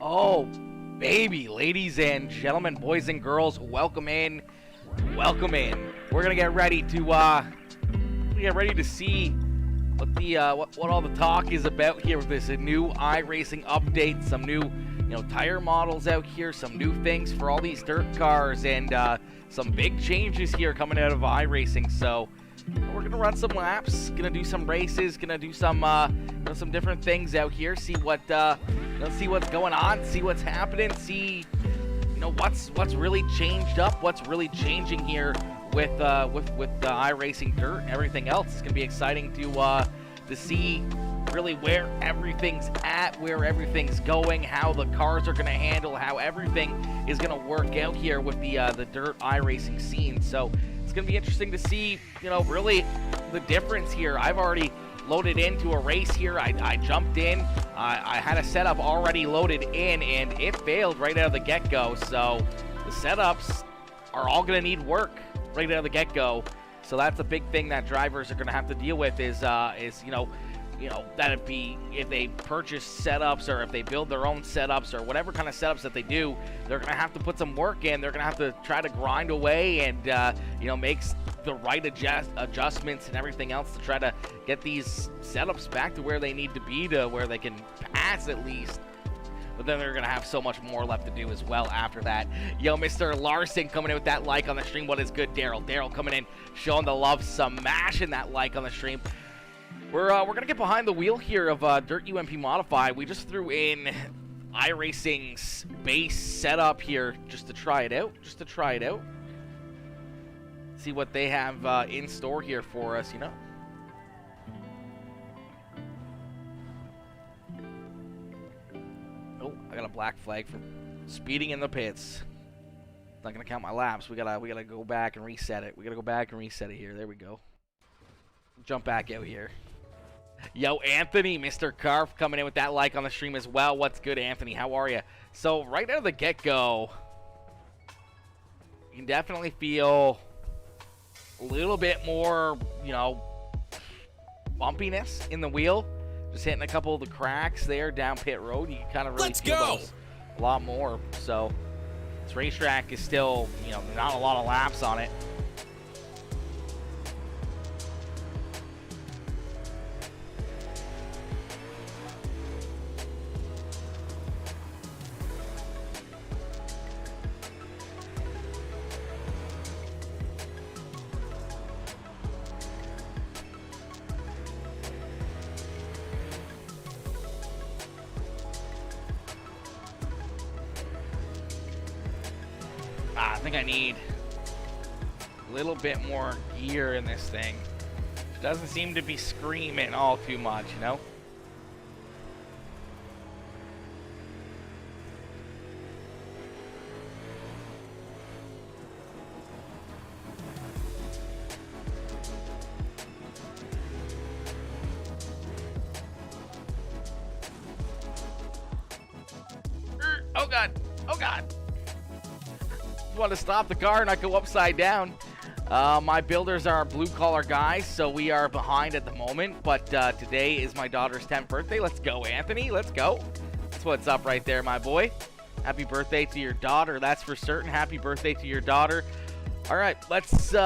Oh, baby, ladies and gentlemen, boys and girls, welcome in. Welcome in. We're gonna get ready to see what the what all the talk is about here with this new iRacing update, some new tire models out here, some new things for all these dirt cars, and some big changes here coming out of iRacing. So we're gonna run some laps, gonna do some races, gonna do some some different things out here. See what see what's going on, see what's happening, see what's really changed up, what's really changing here with the iRacing dirt and everything else. It's gonna be exciting to see really where everything's at, where everything's going, how the cars are gonna handle, how everything is gonna work out here with the dirt iRacing scene. So it's gonna be interesting to see, really the difference here. I've already loaded into a race here. I jumped in. I had a setup already loaded in, and it failed right out of the get-go. So the setups are all gonna need work right out of the get-go. So that's a big thing that drivers are gonna have to deal with is that if they purchase setups or if they build their own setups or whatever kind of setups that they do, they're gonna have to put some work in. They're gonna have to try to grind away and make the right adjustments and everything else to try to get these setups back to where they need to be, to where they can pass at least. But then they're going to have so much more left to do as well after that. Yo, Mr. Larson coming in with that like on the stream. What is good, Daryl? Daryl coming in, showing the love, smashing that like on the stream. We're going to get behind the wheel here of Dirt UMP Modified. We just threw in iRacing's base setup here just to try it out. See what they have in store here for us, Oh, I got a black flag for speeding in the pits. Not gonna count my laps. We gotta go back and reset it. We gotta go back and reset it here. There we go. Jump back out here. Yo, Anthony, Mr. Carf coming in with that like on the stream as well. What's good, Anthony? How are you? So right out of the get-go, you can definitely feel a little bit more, bumpiness in the wheel. Just hitting a couple of the cracks there down pit road. You can kind of really feel those a lot more. So this racetrack is still, not a lot of laps on it. I think I need a little bit more gear in this thing. It doesn't seem to be screaming all too much, Oh God! Oh God! Want to stop the car and not go upside down. My builders are blue collar guys, so we are behind at the moment, but today is my daughter's 10th birthday. Let's go, Anthony. Let's go. That's what's up right there, my boy. Happy birthday to your daughter. That's for certain. Happy birthday to your daughter. All right, let's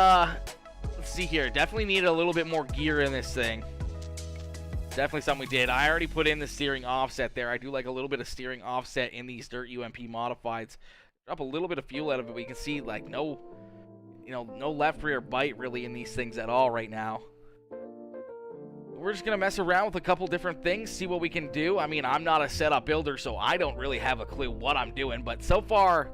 see here. Definitely need a little bit more gear in this thing. Definitely something we did. I already put in the steering offset there. I do like a little bit of steering offset in these Dirt UMP Modifieds. Drop a little bit of fuel out of it. We can see like no left rear bite really in these things at all right now. We're just gonna mess around with a couple different things, see what we can do. I mean, I'm not a setup builder, so I don't really have a clue what I'm doing. But so far,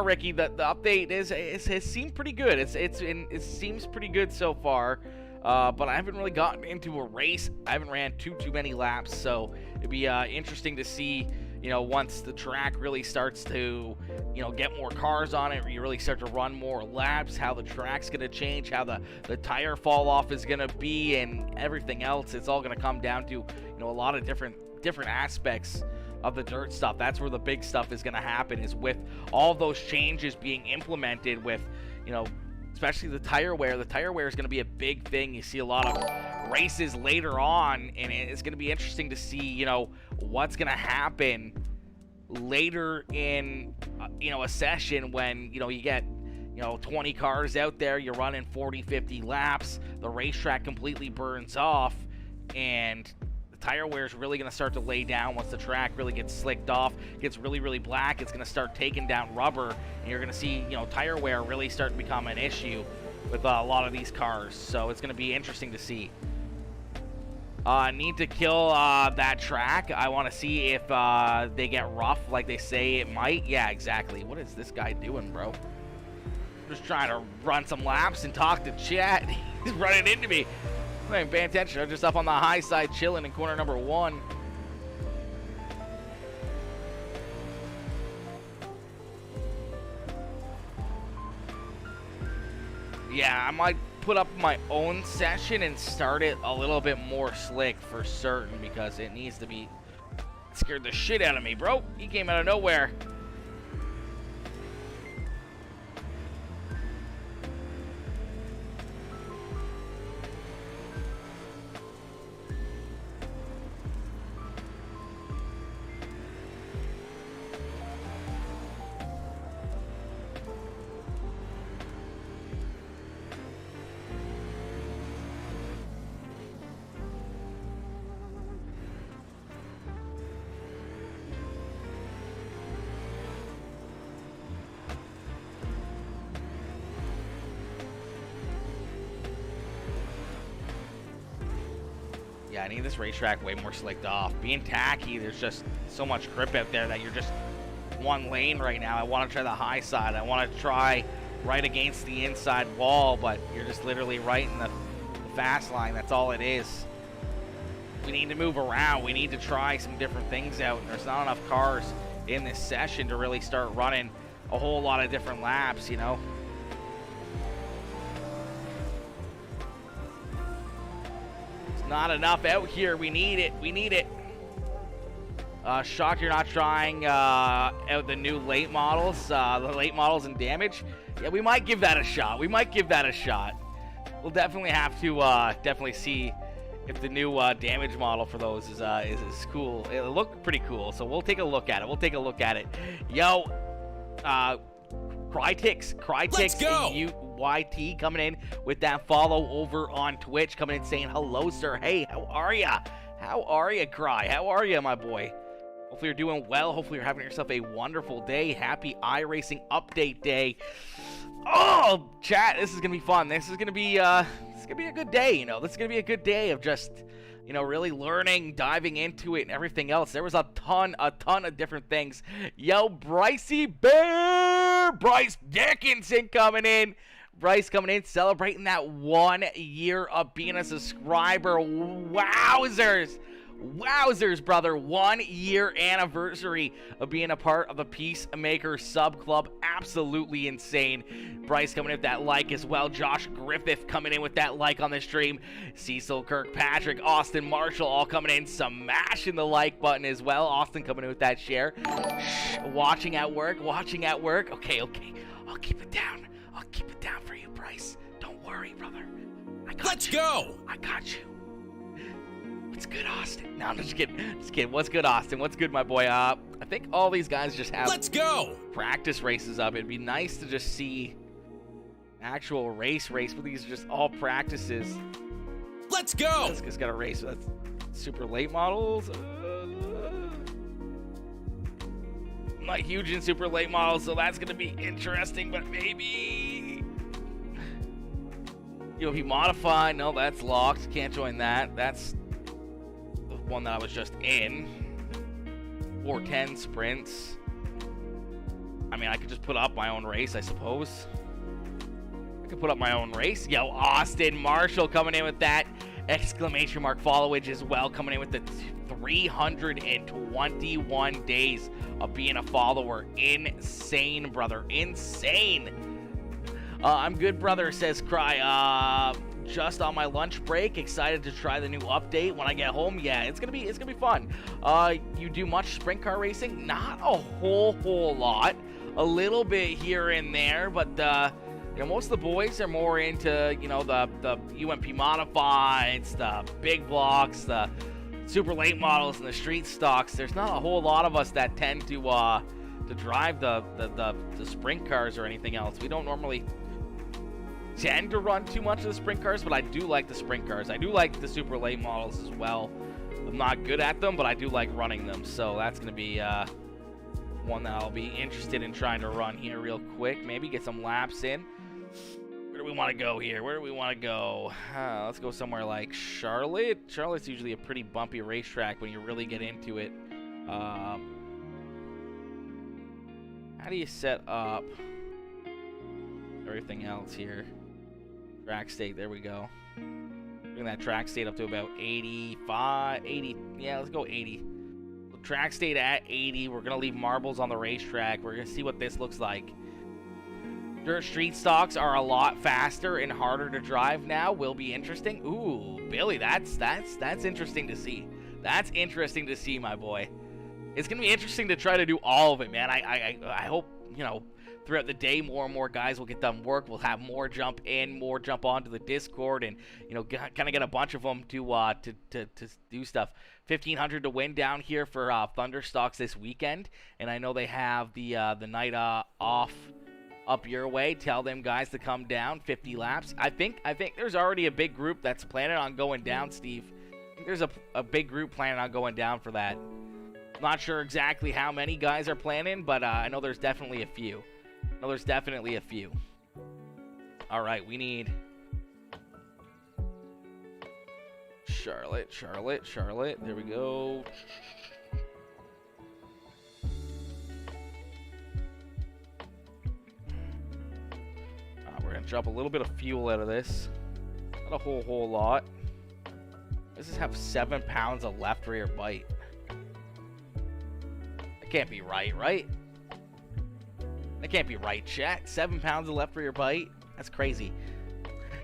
Ricky, the update has seemed pretty good. It seems pretty good so far. But I haven't really gotten into a race. I haven't ran too many laps, so it'd be interesting to see. Once the track really starts to, get more cars on it, or you really start to run more laps, how the track's going to change, how the tire fall off is going to be, and everything else. It's all going to come down to, a lot of different aspects of the dirt stuff. That's where the big stuff is going to happen, is with all those changes being implemented with, especially the tire wear. The tire wear is going to be a big thing. You see a lot of races later on, and it's going to be interesting to see, what's going to happen later in, a session when, you get, 20 cars out there, you're running 40, 50 laps, the racetrack completely burns off, and the tire wear is really going to start to lay down once the track really gets slicked off, gets really, really black. It's going to start taking down rubber, and you're going to see, tire wear really start to become an issue with a lot of these cars. So it's going to be interesting to see. Need to kill that track. I want to see if they get rough like they say it might. Yeah, exactly. What is this guy doing, bro? Just trying to run some laps and talk to chat. He's running into me. I'm not even paying attention. I'm just up on the high side chilling in corner number 1. Yeah, I might put up my own session and start it a little bit more slick for certain, because it needs to be. It scared the shit out of me, bro. He came out of nowhere. Yeah, I need this racetrack way more slicked off. Being tacky, there's just so much grip out there that you're just one lane right now. I want to try the high side. I want to try right against the inside wall, but you're just literally right in the fast line. That's all it is. We need to move around. We need to try some different things out. And there's not enough cars in this session to really start running a whole lot of different laps, Not enough out here. We need it. We need it. Shocked you're not trying out the new late models, the late models and damage. Yeah, we might give that a shot. We might give that a shot. We'll definitely have to definitely see if the new damage model for those is cool. It'll look pretty cool, so we'll take a look at it. We'll take a look at it. Yo, Crytix UYT coming in with that follow over on Twitch, coming in saying hello, sir. Hey, how are ya? How are ya, Cry? How are ya, my boy? Hopefully you're doing well. Hopefully you're having yourself a wonderful day. Happy iRacing update day. Oh, chat, this is gonna be fun. This is gonna be a good day. This is gonna be a good day of just really learning, diving into it, and everything else. There was a ton of different things. Yo, Brycey Bear, Bryce Dickinson coming in. Bryce coming in, celebrating that 1 year of being a subscriber. Wowzers. Wowzers, brother. 1 year anniversary of being a part of the Peacemaker sub club. Absolutely insane. Bryce coming in with that like as well. Josh Griffith coming in with that like on the stream. Cecil Kirkpatrick, Austin Marshall all coming in, smashing the like button as well. Austin coming in with that share. Watching at work. Okay. I'll keep it down. I'll keep it down for you, Bryce. Don't worry, brother. Let's go. I got you. What's good, Austin? No, I'm just kidding. What's good, Austin? What's good, my boy? I think all these guys just have Let's go. Practice races up. It'd be nice to just see actual race, but these are just all practices. Let's go. This guy's got a race. That's super late models. I'm not huge in super late models, so that's gonna be interesting. But maybe if you modify, no, that's locked. Can't join that. That's the one that I was just in. 410 sprints. I mean, I could just put up my own race, I suppose. I could put up my own race. Yo, Austin Marshall coming in with that exclamation mark followage as well, coming in with the 321 days of being a follower. Insane, brother. Insane. I'm good, brother, says Cry. Just on my lunch break, excited to try the new update when I get home. Yeah, it's gonna be fun. You do much sprint car racing? Not a whole lot. A little bit here and there, but most of the boys are more into the UMP modifieds, the big blocks, the super late models and the street stocks, there's not a whole lot of us that tend to drive the sprint cars or anything else. We don't normally tend to run too much of the sprint cars, but I do like the sprint cars. I do like the super late models as well. I'm not good at them, but I do like running them, so that's going to be one that I'll be interested in trying to run here real quick. Maybe get some laps in. Where do we want to go here? Where do we want to go? Let's go somewhere like Charlotte. Charlotte's usually a pretty bumpy racetrack when you really get into it. How do you set up everything else here? Track state, there we go. Bring that track state up to about 85, 80. Yeah, let's go 80. So track state at 80. We're going to leave marbles on the racetrack. We're going to see what this looks like. Dirt street stocks are a lot faster and harder to drive now. Will be interesting. Ooh, Billy, that's interesting to see. That's interesting to see, my boy. It's going to be interesting to try to do all of it, man. I hope, you know, throughout the day, more and more guys will get done work. We'll have more jump in, more jump onto the Discord, and, you know, kind of get a bunch of them to do stuff. 1,500 to win down here for Thunder stocks this weekend, and I know they have the night off up your way. Tell them guys to come down. 50 laps. I think there's already a big group that's planning on going down, Steve. I think there's a big group planning on going down for that. Not sure exactly how many guys are planning, but I know there's definitely a few. All right, we need Charlotte. There we go. We're gonna drop a little bit of fuel out of this. Not a whole lot. Does this have 7 pounds of left rear bite? That can't be right? That can't be right, chat. 7 pounds of left rear bite? That's crazy.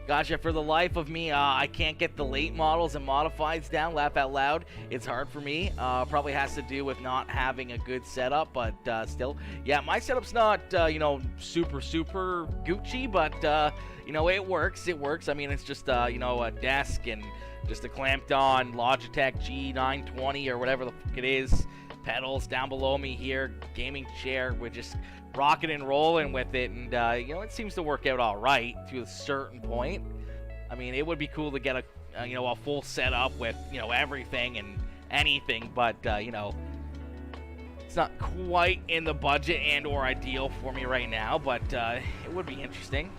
Gotcha. For the life of me, I can't get the late models and modifieds down. Laugh out loud. It's hard for me. Probably has to do with not having a good setup, but still. Yeah, my setup's not, you know, super Gucci, but, you know, it works. I mean, it's just, you know, a desk and just a clamped on Logitech G920 or whatever the fuck it is. Pedals down below me here. Gaming chair. We're just rocking and rolling with it, and you know, it seems to work out all right to a certain point. I mean, it would be cool to get a you know, a full setup with, you know, everything and anything, but you know, it's not quite in the budget and or ideal for me right now, but it would be interesting.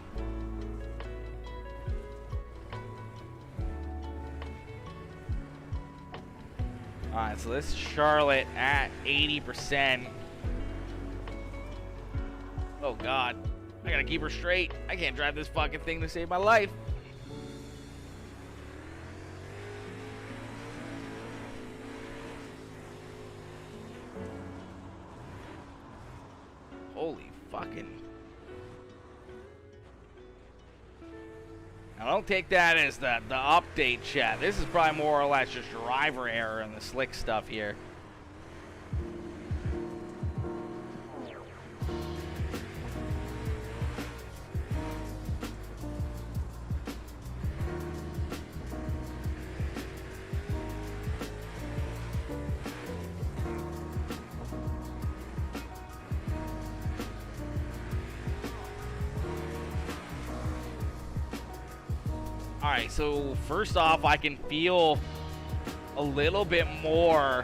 All right, so this Charlotte at 80%. Oh, God. I gotta keep her straight. I can't drive this fucking thing to save my life. Holy fucking... Now, don't take that as the update, chat. This is probably more or less just driver error and the slick stuff here. Alright, so first off, I can feel a little bit more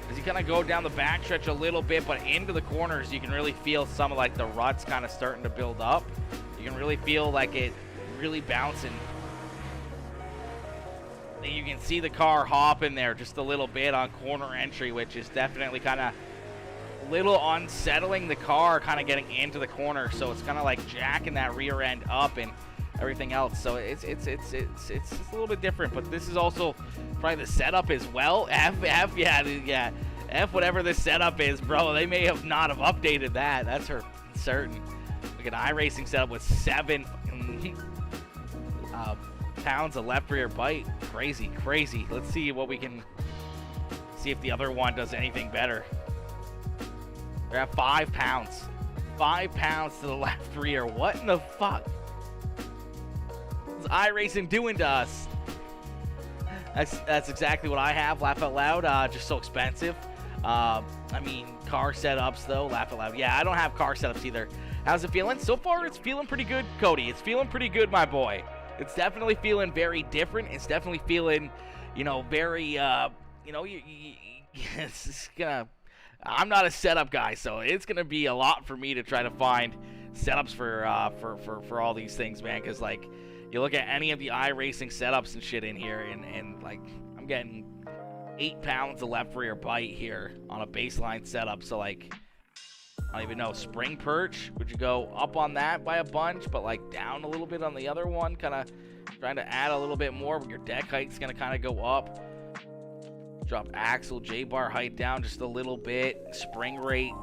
as you kind of go down the backstretch a little bit, but into the corners, you can really feel some of like the ruts kind of starting to build up. You can really feel like it really bouncing. And you can see the car hopping there just a little bit on corner entry, which is definitely kind of a little unsettling the car kind of getting into the corner. So it's kind of like jacking that rear end up and everything else, so it's a little bit different, but this is also probably the setup as well. Yeah, whatever this setup is, bro, they may have not have updated that. That's for certain. Look at iRacing setup with 7 pounds of left rear bite. Crazy. Let's see what we can see if the other one does anything better. We're at 5 pounds. 5 pounds to the left rear. What in the fuck? What's iRacing doing to us? That's exactly what I have. Laugh out loud. Just so expensive. I mean, car setups though. Laugh out loud. Yeah, I don't have car setups either. How's it feeling? So far, it's feeling pretty good, Cody. It's feeling pretty good, my boy. It's definitely feeling very different. It's definitely feeling, very, it's gonna. I'm not a setup guy, so it's gonna be a lot for me to try to find setups for all these things, man. Because like, you look at any of the iRacing setups and shit in here, and like, I'm getting 8 pounds of left rear bite here on a baseline setup. So like, I don't even know, spring perch, would you go up on that by a bunch, but like down a little bit on the other one, kind of trying to add a little bit more. Your deck height's gonna kind of go up. Drop axle J-bar height down just a little bit. Spring rate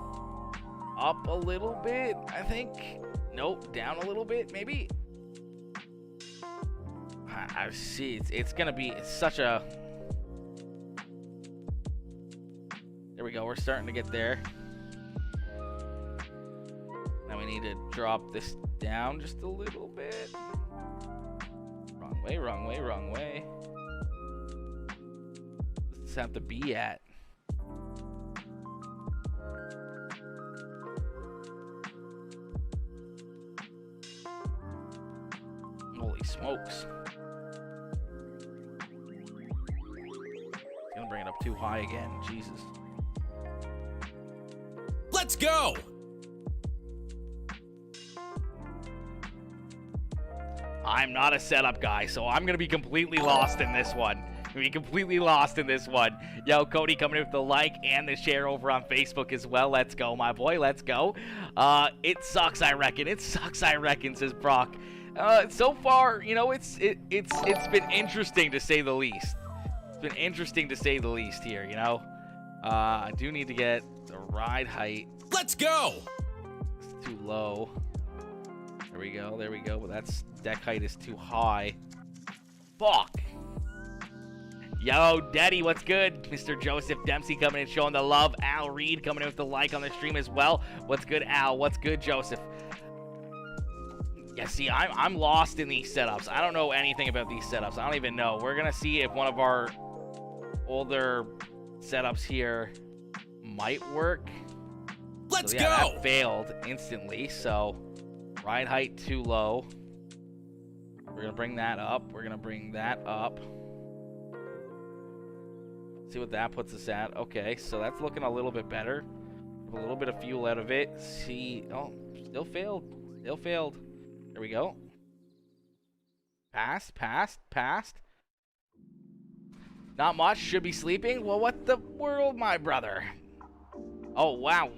up a little bit, I think. Nope, down a little bit, maybe. I see. It's gonna be such a. There we go. We're starting to get there. Now we need to drop this down just a little bit. Wrong way, wrong way, wrong way. What's this have to be at? Holy smokes. Gonna bring it up too high again. Jesus. Let's go! I'm not a setup guy, so I'm gonna be completely lost in this one. Yo, Cody coming in with the like and the share over on Facebook as well. Let's go, my boy. Let's go. It sucks, I reckon. It sucks, I reckon, says Brock. So far, it's been interesting to say the least. It's been interesting to say the least here, I do need to get the ride height. Let's go! It's too low. There we go. But that's deck height is too high. Fuck. Yo, Daddy, what's good? Mr. Joseph Dempsey coming in, showing the love. Al Reed coming in with the like on the stream as well. What's good, Al? What's good, Joseph? Yeah, see, I'm lost in these setups. I don't know anything about these setups. I don't even know. We're gonna see if one of our older setups here might work. Let's go. That failed instantly. So ride height too low. We're gonna bring that up. We're gonna bring that up. See what that puts us at. Okay, so that's looking a little bit better. A little bit of fuel out of it. See, oh, still failed. Still failed. There we go. Passed. Not much. Should be sleeping. Well, what the world, my brother? Oh, wow.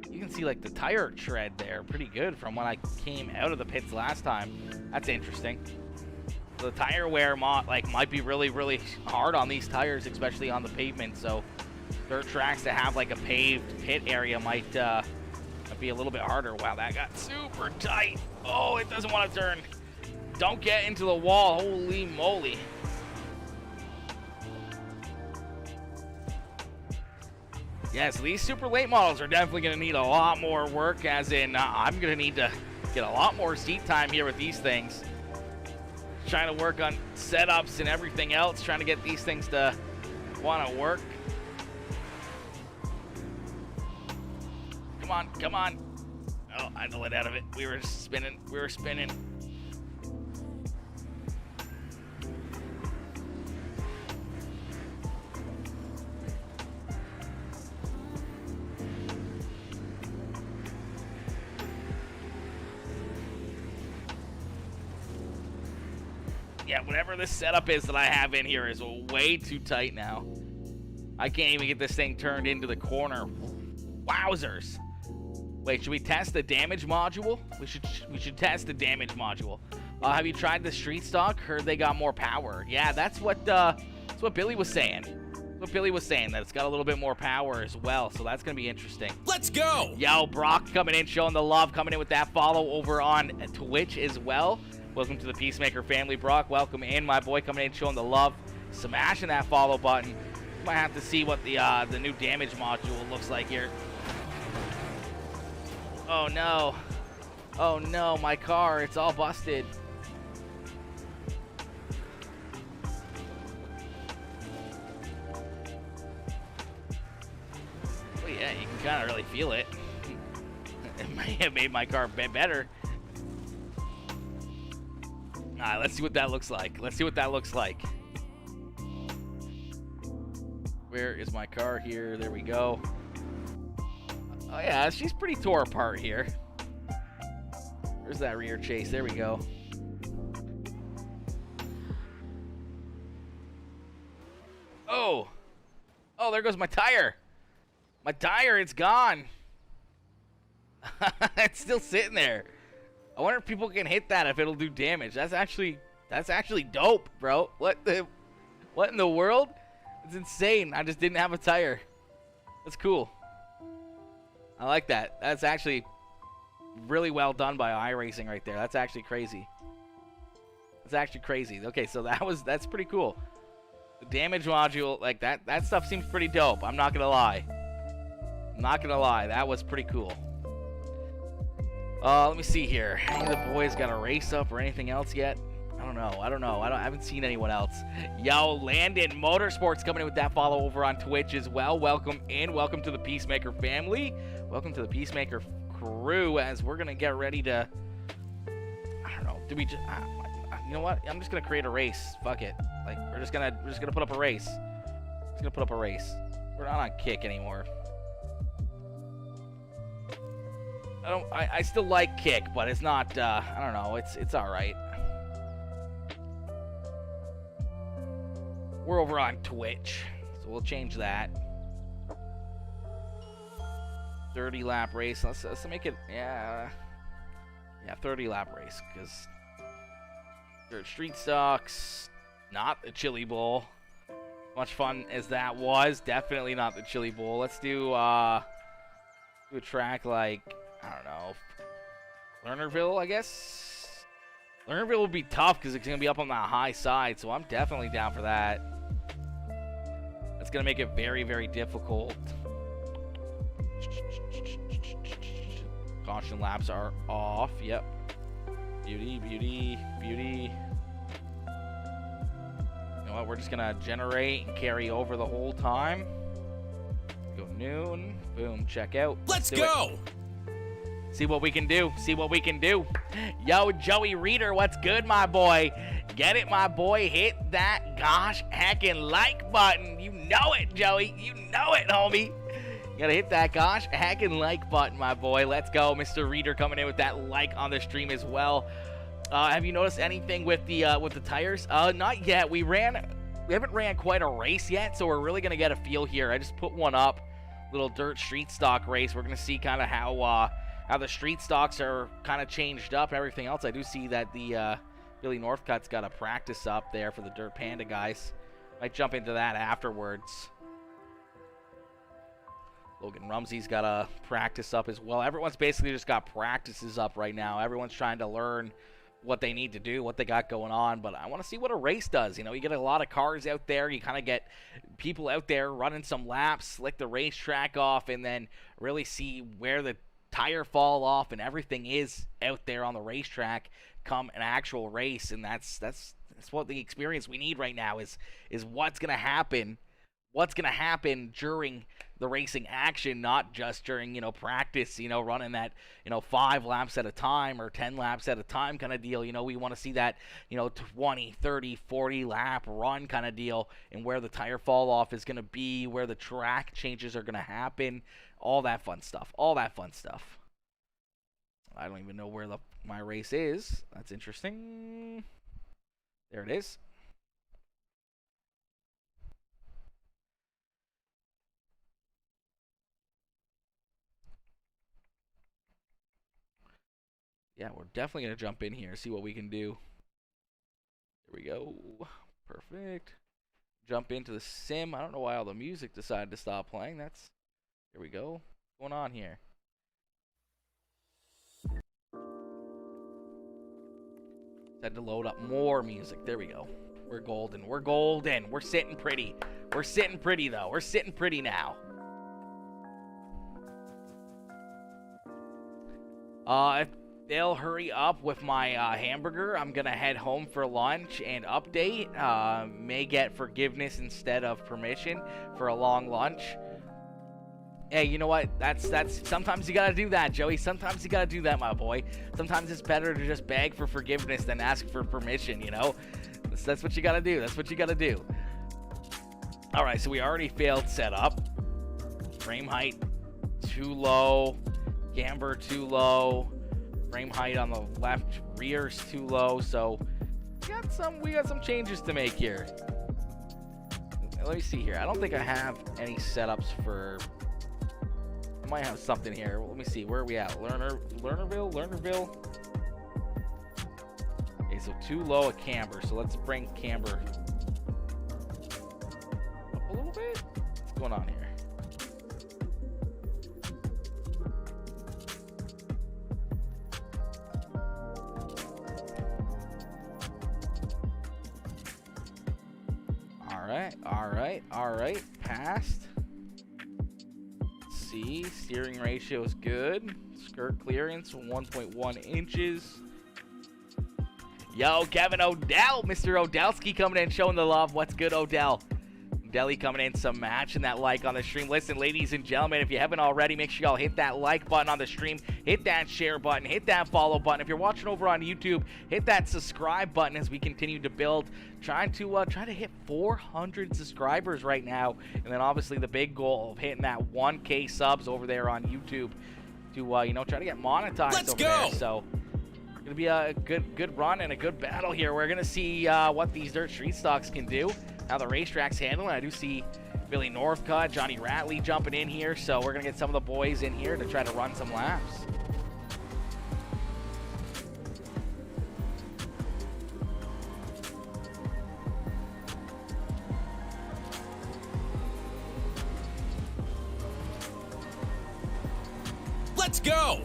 You can see, like, the tire tread there. Pretty good from when I came out of the pits last time. That's interesting. The tire wear might be really, really hard on these tires, especially on the pavement. So, dirt tracks that have, like, a paved pit area might be a little bit harder. Wow, that got super tight. Oh, it doesn't want to turn. Don't get into the wall. Holy moly. Yes, these super late models are definitely going to need a lot more work, as in I'm going to need to get a lot more seat time here with these things. Trying to work on setups and everything else, trying to get these things to want to work. Come on. Oh, I had to let out of it. We were spinning. Yeah, whatever this setup is that I have in here is way too tight now. I can't even get this thing turned into the corner. Wowzers. Wait, should we test the damage module? We should test the damage module. Have you tried the street stock? Heard they got more power. Yeah, that's what Billy was saying. That it's got a little bit more power as well, so that's gonna be interesting. Let's go! Yo, Brock coming in, showing the love, coming in with that follow over on Twitch as well. Welcome to the Peacemaker family, Brock. Welcome in, my boy, coming in, showing the love, smashing that follow button. Might have to see what the new damage module looks like here. Oh no, my car, it's all busted. Yeah, you can kind of really feel it. It may have made my car better. Alright, let's see what that looks like. Let's see what that looks like. Where is my car here? There we go. Oh yeah, she's pretty tore apart here. Where's that rear chase? There we go. Oh! Oh, there goes my tire. My tire, it's gone. It's still sitting there. I wonder if people can hit that, if it'll do damage. That's actually dope, bro. What in the world? It's insane. I just didn't have a tire. That's cool. I like that. That's actually really well done by iRacing right there. That's actually crazy. That's actually crazy. Okay, so that's pretty cool. The damage module, like that stuff seems pretty dope. I'm not gonna lie. I'm not gonna lie. That was pretty cool. Let me see here. Any of the boys got a race up or anything else yet? I don't know. I haven't seen anyone else. Yo, Landon Motorsports coming in with that follow over on Twitch as well. Welcome in. Welcome to the Peacemaker family. Welcome to the Peacemaker crew as we're going to get ready to... I don't know. Do we just... you know what? I'm just going to create a race. Fuck it. Like, we're just going to put up a race. Just going to put up a race. We're not on kick anymore. I still like kick, but it's not, I don't know, it's alright. We're over on Twitch, so we'll change that. 30 lap race, let's make it, yeah, 30 lap race, because dirt street stocks, not the Chili Bowl. Much fun as that was, definitely not the Chili Bowl. Let's do a track like, I don't know, Lernerville, I guess. Lernerville will be tough because it's going to be up on the high side, so I'm definitely down for that. That's going to make it very, very difficult. Caution laps are off. Yep. Beauty, beauty, beauty. You know what? We're just going to generate and carry over the whole time. Go noon. Boom. Check out. Let's go! See what we can do. See what we can do. Yo, Joey Reader, what's good, my boy? Get it, my boy. Hit that gosh heckin' like button. You know it, Joey. You know it, homie. You gotta hit that gosh heckin' like button, my boy. Let's go. Mr. Reader coming in with that like on the stream as well. Have you noticed anything with the tires? Not yet. We haven't ran quite a race yet, so we're really gonna get a feel here. I just put one up. Little dirt street stock race. We're gonna see kind of how the street stocks are kind of changed up and everything else. I do see that the Billy Northcutt's got a practice up there for the Dirt Panda guys. Might jump into that afterwards. Logan Rumsey's got a practice up as well. Everyone's basically just got practices up right now. Everyone's trying to learn what they need to do, what they got going on. But I want to see what a race does. You know, you get a lot of cars out there. You kind of get people out there running some laps, slick the racetrack off, and then really see where the tire fall off and everything is out there on the racetrack come an actual race. And that's what the experience we need right now is what's going to happen during the racing action, not just during, you know, practice, you know, running that, you know, 5 laps at a time or 10 laps at a time kind of deal. You know, we want to see that, you know, 20, 30, 40 lap run kind of deal, and where the tire fall off is going to be, where the track changes are going to happen, all that fun stuff. I don't even know where my race is. That's interesting. There it is. Yeah, we're definitely going to jump in here, see what we can do. Here we go. Perfect. Jump into the sim. I don't know why all the music decided to stop playing. Here we go. What's going on here? Had to load up more music. There we go. We're golden. We're golden. We're sitting pretty. We're sitting pretty, though. We're sitting pretty now. If they'll hurry up with my hamburger, I'm going to head home for lunch and update. May get forgiveness instead of permission for a long lunch. Hey, you know what? That's sometimes you gotta do that, Joey. Sometimes you gotta do that, my boy. Sometimes it's better to just beg for forgiveness than ask for permission, you know? That's what you gotta do. That's what you gotta do. All right, so we already failed setup. Frame height too low. Camber too low. Frame height on the left rear is too low. So we got some changes to make here. Let me see here. I don't think I have any setups for. I might have something here. Let me see. Where are we at? Lernerville. Okay, so too low a camber. So let's bring camber up a little bit. What's going on here? All right. Passed. See, steering ratio is good. Skirt clearance 1.1 inches. Yo, Kevin Odell, Mr. Odellski coming in, showing the love. What's good, Odell? Deli coming in, some matching that like on the stream. Listen, ladies and gentlemen, if you haven't already, make sure y'all hit that like button on the stream, hit that share button, hit that follow button. If you're watching over on YouTube, hit that subscribe button as we continue to build, trying to hit 400 subscribers right now, and then obviously the big goal of hitting that 1K subs over there on YouTube to try to get monetized. Let's over go. there. So gonna be a good run and a good battle here. We're gonna see what these dirt street stocks can do, how the racetrack's handling. I do see Billy Northcutt, Johnny Ratley jumping in here, so we're gonna get some of the boys in here to try to run some laps. Let's go!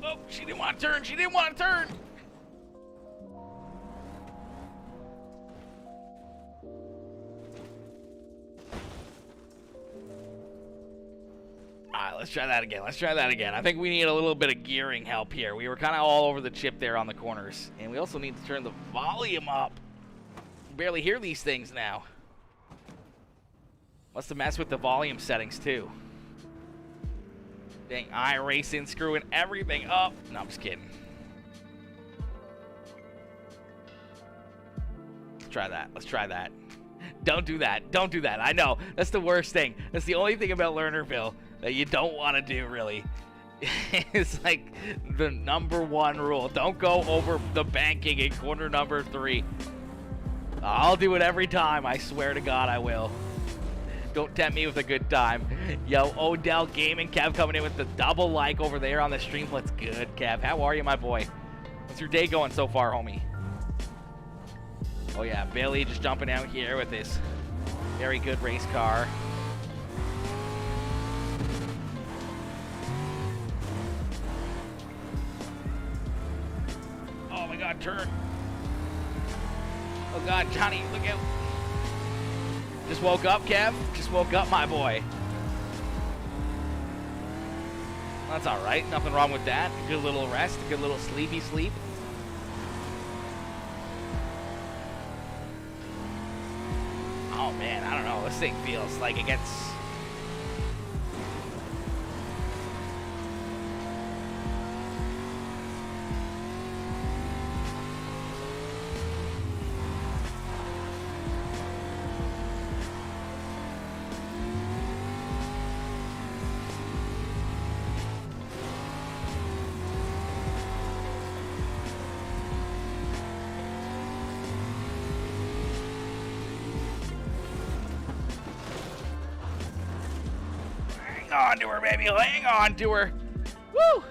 Oh, she didn't want to turn. She didn't want to turn. All right, let's try that again. I think we need a little bit of gearing help here. We were kind of all over the chip there on the corners. And we also need to turn the volume up. Barely hear these things now. Must have messed with the volume settings too. Dang, iRacing screwing everything up. No, I'm just kidding. Let's try that. Don't do that. I know. That's the worst thing. That's the only thing about Lernerville that you don't want to do, really. It's like the #1 rule. Don't go over the banking in corner number 3. I'll do it every time. I swear to God I will. Don't tempt me with a good time. Yo, Odell Gaming, Kev coming in with the double like over there on the stream. What's good, Kev? How are you, my boy? What's your day going so far, homie? Oh, yeah, Billy just jumping out here with this very good race car. Oh, my God, turn. Oh, God, Johnny, look out. Just woke up, Kev. Just woke up, my boy. That's all right. Nothing wrong with that. A good little rest. A good little sleepy sleep. Oh, man. I don't know. This thing feels like it gets... Hang on to her, baby. Hang on to her. Woo!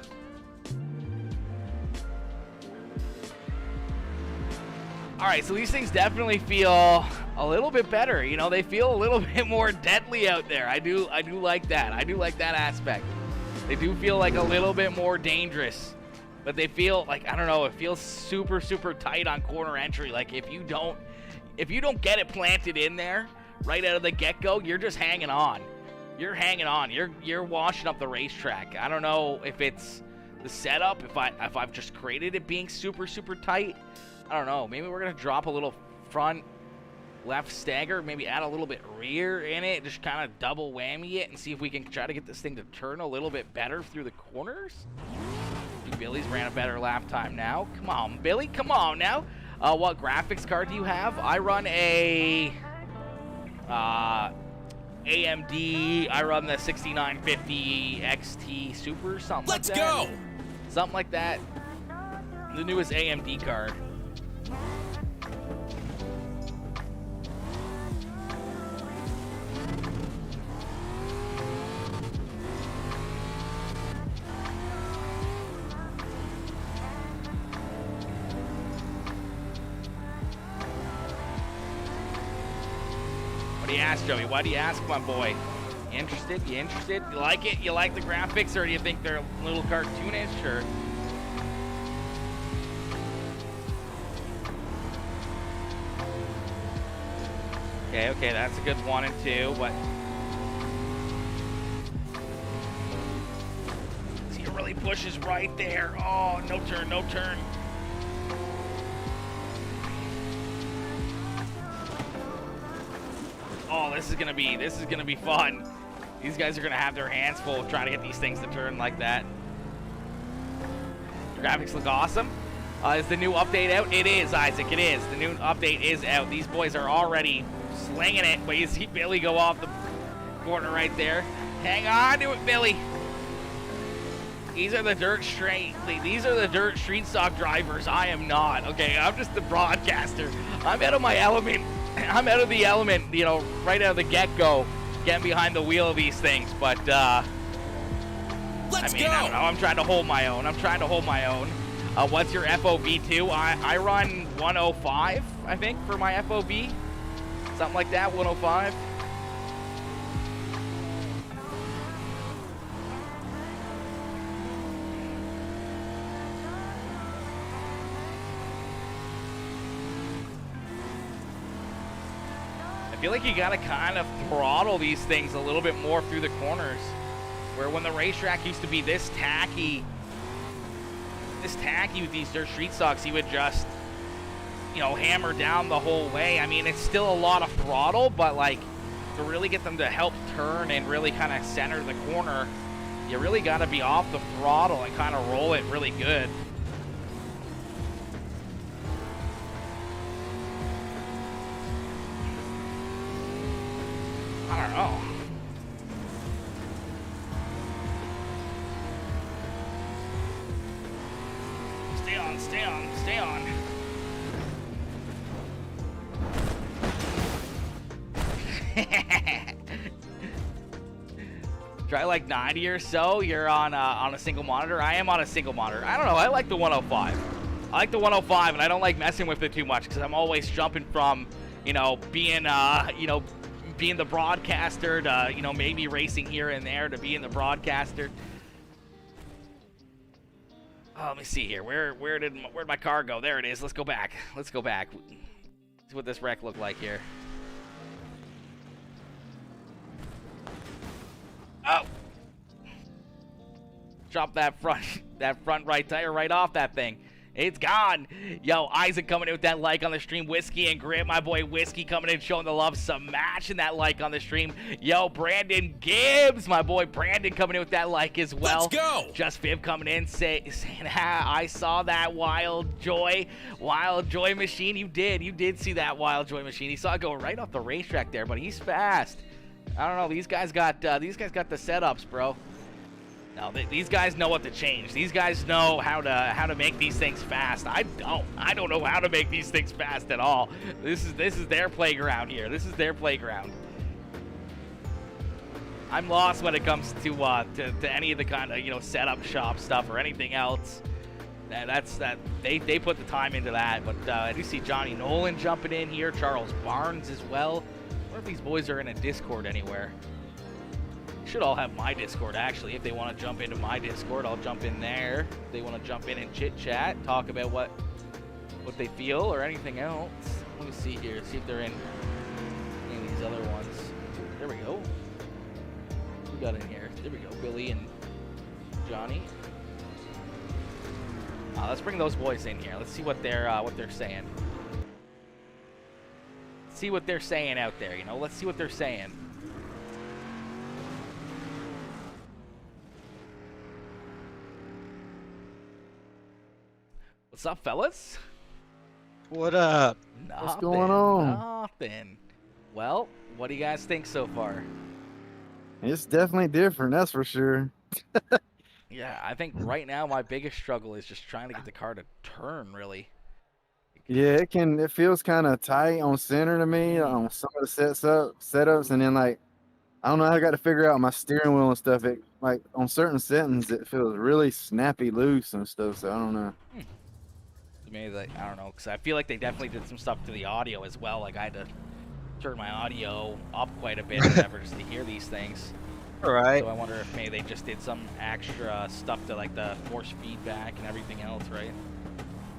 All right, so these things definitely feel a little bit better. You know, they feel a little bit more deadly out there. I do like that. I do like that aspect. They do feel like a little bit more dangerous, but they feel like, I don't know, it feels super, super tight on corner entry. Like if you don't get it planted in there right out of the get-go, you're just hanging on. you're hanging on. You're washing up the racetrack. I don't know if it's the setup, if I've just created it being super, super tight. I don't know. Maybe we're going to drop a little front left stagger, maybe add a little bit rear in it, just kind of double whammy it and see if we can try to get this thing to turn a little bit better through the corners. Billy's ran a better lap time now. Come on, Billy. Come on now. What graphics card do you have? I run a AMD. I run the 6950 XT Super, something like that. Let's go. Something like that. The newest AMD card. What do you ask, Joey? Why do you ask, my boy? You interested? You interested? You like it? You like the graphics, or do you think they're a little cartoonish, or? Okay, that's a good 1 and 2, but he really pushes right there. Oh, no turn, no turn. Oh, this is gonna be fun. These guys are gonna have their hands full trying to get these things to turn like that. The graphics look awesome. Is the new update out? It is, Isaac. It is. The new update is out. These boys are already slinging it, but you see Billy go off the corner right there. Hang on to it, Billy. These are the dirt street stock drivers. I am not. Okay, I'm just the broadcaster. I'm out of my element. I'm out of the element, you know, right out of the get-go, getting behind the wheel of these things. But I mean, I don't know. I'm trying to hold my own. What's your FOV2? I run 105, I think, for my FOV. Something like that, 105. I feel like you gotta kind of throttle these things a little bit more through the corners, where when the racetrack used to be this tacky with these dirt street stocks, you would just, you know, hammer down the whole way. I mean, it's still a lot of throttle, but like to really get them to help turn and really kind of center the corner, you really got to be off the throttle and kind of roll it really good. I don't know. Stay on. Try like 90 or so. You're on a single monitor. I am on a single monitor. I don't know. I like the 105. I like the 105, and I don't like messing with it too much because I'm always jumping from, you know, being being the broadcaster to, you know, maybe racing here and there to being the broadcaster. Oh, let me see here. Where'd my car go? There it is. Let's go back. See what this wreck looked like here. Oh! Drop that front right tire right off that thing. It's gone. Yo, Isaac coming in with that like on the stream. Whiskey and Grit, my boy Whiskey coming in showing the love. Smashing that like on the stream. Yo, Brandon Gibbs, my boy Brandon coming in with that like as well. Let's go. Just Viv coming in saying, I saw that Wild Joy machine. You did see that Wild Joy machine. He saw it go right off the racetrack there, but he's fast. I don't know. These guys got the setups, bro. No, these guys know what to change. These guys know how to make these things fast. I don't know how to make these things fast at all. This is their playground here. This is their playground. I'm lost when it comes to any of the kind of, you know, setup shop stuff or anything else. They put the time into that. But I do see Johnny Nolan jumping in here. Charles Barnes as well. I wonder if these boys are in a Discord anywhere. Should all have my Discord, actually. If they want to jump into my Discord, I'll jump in there. If they want to jump in and chit-chat, talk about what they feel or anything else. Let me see here. See if they're in these other ones. There we go. got in here? There we go, Billy and Johnny. Let's bring those boys in here. Let's see what they're saying. See what they're saying out there. You know, let's see what they're saying. What's up, fellas? What up? What's going on? Nothing. Well, what do you guys think so far? It's definitely different, that's for sure. Yeah, I think right now my biggest struggle is just trying to get the car to turn, really. Yeah, it feels kind of tight on center to me on some of the setups, and then like I don't know, I got to figure out my steering wheel and stuff. It like on certain settings it feels really snappy loose and stuff, so I don't know. Maybe like, I don't know, because I feel like they definitely did some stuff to the audio as well. Like I had to turn my audio up quite a bit or whatever just to hear these things. All right. So I wonder if maybe they just did some extra stuff to like the force feedback and everything else, right?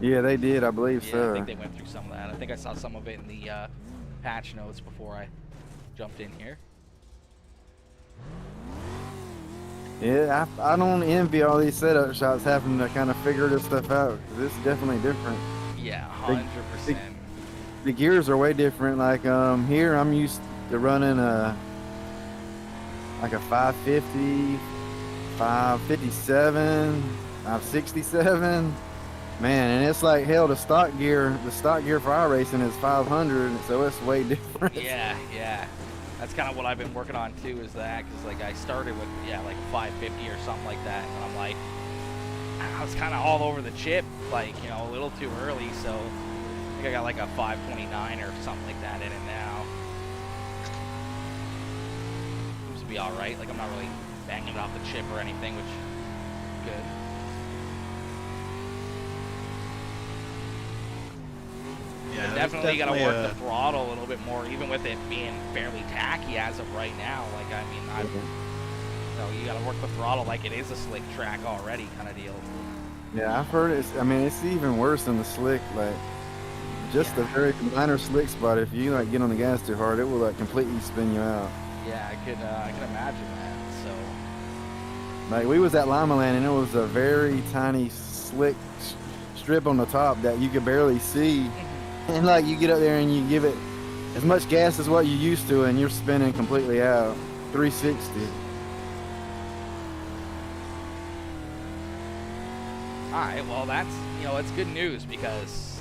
Yeah, they did, I believe Yeah, so. I think they went through some of that. I think I saw some of it in the patch notes before I jumped in here. Yeah, I don't envy all these setup shops having to kind of figure this stuff out, 'cause it's definitely different. Yeah, 100%. The gears are way different. Like here I'm used to running like a 550, 557, 567. Man, and it's like hell. The stock gear for iRacing is 500, so it's way different. Yeah, yeah. That's kind of what I've been working on too, is that, because like I started with like 550 or something like that, and I'm like, I was kind of all over the chip, like, you know, a little too early, so I think I got like a 529 or something like that in it now. Seems to be all right. Like I'm not really banging it off the chip or anything, which is good. Yeah, But definitely got to work the throttle a little bit more, even with it being fairly tacky as of right now. Like, I mean, you got to work the throttle like it is a slick track already, kind of deal. Yeah, I've heard it's. I mean, it's even worse than the slick. Like, just a very minor slick spot. If you like get on the gas too hard, it will like completely spin you out. Yeah, I could imagine that. So, Like we was at Lima Land, and it was a very tiny slick strip on the top that you could barely see. And like you get up there and you give it as much gas as what you used to, and you're spinning completely out. 360. all right, well, that's, you know, it's good news, because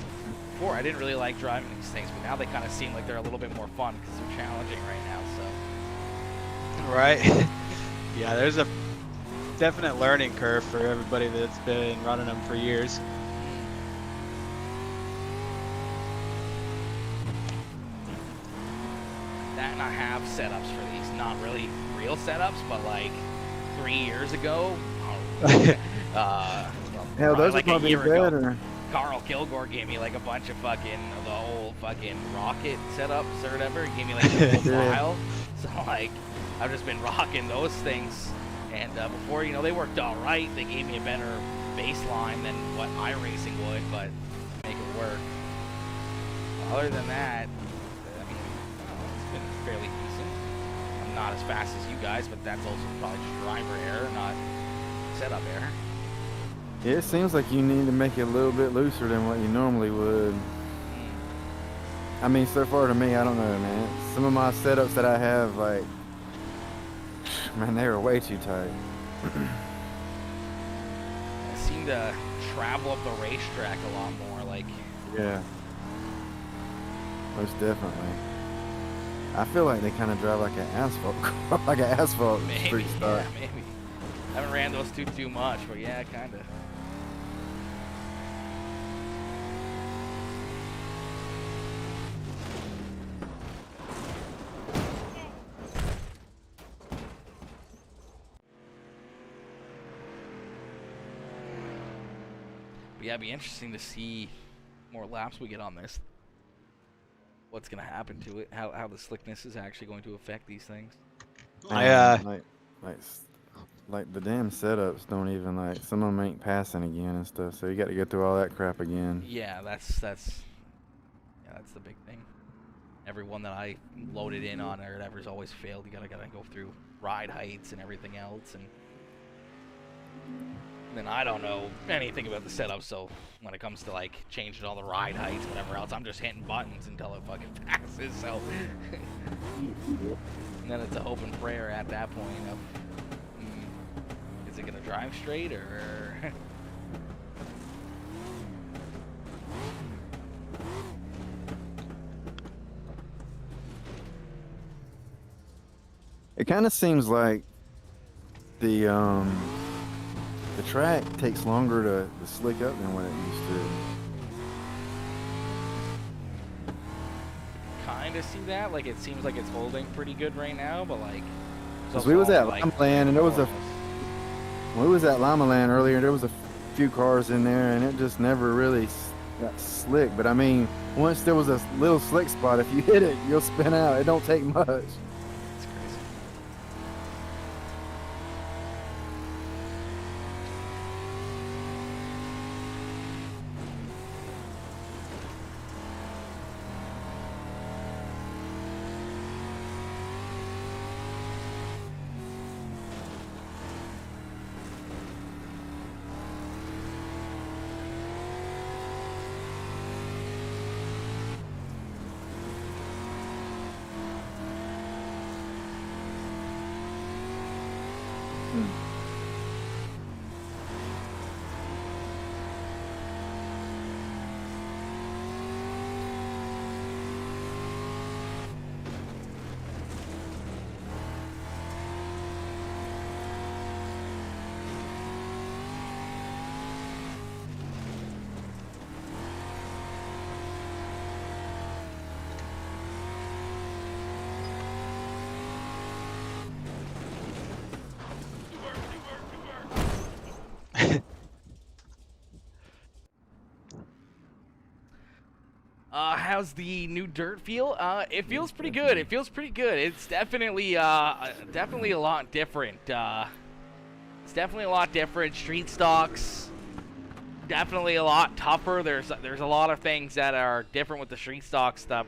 before I didn't really like driving these things, but now they kind of seem like they're a little bit more fun because they're challenging right now. So, Right. Yeah, there's a definite learning curve for everybody that's been running them for years. that, and I have setups for these, not really real setups, but like 3 years ago, Hell, those like are probably better. Carl Kilgore gave me like a bunch of the old fucking rocket setups or whatever. He gave me like a whole Yeah. file. So like, I've just been rocking those things. And before, you know, they worked all right. They gave me a better baseline than what iRacing would, but make it work. Other than that, I mean, it's been fairly decent. I'm not as fast as you guys, but that's also probably just driver error, not setup error. Yeah, it seems like you need to make it a little bit looser than what you normally would. I mean, so far to me, I don't know, man. Some of my setups that I have, like, man, they are way too tight. I seem to travel up the racetrack a lot more, like. Yeah. Most definitely. I feel like they kind of drive like an asphalt, like an asphalt Maybe, street stock. yeah, maybe. I haven't ran those too much, but yeah, kind of. But yeah, it'd be interesting to see more laps we get on this. What's going to happen to it? How the slickness is actually going to affect these things. Man, like the damn setups don't even like some of them ain't passing again and stuff. So you got to go through all that crap again. Yeah, that's the big thing. every one that I loaded in on or whatever's always failed. You gotta go through ride heights and everything else, and then I don't know anything about the setup, so when it comes to like changing all the ride heights, whatever else, I'm just hitting buttons until it fucking passes. So and then it's a hope and prayer at that point of is it gonna drive straight or It kind of seems like the track takes longer to slick up than what it used to. kind of see that? Like it seems like it's holding pretty good right now, but like Because we was at like, Lima Land, and there was when we was at Lima Land earlier, there was a few cars in there, and it just never really got slick. But I mean, once there was a little slick spot, if you hit it, you'll spin out. It don't take much. It's crazy. How's the new dirt feel? It feels pretty good. It feels pretty good. It's definitely definitely a lot different. It's definitely a lot different. Street stocks, definitely a lot tougher. There's a lot of things that are different with the street stock stuff.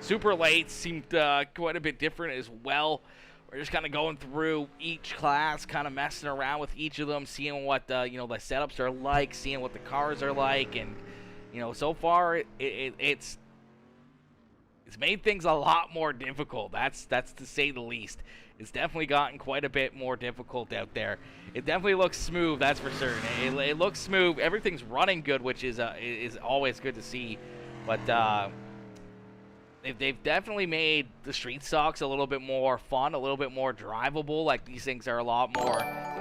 Super late seemed quite a bit different as well. We're just kind of going through each class, kind of messing around with each of them, seeing what the setups are like, seeing what the cars are like, and so far it's made things a lot more difficult. That's to say the least. It's definitely gotten quite a bit more difficult out there. It definitely looks smooth, that's for certain. It looks smooth. Everything's running good, which is always good to see. But they've definitely made the street stocks a little bit more fun, a little bit more drivable. Like these things are a lot more.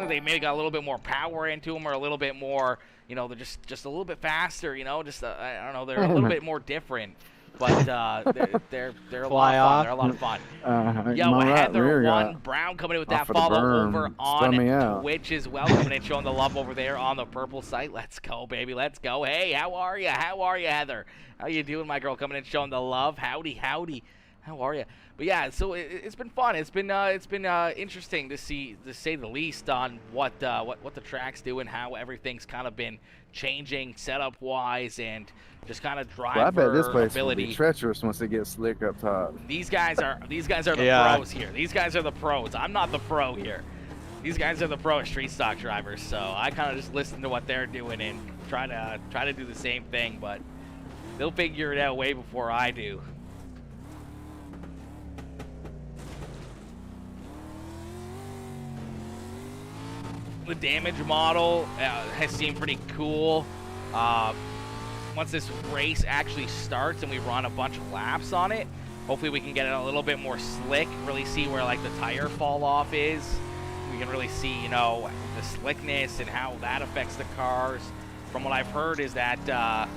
They maybe got a little bit more power into them, or a little bit more. They're just a little bit faster. Just I don't know. They're a little bit more different. But they're a lot of fun. They're a lot of fun. Yo, Heather One Brown coming in with that follow over on Twitch as well, coming in showing the love over there on the purple site. Let's go, baby. Let's go. Hey, how are you? How are you, Heather? How you doing, my girl? Coming in showing the love. Howdy, howdy. How are you? But yeah, so it's been fun. It's been interesting to see, to say the least, on what the track's doing, how everything's kind of been changing setup wise, and just kind of driver I bet this place ability. will be treacherous once it gets slick up top. These guys are the pros here. These guys are the pros. I'm not the pro here. These guys are the pro street stock drivers. So I kind of just listen to what they're doing and try to do the same thing. But they'll figure it out way before I do. The damage model has seemed pretty cool. Once this race actually starts and we run a bunch of laps on it, hopefully we can get it a little bit more slick, really see where like the tire fall off is. We can really see, the slickness and how that affects the cars. From what I've heard is that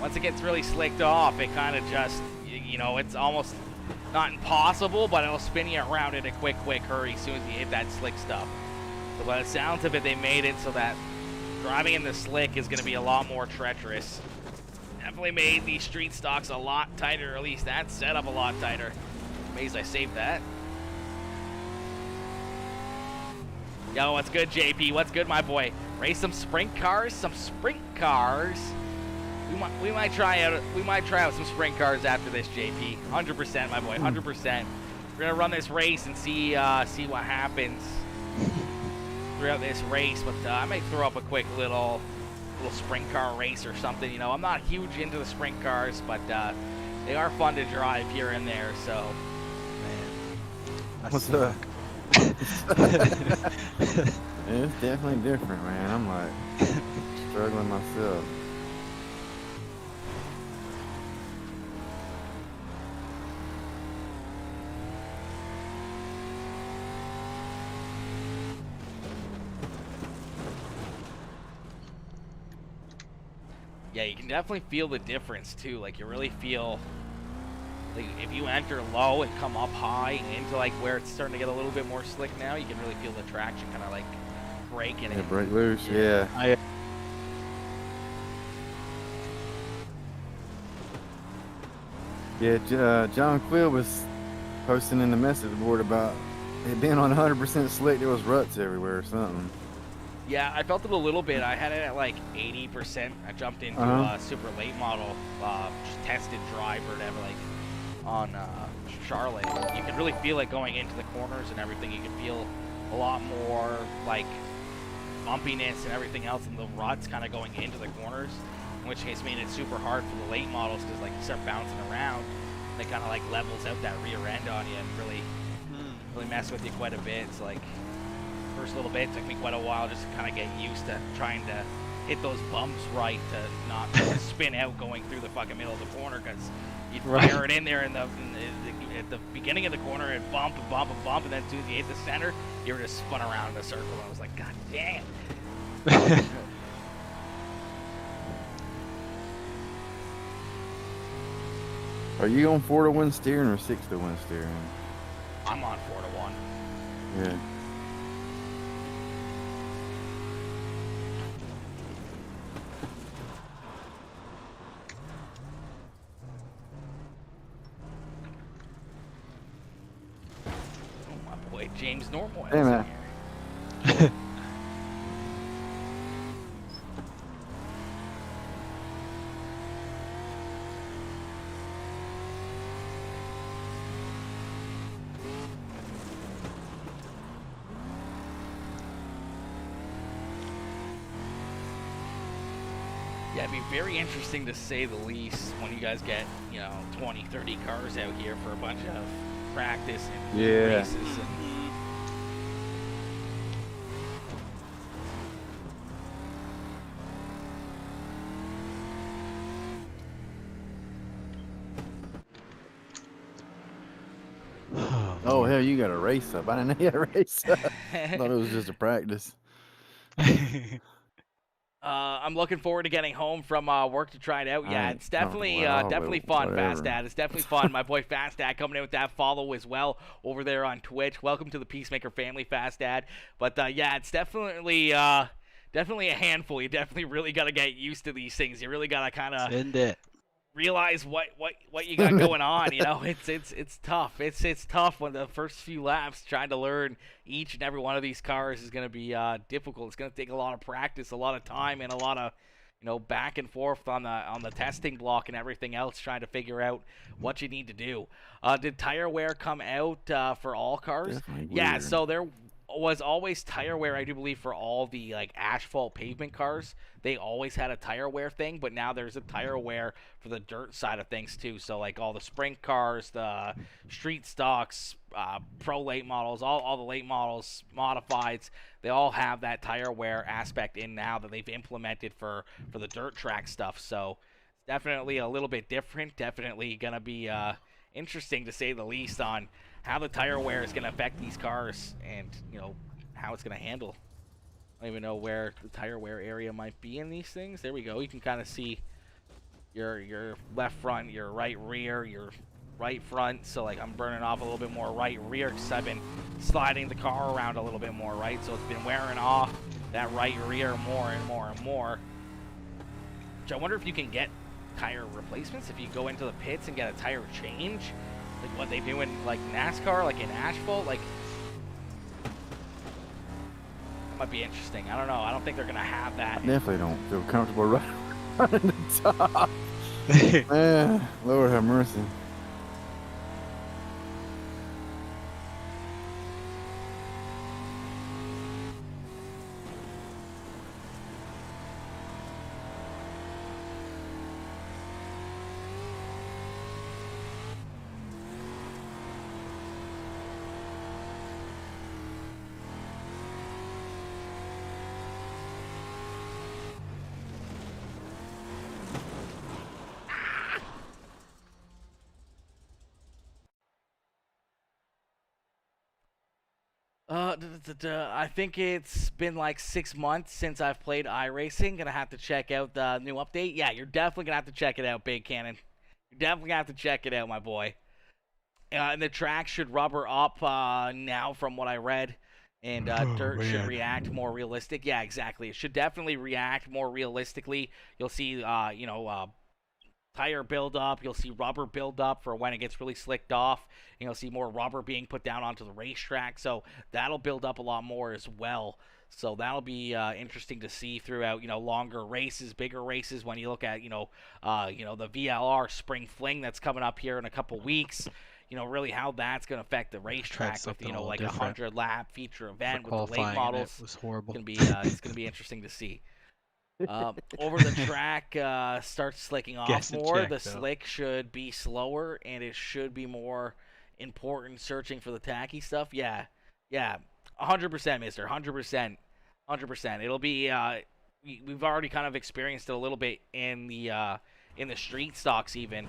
once it gets really slicked off, it kind of just, it's almost not impossible, but it'll spin you around in a quick hurry as soon as you hit that slick stuff. So by the sounds of it, they made it so that driving in the slick is going to be a lot more treacherous. Definitely made these street stocks a lot tighter, or at least that setup a lot tighter. Amazed I saved that. Yo, what's good, JP? What's good, my boy? Race some sprint cars? Some sprint cars? We might try out some sprint cars after this, JP. 100%, my boy. 100%. We're gonna run this race and see what happens throughout this race. But I might throw up a quick little sprint car race or something. You know, I'm not huge into the sprint cars, but they are fun to drive here and there. So, Man, What's up? It's definitely different, man. I'm like struggling myself. yeah, you can definitely feel the difference too. Like, you really feel like if you enter low and come up high into like where it's starting to get a little bit more slick now, you can really feel the traction kind of like breaking Yeah, it. break loose. Yeah. Yeah, John Quill was posting in the message board about it being on 100% slick. There was ruts everywhere or something. Yeah, I felt it a little bit. I had it at like 80%. I jumped into a super late model, just tested drive or whatever, like on Charlotte. You can really feel it going into the corners and everything. You can feel a lot more like bumpiness and everything else, and the ruts kind of going into the corners, in which case made it super hard for the late models because like you start bouncing around, and it kind of like levels out that rear end on you and really mess with you quite a bit. It's like first little bit took me quite a while just to kind of get used to trying to hit those bumps right to not spin out going through the fucking middle of the corner, because you'd fire it in there at the beginning of the corner and bump and bump and bump, and then as soon as you hit the center, you were just spun around in a circle. I was like, God damn. Are you on 4-to-1 steering or 6-to-1 steering? I'm on 4-to-1. Yeah. Oh, my boy, James Normal. Hey, man. Yeah, it'd be very interesting to say the least when you guys get, 20, 30 cars out here for a bunch of practice and races. And Oh, hell, you got a race up. I didn't know you had a race up. I thought it was just a practice. I'm looking forward to getting home from work to try it out. Yeah, it's definitely well, definitely fun, whatever. Fast Dad. It's definitely fun. My boy Fast Dad coming in with that follow as well over there on Twitch. Welcome to the Peacemaker family, Fast Dad. But yeah, it's definitely a handful. You definitely really got to get used to these things. You really got to kind of Send it. realize what you got going on. It's tough. It's tough when the first few laps trying to learn each and every one of these cars is going to be difficult. It's going to take a lot of practice, a lot of time, and a lot of back and forth on the testing block and everything else, trying to figure out what you need to do. Did tire wear come out for all cars? Definitely Yeah, weird. so there was always tire wear, I do believe, for all the like asphalt pavement cars. They always had a tire wear thing, but now there's a tire wear for the dirt side of things too. So like all the sprint cars, the street stocks, pro late models, all the late models, modifieds, they all have that tire wear aspect in now that they've implemented for the dirt track stuff. So it's definitely a little bit different. Definitely gonna be interesting to say the least on how the tire wear is going to affect these cars and, how it's going to handle. I don't even know where the tire wear area might be in these things. There we go. You can kind of see your left front, your right rear, your right front. So, like, I'm burning off a little bit more right rear because I've been sliding the car around a little bit more, right? So it's been wearing off that right rear more and more and more. Which I wonder if you can get tire replacements if you go into the pits and get a tire change. Like what they do in like NASCAR, like in asphalt, like that might be interesting. I don't know. I don't think they're gonna have that. I definitely don't feel comfortable running the top. Man, Lord have mercy. I think it's been like 6 months since I've played iRacing. Gonna have to check out the new update. Yeah, you're definitely gonna have to check it out, Big Cannon. You're definitely gonna have to check it out, my boy. And the track should rubber up now, from what I read, and dirt should react more realistic. Yeah, exactly. It should definitely react more realistically. You'll see, tire buildup. You'll see rubber buildup for when it gets really slicked off. And you'll see more rubber being put down onto the racetrack. So that'll build up a lot more as well. So that'll be interesting to see throughout, longer races, bigger races. When you look at, the VLR Spring Fling that's coming up here in a couple weeks. Really how that's going to affect the racetrack with, like a 100-lap feature event with the late models. It was horrible. It's gonna be interesting to see. Over the track starts slicking off more. The slick should be slower, and it should be more important searching for the tacky stuff. Yeah, 100%, mister. 100%. It'll be, we've already kind of experienced it a little bit in the street stocks even.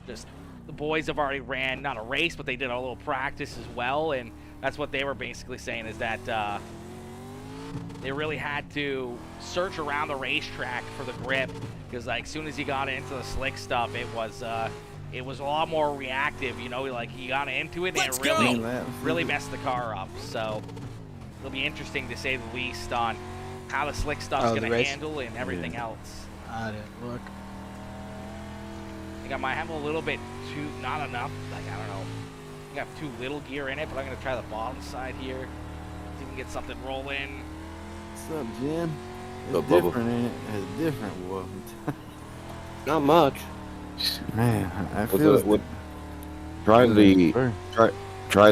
Just the boys have already ran, not a race, but they did a little practice as well, and that's what they were basically saying is that they really had to search around the racetrack for the grip, because like as soon as you got into the slick stuff, it was a lot more reactive. Like you got into it and it really messed the car up. So it'll be interesting to say the least on how the slick stuff's gonna handle and everything else. I didn't look. I think I might have a little bit too, not enough. Like I don't know. I think I have too little gear in it, but I'm gonna try the bottom side here. See if we can get something rolling. What's up, Jim? It's different, ain't it? It's different, boy. Not much. Man, I feel Try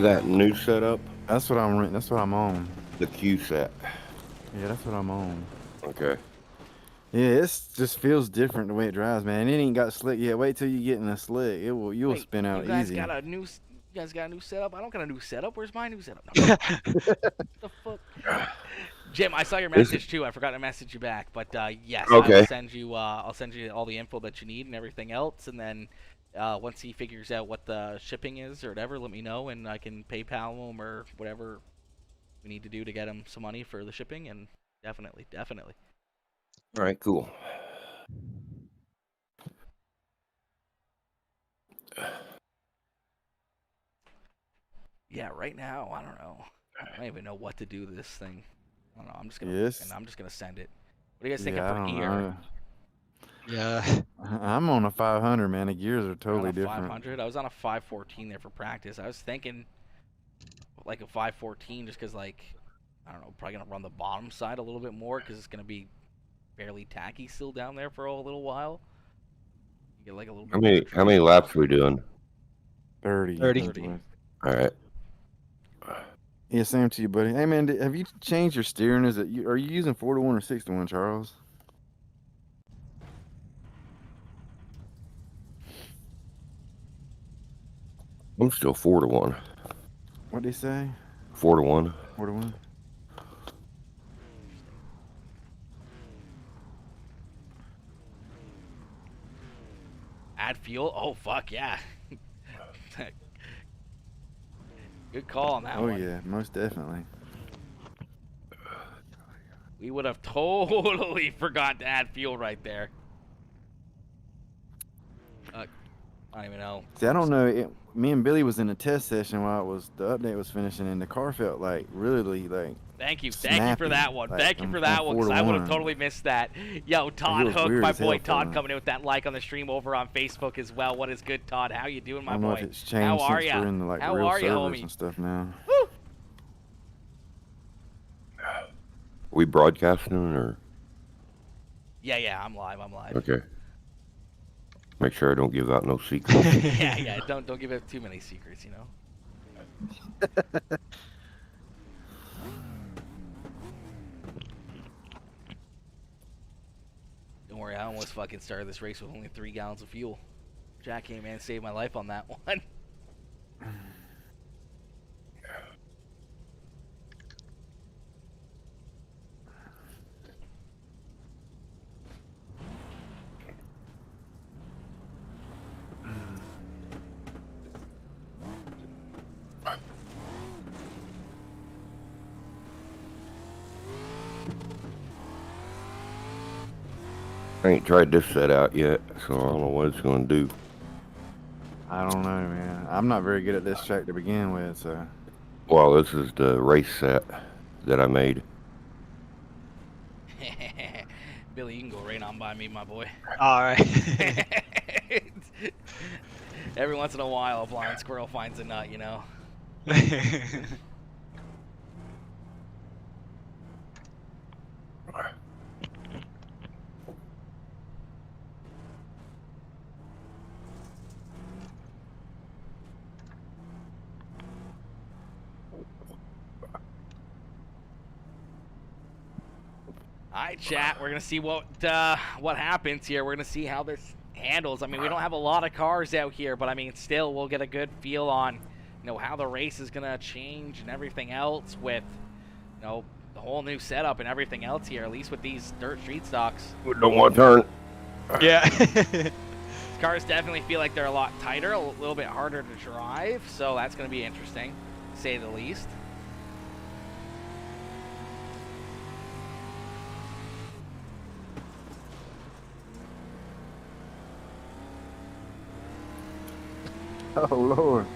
that new setup. That's what I'm on. The Q set. Yeah, that's what I'm on. Okay. Yeah, it just feels different the way it drives, man. It ain't got slick yet. Wait till you get in the slick. You'll spin out easy. You guys got a new setup? I don't got a new setup. Where's my new setup? No. The fuck? Jim, I saw your message too. I forgot to message you back, but yes, okay. I'll send you all the info that you need and everything else, and then once he figures out what the shipping is or whatever, let me know, and I can PayPal him or whatever we need to do to get him some money for the shipping. And definitely. All right, cool. Yeah, right now I don't know. I don't even know what to do to this thing. I don't know. I'm just gonna send it. What do you guys think for gear? Yeah, I'm on a 500, man. The gears are totally different. 500. I was on a 514 there for practice. I was thinking like a 514, just because like I don't know, probably gonna run the bottom side a little bit more because it's gonna be fairly tacky still down there for a little while. You get like a little. How many laps are we doing? 30. All right. Yeah, same to you, buddy. Hey, man, have you changed your steering? Are you using 4-to-1 or 6-to-1, Charles? I'm still 4-to-1. What'd they say? 4-to-1. 4-to-1. Add fuel? Oh, fuck yeah. Good call on that one. Oh, yeah, most definitely. We would have totally forgot to add fuel right there. I don't even know. See, I don't know. Me and Billy was in a test session while the update was finishing, and the car felt like really like. Thank you for snappy, that one. like, Thank you for that one, because I would have totally missed that. Yo, Todd Hook, my boy Todd, coming in with that like on the stream over on Facebook as well. What is good, Todd? How you doing, my boy? I don't know if it's changed How are since ya? we're in the How real are you, servers homie? and stuff now. Woo! We broadcasting or? Yeah, I'm live. Okay. Make sure I don't give out no secrets. Yeah. Don't give it too many secrets, you know. Don't worry, I almost fucking started this race with only 3 gallons of fuel. Jack came in and saved my life on that one. I ain't tried this set out yet, so I don't know what it's gonna do. I don't know, man. I'm not very good at this track to begin with, so. Well, this is the race set that I made. Billy, you can go right on by me, my boy. All right. Every once in a while, a blind squirrel finds a nut, you know. All right, chat. We're gonna see what happens here. We're gonna see how this handles. I mean, we don't have a lot of cars out here, but I mean, still, we'll get a good feel on, how the race is gonna change and everything else with, the whole new setup and everything else here. At least with these dirt street stocks. Don't want to turn. Yeah. These cars definitely feel like they're a lot tighter, a little bit harder to drive. So that's gonna be interesting, to say the least. Oh, Lord.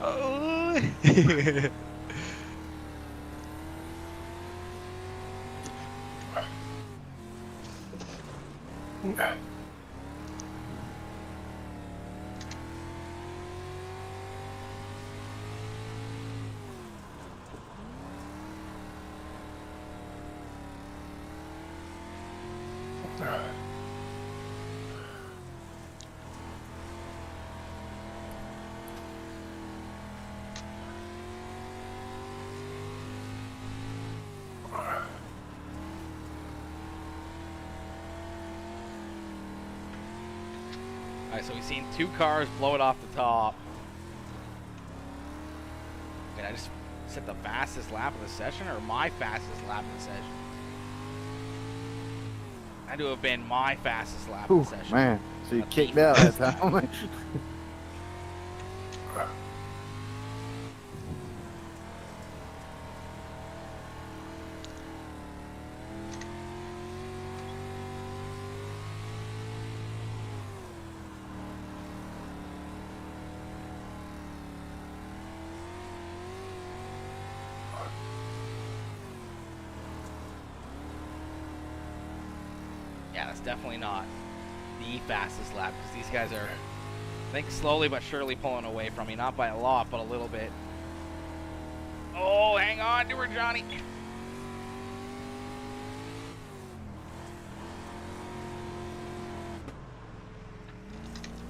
Oh. All right, so we've seen 2 cars blow it off the top. Wait, I just set the fastest lap of the session, or my fastest lap of the session? Had to have been my fastest lap of Ooh, the session. man. So you Not kicked me. out that time. Yeah, that's definitely not the fastest lap, because these guys are, I think, slowly but surely pulling away from me. Not by a lot, but a little bit. Oh, hang on to her, Johnny.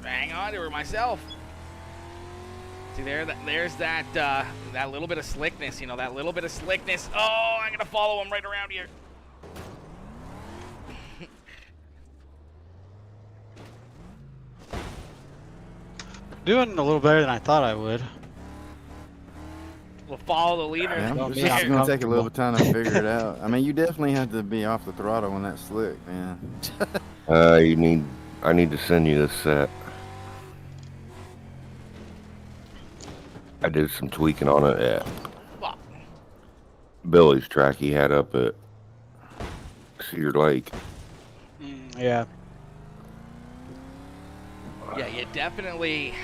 Hang on to her myself. See there's that that little bit of slickness, that little bit of slickness. Oh, I'm gonna follow him right around here. Doing a little better than I thought I would. We'll follow the leader. Man, Well, it's yeah, just I'm going to take a little bit of time to figure it out. I mean, you definitely have to be off the throttle when that's slick, man. I need to send you this set. I did some tweaking on it at Fuck. Billy's track he had up at Cedar Lake. Yeah. Yeah, you definitely.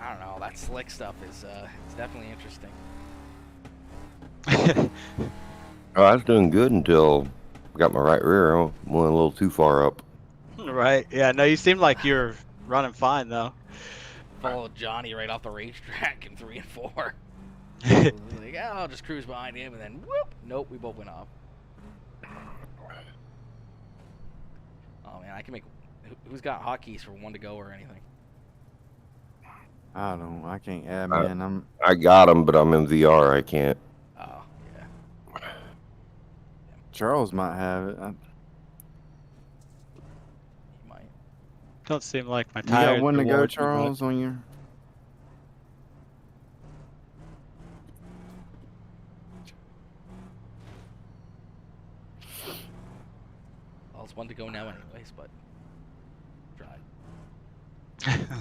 I don't know. That slick stuff is it's definitely interesting. Oh, I was doing good until I got my right rear. I went a little too far up. Right. Yeah. No, you seem like you're running fine though. followed Johnny right off the racetrack in 3 and 4. Like, yeah, I'll just cruise behind him, and then whoop, nope, we both went off. Oh man, I can make. Who's got hotkeys for 1 to go or anything? I can't add, man. I got him, but I'm in VR. I can't. Oh yeah. Charles might have it. You might. Don't seem like my You tires. got 1 to are go, working, Charles, on your. Well, it's 1 to go now, anyways. But try.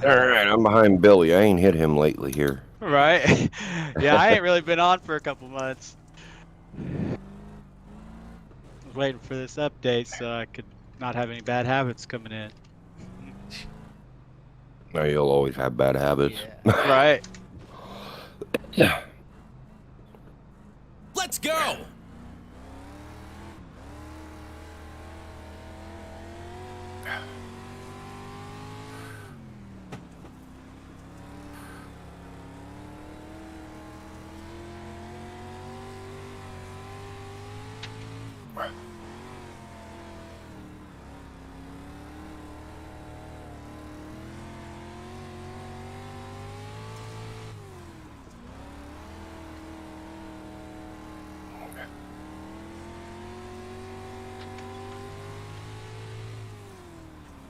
All right, I'm behind Billy. I ain't hit him lately here. but- Right? Yeah, I ain't really been on for a couple months. Was waiting for this update so I could not have any bad habits coming in. Now you'll always have bad habits. Yeah. Right? Let's go!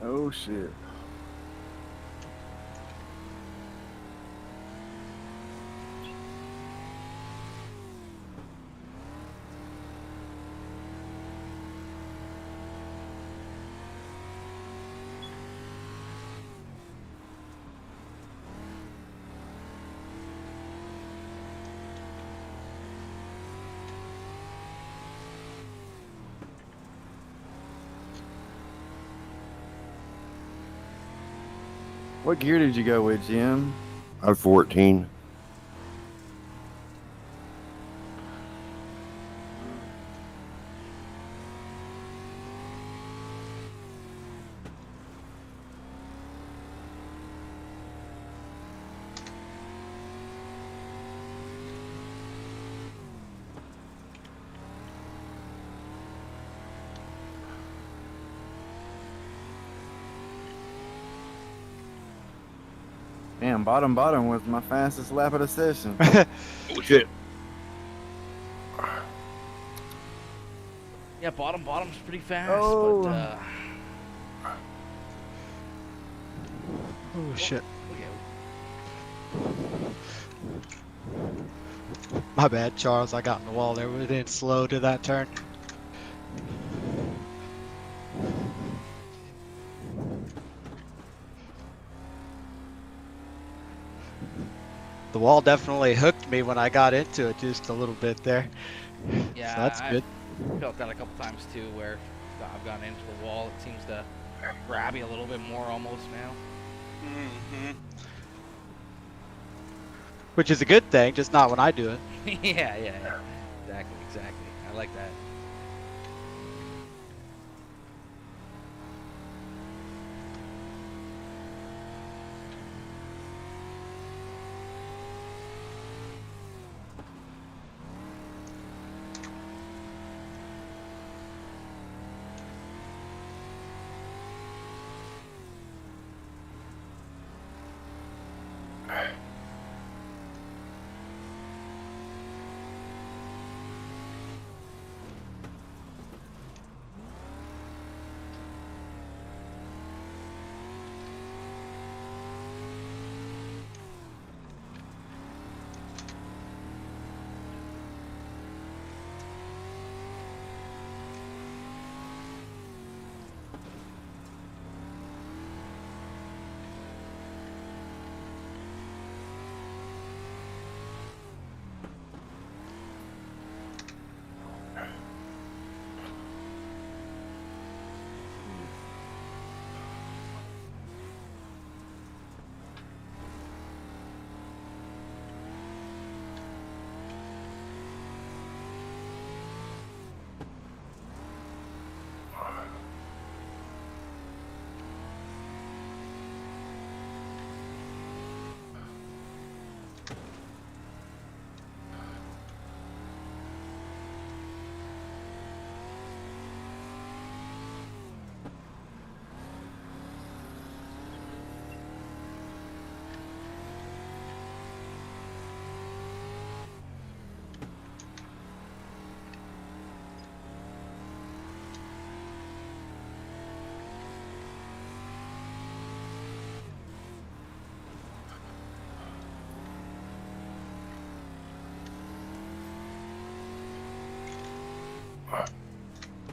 Oh shit. What gear did you go with, Jim? I'm 14. Damn, bottom was my fastest lap of the session. Oh shit. Yeah, bottom's pretty fast, Oh. but Oh shit. okay. My bad, Charles. I got in the wall there. We didn't slow to that turn. The wall definitely hooked me when I got into it just a little bit there. Yeah, So that's good. I felt that a couple times too, where I've gotten into the wall. It seems to grab you a little bit more almost now. Which is a good thing, just not when I do it. yeah. Exactly. I like that.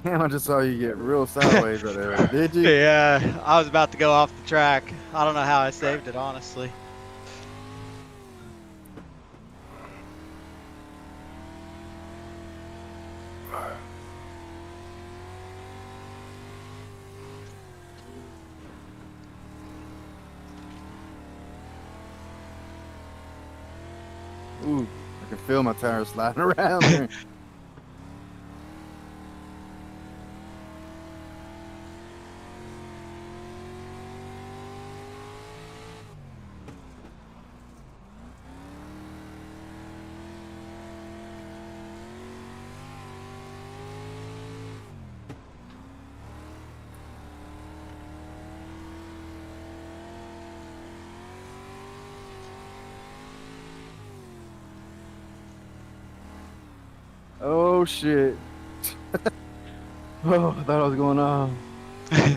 Damn, I just saw you get real sideways right there. Did you? Yeah, I was about to go off the track. I don't know how I saved it, honestly. Ooh, I can feel my tires sliding around there. Oh shit. Oh, I thought I was going off. Dang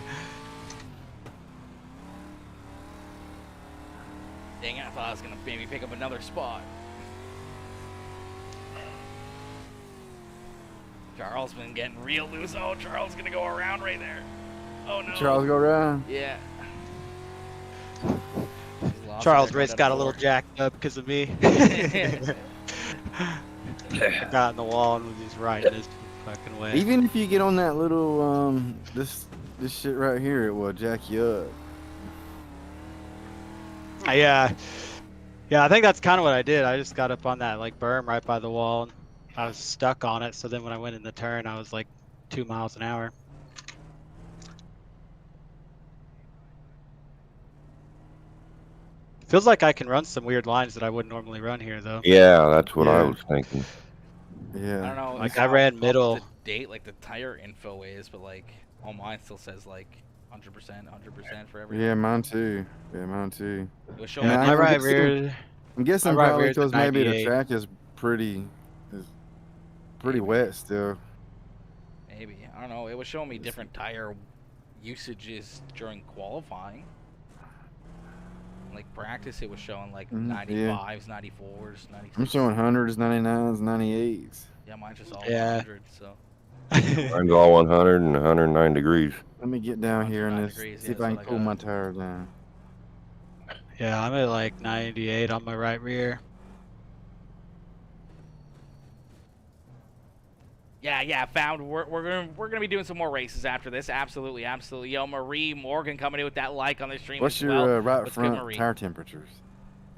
it, I thought I was gonna maybe pick up another spot. Charles been getting real loose. Oh, Charles gonna go around right there. Oh no. Charles, go around. Yeah. Charles' race got a little jacked up because of me. I got in the wall and was just riding this fucking way. Even if you get on that little this shit right here, it will jack you up. Yeah, I think that's kind of what I did. I just got up on that like berm right by the wall, and I was stuck on it. So then when I went in the turn, I was like 2 miles an hour. Feels like I can run some weird lines that I wouldn't normally run here, though. Yeah, that's what I Yeah. was thinking. Yeah. I don't know. Like, how I ran up middle. to date, like the tire info is, but like all mine still says like 100% for everything. Yeah, mine too. Yeah, mine too. It was showing And My I'm right guessing- rear. I'm guessing my right probably rear's a because maybe the 98. track is pretty Maybe. wet still. Maybe. I don't know. It was showing me different tire usages during qualifying. Like practice, it was showing like Mhm, 95s, 94s, 96s. I'm showing 100s, 99s, 98s. Yeah, mine's just all Yeah. 100. So Mine's all 100 and 109 degrees. Let me get down here in 109 this, degrees, see yeah, if I that's can what I cool got. my tires down. Yeah, I'm at like 98 on my right rear. yeah, found. We're gonna be doing some more races after this. Absolutely. Yo, Marie Morgan coming in with that like on the stream. What's as your well. right What's good, front Marie? tire temperatures?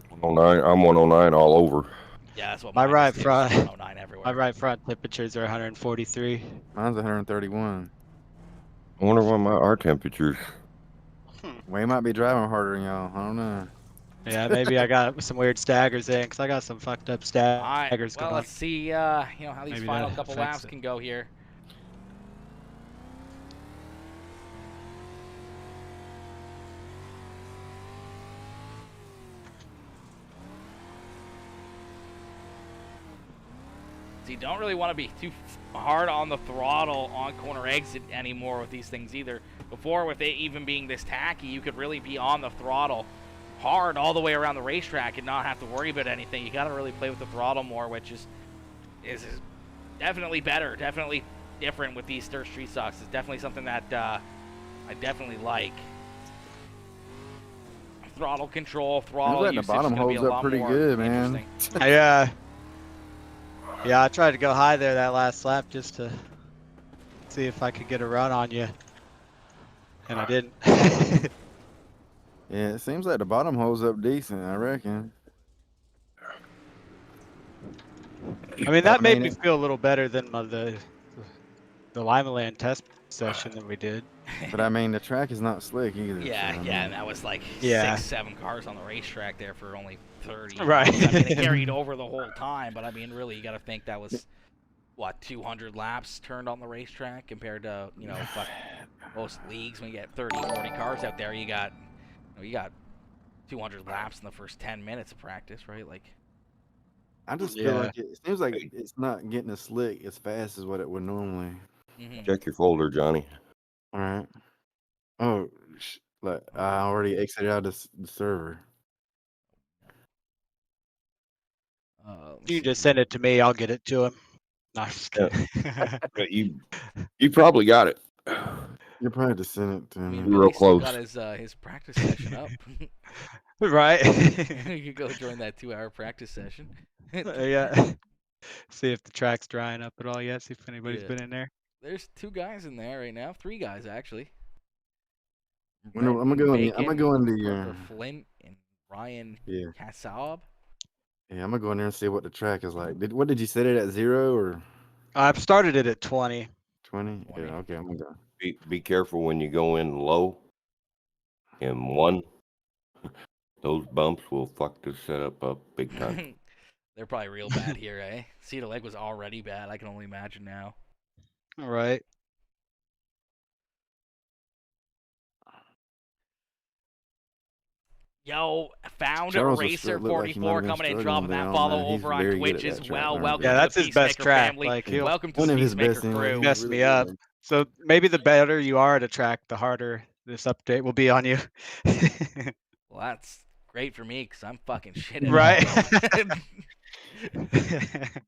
109. I'm 109 all over. Yeah, that's what My mine right is, too. front- 109 everywhere. My right front temperatures are 143. Mine's 131. I wonder what our temperatures. Wayne might be driving harder than y'all. I don't know. Yeah, maybe I got some weird staggers in because I got some fucked up All right. staggers Well, going. let's see. How these Maybe final that couple affects laps it. can go here. So you don't really want to be too hard on the throttle on corner exit anymore with these things either. Before, with it even being this tacky, you could really be on the throttle hard all the way around the racetrack and not have to worry about anything. You got to really play with the throttle more, which is definitely better, definitely different with these dirt street stocks. It's definitely something that I definitely like. Throttle control, throttle Seems like the usage bottom is gonna be holds a up lot pretty more good, man. interesting. Yeah, I tried to go high there that last lap just to see if I could get a run on you, and I didn't. Yeah, it seems like the bottom holds up decent, I reckon. I mean, that made mean, me feel a little better than the Lima Land test session that we did. But I mean, the track is not slick either. Yeah, so, I yeah, mean, and that was like Yeah. 6-7 cars on the racetrack there for only 30. Right. I mean, they carried over the whole time, but I mean, really, you got to think that was, what, 200 laps turned on the racetrack compared to, most leagues when you get 30, 40 cars out there, you got 200 laps in the first 10 minutes of practice, right? Like, I just feel Yeah. like it seems like it's not getting as slick as fast as what it would normally. Check your folder, Johnny. All right. Oh, like I already exited out of the server. let's You see. just send it to me. I'll get it to him. No, I'm just kidding. But you probably got it. You probably have to send it to I mean, me. Real Billy still close. got his practice session up. Right? You could go join that 2-hour practice session. Yeah. See if the track's drying up at all yet. See if anybody's Yeah. been in there. There's 2 guys in there right now. 3 guys actually. I'm gonna go in. I'm gonna go into your. Parker Flint and Ryan Yeah. Kassaub. Yeah, I'm gonna go in there and see what the track is like. What did you set it at, 0 or I've started it at 20. 20? 20. Yeah, okay, I'm gonna go. Be careful when you go in low. In 1, those bumps will fuck the setup up big time. They're probably real bad here, eh? Cedar Lake was already bad. I can only imagine now. All right. Yo, found Charles was Racer looked like he might 44 have been coming and struggling dropping there that on follow that. He's over on very good Twitch at as that track, well. man. Welcome Yeah, to that's the his best Peacemaker track. family. Like Welcome to One the of his Peacemaker best. Anyway. crew. He's messed really me good, up. man. So maybe the better you are at a track, the harder this update will be on you. Well, that's great for me because I'm fucking shit at Right. it all.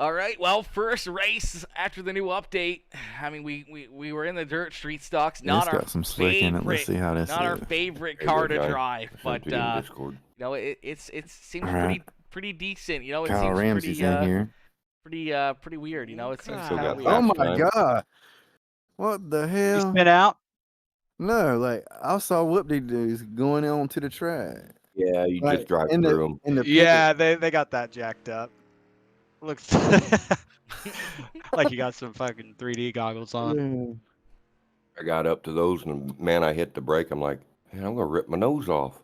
All right, well, first race after the new update. I mean, we were in the dirt street stocks. Yeah, it's Not our got some slick in it. Let's favorite, see how this not our is. favorite There you car go, to Guy. drive, I but sent it in Discord. you know, it seems All right. pretty decent. You know, it Kyle seems Ramsey's in here. pretty weird. You know, it seems Still kind of got weird. Oh fast my time. god! What the You hell? spin out? No, like I saw whoop-de-doos going on to the track. Yeah, you Like just drive in through the them. in the pit. Yeah, they got that jacked up. Looks like you got some fucking 3D goggles on. Yeah. I got up to those, and man, I hit the brake. I'm like, man, I'm gonna rip my nose off.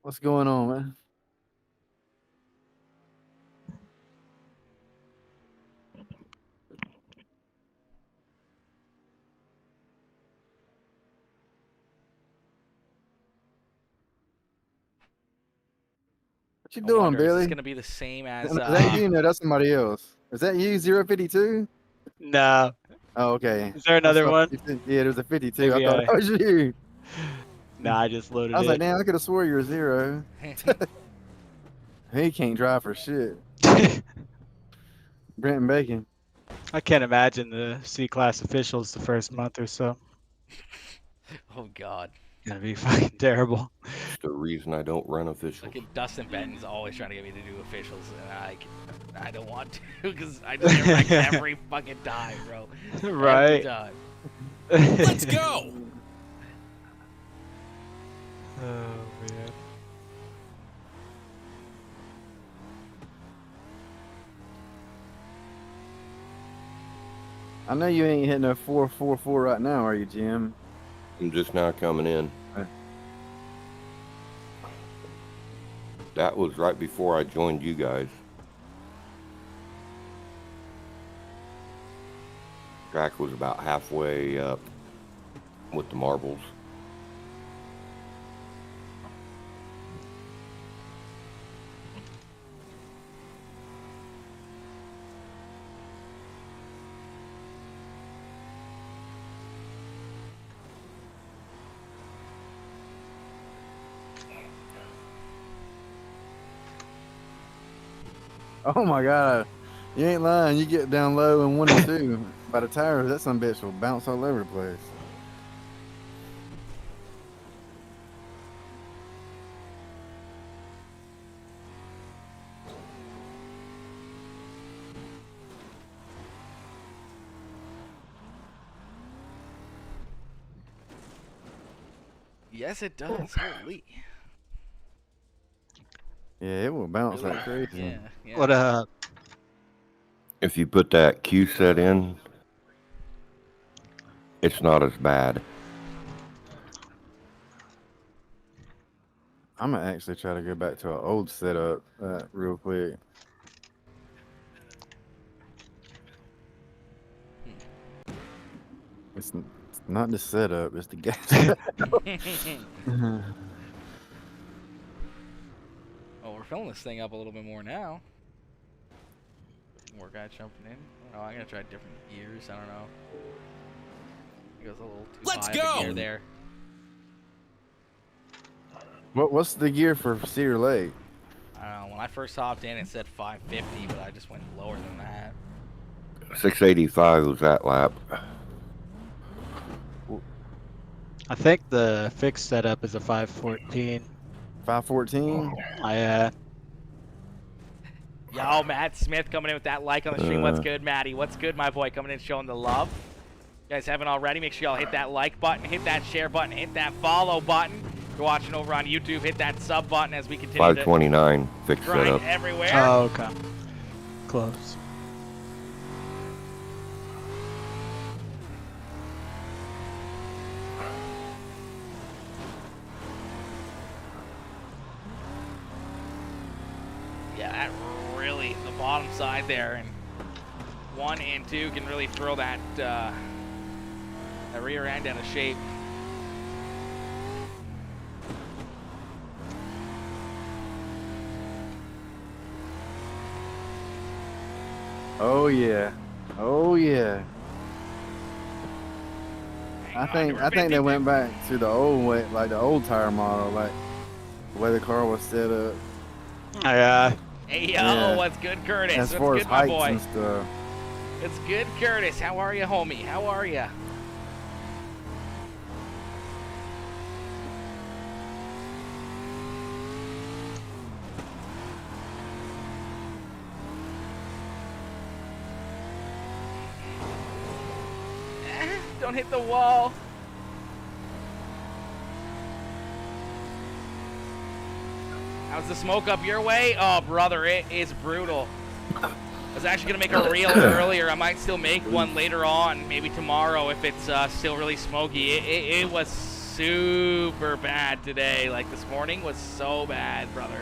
What's going on, man? What you I doing, wonder, is this Billy? gonna be the same as Is that you? No, that's somebody else. Is that you, 052? No. Oh, okay. Is there another one? Yeah, there's a 52. Maybe I thought that was you. Nah, I just loaded I was like, it. damn, I could have swore you were 0. He can't drive for shit. Brenton Bacon. I can't imagine the C-class officials the first month or so. Oh God. Gonna be fucking terrible. It's the reason I don't run officials. Look at Dustin Benton's always trying to get me to do officials, and I don't want to because I just get wrecked every fucking time, bro. Every Right. time. Let's go! Oh man. I know you ain't hitting a 4.44 right now, are you, Jim? I'm just now coming in. Okay. That was right before I joined you guys. Track was about halfway up with the marbles. Oh my god. You ain't lying. You get down low in 1 and 2. By the tires, that some bitch will bounce all over the place. Yes, it does. Holy. Yeah, it will bounce Really? like crazy. Yeah. Yeah. What up? If you put that Q set in, it's not as bad. I'm gonna actually try to go back to an old setup real quick. It's not the setup, it's the gas. Oh, we're filling this thing up a little bit more now. More guys jumping in. Oh, I'm gonna try different gears. I don't know. it was a little too Let's high of a go. gear there. What's the gear for Cedar Lake? I don't know. When I first hopped in, it said 550, but I just went lower than that. 685 was that lap. I think the fixed setup is a 514. 514. Yo, Matt Smith coming in with that like on the stream. What's Uh. good, Matty? What's good, my boy? Coming in showing the love. You guys haven't already, make sure y'all hit that like button, hit that share button, hit that follow button. If you're watching over on YouTube, hit that sub button as we continue 529 to fixed grind setup. everywhere. Oh, okay. Close. Yeah, that really, the bottom side there, and 1 and 2 can really throw that, that rear end out of shape. Oh yeah. Oh yeah. I think they went back to the old way, like the old tire model, like the way the car was set up. Yeah. Hey, yo, Yeah. what's good, Curtis? As What's far as good, my heights boy? and stuff. It's good, Curtis. How are you, homie? How are you? Don't hit the wall. How's the smoke up your way? Oh, brother, it is brutal. I was actually going to make a reel earlier. I might still make one later on, maybe tomorrow if it's still really smoky. It was super bad today. Like, this morning was so bad, brother.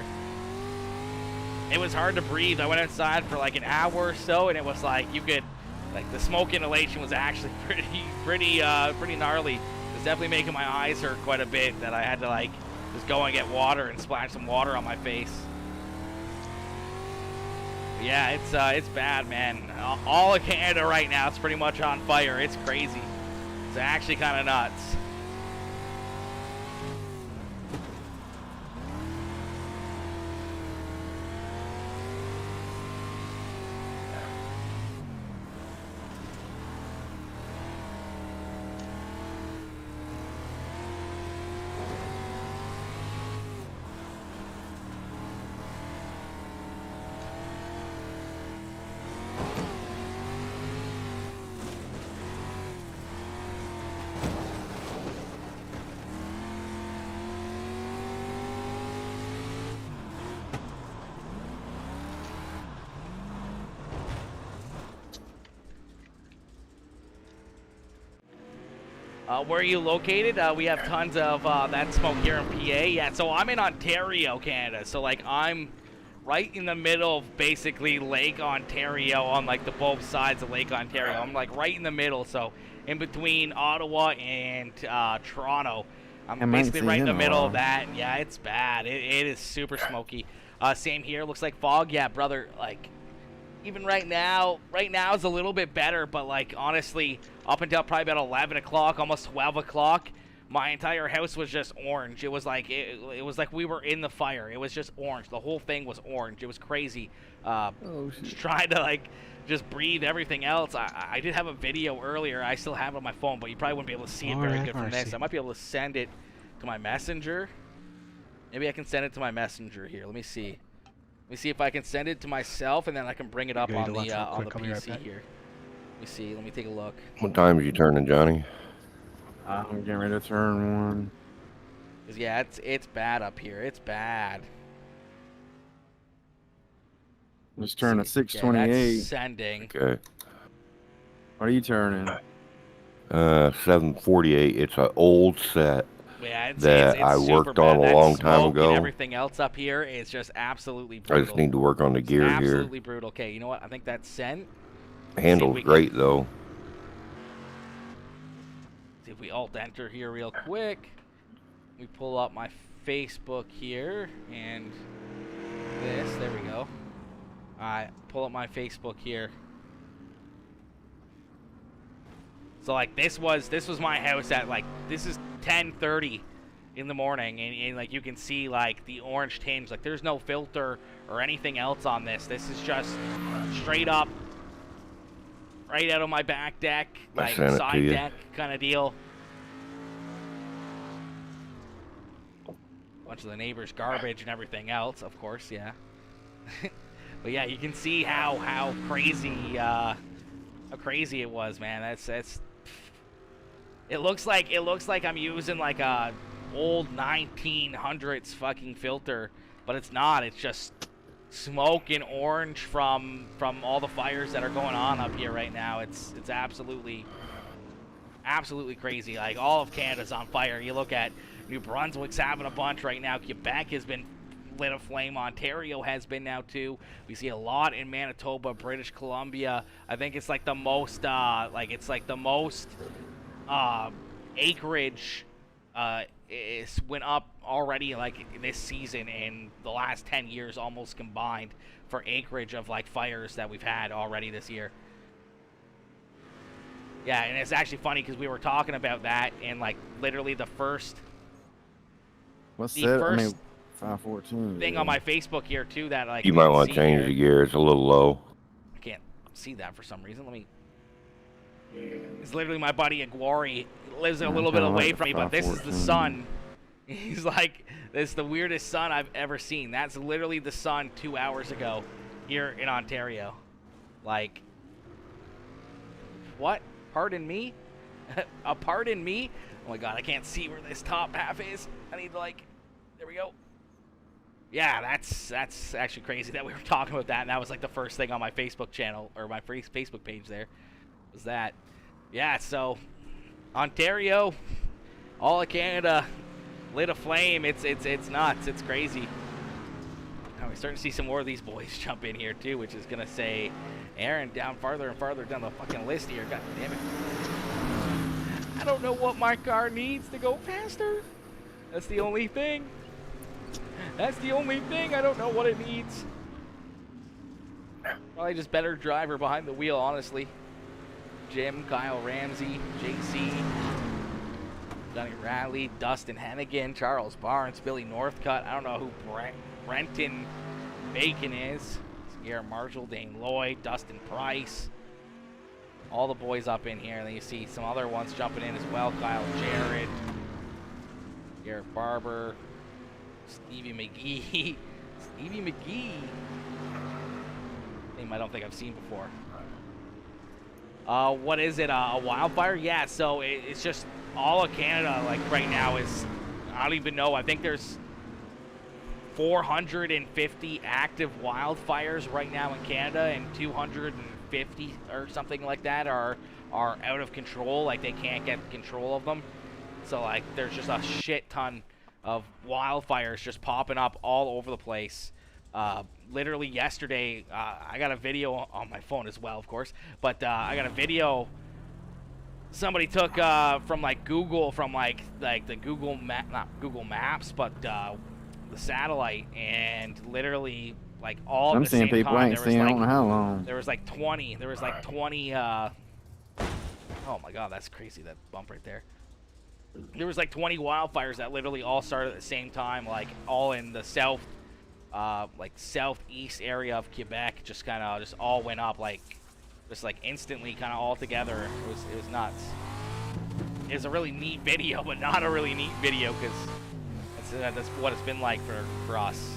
It was hard to breathe. I went outside for like an hour or so, and it was like you could, like, the smoke inhalation was actually pretty gnarly. It was definitely making my eyes hurt quite a bit that I had to, like, just go and get water and splash some water on my face. Yeah, it's bad, man. All of Canada right now, it's pretty much on fire. It's crazy. It's actually kind of nuts. Where are you located? We have tons of that smoke here in PA. Yeah, so I'm in Ontario, Canada. So, like, I'm right in the middle of basically Lake Ontario on, like, the both sides of Lake Ontario. I'm, like, right in the middle. So, in between Ottawa and Toronto. I'm basically right in the middle of that. Yeah, it's bad. It is super smoky. Same here. Looks like fog. Yeah, brother, like, even right now is a little bit better, but, like, honestly, up until probably about 11 o'clock, almost 12 o'clock, my entire house was just orange. It was like it was like we were in the fire. It was just orange. The whole thing was orange. It was crazy. Just trying to, like, just breathe everything else. I did have a video earlier. I still have it on my phone, but you probably wouldn't be able to see it very good from this. I might be able to send it to my messenger. Maybe I can send it to my messenger here. Let me see. Let me see if I can send it to myself, and then I can bring it up on the PC here. Let me see. Let me take a look. What time are you turning, Johnny? I'm getting ready to turn one. 'Cause, yeah, it's bad up here. It's bad. Just turn a Yeah, 628. that's sending. Okay. What are you turning? 748. It's an old set Yeah, it's I super worked bad. on a That long time smoke ago. And everything else up here is just absolutely I brutal. just need to work on the gear here. Absolutely brutal. Okay, you know what? I think that's sent. Handles great though. See if we alt enter here real quick. We pull up my Facebook here and this. There we go. Alright, pull up my Facebook here. So like this was my house at like, this is 10:30 in the morning, and like you can see like the orange tinge. Like there's no filter or anything else on this. This is just straight up right out of my back deck, like side deck kind of deal. Bunch of the neighbors' garbage and everything else, of course, yeah. But yeah, you can see how crazy it was, man. That's it looks like I'm using like a old 1900s fucking filter, but it's not. It's just smoke and orange from all the fires that are going on up here right now. It's absolutely crazy. Like all of Canada's on fire. You look at New Brunswick's having a bunch right now. Quebec has been lit aflame. Ontario has been now too. We see a lot in Manitoba, British Columbia. I think it's like the most acreage is went up already like this season in the last 10 years almost combined for acreage of like fires that we've had already this year. Yeah, and it's actually funny because we were talking about that, and like literally the first 514 thing on my Facebook here too that like you might want to change the gear. It's a little low. I can't see that for some reason. Let me. It's literally my buddy Aguari. Lives a little bit away from me, but this is the sun. He's like, this is the weirdest sun I've ever seen. That's literally the sun 2 hours ago here in Ontario. Like, what? Pardon me? Pardon me? Oh my god, I can't see where this top half is. I need to like, there we go. Yeah, that's actually crazy that we were talking about that, and that was like the first thing on my Facebook channel, or my Facebook page there, was that. Yeah, so Ontario, all of Canada lit aflame. It's nuts. It's crazy. Now we're starting to see some more of these boys jump in here too, which is gonna say Aaron down farther and farther down the fucking list here. God damn it. I don't know what my car needs to go faster. That's the only thing. That's the only thing. I don't know what it needs. Probably just better driver behind the wheel, honestly. Jim, Kyle Ramsey, JC, Johnny Radley, Dustin Hennigan, Charles Barnes, Billy Northcutt. I don't know who Brenton Bacon is. Garrett Marshall, Dane Lloyd, Dustin Price. All the boys up in here. And then you see some other ones jumping in as well. Kyle Jarrett, Garrett Barber, Stevie McGee. Stevie McGee. Name I don't think I've seen before. What is it? A wildfire? Yeah, so it's just all of Canada, like right now is, I don't even know. I think there's 450 active wildfires right now in Canada, and 250 or something like that are out of control. Like they can't get control of them. So like there's just a shit ton of wildfires just popping up all over the place. Literally yesterday, I got a video on my phone as well, of course, but I got a video somebody took from like Google, from like the Google not Google Maps, but the satellite, and literally like all at the same people time, ain't seen I don't know how long. there was like 20 oh my god, that's crazy, that bump right there. There was like 20 wildfires that literally all started at the same time, like all in the southeast area of Quebec. Just kind of just all went up, like just like instantly, kind of all together. It was nuts. It was a really neat video, but not a really neat video, because that's what it's been like for us.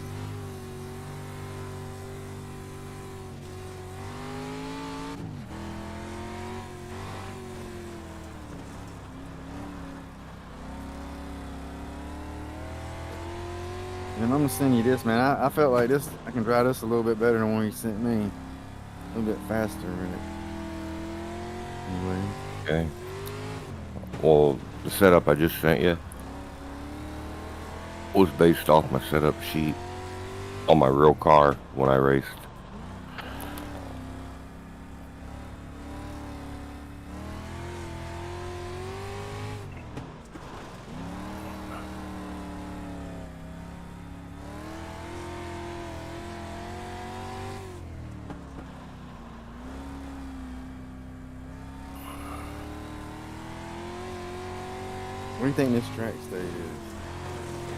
And I'm gonna send you this, man. I felt like this. I can drive this a little bit better than one you sent me. A little bit faster, really. Anyway. Okay. Well, the setup I just sent you was based off my setup sheet on my real car when I raced. What do you think this track state is?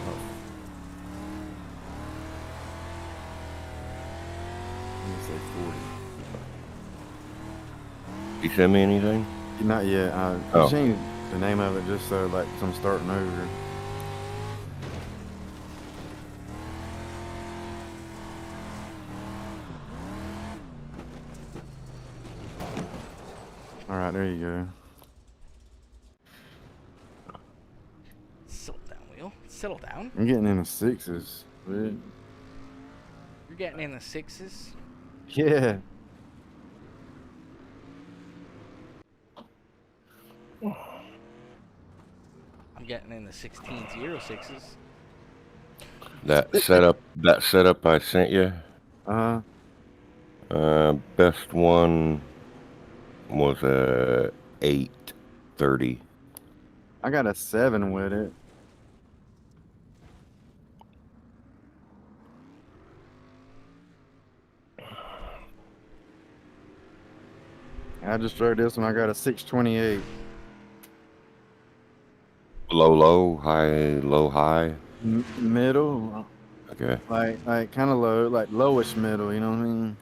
Oh. Let me say 40. You send me anything? Not yet. I Oh. changed the name of it just so like I'm starting over. All right, there you go. Settle down, Wheel. Settle down. I'm getting in the sixes. Dude. You're getting in the sixes. Yeah. I'm getting in the 16s, Euro 6s. That setup I sent you. Best one was a 830. I got a 7 with it. I just drove this one. I got a 628. Low, high. Middle, Okay. like kind of low, like lowish middle. You know what I mean?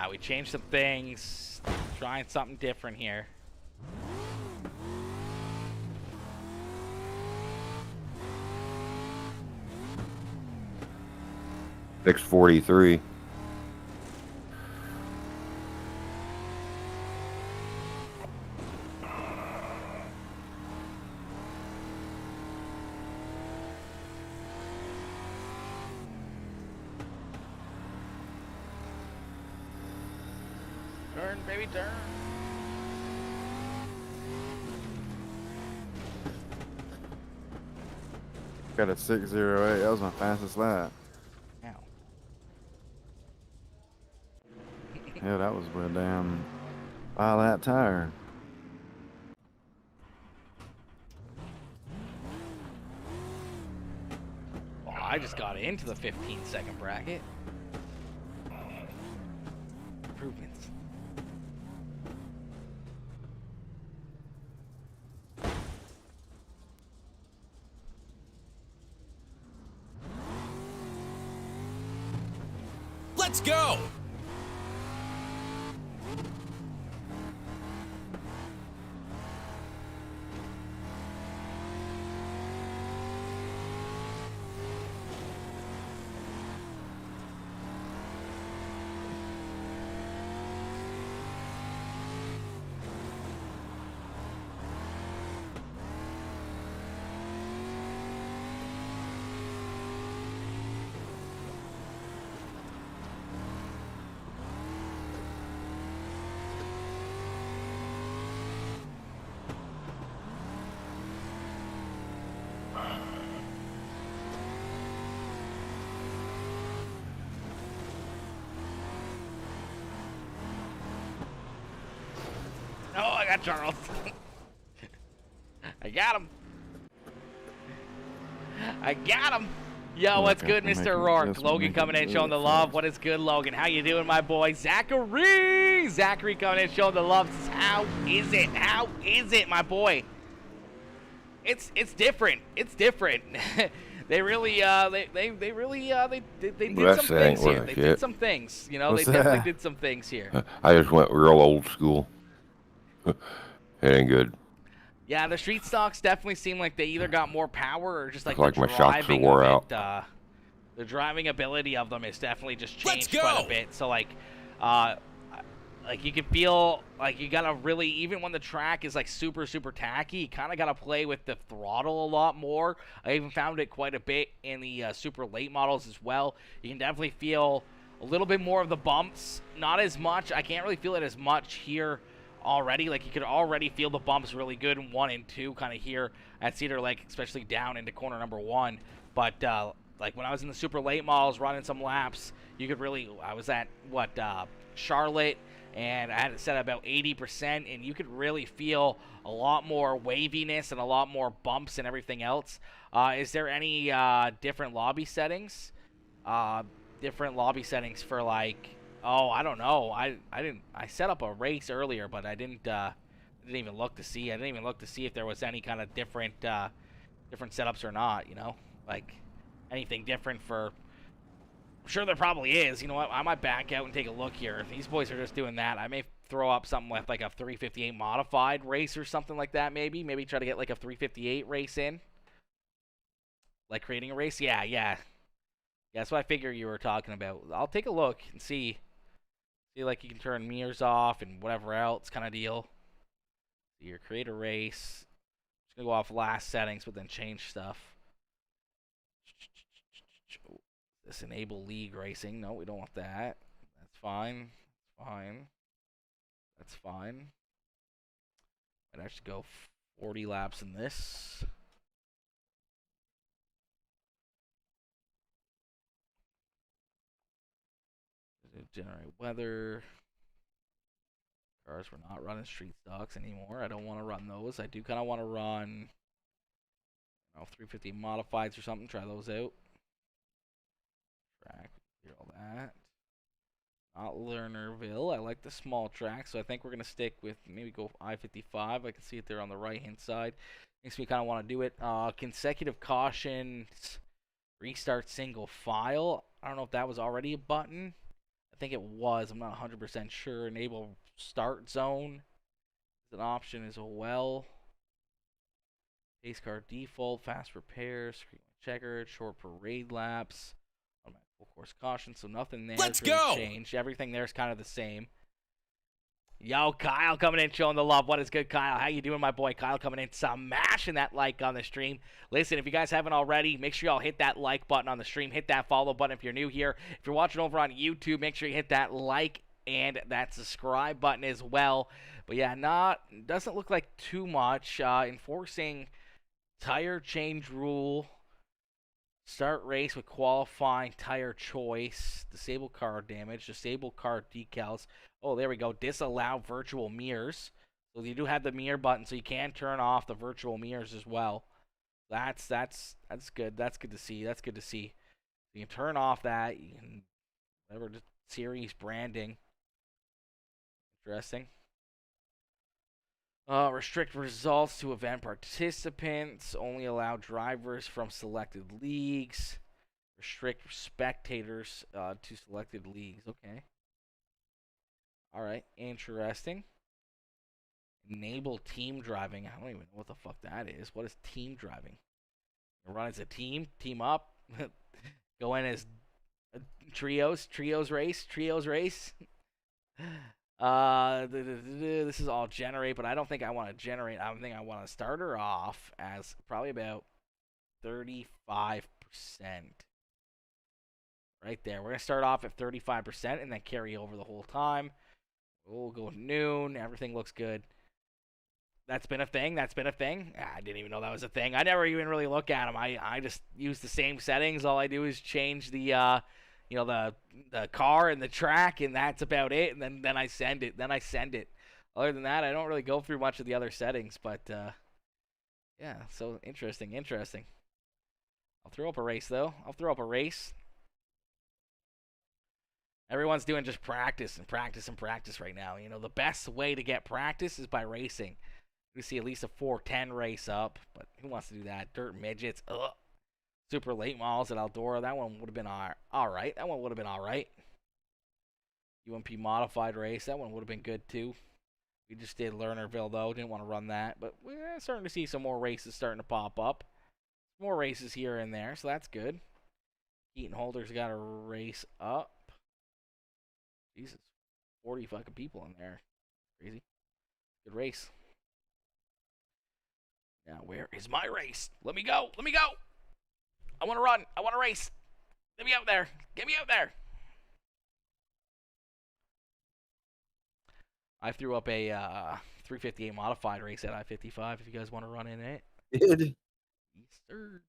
We changed some things. Trying something different here. $643. Turn, baby, turn. Got a 608. That was my fastest lap. Ow. Yeah, that was with a damn 5-lap tire. Well, I just got into the 15-second bracket. Improvements. Let's go! Oh, I got Charles. I got him. I got him. Yo, what's good, Mr. Rourke? Logan coming in, showing the love. What is good, Logan? How you doing, my boy? Zachary! Zachary coming in, showing the love. Says, how is it? How is it, my boy? It's different. It's different. They really they did some things here. They did some things. You know, they definitely did some things here. I just went real old school. It ain't good. Yeah, the street stocks definitely seem like they either got more power or just like Like the my shocks are driving wore of it, out. the driving ability of them is definitely just Let's changed quite go! a bit. So like you can feel like you gotta really, even when the track is like super tacky, you kind of gotta play with the throttle a lot more. I even found it quite a bit in the super late models as well. You can definitely feel a little bit more of the bumps, not as much. I can't really feel it as much here already. Like you could already feel the bumps really good in 1 and 2 kind of here at Cedar Lake, especially down into corner number 1. But Like when I was in the super late models running some laps, you could really. I was at Charlotte, and I had it set at about 80%, and you could really feel a lot more waviness and a lot more bumps and everything else. Is there any different lobby settings? Different lobby settings for like. Oh, I don't know. I set up a race earlier, but I didn't even look to see. I didn't even look to see if there was any kind of different setups or not. You know, like anything different for. I'm sure there probably is. You know what? I might back out and take a look here. If these boys are just doing that, I may throw up something with like a 358 modified race or something like that. Maybe try to get like a 358 race in. Like creating a race. Yeah. That's what I figure you were talking about. I'll take a look and see. See, like you can turn mirrors off and whatever else kind of deal. So you create a race. Just gonna go off last settings, but then change stuff. This enable league racing. No, we don't want that. That's fine. That's fine. I'd actually go 40 laps in this. Generate weather. Cars, we're not running street stocks anymore. I don't want to run those. I do kind of want to run 350 modifieds or something. Try those out. Track, clear all that. Not Lernerville. I like the small track, so I think we're going to stick with maybe go I-55. I can see it there on the right-hand side. Makes me kind of want to do it. Consecutive cautions, restart single file. I don't know if that was already a button. I think it was. I'm not 100% sure. Enable start zone is an option as well. Pace car default, fast repairs, screen checkered, short parade laps, automatic full course caution. So nothing there. Let's really go. changed. Everything there is kind of the same. Yo, Kyle coming in, showing the love. What is good, Kyle? How you doing, my boy? Kyle coming in, smashing that like on the stream. Listen, if you guys haven't already, make sure y'all hit that like button on the stream. Hit that follow button if you're new here. If you're watching over on YouTube, make sure you hit that like and that subscribe button as well. But yeah, doesn't look like too much. Enforcing tire change rule. Start race with qualifying tire choice. Disable car damage. Disable car decals. Oh, there we go. Disallow virtual mirrors. So you do have the mirror button, so you can turn off the virtual mirrors as well. That's good. That's good to see. That's good to see. You can turn off that. You can whatever series branding. Interesting. Restrict results to event participants. Only allow drivers from selected leagues. Restrict spectators to selected leagues. Okay. All right. Interesting. Enable team driving. I don't even know what the fuck that is. What is team driving? Run as a team. Team up. Go in as trios. Trios race. This is all generate, but I don't think I want to generate. I think I want to start her off as probably about 35%. Right there. We're going to start off at 35% and then carry over the whole time. We'll go noon. Everything looks good. That's been a thing. I didn't even know that was a thing. I never even really look at them. I just use the same settings. All I do is change the the car and the track, and that's about it. And then I send it. Other than that, I don't really go through much of the other settings. But yeah, so interesting. I'll throw up a race though. Everyone's doing just practice right now. You know, the best way to get practice is by racing. We see at least a 410 race up, but who wants to do that? Dirt midgets. Ugh. Super late models at Eldora. That one would have been all right. UMP modified race. That one would have been good too. We just did Lernerville though. Didn't want to run that, but we're starting to see some more races starting to pop up. More races here and there, so that's good. Keaton Holder's got a race up. Jesus, 40 fucking people in there. Crazy. Good race. Now, where is my race? Let me go. I want to run. I want to race. Get me out there. I threw up a 358 modified race at I-55 if you guys want to run in it. Good. Yes, sir.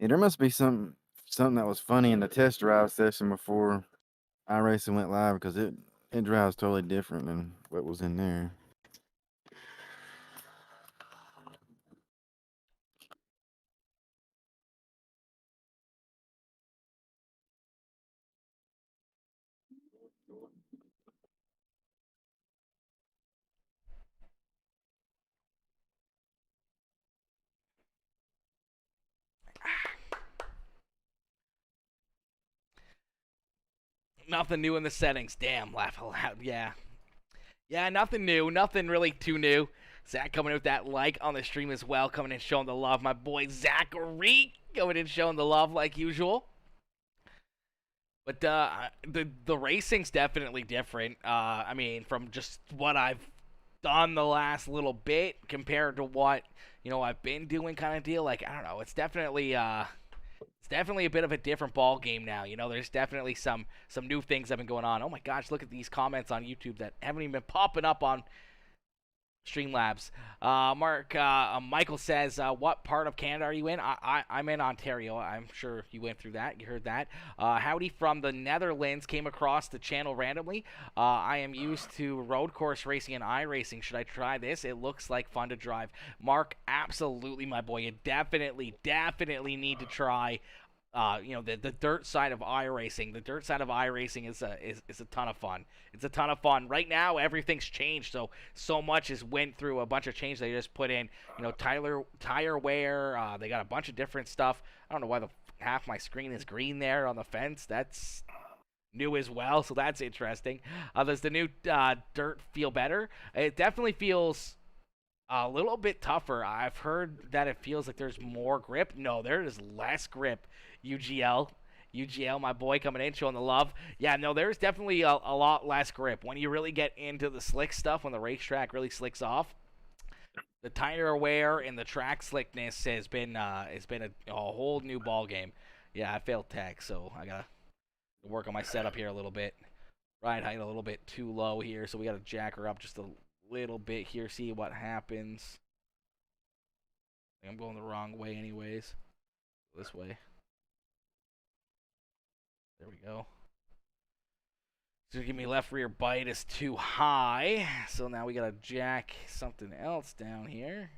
Yeah, there must be something that was funny in the test drive session before iRacing went live, because it drives totally different than what was in there. Nothing new in the settings. Damn, laugh aloud. Yeah. Yeah, nothing new. Nothing really too new. Zach coming in with that like on the stream as well. Coming in showing the love. My boy Zachary coming in showing the love like usual. But the racing's definitely different. I mean, from just what I've done the last little bit compared to what, I've been doing kind of deal. Like, I don't know. It's definitely a bit of a different ball game now. There's definitely some new things that have been going on. Oh my gosh, look at these comments on YouTube that haven't even been popping up on Streamlabs. Michael says, what part of Canada are you in? I'm in Ontario. I'm sure you went through that. You heard that. Howdy from the Netherlands. Came across the channel randomly. I am used to road course racing and iRacing. Should I try this? It looks like fun to drive. Mark, absolutely, my boy. You definitely need to try the dirt side of iRacing. The dirt side of iRacing is a ton of fun. It's a ton of fun. Right now, everything's changed, so much has went through a bunch of change. They just put in, tire wear. They got a bunch of different stuff. I don't know why half my screen is green there on the fence. That's new as well, so that's interesting. There's the new dirt feel better. It definitely feels a little bit tougher. I've heard that it feels like there's more grip. No, there is less grip. UGL, my boy, coming in, showing the love. Yeah, no, there's definitely a lot less grip. When you really get into the slick stuff, when the racetrack really slicks off, the tire wear and the track slickness has been a whole new ball game. Yeah, I failed tech, so I gotta work on my setup here a little bit. Ride height a little bit too low here, so we gotta jack her up just a little bit here, see what happens. I think I'm going the wrong way anyways. This way. There we go. So give me left rear bite is too high. So now we gotta jack something else down here.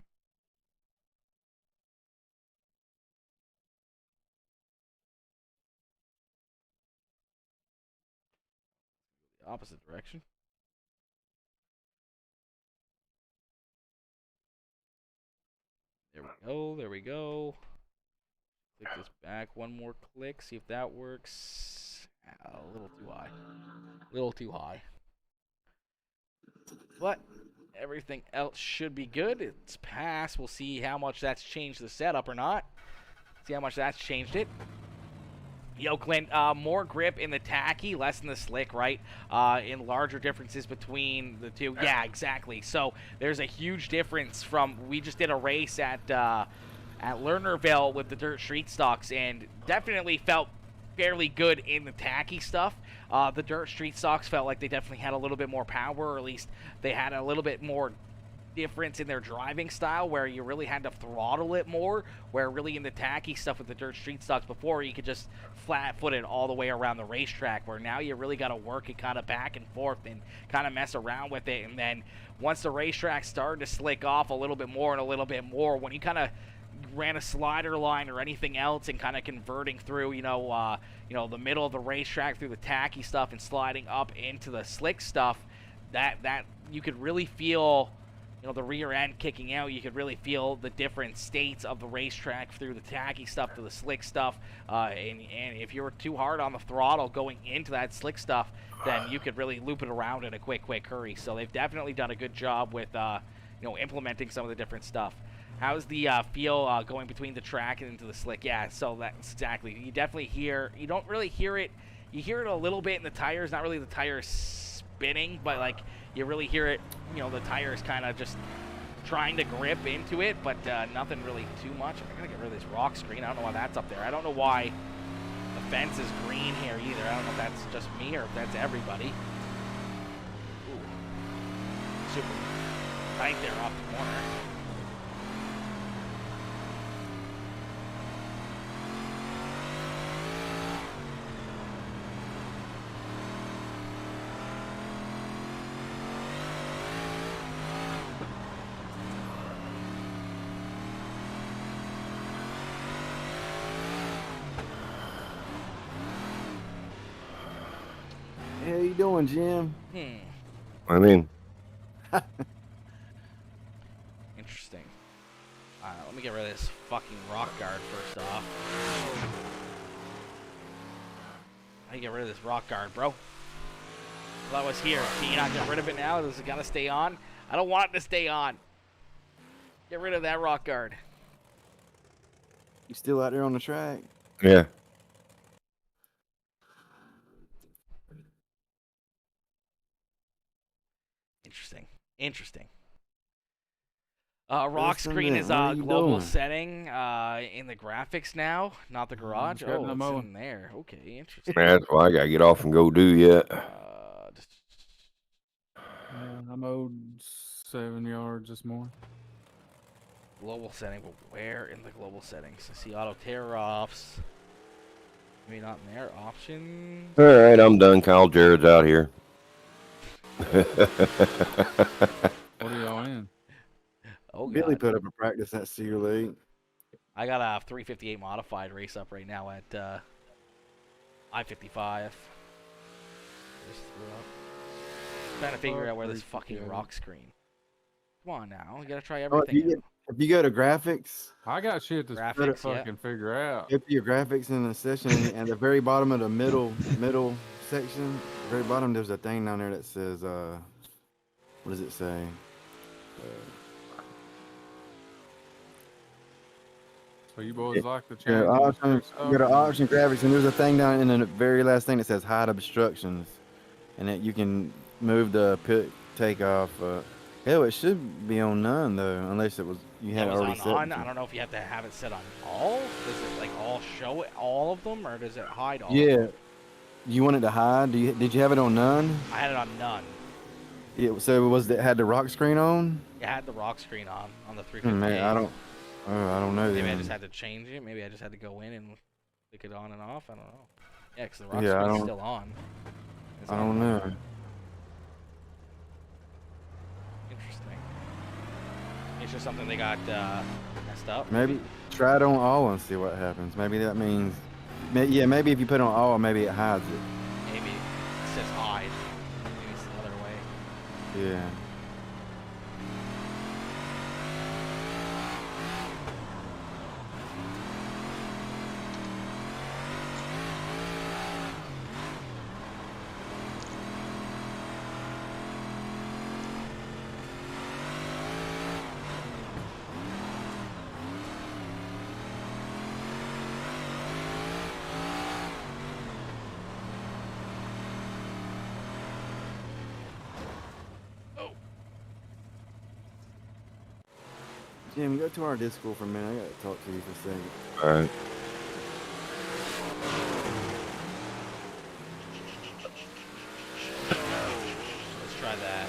The opposite direction. There we go, there we go. Click this back one more click, see if that works. A little too high. A little too high. But everything else should be good. It's passed. We'll see how much that's changed the setup or not. See how much that's changed it. Yo, Clint, more grip in the tacky, less in the slick, right? In larger differences between the two. Yeah, exactly. So there's a huge difference from, we just did a race at Lernerville with the dirt street stocks, and definitely felt fairly good in the tacky stuff. The dirt street stocks felt like they definitely had a little bit more power, or at least they had a little bit more difference in their driving style, where you really had to throttle it more, where really in the tacky stuff with the dirt street stocks before, you could just flat-foot it all the way around the racetrack, where now you really got to work it kind of back and forth and kind of mess around with it. And then once the racetrack started to slick off a little bit more and a little bit more, when you kind of ran a slider line or anything else and kind of converting through, the middle of the racetrack through the tacky stuff and sliding up into the slick stuff, that you could really feel, the rear end kicking out. You could really feel the different states of the racetrack through the tacky stuff to the slick stuff. And if you were too hard on the throttle going into that slick stuff, then you could really loop it around in a quick hurry. So they've definitely done a good job with, implementing some of the different stuff. How's the feel going between the track and into the slick? Yeah, so that's exactly. You definitely you don't really hear it. You hear it a little bit in the tires, not really the tires spinning, but like you really hear it, the tires kind of just trying to grip into it, but nothing really too much. I gotta get rid of this rock screen. I don't know why that's up there. I don't know why the fence is green here either. I don't know if that's just me or if that's everybody. Ooh. Super tight there off the corner. you doing, Jim? I'm in. Interesting. Let me get rid of this fucking rock guard first off. How do you get rid of this rock guard, bro? Well, that was here. Can you not get rid of it now? Does it gotta stay on? I don't want it to stay on. Get rid of that rock guard. You still out there on the track? Yeah. Interesting. Interesting. Rock Listen screen to is it. What are you global doing? setting in the graphics now, not the garage. just getting Oh, the it's mowing. in there. Okay, interesting. That's why I gotta get off and go do yet. I mowed 7 yards this morning. Global setting, but where in the global settings? I see auto tear offs. Maybe not in there. Options. All right, I'm done. Kyle Jarrett's out here. What are y'all in? Oh, Billy God. put up a practice at Cedar Lake. I got a 358 modified race up right now at I-55. Just threw up. Trying to figure out where this fucking rock screen. Come on now, you gotta try Oh, everything. if you go to graphics, I got shit to Graphics, fucking figure out. go to your graphics in the session, and the very bottom of the middle section, very bottom, there's a thing down there that says, what does it say? So you boys like the Yeah, change? you go to option graphics, and there's a thing down in the very last thing that says hide obstructions, and that you can move the pit takeoff. Hell, it should be on none though, unless it was you had It it was already set. on. I don't know if you have to have it set on all. Does it like all show all of them, or does it hide all? Yeah, Of them? you want it to hide? Did you have it on none? I had it on none. Yeah, so it had the rock screen on? It had the rock screen on the 358. Man, I don't know. Maybe I then. just had to change it. Maybe I just had to go in and click it on and off. I don't know. Yeah, because the rock Yeah, I screen's don't- still on. It's I on. don't know. Interesting. It's just something they got messed up. Maybe try it on all and see what happens. Maybe that means, yeah, maybe if you put it on all, maybe it hides it. Maybe it says hide. Maybe it's the other way. Yeah. Jim, go to our Discord for a minute. I gotta talk to you for a second. All right. Let's try that.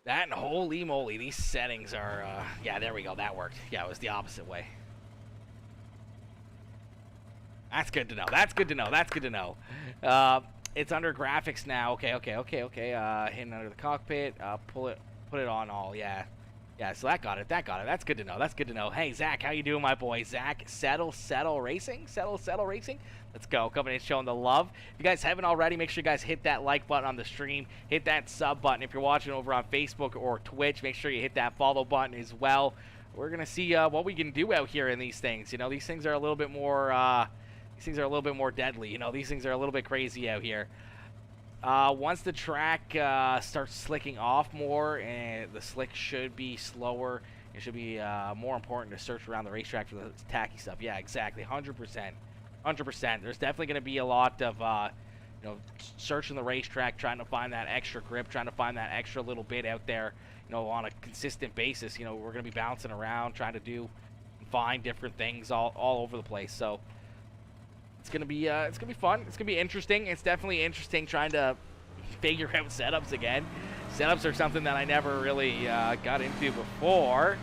That and holy moly, these settings are, yeah, there we go, that worked. Yeah, it was the opposite way. That's good to know, that's good to know, that's good to know. It's under graphics now, okay. Hidden under the cockpit, put it on all, yeah. Yeah, so that got it, that's good to know, that's good to know. Hey, Zach, how you doing, my boy? Zach, Settle Racing? Settle Racing? Let's go, coming in showing the love. If you guys haven't already, make sure you guys hit that like button on the stream, hit that sub button. If you're watching over on Facebook or Twitch, make sure you hit that follow button as well. We're gonna see what we can do out here in these things. You know, these things are a little bit more, deadly. You know, these things are a little bit crazy out here. Once the track starts slicking off more, and the slick should be slower, it should be more important to search around the racetrack for the tacky stuff. Yeah, exactly, 100%. 100%. There's definitely going to be a lot of, you know, searching the racetrack, trying to find that extra grip, trying to find that extra little bit out there, you know, on a consistent basis. You know, we're going to be bouncing around, trying to find different things all over the place. So it's gonna be fun. It's gonna be interesting. It's definitely interesting trying to figure out setups again. Setups are something that I never really got into before,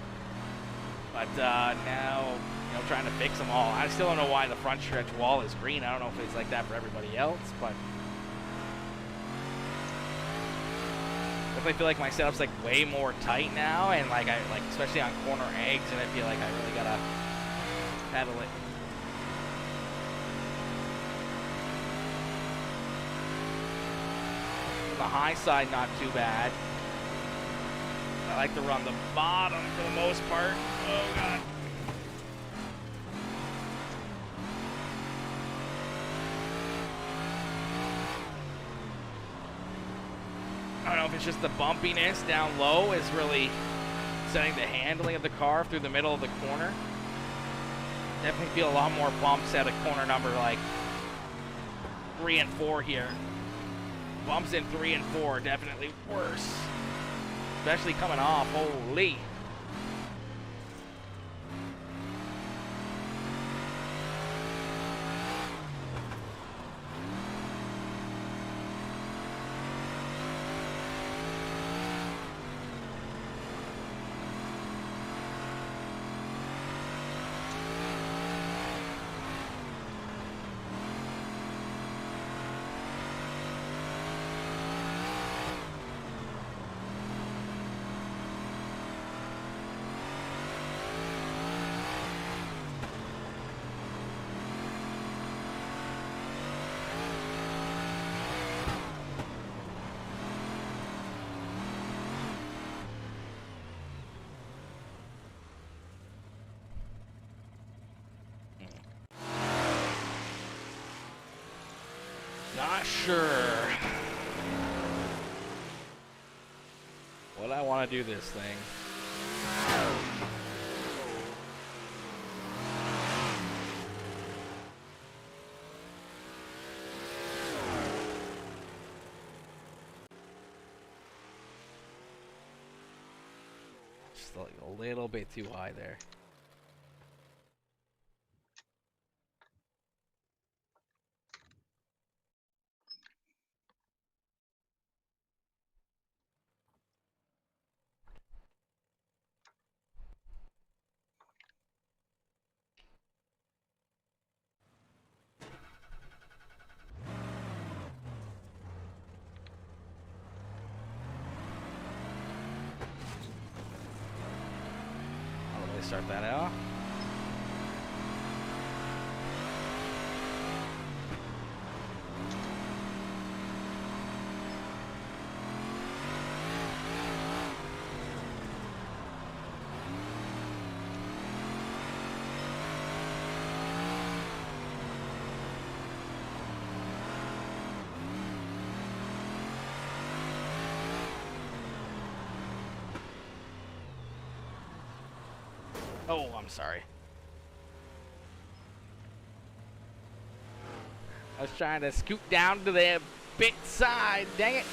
but now, you know, trying to fix them all. I still don't know why the front stretch wall is green. I don't know if it's like that for everybody else, but definitely feel like my setup's like way more tight now, and like especially on corner eggs, and I feel like I really gotta pedal it. the high side, not too bad. I like to run the bottom for the most part. Oh, God. I don't know if it's just the bumpiness down low is really setting the handling of the car through the middle of the corner. Definitely feel a lot more bumps at a corner number like 3 and 4 here. Bumps in 3 and 4 definitely worse. Especially coming off, holy. Not sure what I want to do this thing. Just like a little bit too high there. Start that out. Oh, I'm sorry. I was trying to scoot down to the pit side. Dang it.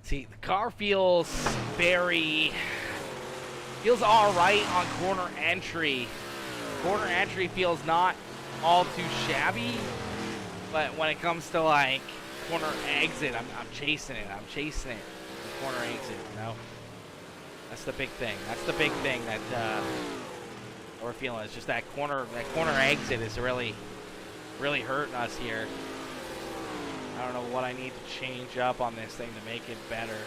See, the car feels all right on corner entry. Corner entry feels not all too shabby, but when it comes to like corner exit, I'm chasing it. I'm chasing it. The corner exit, you know. That's the big thing. That's the big thing that we're feeling. It's just that corner exit is really hurting us here. I don't know what I need to change up on this thing to make it better.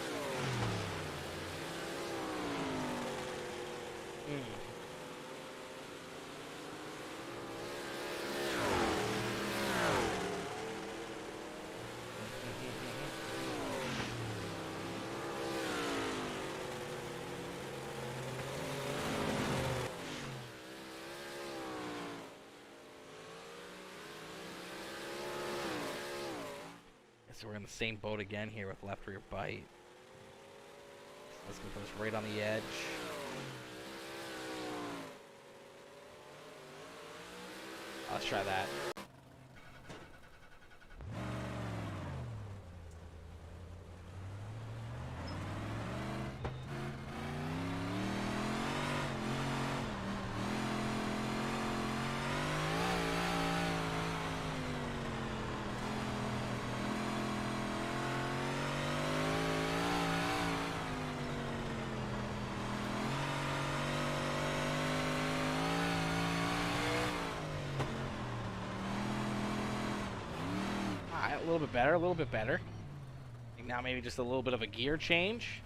So we're in the same boat again here with left rear bite. Let's go put us right on the edge. Let's try that. A little bit better, a little bit better. I think now maybe just a little bit of a gear change.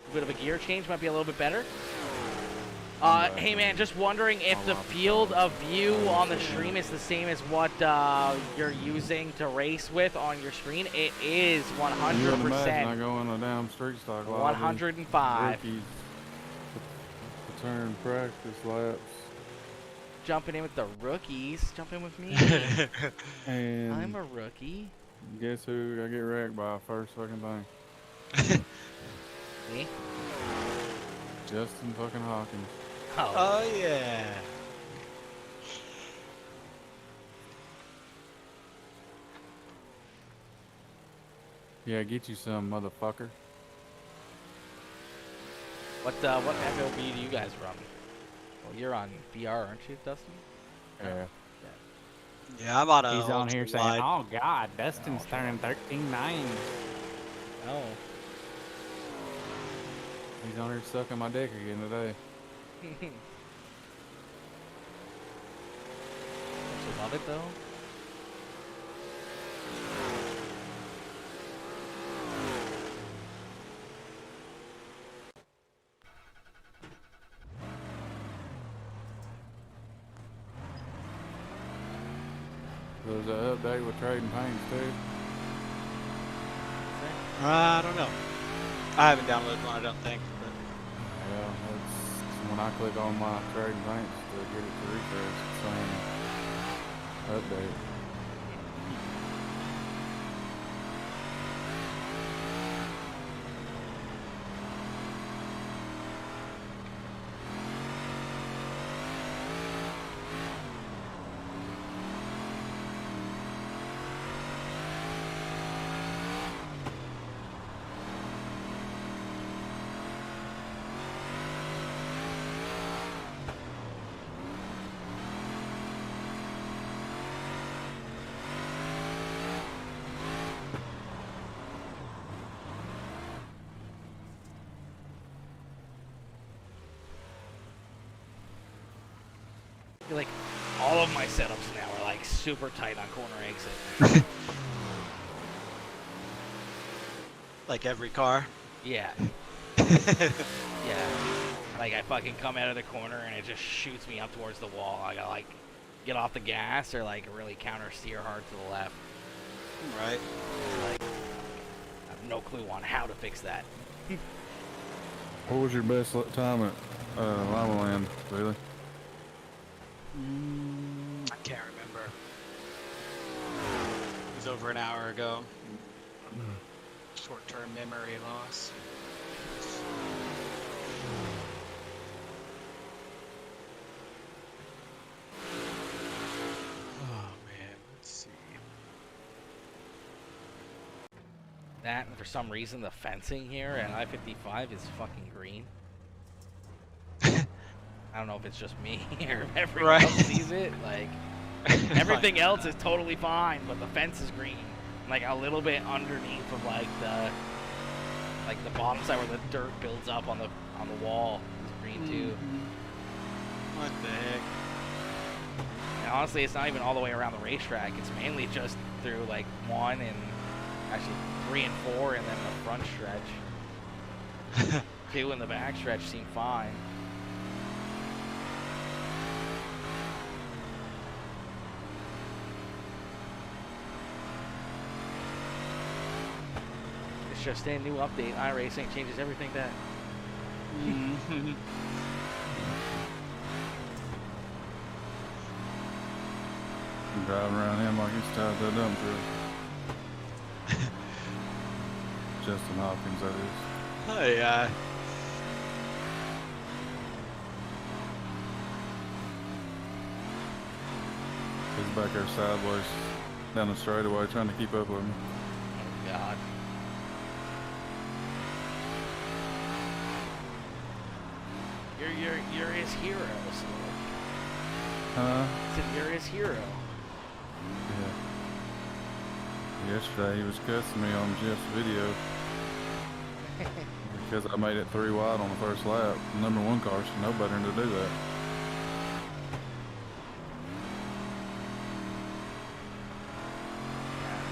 A bit of a gear change might be a little bit better. Hey man, just wondering if the field of view on the stream is the same as what you're using to race with on your screen. It is 100%. You would imagine I go in a damn street stock lobby. 105. Rookies to turn practice laps. Jumping in with the rookies. Jump in with me. And I'm a rookie. guess who I get wrecked by first fucking thing? Me? Justin fucking Hawkins. Oh yeah. Yeah, get you some, motherfucker. What FLB do you guys run? Well, you're on VR, aren't you, Dustin? Yeah. Yeah, I'm on a. He's on here ultra saying, wide. "Oh God, Dustin's turning 13.9." Oh. He's on here sucking my dick again today. Don't you love it though? There's an update with trading paints too. I don't know. I haven't downloaded one, I don't think. But Yeah, it's when I click on my trading paints to get it to refresh, it's saying update. I feel like all of my setups now are like super tight on corner exit. like every car. Yeah. Yeah. Like I fucking come out of the corner and it just shoots me up towards the wall. I gotta like get off the gas or like really counter steer hard to the left. Right. Like I have no clue on how to fix that. What was your best time at Lima Land, Bailey? I can't remember. It was over an hour ago. Short-term memory loss. Oh man, let's see. That and for some reason the fencing here at I-55 is fucking green. I don't know if it's just me or if everyone else sees it. Like everything else is totally fine, but the fence is green. Like a little bit underneath of like the bottom side where the dirt builds up on the on the wall. It's green too. What the heck? And honestly, it's not even all the way around the racetrack. It's mainly just through like 1 and actually 3 and 4, and then the front stretch. 2 in the back stretch seem fine. It's just a new update. iRacing changes everything that. I'm driving around him like he's tied to a dump truck. Justin Hopkins, that is. Oh yeah. He's back there sideways down the straightaway trying to keep up with me. Oh God. You're his hero, so. Huh? I said you're his hero. Yeah. Yesterday he was cussing me on Jeff's video because I made it 3 wide on the first lap. The #1 car should know better than to do that.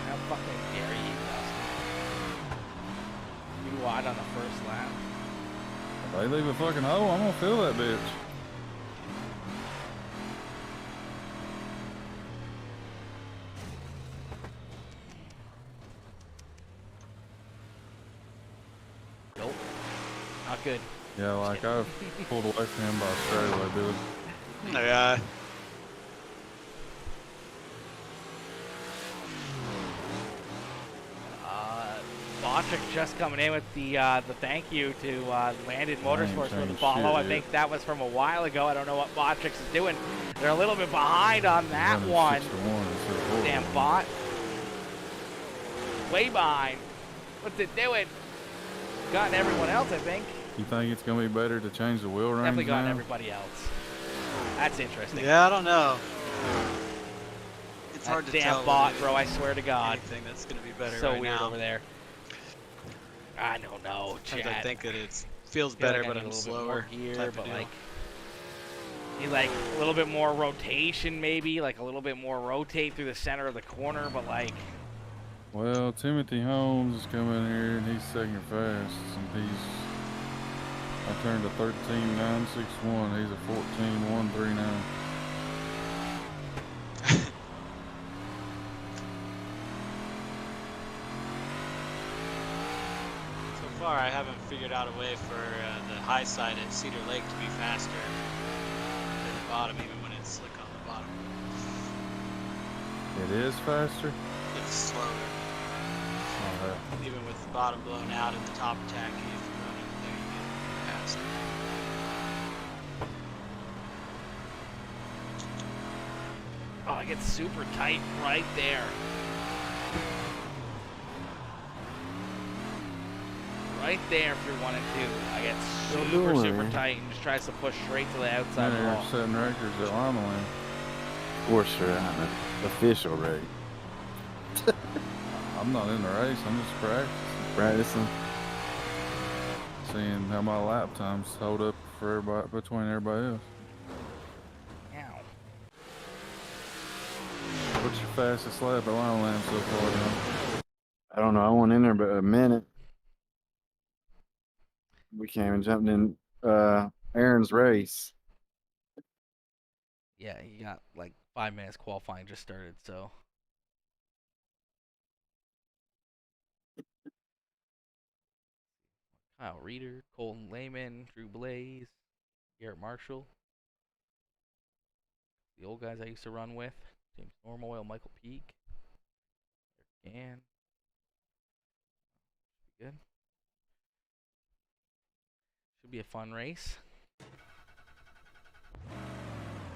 How fucking dare you, Dustin? You wide on the first lap. If they leave a fucking hole, I'm gonna fill that bitch. Nope. Not good. Yeah, like I pulled away from him by a straightaway, Billy. Oh yeah. Botrick just coming in with the thank you to Landed Motorsports for the changed follow. I shit think that was from a while ago. I don't know what Botrick is doing. They're a little bit behind on that Running one. 6 to 1 instead of 4 to Damn 1. bot. Way behind. What's it doing? Gotten everyone else, I think. You think it's gonna be better to change the wheel range Definitely gotten now? everybody else. That's interesting. Yeah, I don't know. It's That hard to damn tell. bot, with bro. I swear to God. anything that's gonna be better So right weird now. over there. I don't know, Sometimes Chad. I think that it feels feel like better, I but need a I'm little bit more slower. gear, type of but deal. like need like a little bit more rotation, maybe like a little bit more rotate through the center of the corner, but like Well, Timothy Holmes is coming here and he's second fast, and I turned a 13.961. He's a 14.139. So far, I haven't figured out a way for the high side at Cedar Lake to be faster than the bottom, even when it's slick on the bottom. It is faster. It's slower, Oh, even with the bottom blown out and the top tacky. If you're running there, you get faster. oh, it gets super tight right there. Right there through 1 and 2. I get Still super, doing super it. tight and just tries to push straight to the yeah. outside They're wall. setting records at Lima Land. Of course, you're on an official rate. I'm not in the race. I'm just Practicing. seeing how my lap times hold up for everybody between everybody else. Ow. What's your fastest lap at Lima Land so far, John? I don't know. I went in there but a minute. We came and jumped in Aaron's race. Yeah, he got like 5 minutes qualifying just started, so. Kyle Reeder, Colton Lehman, Drew Blaze, Garrett Marshall. The old guys I used to run with. James Normoil, Michael Peak. Eric Gann. Good. Should be a fun race.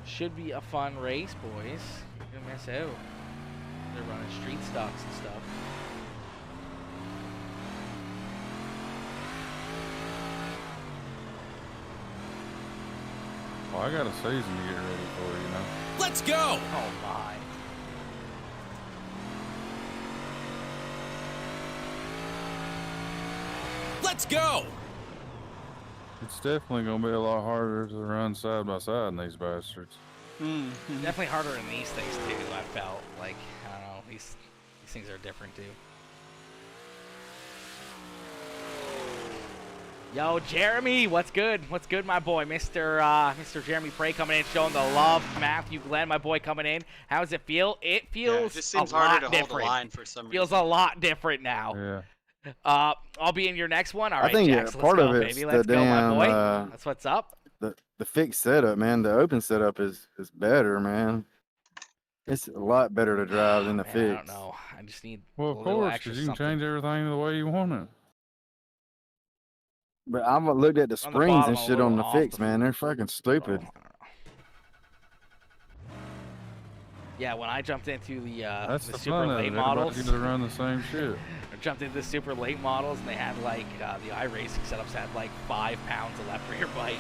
Should be a fun race, boys. You're gonna miss out. They're running street stocks and stuff. Well, I got a season to get ready for, you know. Let's go! Oh my. Let's go! It's definitely gonna be a lot harder to run side by side in these bastards. Definitely harder in these things too. I felt like I don't know. These things are different too. Yo, Jeremy, what's good? What's good, my boy, Mr. Jeremy Prey coming in, showing the love. Matthew Glenn, my boy, coming in. How does it feel? It feels Yeah, it just seems a lot harder to different. hold the line for some Feels reason. a lot different now. Yeah. I'll be in your next one. All right, I think Jax, let's part go, of it's baby. the Let's go, my boy. damn That's what's up. the fixed setup, man. The open setup is better, man. It's a lot better to drive than the Man, fix. I don't know. I just need Well, a of little course, extra because you can something. change everything the way you want it. But I've looked at the On the springs bottom, and a shit little on the off fix, the- man. They're fucking stupid. Oh, I don't know. Yeah, when I jumped into the That's the super fun of it. late Everybody models, gets to run the same shit. I jumped into the super late models, and they had like the iRacing setups had like 5 pounds of left rear bite.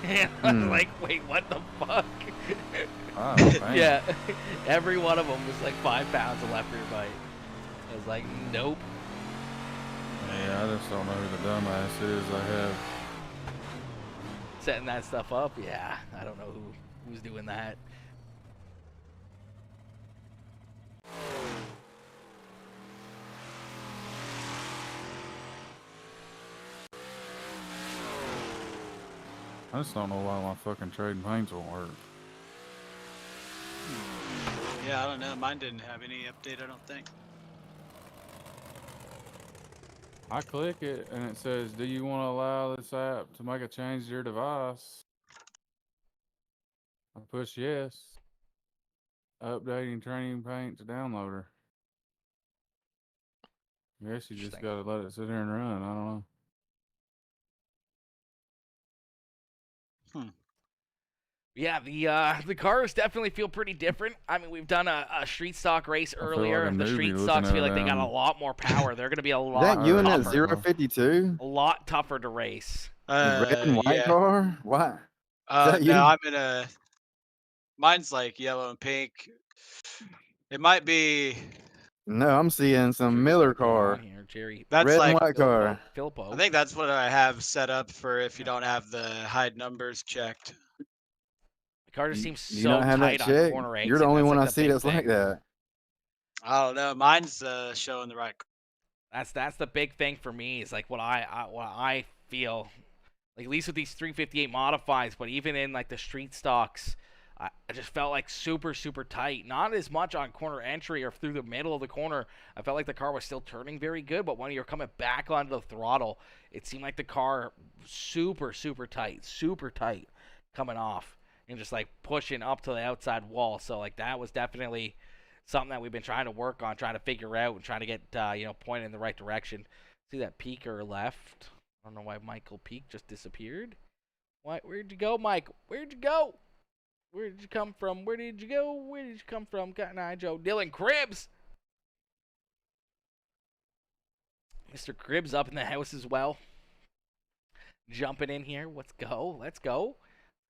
And I was like, wait, what the fuck? Oh, man. Yeah, every one of them was like 5 pounds of left rear bite. I was like, nope. Yeah, I just don't know who the dumbass is. I have. Setting that stuff up, yeah, I don't know who's doing that. I just don't know why my fucking trading paints won't work. Yeah, I don't know. Mine didn't have any update, I don't think. I click it and it says, "Do you want to allow this app to make a change to your device?" I push yes. Updating training paint to downloader. Guess you just Interesting. gotta let it sit there and run. I don't know. Yeah, the cars definitely feel pretty different. I mean, we've done a street stock race feel like earlier. a The newbie street looking stocks at feel like they got a them. lot more power. They're going to be a Is lot that you in that tougher. 052? A lot tougher to race. Red and white Yeah. car? Why? that you? No, I'm in a. Mine's like yellow and pink. It might be. No, I'm seeing some Miller What's going on car. here, Jerry. That's Red like. and white car. Filippo. I think that's what I have set up for if you don't have the hide numbers checked. The car just seems Do you so not have tight that on checked? corner exit. You're the only That's one like I the see big that's like thing. that. I don't know. Mine's showing the right. That's the big thing for me. Is like what I feel. Like at least with these 358 modifies, but even in like the street stocks, I just felt like super tight. Not as much on corner entry or through the middle of the corner. I felt like the car was still turning very good, but when you're coming back onto the throttle, it seemed like the car super tight coming off and just like pushing up to the outside wall. So like that was definitely something that we've been trying to work on, trying to figure out and trying to get pointed in the right direction. See that peaker left. I don't know why Michael Peak just disappeared. Where'd you go, Mike? Where'd you go? Where did you come from? Where did you go? Where did you come from? Cotton Eye Joe. Dylan Cribbs. Mr. Cribbs up in the house as well. Jumping in here. Let's go. Let's go.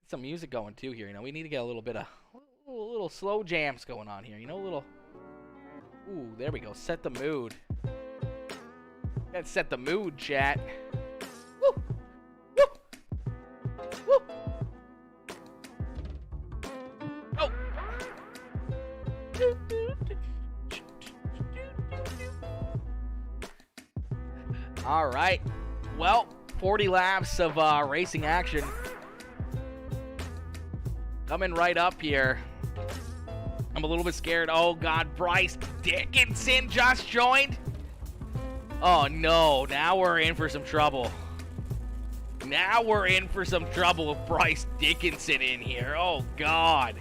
Get some music going too here. You know, we need to get a little bit of little slow jams going on here. You know, a little. Ooh, there we go. Set the mood. Let's set the mood, chat. Woo! Woo! Woo! Oh! All right. Well, 40 laps of racing action. Coming right up here. I'm a little bit scared. Oh, God. Bryce Dickinson just joined. Oh, no. Now we're in for some trouble. Now we're in for some trouble with Bryce Dickinson in here. Oh, God.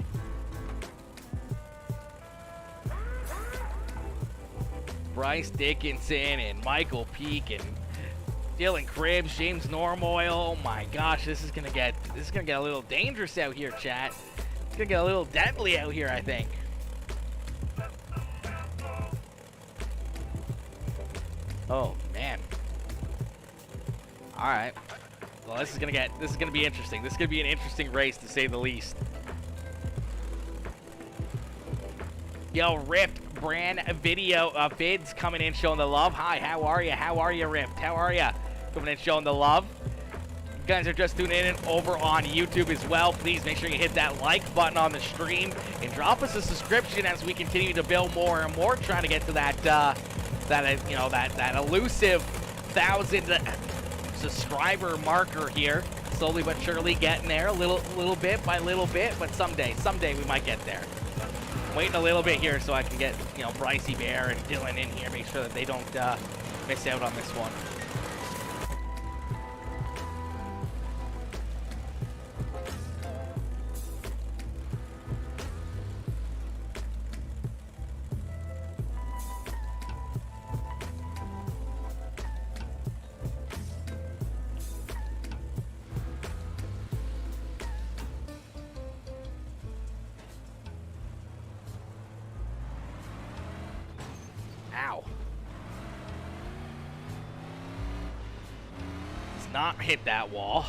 Bryce Dickinson and Michael Peak and Dylan Cribbs, James Normoyle. Oh my gosh, this is gonna get a little dangerous out here, chat. It's gonna get a little deadly out here, I think. Oh man. All right. Well, this is gonna be interesting. This is gonna be an interesting race to say the least. Yo, Rift brand video vids coming in showing the love. Hi, how are you? How are you, Rift? How are you? Coming in showing the love. guys are just tuning in over on YouTube as well, please make sure you hit that like button on the stream and drop us a subscription as we continue to build more and more, trying to get to that that elusive 1,000 subscriber marker here. Slowly but surely getting there, little bit by little bit, but someday we might get there. Waiting a little bit here so I can get Brycey Bear and Dylan in here, make sure that they don't miss out on this one. Ow. Let's not hit that wall.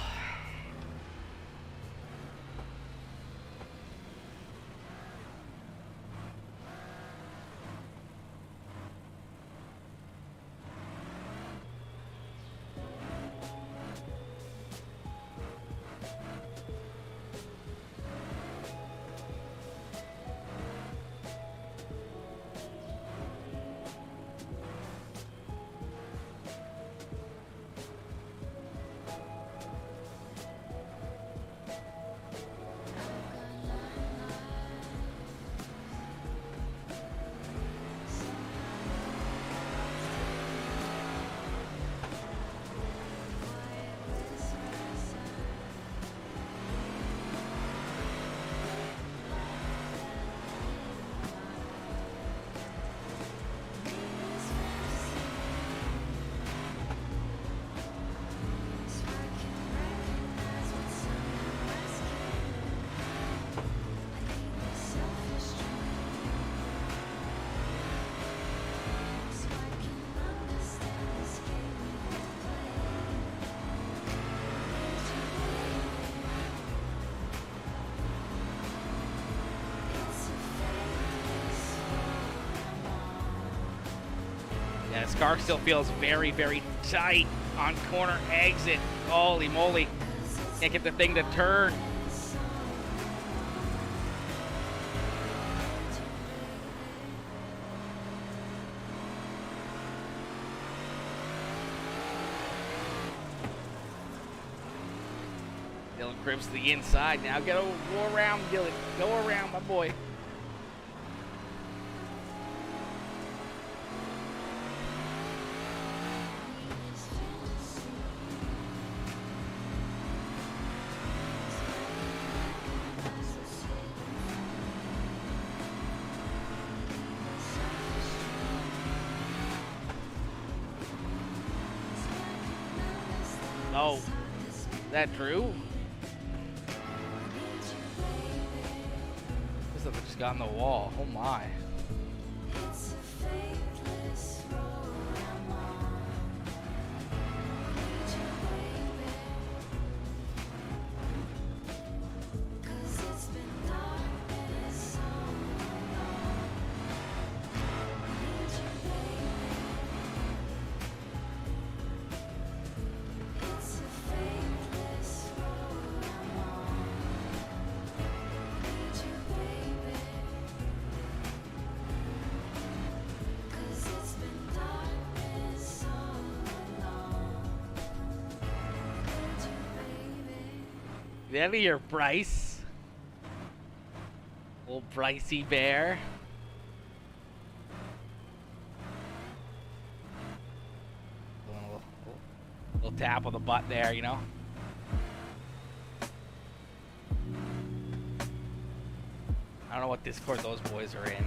Yeah, this car still feels very, very tight on corner exit. Holy moly. Can't get the thing to turn. Dylan crimps to the inside now. Go around, Dylan. Go around, my boy. Oh, is that true? This stuff just got on the wall. Oh my. Get out of here, Bryce. Old Brycey Bear. Little tap on the butt there, you know. I don't know what Discord those boys are in.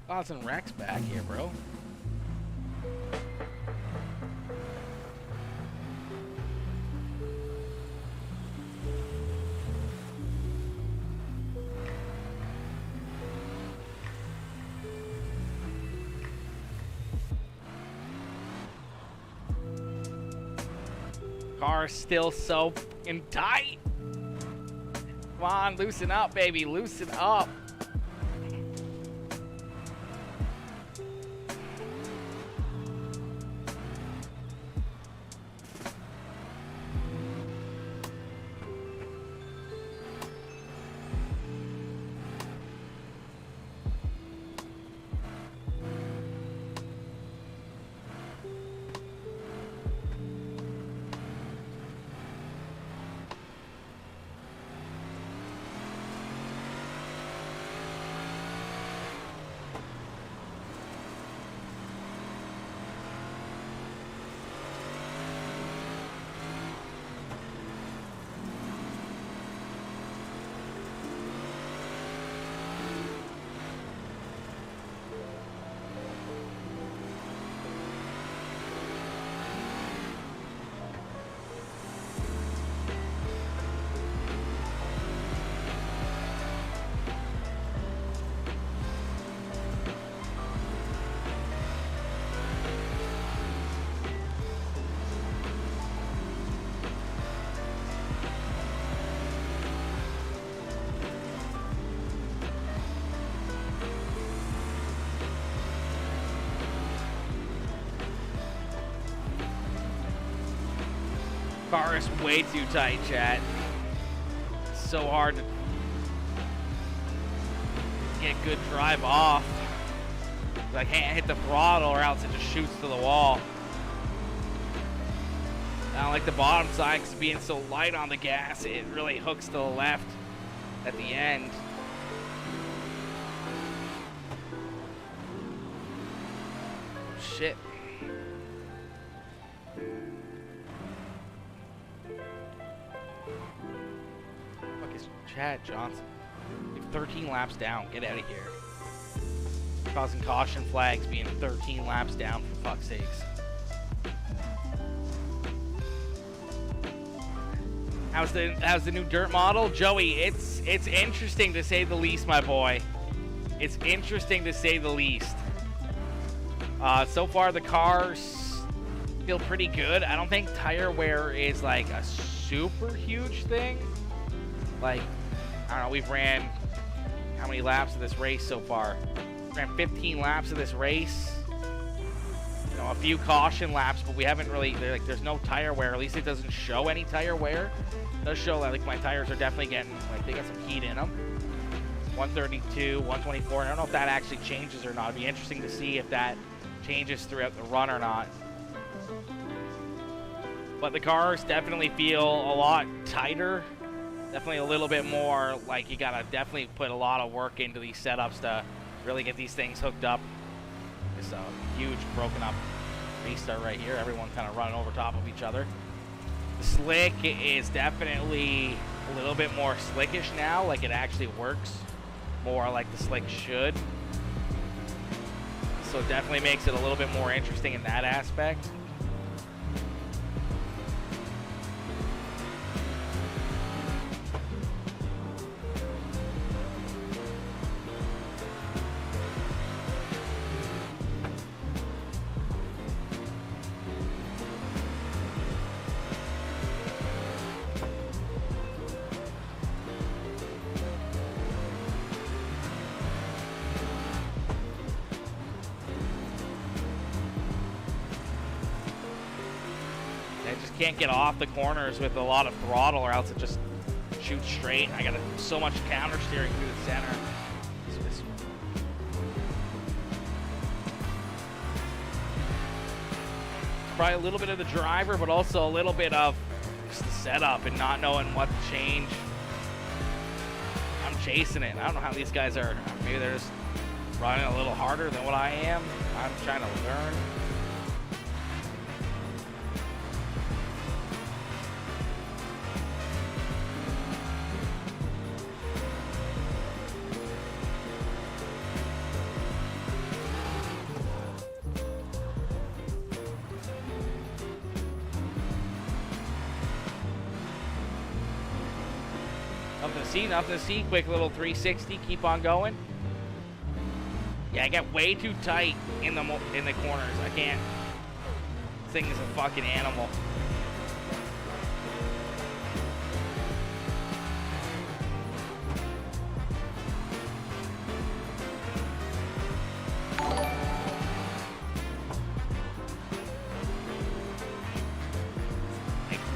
Causing wrecks back here, bro. Car is still so fucking tight. Come on, loosen up, baby, loosen up. Car is way too tight, chat. So hard to get good drive off. I can't hit the throttle or else it just shoots to the wall. I don't like the bottom side because being so light on the gas, it really hooks to the left at the end. Shit. Fuck is Chad Johnson? You're 13 laps down. Get out of here. Causing caution flags, being 13 laps down, for fuck's sakes. How's the new dirt model, Joey? It's interesting to say the least, my boy. It's interesting to say the least. So far the cars feel pretty good. I don't think tire wear is like a super huge thing. Like, I don't know, we've ran how many laps of this race so far? Ran 15 laps of this race. You know, a few caution laps, but we haven't really, there's no tire wear. At least it doesn't show any tire wear. It does show that like my tires are definitely getting, like, they got some heat in them. 132, 124. I don't know if that actually changes or not. It'd be interesting to see if that changes throughout the run or not. But the cars definitely feel a lot tighter. Definitely a little bit more like you gotta definitely put a lot of work into these setups to really get these things hooked up. It's a huge broken up restart right here. Everyone kind of running over top of each other. The slick is definitely a little bit more slickish now. Like it actually works more like the slick should. So it definitely makes it a little bit more interesting in that aspect. Can't get off the corners with a lot of throttle or else it just shoots straight. I got so much counter steering through the center. It's probably a little bit of the driver, but also a little bit of just the setup and not knowing what to change. I'm chasing it. I don't know how these guys are. Maybe they're just running a little harder than what I am. I'm trying to learn. Nothing to see, nothing to see. Quick little 360, keep on going. Yeah, I get way too tight in the corners. I can't. This thing is a fucking animal.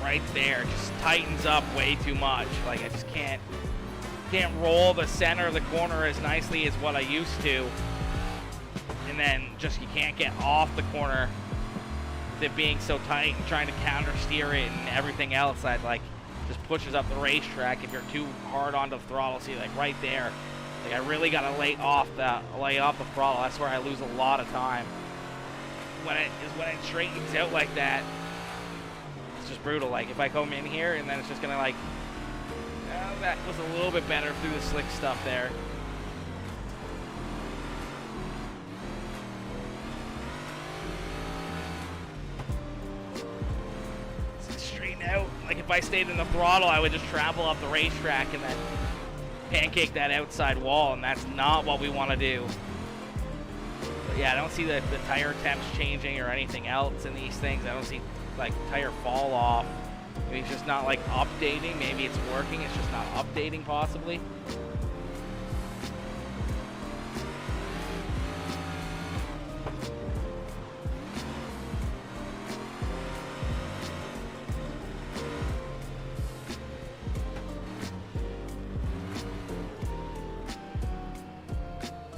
Right there, just tightens up way too much. Like I just can't roll the center of the corner as nicely as what I used to, and then just you can't get off the corner with it being so tight and trying to counter steer it and everything else that like just pushes up the racetrack if you're too hard on the throttle. See, like right there, like I really gotta lay off the throttle. That's where I lose a lot of time when it straightens out like that. It's just brutal. Like if I come in here and then it's just gonna like, that was a little bit better through the slick stuff there. Straighten out. Like if I stayed in the throttle, I would just travel up the racetrack and then pancake that outside wall, and that's not what we want to do. But yeah, I don't see the tire temps changing or anything else in these things. I don't see like tire fall off. Maybe it's just not like updating. Maybe it's working, it's just not updating possibly.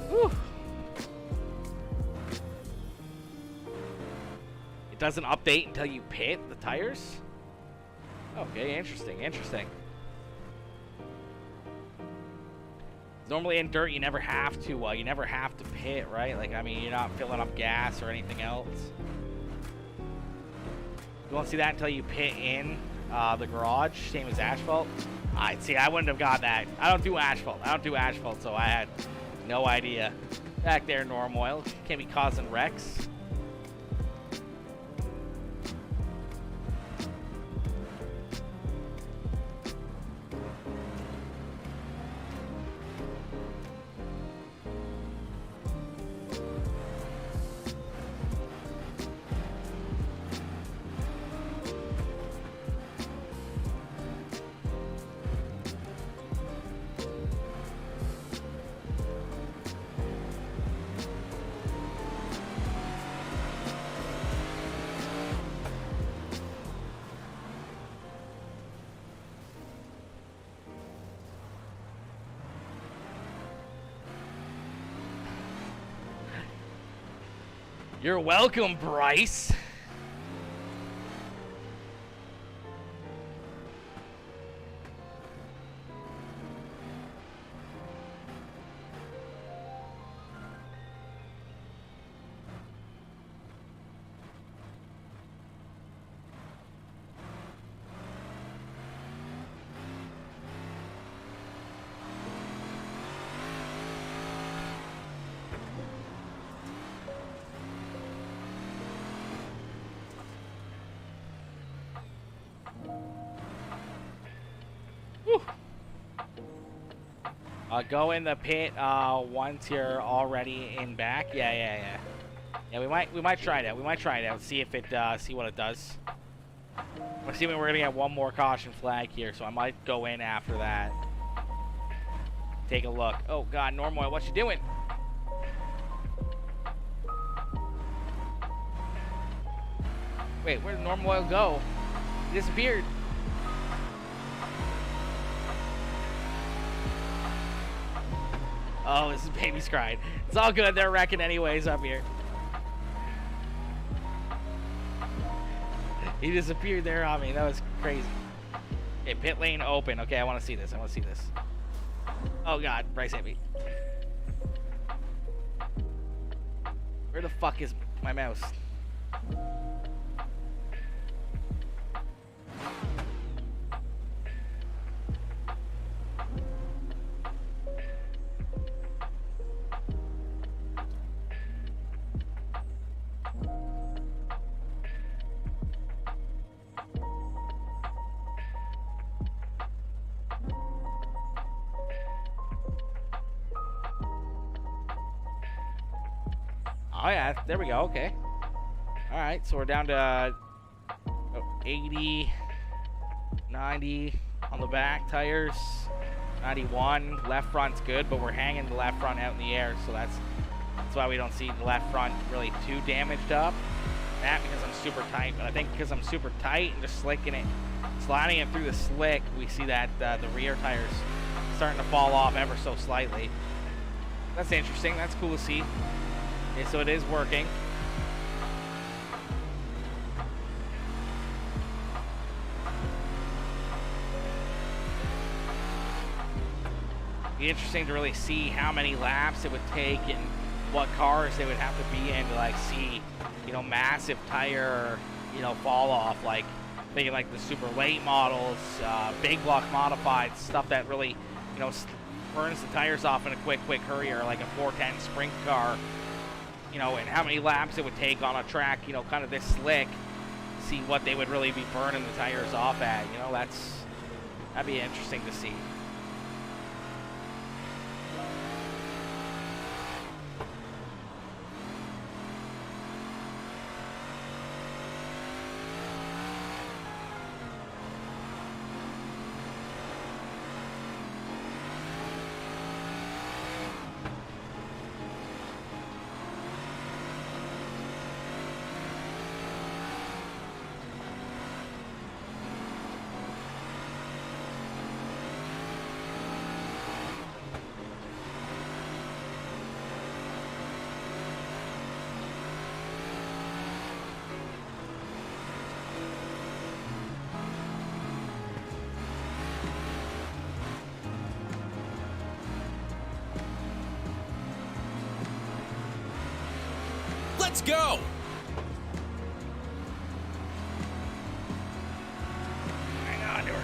Whew. It doesn't update until you pit the tires? Okay, interesting. Normally in dirt, you never have to pit, right? Like, I mean, you're not filling up gas or anything else. You won't see that until you pit in the garage, same as asphalt. See, I wouldn't have got that. I don't do asphalt, so I had no idea. Back there, norm oil can't be causing wrecks. You're welcome, Bryce. Go in the pit once you're already in back. Yeah, we might try that. We might try it out. See if it see what it does. I'm assuming we're gonna get one more caution flag here, so I might go in after that. Take a look. Oh God, Normoy, what you doing? Wait, where did Normoy go? He disappeared. Oh, this is baby's crying. It's all good. They're wrecking anyways up here. He disappeared there on me. That was crazy. Okay, pit lane open. Okay, I want to see this. Oh, God. Bryce hit me. Where the fuck is my mouse? Oh, yeah, there we go. Okay. All right, so we're down to 80, 90 on the back tires, 91. Left front's good, but we're hanging the left front out in the air, so that's why we don't see the left front really too damaged up. That because I'm super tight, but I think because I'm super tight and just slicking it, sliding it through the slick, we see that the rear tires starting to fall off ever so slightly. That's interesting. That's cool to see. Okay, so it is working. Be interesting to really see how many laps it would take and what cars they would have to be in to like see, you know, massive tire, you know, fall off. Like thinking like the super late models, big block modified stuff that really, you know, burns the tires off in a quick hurry, or like a 410 sprint car, you know, and how many laps it would take on a track, you know, kind of this slick. See what they would really be burning the tires off at. You know, that'd be interesting to see. Let's go! Hang on to her.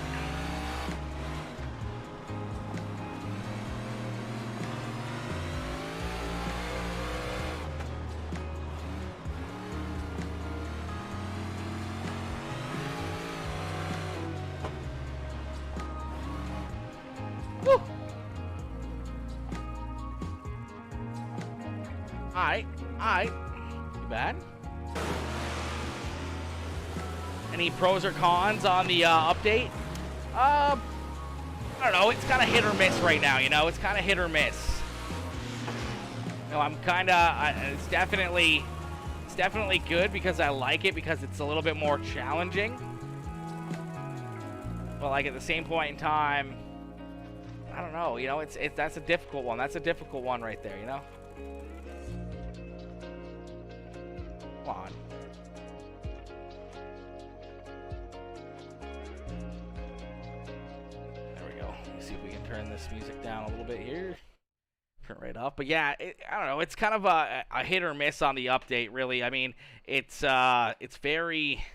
Woo! Alright. Bad. Any pros or cons on the update? I don't know. It's kind of hit or miss right now. You know, it's kind of hit or miss. You know, I'm kind of. It's definitely good because I like it because it's a little bit more challenging. But like at the same point in time, I don't know. You know, that's a difficult one. That's a difficult one right there. You know. Come on. There we go. Let me see if we can turn this music down a little bit here. Turn it right up. But yeah, I don't know. It's kind of a hit or miss on the update, really. I mean, it's very.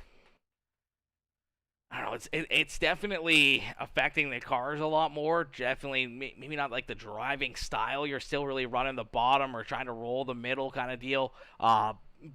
I don't know. It's definitely affecting the cars a lot more. Definitely, maybe not like the driving style. You're still really running the bottom or trying to roll the middle kind of deal.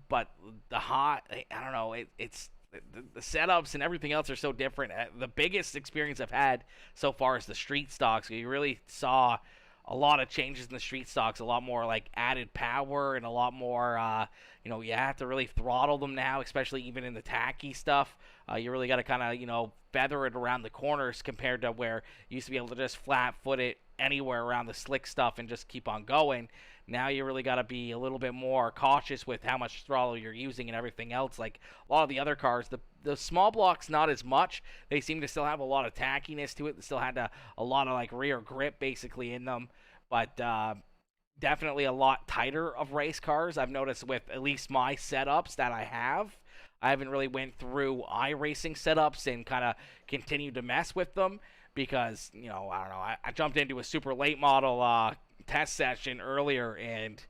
But I don't know, it's the setups and everything else are so different. The biggest experience I've had so far is the street stocks. You really saw a lot of changes in the street stocks, a lot more like added power and a lot more, you know, you have to really throttle them now, especially even in the tacky stuff. You really got to kind of, you know, feather it around the corners compared to where you used to be able to just flat foot it anywhere around the slick stuff and just keep on going. Now you really got to be a little bit more cautious with how much throttle you're using and everything else. Like a lot of the other cars, the small blocks not as much. They seem to still have a lot of tackiness to it. They still had a lot of like rear grip basically in them, but definitely a lot tighter of race cars. I've noticed with at least my setups that I have. I haven't really went through iRacing setups and kind of continued to mess with them because, you know, I don't know. I jumped into a super late model test session earlier, and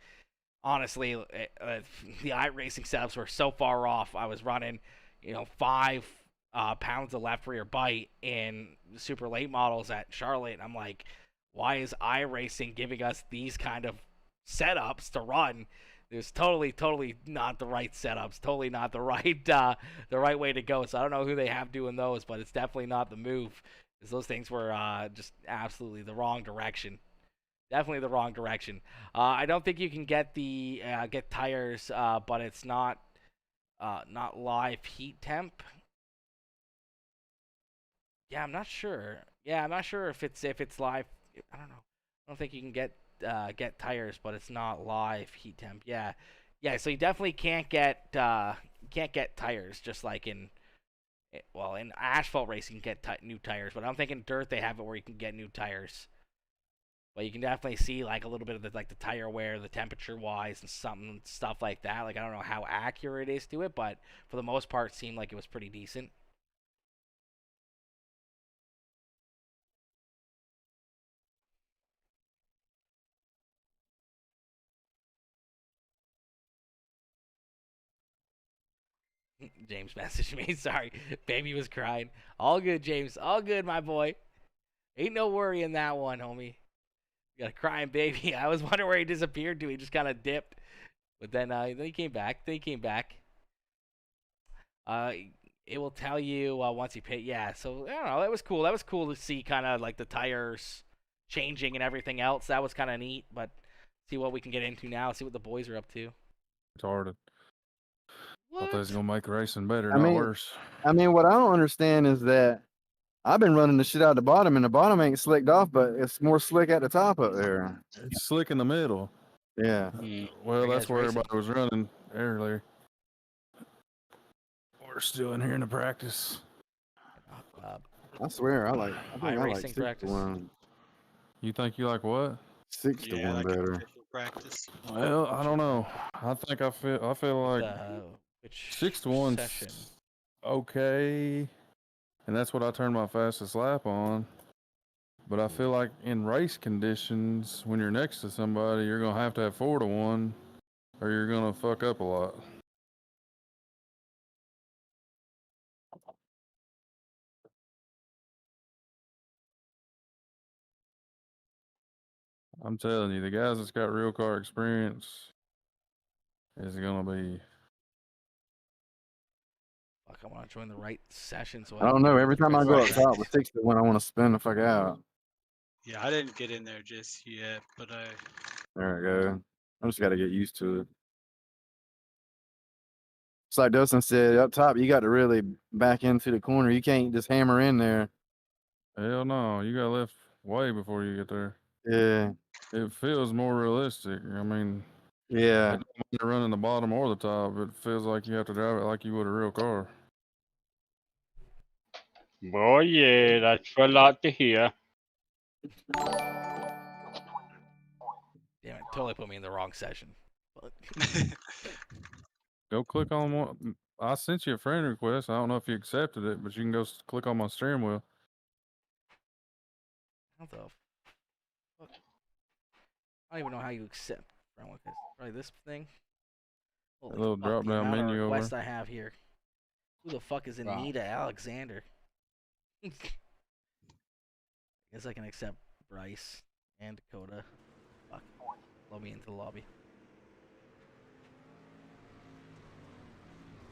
honestly, the iRacing setups were so far off. I was running, you know, 5 pounds of left rear bite in super late models at Charlotte, and I'm like, why is iRacing giving us these kind of setups to run? It's totally not the right setups, totally not the right way to go. So I don't know who they have doing those, but it's definitely not the move, because those things were just absolutely the wrong direction. Definitely the wrong direction. I don't think you can get the get tires, but it's not live heat temp. Yeah, I'm not sure. Yeah, I'm not sure if it's live. I don't know. I don't think you can get tires, but it's not live heat temp. Yeah, yeah. So you definitely can't get tires, just like in asphalt racing you can get new tires, but I'm thinking dirt they have it where you can get new tires. But you can definitely see like a little bit of the tire wear, the temperature wise, and stuff like that. Like I don't know how accurate it is to it, but for the most part, it seemed like it was pretty decent. James messaged me. Sorry, baby was crying. All good, James. All good, my boy. Ain't no worry in that one, homie. You got a crying baby. I was wondering where he disappeared to. He just kind of dipped, but then he came back. It will tell you once you pay. Yeah, so I don't know. That was cool. That was cool to see kind of like the tires changing and everything else. That was kind of neat. But see what we can get into now. See what the boys are up to. Retarded. What? Thought they was gonna make racing better, I not mean- worse. I mean, what I don't understand is that I've been running the shit out the bottom, and the bottom ain't slicked off, but it's more slick at the top up there. It's slick in the middle. Yeah. Well, Are you that's guys where racing? everybody was running earlier. We're still in here in the practice. I swear, I think I like iRacing 6 practice. to 1. You think you like what? 6 to 1 like better. official practice. Well, I don't know. I think I feel like Which 6 to 1 session? okay, and that's what I turned my fastest lap on. But I feel like in race conditions, when you're next to somebody, you're gonna have to have 4 to 1, or you're gonna fuck up a lot. I'm telling you, the guys that's got real car experience is gonna be. Fuck, I want to join the right session. So I don't know. Every time I go up Right. top with 6 to 1, I want to spin the fuck out. Yeah, I didn't get in there just yet, but There we go. I just got to get used to it. It's like Dustin said, up top, you got to really back into the corner. You can't just hammer in there. Hell no, you gotta lift way before you get there. Yeah. It feels more realistic. I mean, Yeah. it don't mean you're running the bottom or the top. It feels like you have to drive it like you would a real car. Oh yeah, that's a lot to hear. Damn it, totally put me in the wrong session. But Go click on one. I sent you a friend request. I don't know if you accepted it, but you can go click on my steering wheel. what the fuck? I don't even know how you accept friend request. Probably this thing. Holy little fuck, the drop-down amount of menu over. requests I have here. Who the fuck is Anita Alexander? Guess I can accept Bryce and Dakota. Fuck. Let me into the lobby.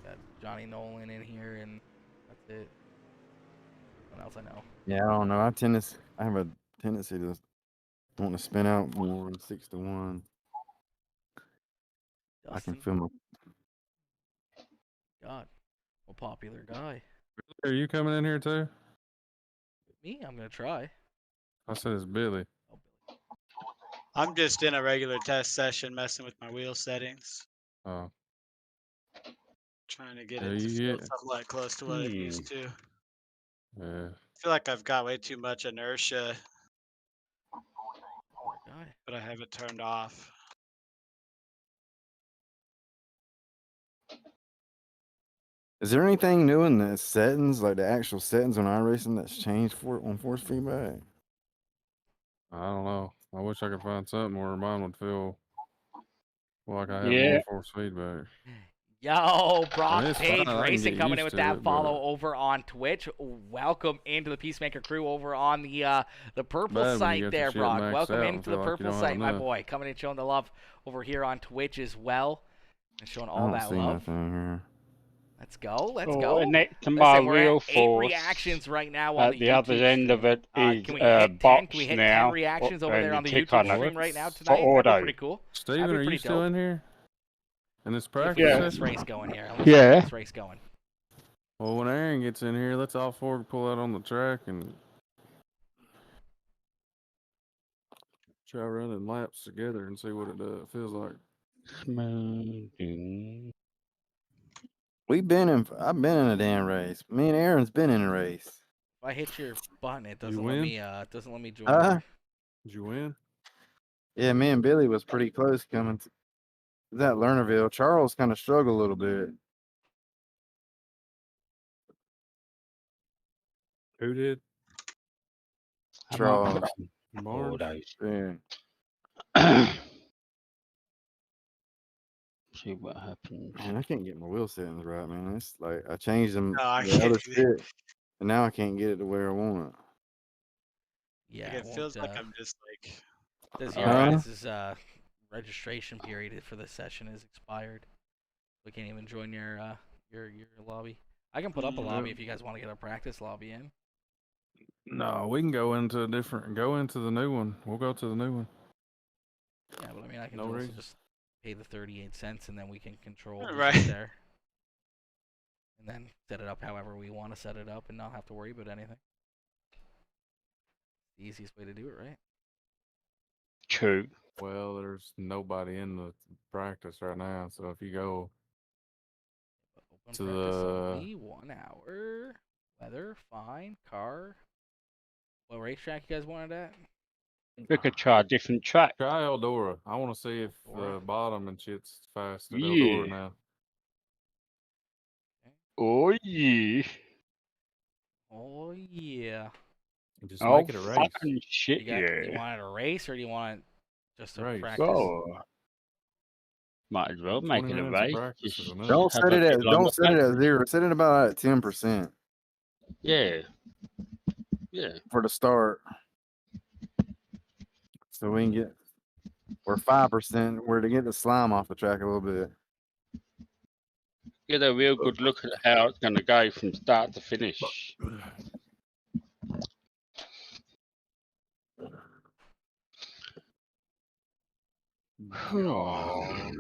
Got Johnny Nolan in here, and that's it. What else I know? Yeah, I don't know. I have a tendency to want to spin out more than 6 to 1. I can Dustin? feel my. God. A popular guy. Are you coming in here too? Me? I'm gonna try. I said it's Billy. Oh, Billy. I'm just in a regular test session messing with my wheel settings, Oh, trying to get Yeah, it to you feel get- somewhat close to what I used to. I yeah. feel like I've got way too much inertia, Guy. but I have it turned off. Is there anything new in the settings, like the actual settings on iRacing, that's changed on force feedback? I don't know. I wish I could find something where mine would feel like I have Yeah. more force feedback. Yo, Brock it's Page fine, I can Racing get coming in used with to that it, but- follow over on Twitch. Welcome into the Peacemaker crew over on the purple Bad when you site get there, your shit Brock. maxed Welcome out and into the feel like you purple don't have site, my enough. boy. Coming and showing the love over here on Twitch as well. And showing I all don't that see love. nothing here. Let's go. Let's Oh, go. and next to my Listen, we're real at 8 force reactions right now on at the the other YouTube end of stream. it is Can we hit 10? box Can we hit 10 now. reactions over there And on the you click YouTube on stream it right now for tonight? That'd be auto. pretty cool. Steven, That'd be are you pretty still dope. in here? In this See if we practice can Yeah. get this session? race going here. Let me Yeah. get this race going. Well, when Aaron gets in here, let's all four pull out on the track and try running laps together and see what it feels like. Smoothing. I've been in a damn race. Me and Aaron's been in a race. If I hit your button, it You doesn't let win? me join. Huh? Did you win? Yeah, me and Billy was pretty close coming to that Lernerville. Charles kind of struggled a little bit. Who did? I'm up Charles. for Barnes? autos. Yeah. See what happens. Man, I can't get my wheel settings right, man. It's like I changed them No, I the can't other either. shit, and now I can't get it to where I want it. Yeah, Like, it feels like I'm just like. Does I your don't know. guys' registration period for this session is expired? We can't even join your lobby. I can put up a lobby if you guys want to get a practice lobby in. No, we can go into the new one. We'll go to the new one. Yeah, but I mean, I can No also reason. just pay the 38 cents and then we can control Right. who's there. And then set it up however we want to set it up and not have to worry about anything. The easiest way to do it, right? True. Well, there's nobody in the practice right now, so if you go Open to practice the only, 1 hour, weather, fine, car. What racetrack you guys wanted at? We could try a different track. try Eldora. I want to see if the Eldora. bottom and shit's fast at Yeah. Eldora now. Oh yeah. Oh yeah. Just Oh make it a race. fucking shit, You yeah. want it a race or do you want just a Race. practice? Oh. Might as well make 20 it a minutes of race. practice Just is enough. Don't have set a it at bit on the at 0. Set it about at 10% Yeah. Yeah. for the start, so we can get or 5% where to get the slime off the track a little bit. Get a real good look at how it's gonna go from start to finish. Oh,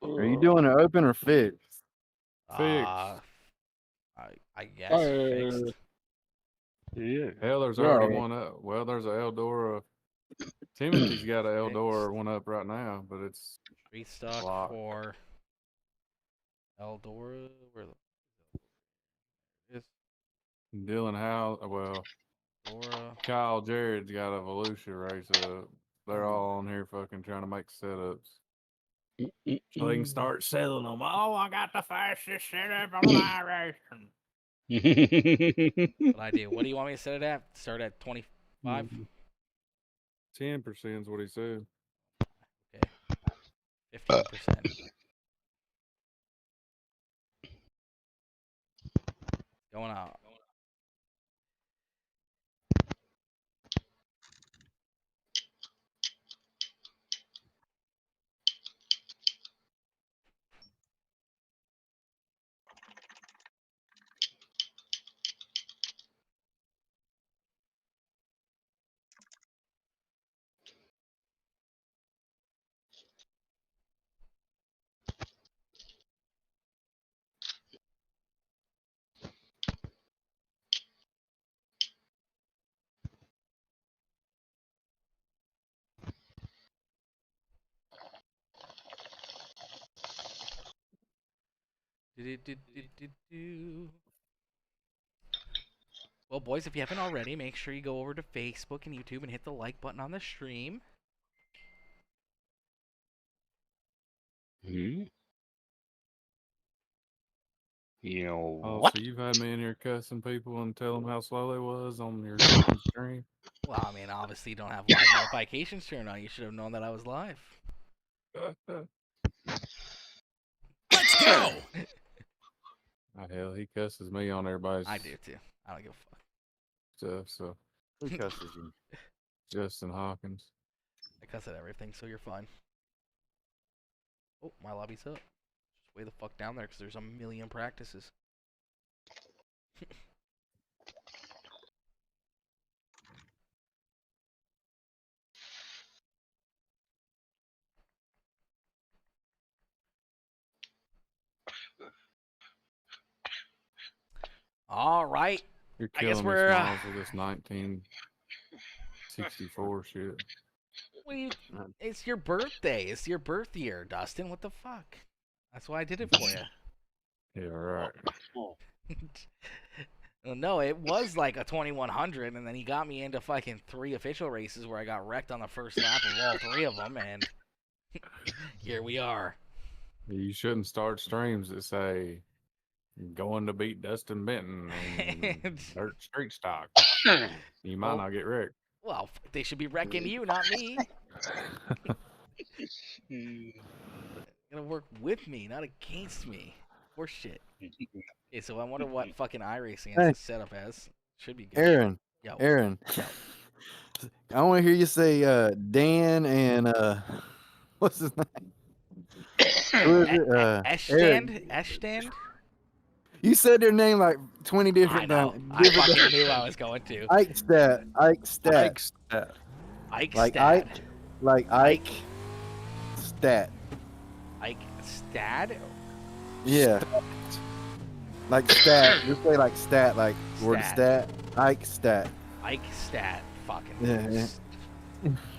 Are you doing an open or fixed? I guess fixed. Yeah. hell, there's You're already alright. one up. Well, there's a Eldora. Timothy's got a Eldora one up right now, but it's Street stock locked. for Eldora. Where the is Dylan Howe. Well, Eldora? Kyle Jared's got a Volusia race up. They're all on here fucking trying to make setups. So they can start selling them. Oh, I got the fastest setup on iRacing. What I do? What do you want me to set it at? Start at 25. 10% is what he said. 15%. Going out. Well, boys, if you haven't already, make sure you go over to Facebook and YouTube and hit the like button on the stream. You know Oh, what? so you've had me in here cussing people and tell them how slow they was on your fucking stream? Well, I mean, obviously you don't have live notifications turned on. You should have known that I was live. Let's go! Hell, he cusses me on everybody's I do too. I don't give a fuck. stuff, so Who cusses you? Justin Hawkins. I cuss at everything, so you're fine. Oh, my lobby's up. Just way the fuck down there because there's a million practices. All right. You're I guess killing me, we're, Smalls, with this 1964 shit. It's your birthday. It's your birth year, Dustin. What the fuck? That's why I did it for you. Yeah, right. Well, no, it was like a 2100, and then he got me into fucking 3 official races where I got wrecked on the first lap of all 3 of them, and here we are. You shouldn't start streams that say going to beat Dustin Benton and dirt street stock. You might not get wrecked. Well, they should be wrecking you, not me. Gonna work with me, not against me. Horse shit. Okay, so I wonder what fucking iRacing has to set up as. Should be good. Aaron. Yo. Aaron. Yo. I want to hear you say Dan and what's his name? Who is it? Eric. Eshstand? You said their name like 20 I different know. times. I fucking knew I was going to. Ike Stat. Ike Like Stad. Like Ike Stat. Ike Stad? Yeah. Like stat. Just say like stat, like word stat. Ike Stat. Ike Stat. Fucking. Yeah.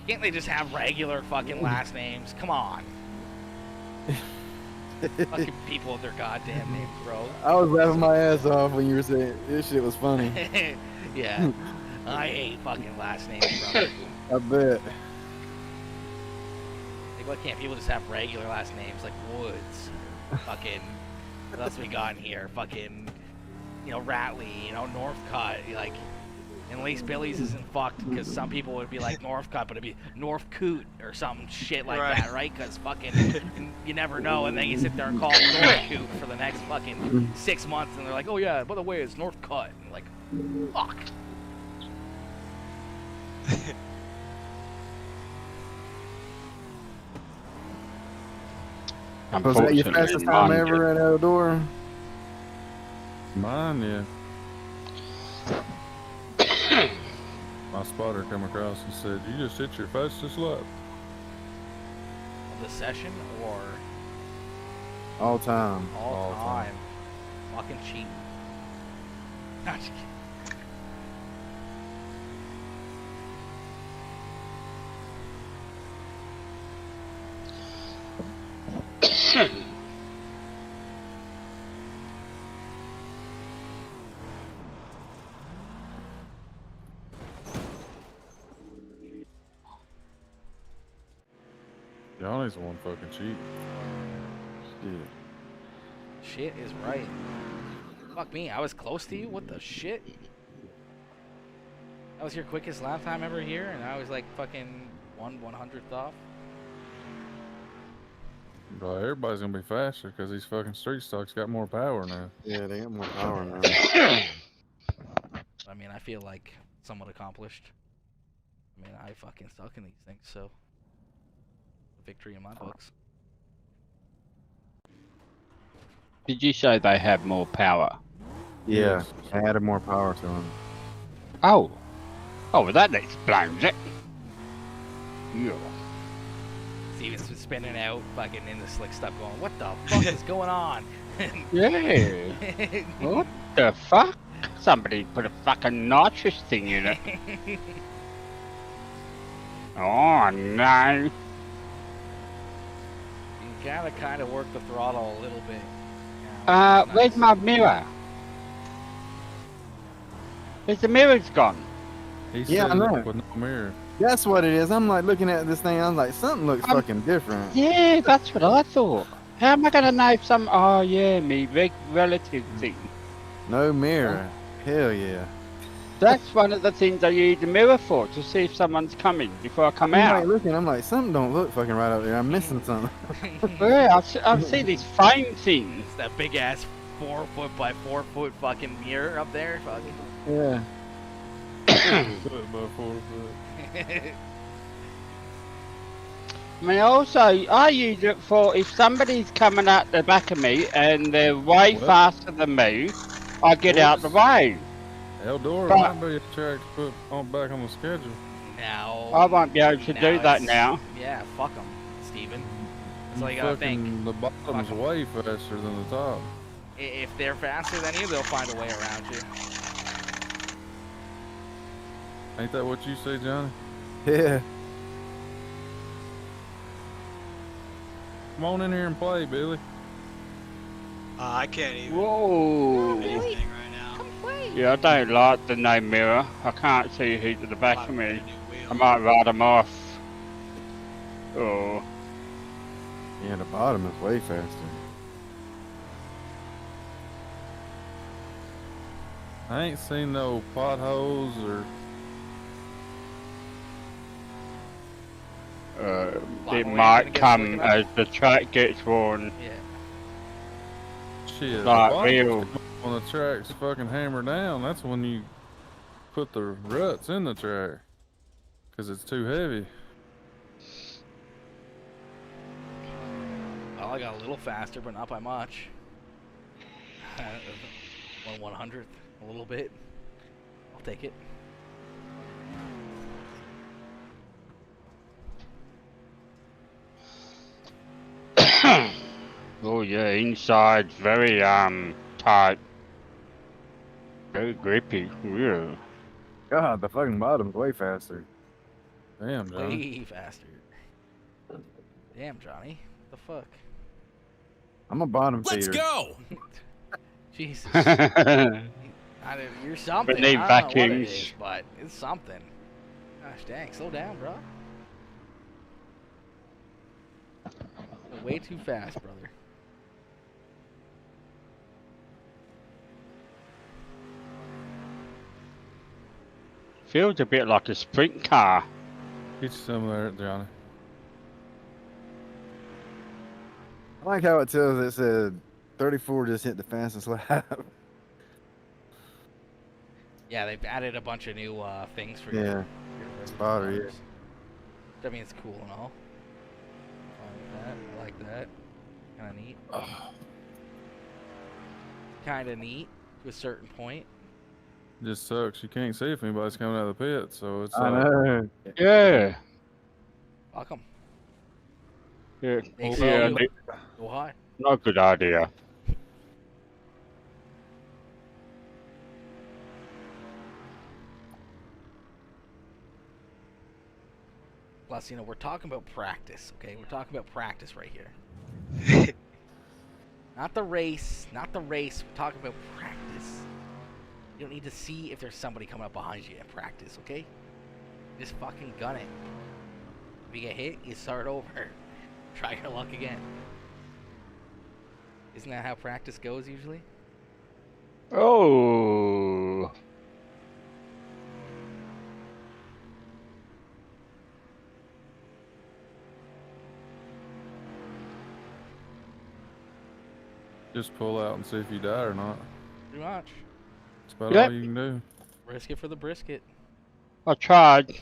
Can't they just have regular fucking last names? Come on. Fucking people with their goddamn names, bro. I was laughing my ass off when you were saying this shit was funny. Yeah. I hate fucking last names, bro. I bet. Like, why can't people just have regular last names like Woods? Fucking. What else we got in here? Fucking. You know, Ratley, Northcutt. Like. And at least Billy's isn't fucked because some people would be like Northcutt, but it'd be Northcoot or some shit like that, right? Because fucking you never know, and then you sit there and call it Northcoot for the next fucking 6 months, and they're like, oh yeah, by the way, it's Northcutt. And like, fuck. Was that your fastest time ever at Eldora? Mine, yeah. My spotter come across and said, "You just hit your fastest lap." The session or All time. all time? Fucking cheap. Not just kidding. Johnny's the one fucking cheap. Shit is right. Fuck me, I was close to you? What the shit? That was your quickest lap time ever here, and I was like fucking 1/100th off? Well, everybody's gonna be faster because these fucking street stocks got more power now. Yeah, they got more power now. I mean, I feel like somewhat accomplished. I mean, I fucking suck in these things, so victory in my books. Did you say they have more power? Yeah, I added more power to them. Oh. Oh, well, that explains it. Yeah. Steven's been spinning out, fucking in the slick stuff, going, what the fuck is going on? Yeah. What the fuck? Somebody put a fucking nitrous thing in it. Oh, no. You gotta kind of work the throttle a little bit. Where's my mirror? Where's the mirror's gone? He Yeah, set I it know. up with no mirror. That's what it is. I'm like looking at this thing. I'm like, something looks fucking different. Yeah, that's what I thought. How am I gonna know if some? Oh yeah, me relative thing. No mirror. Hell yeah. That's one of the things I use the mirror for, to see if someone's coming before I come I'm out. like looking. I'm like, something don't look fucking right up there. I'm missing something. Yeah, I've seen these fine things. It's that big ass 4 foot by 4 foot fucking mirror up there. Fucking. Yeah. Foot by 4 foot. I mean, also, I use it for if somebody's coming out the back of me and they're way Well- faster than me, I get out the Whoops. way. Eldora But- might be a track to put on back on the schedule. Now. I won't be able to do that it's- now. Yeah, fuck them, Steven. That's all you gotta Fucking think. the bottom's Fuck 'em. way faster than the top. If they're faster than you, they'll find a way around you. Ain't that what you say, Johnny? Yeah. Come on in here and play, Billy. I can't even Whoa. do anything right now. Yeah, I don't like the no mirror. I can't see who's at the back of me. I might ride them off. Oh. Yeah, the bottom is way faster. I ain't seen no potholes or It Where might you gonna get come slick as the track gets worn. Yeah. shit. Like the bottoms real. come up when the track's fucking hammered down, that's when you put the ruts in the track. Cause it's too heavy. Well, I got a little faster, but not by much. 1/100th, a little bit. I'll take it. Oh yeah, inside's very tight. Very grippy. Yeah. God, the fucking bottom's way faster. Damn, Johnny. Way faster. Damn, Johnny. What the fuck? I'm a bottom Let's feeder. go. Jesus. Yeah. You're something. But need I don't know what it vacuums. is, but it's something. Gosh dang, slow down, bro. You're way too fast, brother. Feels a bit like a sprint car. Get you some of that, Johnny. I like how it tells it said 34 just hit the fastest lap. Yeah, they've added a bunch of new things for Yeah, your spotter, yeah. spotters. I mean, it's cool and all. Fine with that. I like that. Kind of neat. Kind of neat to a certain point. Just sucks. You can't see if anybody's coming out of the pit, so it's I know. Yeah. Fuck 'em. Yeah. They Yeah, see you. Go high. not a good idea. Plus, you know, we're talking about practice, okay? We're talking about practice right here. Not the race. Not the race. We're talking about practice. You don't need to see if there's somebody coming up behind you in practice, okay? Just fucking gun it. If you get hit, you start over. Try your luck again. Isn't that how practice goes usually? Oh. just pull out and see if you die or not. Pretty much. That's about Yep. all you can do. Risk it for the brisket. I tried.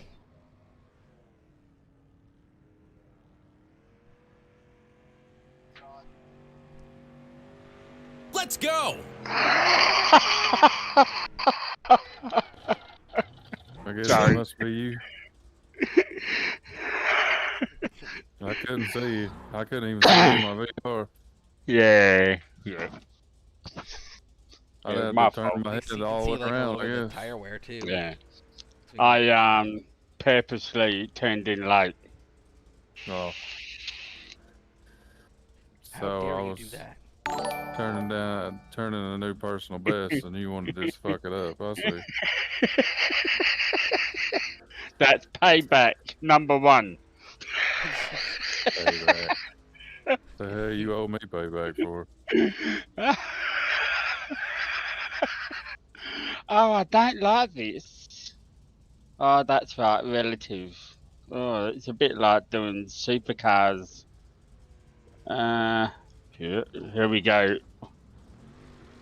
Let's go. I guess Sorry. that must be you. I couldn't see you. I couldn't even see you in my VR. Yeah. Yeah. I'd Yeah, have my to turn fault. my You head can all see, the way like, a around, little bit I of guess. tire wear too. Yeah. Between- I purposely turned in late. Oh. How So dare I you was do that? turning a new personal best, and you wanted to just fuck it up. I see. That's payback number one. Payback. The hell you owe me payback for? Oh, I don't like this. Oh, that's right, relative. Oh, it's a bit like doing supercars. Here we go.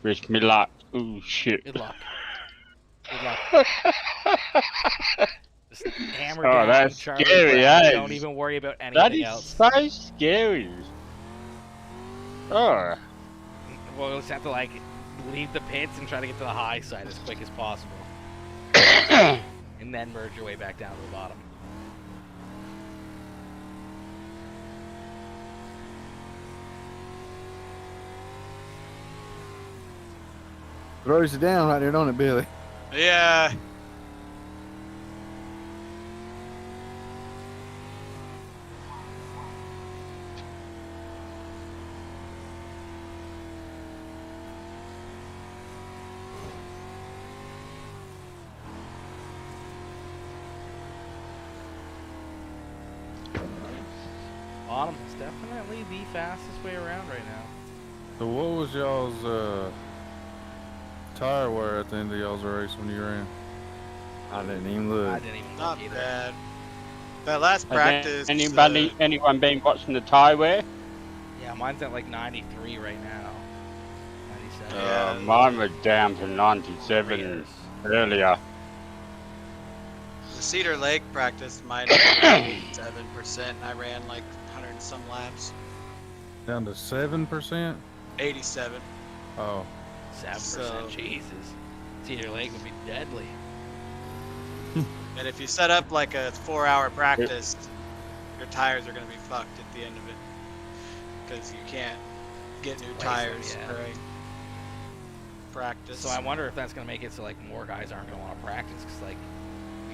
Wish me luck. Oh shit. Good luck. Good luck. Just hammer Oh, down, that's Charlie scary, Brown. that Don't is. even worry about That anything is else. so scary. Oh. We'll just have to like leave the pits and try to get to the high side as quick as possible, and then merge your way back down to the bottom. Throws you down right there, don't it, Billy? Yeah. Bottom is definitely the fastest way around right now. So what was y'all's tire wear at the end of y'all's race when you ran? I didn't even I look. didn't even Not look either. bad. That last Has practice. anyone been watching the tire wear? Yeah, mine's at like 93 right now. 97. Yeah. Mine was down to 97 Years. earlier. The Cedar Lake practice, mine was 87%, and I ran like 100 and some laps. Down to 7%? 87. Oh, 7%. So- Jesus. Cedar Lake would be deadly. And if you set up like a 4-hour practice, your tires are going to be fucked at the end of it. Because you can't get new Lace tires them, yeah. during practice. So I wonder if that's going to make it so like more guys aren't going to want to practice because like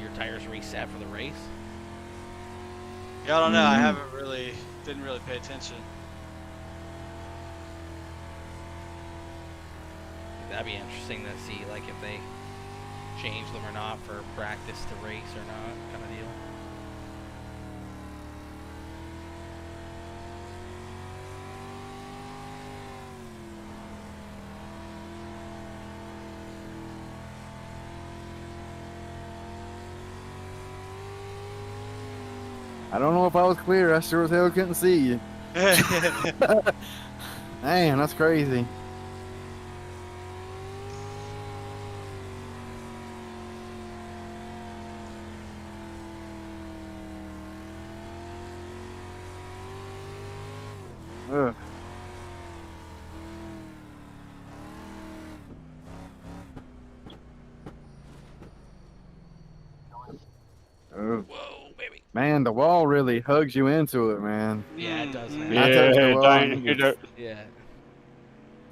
your tires reset for the race. Yeah, I don't know. I didn't really pay attention. That'd be interesting to see like if they change them or not for practice to race or not kind of deal. I don't know if I was clear. I sure as hell couldn't see you. Man, that's crazy. Ugh. Ugh. Whoa, baby. Man, the wall really hugs you into it, man. Yeah, it does, man. I touched the Yeah, wall, don't you hit get- it. Yeah.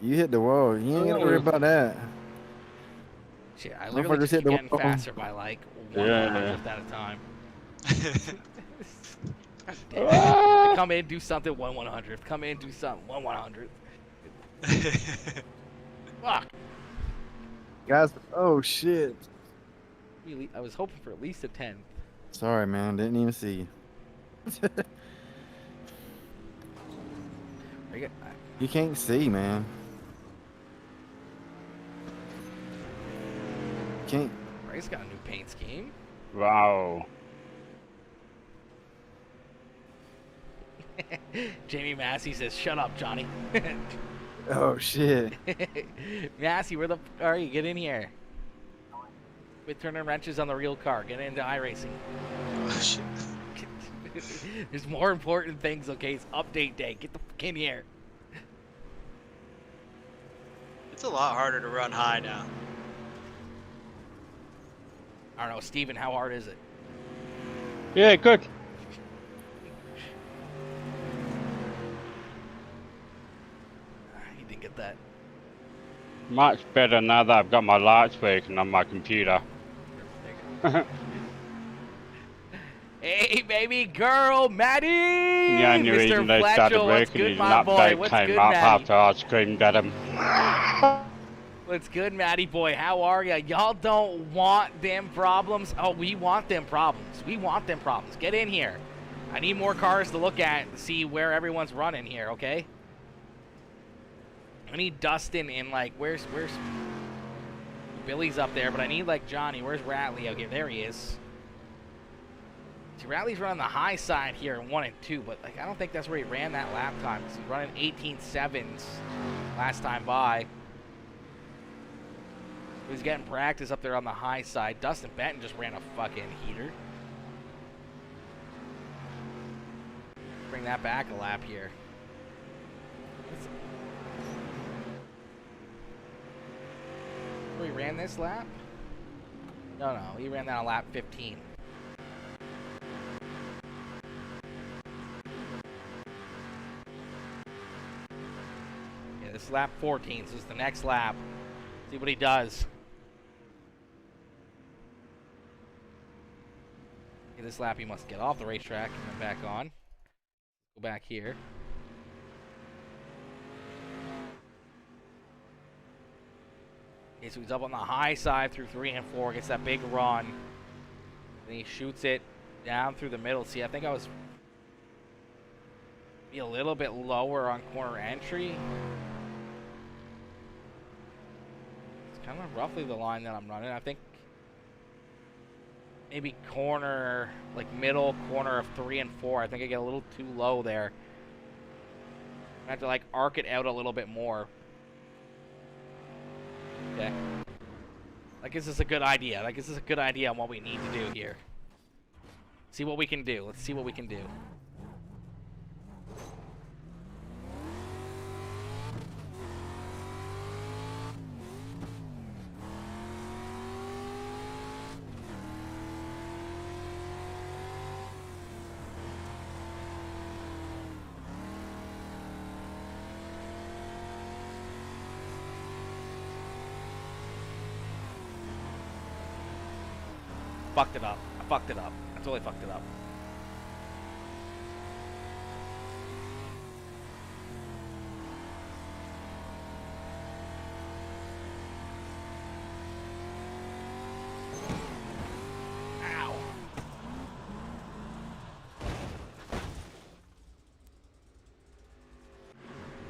You hit the wall. You ain't gotta worry about that. Shit, I literally Motherfuckers just hit keep the getting wall. faster by like one Yeah. hundredth at a time. God damn it. I come in, do something, 1/100th. Come in, do something, 1/100th. Fuck. Guys, oh shit. Really, I was hoping for at least a 10. Sorry, man. Didn't even see you. You can't see, man. Can't. Ray's got a new paint scheme. Wow. Jamie Massey says, "Shut up, Johnny." Oh shit. Massey, where the f are you? Get in here. Quit turning wrenches on the real car. Get into iRacing. Oh, shit. There's more important things, okay? It's update day. Get the fuck in here. It's a lot harder to run high now. I don't know, Steven, how hard is it? Yeah, good. He didn't get that. Much better now that I've got my lights working on my computer. Hey, baby girl, Maddie! The only Mr. reason they started Fletcher, what's working good, is my an boy? update What's came good, up Maddie? after I screamed at him. What's good, Maddie boy? How are ya? Y'all don't want them problems? Oh, we want them problems. We want them problems. Get in here. I need more cars to look at to see where everyone's running here, okay? I need Dustin and, like, where's... Billy's up there, but I need, like, Johnny. Where's Ratley? Okay, there he is. See, Ratley's running the high side here in 1 and 2, but, like, I don't think that's where he ran that lap time. He's running 18.7s last time by. He's getting practice up there on the high side. Dustin Benton just ran a fucking heater. Bring that back a lap here. He ran this lap? No, he ran that on lap 15. Yeah, this is lap 14, so this is the next lap. See what he does. Okay, this lap he must get off the racetrack and then back on. Go back here. Okay, so he's up on the high side through 3 and 4, gets that big run. Then he shoots it down through the middle. See, I think I was be a little bit lower on corner entry. It's kind of roughly the line that I'm running. I think maybe corner, like middle corner of 3 and 4. I think I get a little too low there. I have to like arc it out a little bit more. Okay. Like, this is a good idea. Like, this is a good idea on what we need to do here. See what we can do. Let's see what we can do. Fucked it up. I fucked it up. I totally fucked it up. Ow.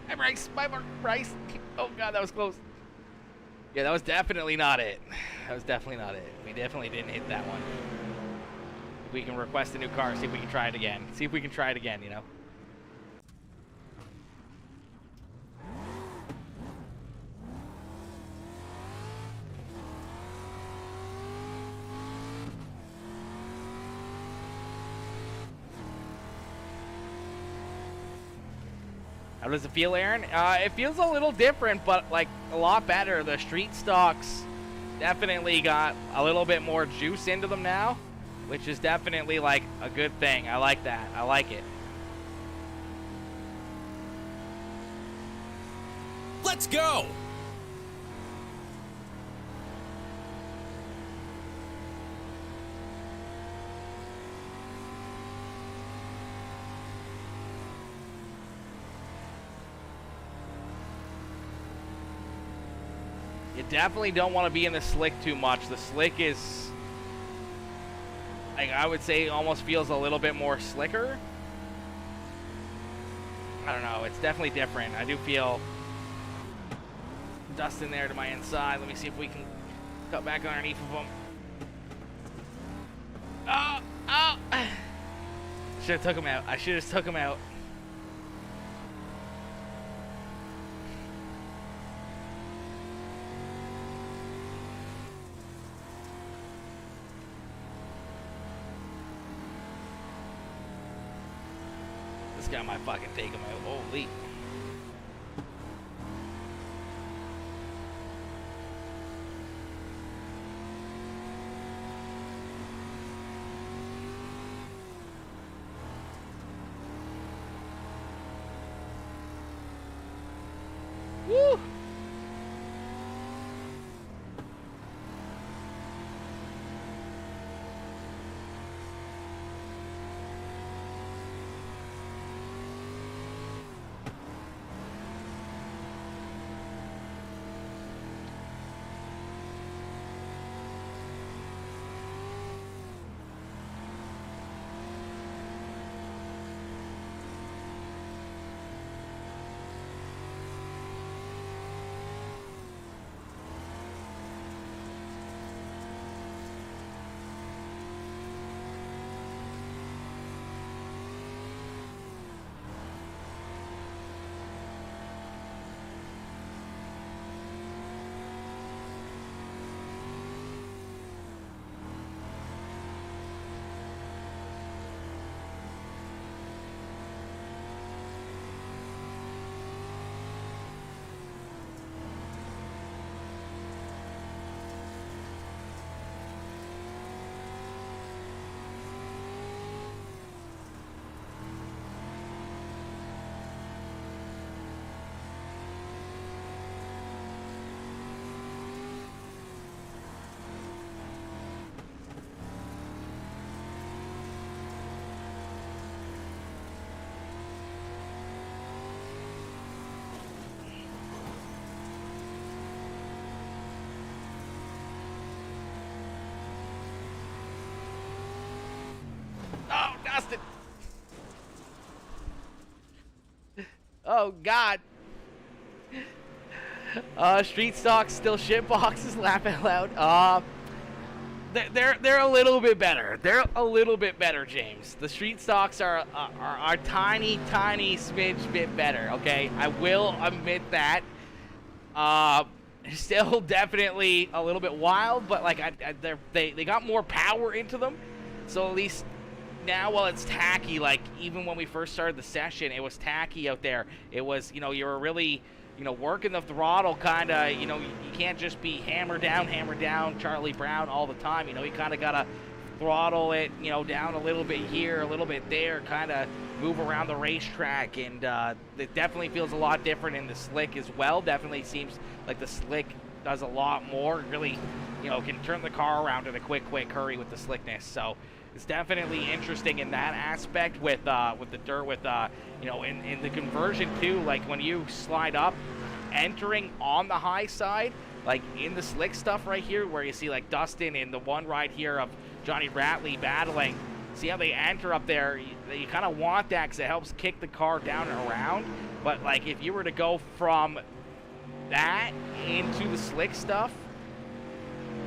Hey, Bryce. Bye, Bryce. Oh, God, that was close. Yeah, that was definitely not it. That was definitely not it. We definitely didn't hit that one. If we can request a new car, see if we can try it again. See if we can try it again, you know? How does it feel, Aaron? It feels a little different, but like a lot better. The street stocks definitely got a little bit more juice into them now, which is definitely like a good thing. I like that. I like it. Let's go! You definitely don't want to be in the slick too much. The slick is, like, I would say, almost feels a little bit more slicker. I don't know. It's definitely different. I do feel dust in there to my inside. Let me see if we can cut back underneath of them. Oh! Should have took him out. I should have took him out. This guy might fucking take him out. Holy. Woo! Oh, God. Street stocks still shit boxes. Laugh out loud. They're a little bit better. They're a little bit better, James. The street stocks are tiny smidge bit better. Okay, I will admit that. Still definitely a little bit wild, but like they got more power into them. So at least now, while it's tacky, like even when we first started the session, it was tacky out there. It was, you know, you were really, you know, working the throttle kind of, you know, you can't just be hammer down, Charlie Brown all the time. You know, you kind of got to throttle it, you know, down a little bit here, a little bit there, kind of move around the racetrack. And it definitely feels a lot different in the slick as well. Definitely seems like the slick does a lot more. Really, you know, can turn the car around in a quick hurry with the slickness. So it's definitely interesting in that aspect with the dirt, with you know, in the conversion too. Like when you slide up, entering on the high side, like in the slick stuff right here, where you see like Dustin in the one right here of Johnny Ratley battling. See how they enter up there? You kind of want that because it helps kick the car down and around. But like if you were to go from that into the slick stuff,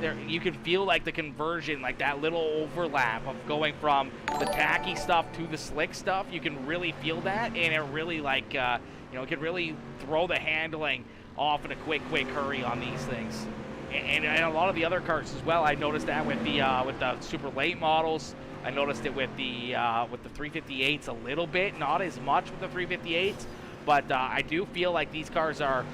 there you can feel like the conversion, like that little overlap of going from the tacky stuff to the slick stuff. You can really feel that, and it really like you know, it can really throw the handling off in a quick hurry on these things. And a lot of the other cars as well. I noticed that with the super late models. I noticed it with the 358s a little bit, not as much with the 358s, but I do feel like these cars are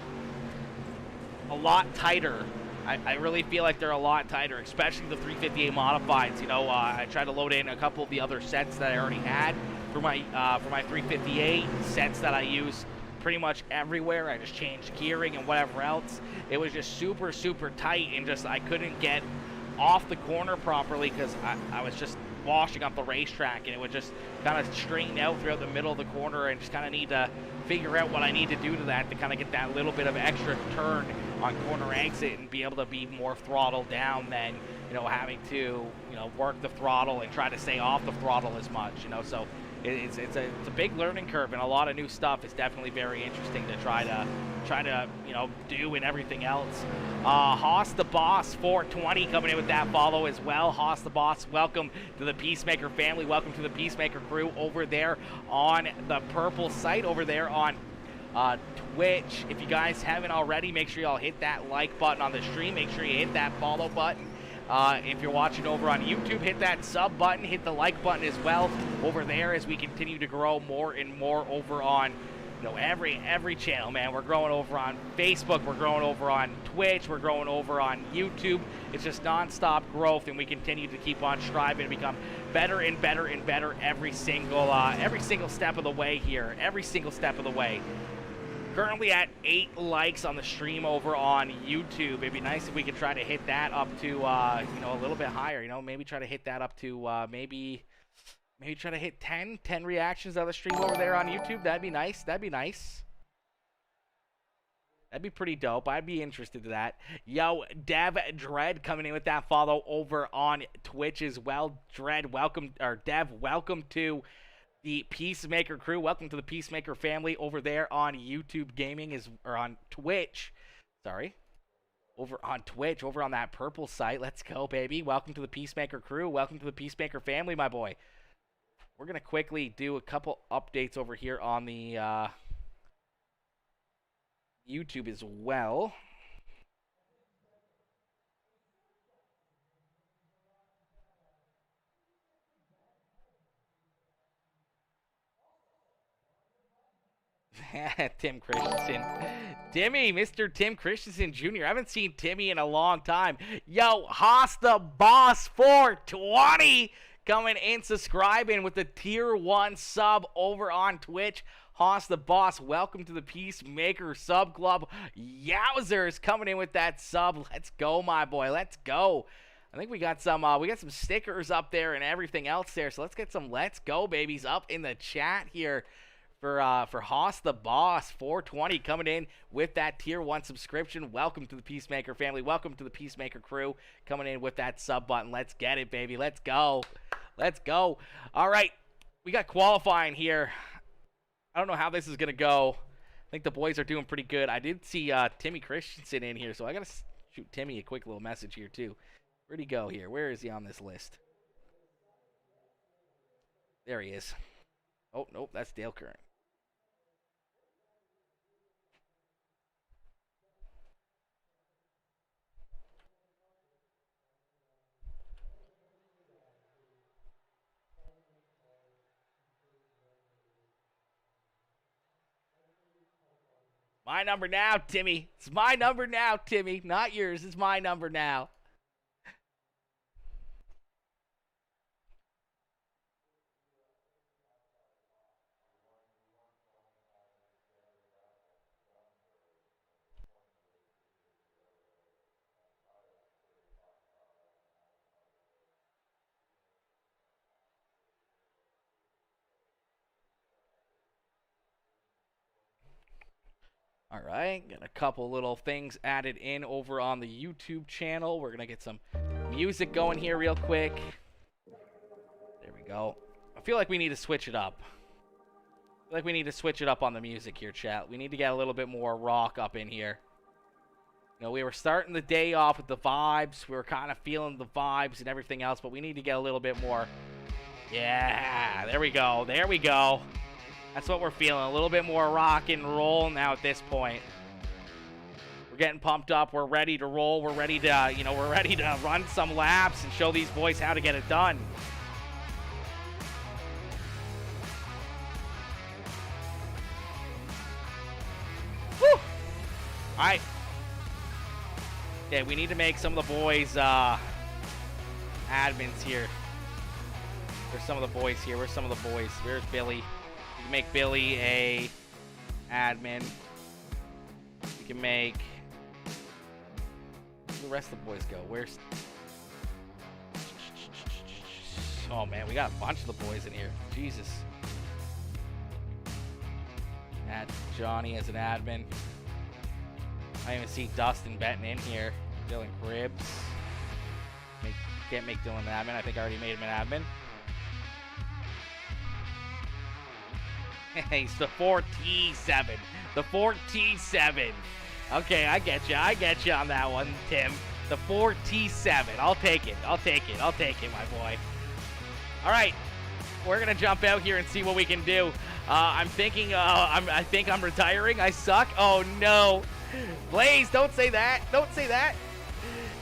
a lot tighter. I really feel like they're a lot tighter, especially the 358 modifieds. You know, I tried to load in a couple of the other sets that I already had for my 358 sets that I use pretty much everywhere. I just changed gearing and whatever else. It was just super tight, and just I couldn't get off the corner properly because I was just washing up the racetrack, and it would just kind of straighten out throughout the middle of the corner, and just kind of need to figure out what I need to do to that to kind of get that little bit of extra turn on corner exit and be able to be more throttled down than, you know, having to, you know, work the throttle and try to stay off the throttle as much, you know. So it's a big learning curve, and a lot of new stuff. Is definitely very interesting to try to you know, do and everything else. Haas the Boss 420 coming in with that follow as well. Haas the Boss, welcome to the Peacemaker family. Welcome to the Peacemaker crew over there on the purple site over there on Twitch. If you guys haven't already, make sure y'all hit that like button on the stream. Make sure you hit that follow button. If you're watching over on YouTube, hit that sub button, hit the like button as well over there as we continue to grow more and more over on, you know, every channel, man. We're growing over on Facebook, we're growing over on Twitch, we're growing over on YouTube. It's just non-stop growth, and we continue to keep on striving to become better and better and better every single step of the way here, every single step of the way. Currently at 8 likes on the stream over on YouTube. It'd be nice if we could try to hit that up to, you know, a little bit higher. You know, maybe try to hit that up to, maybe try to hit 10 reactions on the stream over there on YouTube. That'd be nice. That'd be nice. That'd be pretty dope. I'd be interested in that. Yo, Dev Dread coming in with that follow over on Twitch as well. Dread, welcome, or Dev, welcome to the Peacemaker crew. Welcome to the Peacemaker family over there on YouTube Gaming, or on Twitch. Sorry. Over on Twitch, over on that purple site. Let's go, baby. Welcome to the Peacemaker crew. Welcome to the Peacemaker family, my boy. We're going to quickly do a couple updates over here on the YouTube as well. Tim Christensen. Timmy, Mr. Tim Christensen Jr. I haven't seen Timmy in a long time. Yo, Haas the Boss 420 coming in, subscribing with the tier 1 sub over on Twitch. Haas the Boss, welcome to the Peacemaker sub club. Yowzers coming in with that sub. Let's go, my boy. Let's go. I think we got some stickers up there and everything else there. So let's get some let's go babies up in the chat here for Haas the Boss 420 coming in with that tier 1 subscription. Welcome to the Peacemaker family. Welcome to the Peacemaker crew coming in with that sub button. Let's get it, baby. Let's go. Let's go. All right. We got qualifying here. I don't know how this is going to go. think the boys are doing pretty good. I did see Timmy Christensen in here, so I got to shoot Timmy a quick little message here, too. Where'd he go here? Where is he on this list? There he is. Oh, nope, that's Dale Curran. My number now, Timmy. It's my number now, Timmy. Not yours. It's my number now. All right, got a couple little things added in over on the YouTube channel. We're going to get some music going here real quick. There we go. I feel like we need to switch it up. I feel like we need to switch it up on the music here, chat. We need to get a little bit more rock up in here. You know, we were starting the day off with the vibes. We were kind of feeling the vibes and everything else, but we need to get a little bit more. Yeah, there we go. There we go. That's what we're feeling. A little bit more rock and roll now at this point. We're getting pumped up. We're ready to roll. We're ready to, you know, we're ready to run some laps and show these boys how to get it done. Woo! All right. Okay, we need to make some of the boys admins here. Where's some of the boys here? Where's some of the boys? Where's Billy? We can make Billy a admin. We can make... Where do the rest of the boys go? Where's... Oh, man, we got a bunch of the boys in here. Jesus. Add Johnny as an admin. I even see Dustin Benton in here. Dylan Cribbs. Can't make Dylan an admin. I think I already made him an admin. He's the 4T7. The 4T7. Okay, I get you. I get you on that one, Tim. The 4T7. I'll take it. I'll take it. I'll take it, my boy. All right. We're going to jump out here and see what we can do. I'm thinking, I think I'm retiring. I suck. Oh, no. Blaze, don't say that. Don't say that.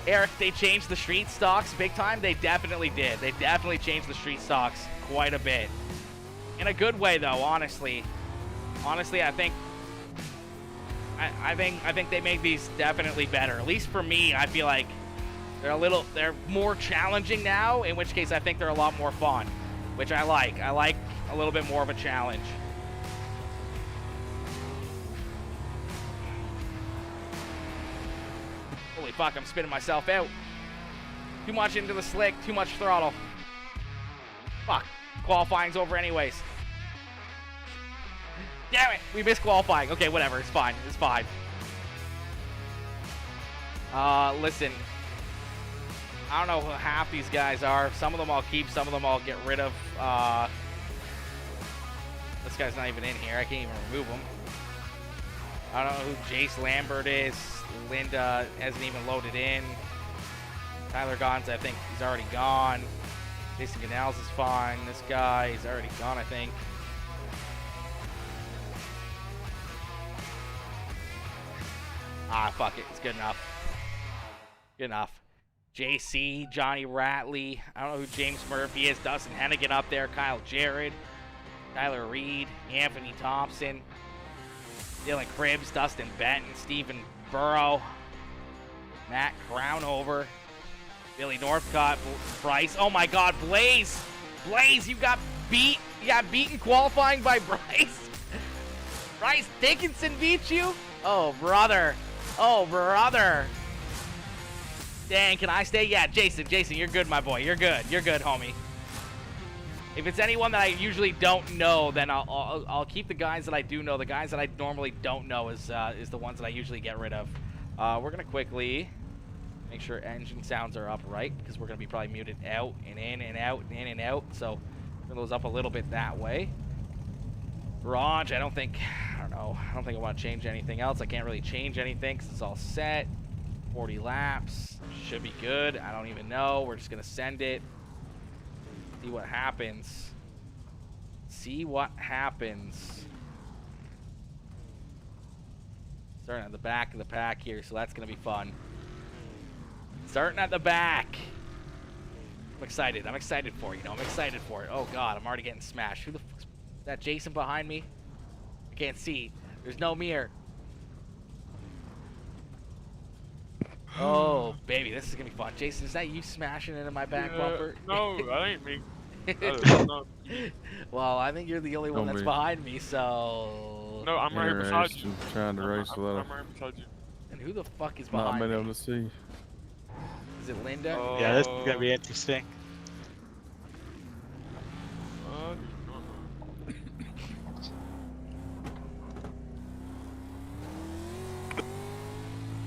Eric, they changed the street stocks big time. They definitely did. They definitely changed the street stocks quite a bit. In a good way, though, honestly. Honestly, I think they make these definitely better. At least for me, I feel like they're more challenging now, in which case I think they're a lot more fun, which I like. I like a little bit more of a challenge. Holy fuck, I'm spinning myself out. Too much into the slick, too much throttle. Fuck, qualifying's over anyways. Damn it, we missed qualifying. Okay, whatever, it's fine, it's fine. Listen. I don't know who half these guys are. Some of them I'll keep, some of them I'll get rid of. This guy's not even in here. I can't even remove him. I don't know who Jace Lambert is. Linda hasn't even loaded in. Tyler Gons, I think he's already gone. Jason Canals is fine. This guy, he's already gone, I think. Ah, fuck it. It's good enough. Good enough. JC, Johnny Ratley. I don't know who James Murphy is. Dustin Hennigan up there. Kyle Jarrett. Tyler Reed. Anthony Thompson. Dylan Cribbs. Dustin Benton. Stephen Burrow. Matt Crownover. Billy Northcott. Bryce. Oh my god, Blaze. Blaze, you got beat. You got beaten qualifying by Bryce. Bryce Dickinson beat you? Oh, brother. Oh, brother. Dang, can I stay? Yeah, Jason, you're good, my boy. You're good, homie. If it's anyone that I usually don't know, then I'll keep the guys that I do know. The guys that I normally don't know is the ones that I usually get rid of. We're gonna quickly make sure engine sounds are up right, because we're gonna be probably muted out and in and out and in and out. So turn those up a little bit that way. Garage, I don't think I want to change anything else. I can't really change anything because it's all set. 40 laps. Should be good. I don't even know. We're just going to send it. See what happens. See what happens. Starting at the back of the pack here, so that's going to be fun. Starting at the back. I'm excited. I'm excited for it. I'm excited for it. Oh, God. I'm already getting smashed. Who the fuck is that? Jason behind me? I can't see. There's no mirror. Oh, baby. This is going to be fun. Jason, is that you smashing into my back bumper? No, that ain't me. No, Well, I think you're the only one Don't that's be. behind me, so... no, I'm right here beside you. Interesting, trying to race without I'm right beside you. And who the fuck is not behind being me? able to see. Is it Linda? Yeah, this is gonna be interesting.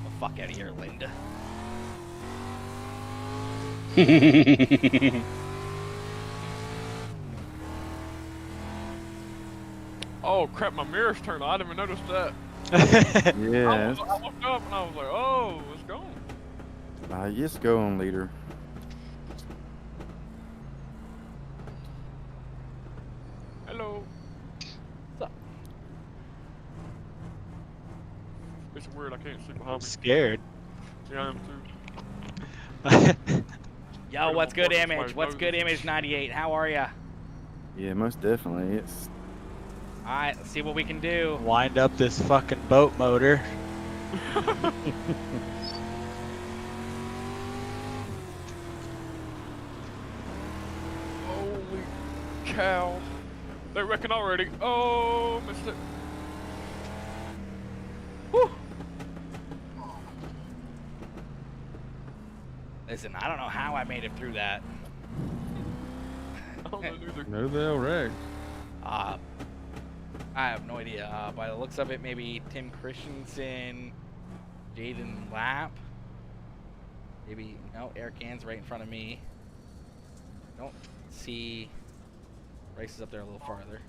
The fuck out of here, Linda. Oh crap, my mirror's turned on. I didn't even notice that. Yeah. I looked up and I was like, oh, it's gone. Yes, go on, leader. Hello. What's up? It's weird, I can't see I'm behind me. scared. Yeah, I am too. Yo, what's good, Somebody's Image? What's good, noses. Image 98? How are ya? Yeah, most definitely. It's Alright, let's see what we can do. Wind up this fucking boat motor. Holy cow. They reckon already. Oh, missed it. Whew. Listen, I don't know how I made it through that. I don't know neither. No, they'll wreck. I have no idea. By the looks of it, maybe Tim Christensen, Jaden Lapp. Maybe, no, Eric Ann's right in front of me. Don't see Race is up there a little farther.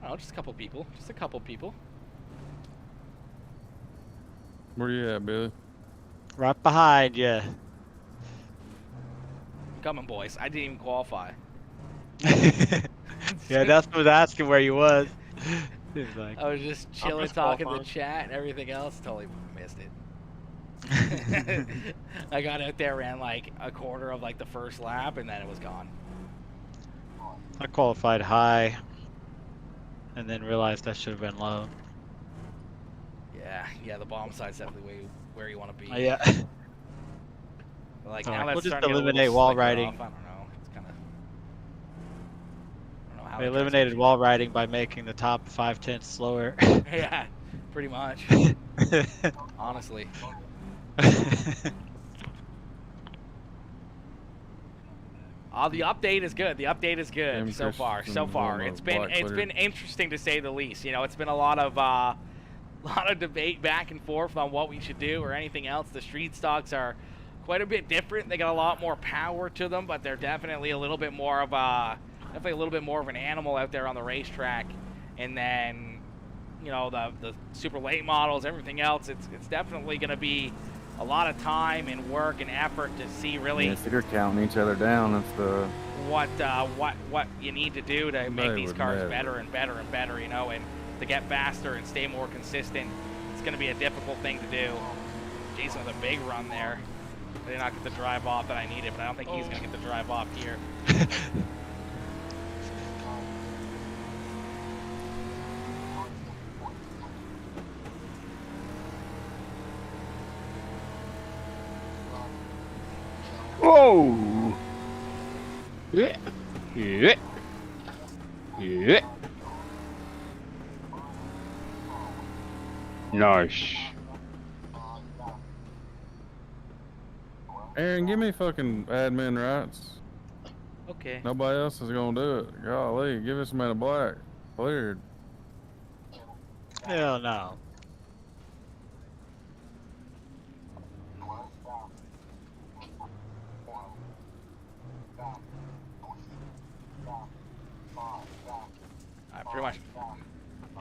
Oh, just a couple people. Just a couple people. Where you at, Billy? Right behind you. I'm coming, boys. I didn't even qualify. Yeah, that's what I was asking where you was. He was like, I was just chilling, missed talking to the qualifying. chat and everything else. Totally missed it. I got out there, ran like a quarter of like the first lap, and then it was gone. I qualified high, and then realized I should have been low. Yeah, the bottom side's definitely where you want to be. Yeah. But, like, Alright, now we'll that's just starting to get a little eliminate wall slicker riding. off. I don't know. It's kind of. I don't know how. I the eliminated wall riding by making the top 5/10 slower. Yeah, pretty much. Honestly. The update is good. The update is good Tim so far. Christensen's So far, on the it's been black clear. interesting to say the least. You know, it's been a lot of debate back and forth on what we should do or anything else. The street stocks are quite a bit different. They got a lot more power to them, but they're definitely a little bit more of an animal out there on the racetrack. And then, you know, the super late models, everything else. It's definitely going to be a lot of time and work and effort to see really. yeah, so they're counting each other down. That's the what you need to do to make They these would cars never. better and better and better, you know, and to get faster and stay more consistent. It's going to be a difficult thing to do. Jason with a big run there. I did not get the drive off that I needed, but I don't think he's going to get the drive off here. Whoa! Yeah. Yeah. Yeah. Nice. Aaron, give me fucking admin rights. Okay. Nobody else is gonna do it. Golly, give this man a black. Cleared. Hell no. pretty much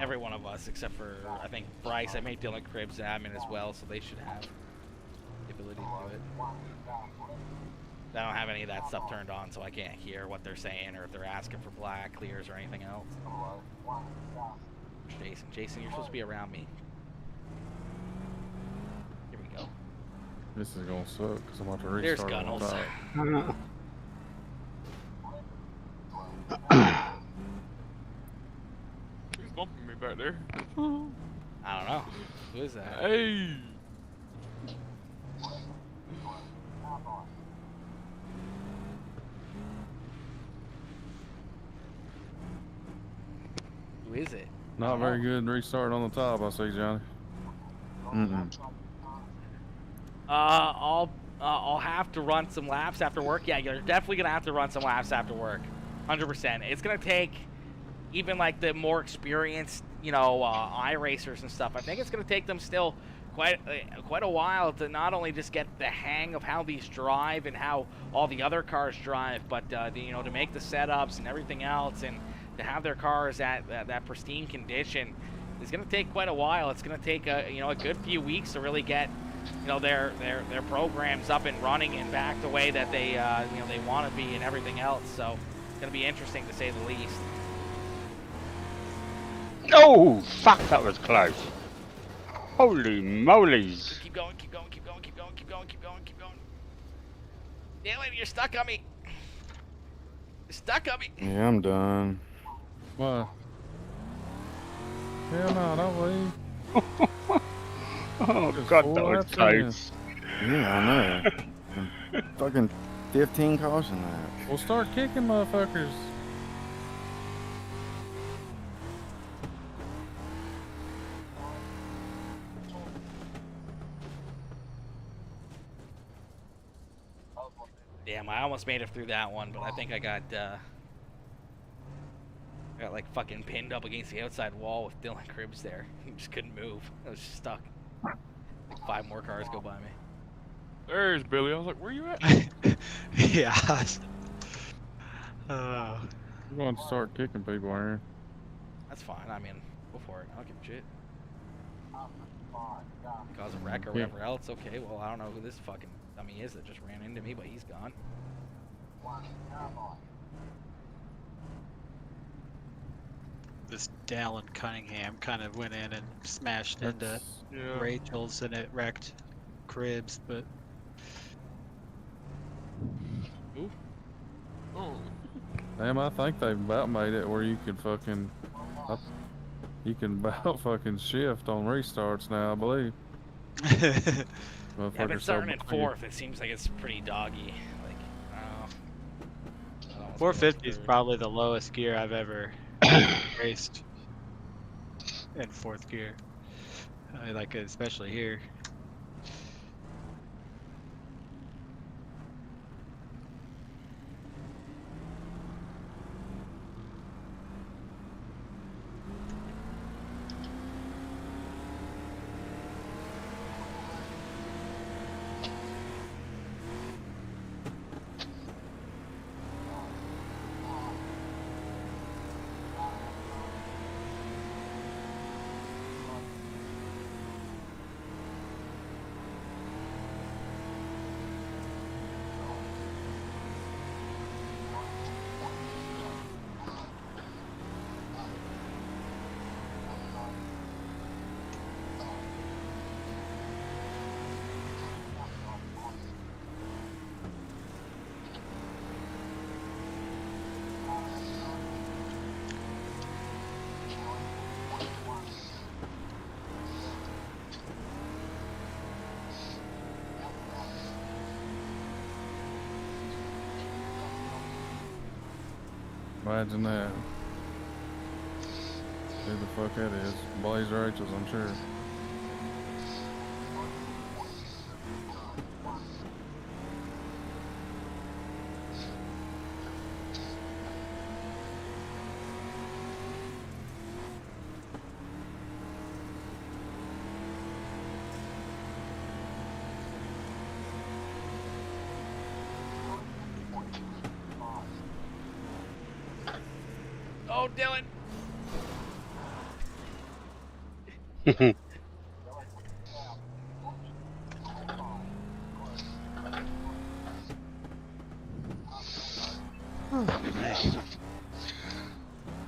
every one of us, except for, I think, Bryce. I made Dylan Cribbs admin as well, so they should have the ability to do it. I don't have any of that stuff turned on, so I can't hear what they're saying or if they're asking for black clears or anything else. Jason, you're supposed to be around me. Here we go. This is gonna suck because I'm about to There's restart on Gunnels. top. Who's bumping me back there? I don't know. Who is that? Hey! Who is it? Not very good restart on the top, I see, Johnny. I'll have to run some laps after work. Yeah, you're definitely gonna have to run some laps after work. 100%. It's gonna take even like the more experienced, you know, iRacers and stuff. I think it's gonna take them still quite a while to not only just get the hang of how these drive and how all the other cars drive, but you know, to make the setups and everything else, and to have their cars at that pristine condition. It's going to take quite a while. It's going to take a good few weeks to really get, you know, their programs up and running and back the way that they they want to be and everything else. So it's going to be interesting to say the least. Oh, fuck, that was close. Holy moly's. Keep going, keep going, keep going, keep going, keep going, keep going, keep going. Dylan, you're stuck on me. You're stuck on me. Yeah, I'm done. What? Hell no, don't leave. Oh, Just God, four that was laps close. Yeah, I know. Fucking 15 caution laps. We'll start kicking motherfuckers. Damn, I almost made it through that one, but I think I got like fucking pinned up against the outside wall with Dylan Cribbs there. He just couldn't move. I was just stuck. Like 5 more cars go by me. There's Billy. I was like, where you at? Yeah. We're going to start kicking people, Aaron. That's fine. I mean, go for it. I don't give a shit. Cause a wreck or whatever else. Okay, well, I don't know who this fucking dummy is that just ran into me, but he's gone. This Dallin Cunningham kind of went in and smashed into Yeah. Rachel's and it wrecked Cribbs, but Oh. Damn, I think they've about made it where you can fucking... You can about fucking shift on restarts now, I believe. Yeah, I've been Motherfuckers starting so at 4th. It seems like it's pretty doggy. Like, I don't know. 450 is probably the lowest gear I've ever raced in 4th gear. I like it, especially here. Imagine that. Who the fuck that is? Blaze Rachel's, I'm sure. Oh, Dylan.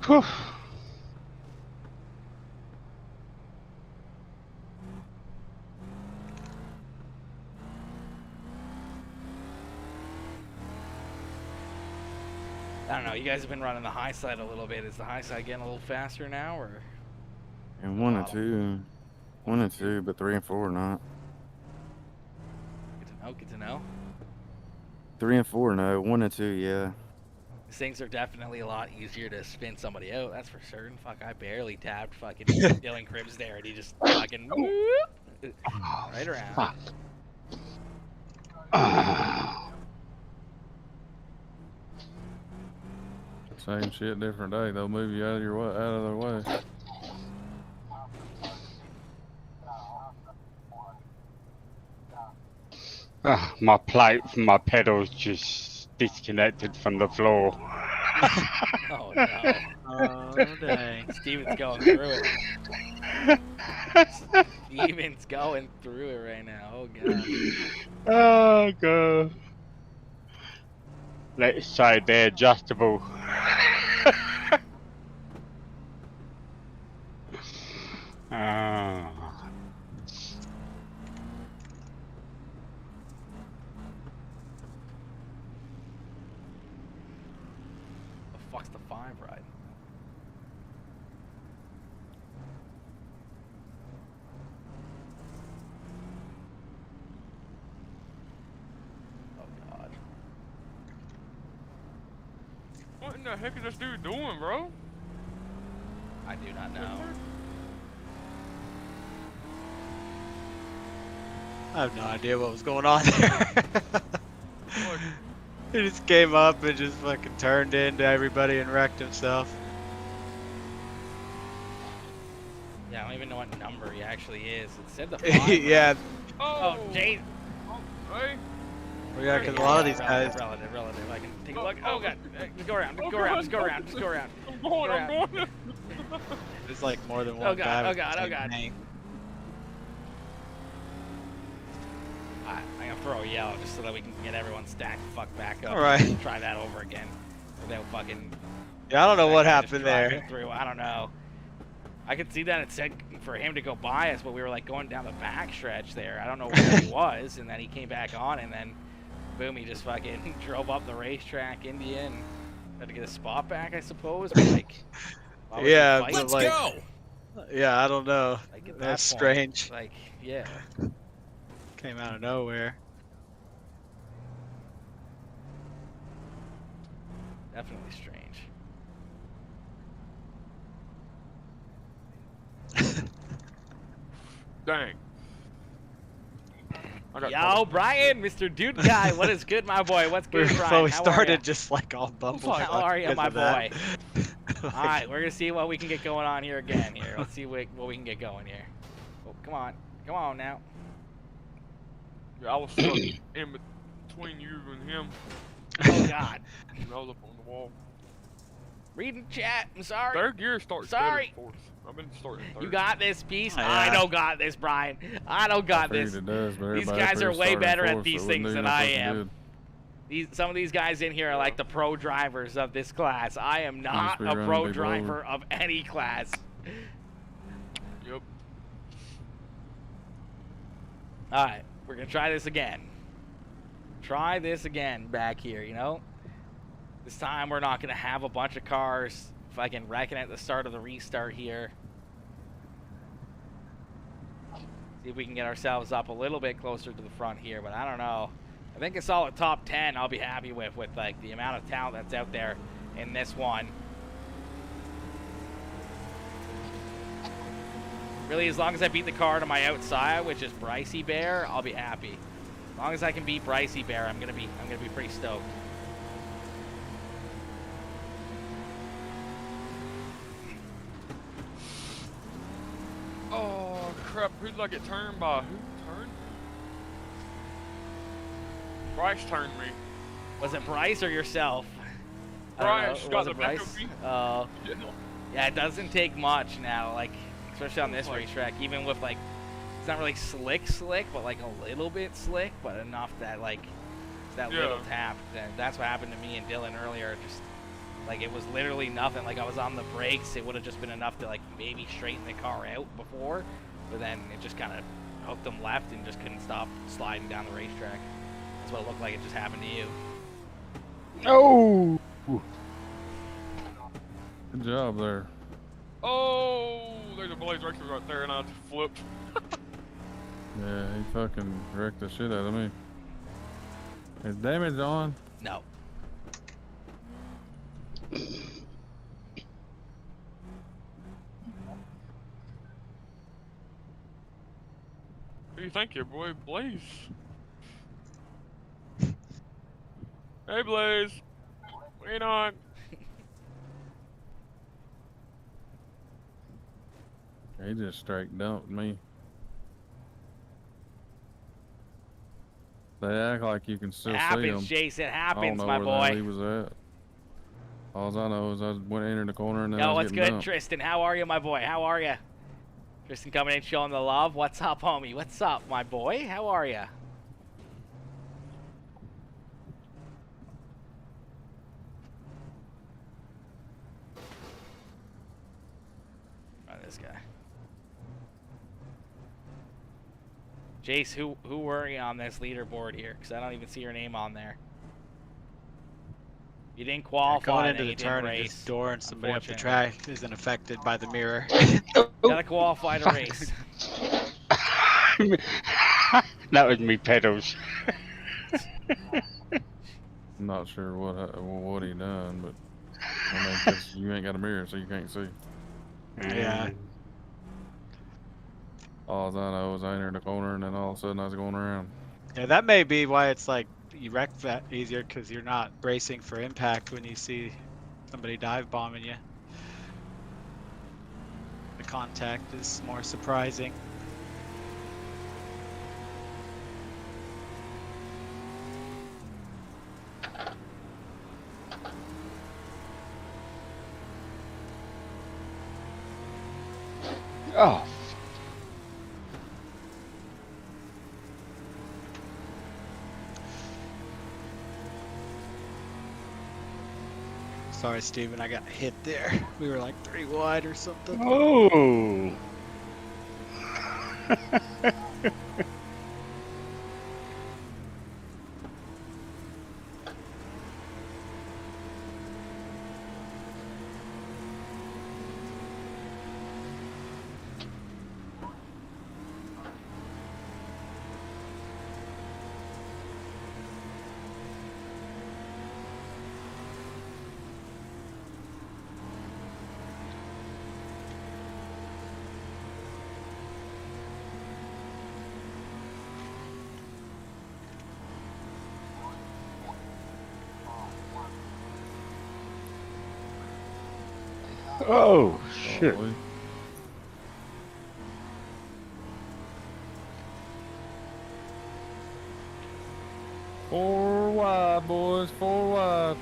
Whew. I don't know. You guys have been running the high side a little bit. Is the high side getting a little faster now, or? And 1 and 2, 1 and 2, but 3 and 4 not. Good to know. Good to know. 3 and 4 no. 1 and 2 yeah. These things are definitely a lot easier to spin somebody out. That's for certain. Fuck, I barely tapped fucking Dylan Cribbs there, and he just fucking whoop, right around. Fuck. Same shit, different day. They'll move you out of your way, out of their way. My plate from my pedals just disconnected from the floor. Oh no. Oh dang. Steven's going through it. Steven's going through it right now. Oh god. Oh god. Let's say they're adjustable. The fuck's the 5 ride? Oh god. What in the heck is this dude doing, bro? I do not know. I have no idea what was going on there. Like, He just came up and just fucking turned into everybody and wrecked himself. Yeah, I don't even know what number he actually is. It said the 5. Yeah, Oh, Jay. hey. yeah, because a lot of these guys. Relative. I can take a look. Oh god. Just go around. Just go around. Just go around. Just go around. I'm going. There's like more than one Oh god. guy. Oh with the god. Oh same god. name. I'm gonna throw a yell just so that we can get everyone stacked the fuck back up. All right. And try that over again. Without fucking. Yeah, I don't know what just happened driving there. Through. I don't know. I could see that it said for him to go by us, but we were like going down the back stretch there. I don't know where he was, and then he came back on, and then boom, he just fucking drove up the racetrack into you and had to get a spot back, I suppose. But like, why would you Yeah, fight? but Let's like, go. yeah, I don't know. Like, at that That's point, strange. Like, yeah. Came out of nowhere. Definitely strange. Dang. I got Yo, Brian, Mr. Dude Guy, what is good, my boy? What's good, Brian? Well, we How are started ya? just like all bumbled. How are you, my boy? Like, All right, we're gonna see what we can get going on here again. Here, let's see what we can get going here. Oh, come on now. Yeah, I was stuck in between you and him. Oh God, And I was up on the wall. reading chat. I'm sorry. Third gear starts Sorry. better than fourth. I've been starting third. You got this piece. Oh, I yeah. don't got this, Brian. I don't got Figured this. it does, but These everybody up guys here are is way starting better at fourth, these so it wouldn't things do than no I fucking am. good. Some of these guys in here are like the pro drivers of this class. I am not be a running pro people driver of any class. Yep. All right, we're gonna try this again. Try this again back here, you know? This time we're not gonna have a bunch of cars fucking wrecking at the start of the restart here. See if we can get ourselves up a little bit closer to the front here, but I don't know. I think a solid top 10 I'll be happy with like the amount of talent that's out there in this one. Really, as long as I beat the car to my outside, which is Brycey Bear, I'll be happy. As long as I can beat Brycey Bear, I'm gonna be pretty stoked. Oh crap! Who'd I get turned by? Who turned? Bryce turned me. Was it Bryce or yourself? I don't Bryce know. got Was the it back Bryce? of me. Yeah, it doesn't take much now. Like, especially on this racetrack. Even with like, it's not really slick, but like a little bit slick, but enough that like it's that little tap. That's what happened to me and Dylan earlier. Just like it was literally nothing. Like I was on the brakes. It would have just been enough to like maybe straighten the car out before, but then it just kind of hooked them left and just couldn't stop sliding down the racetrack. That's what it looked like. It just happened to you. Oh! Good job there. Oh, there's a Blaze Racer right there, and I just flipped. Yeah, he fucking wrecked the shit out of me. Is damage on? No. Who do you think, your boy Blaze? Hey, Blaze. Wait on. He just straight dumped me. They act like you can still It see happens, him. Jace. It I don't happens, know my where the hell boy. he was at. All I know is I went in the corner and then I Yo, was what's getting good, dumped. Tristan? How are you, my boy? How are you? Tristan coming in, showing the love. What's up, homie? What's up, my boy? How are you? This guy. Jace, who were you on this leaderboard here? Because I don't even see your name on there. You didn't qualify. Going into and the you turn didn't and race. just dooring somebody up the Unfortunately. track isn't affected by the mirror. Gotta qualify to race. That was me pedals. I'm not sure what he done, but I mean, 'cause you ain't got a mirror, so you can't see. Yeah. All I know is I entered the corner and then all of a sudden I was going around. Yeah, that may be why it's like you wreck that easier because you're not bracing for impact when you see somebody dive bombing you. The contact is more surprising. Oh. Sorry, Steven, I got hit there. We were like 3 wide or something. Oh. Oh, shit. Probably. 4 wide, boys. 4 wide.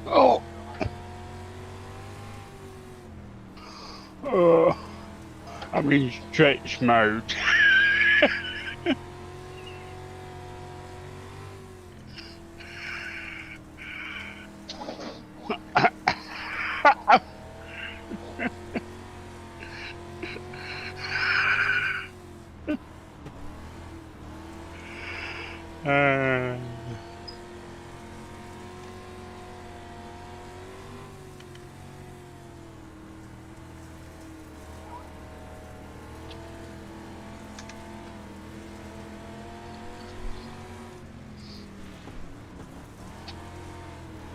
Oh. Oh. I'm in stretch mode.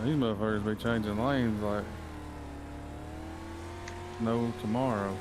These motherfuckers be changing lanes like no tomorrow.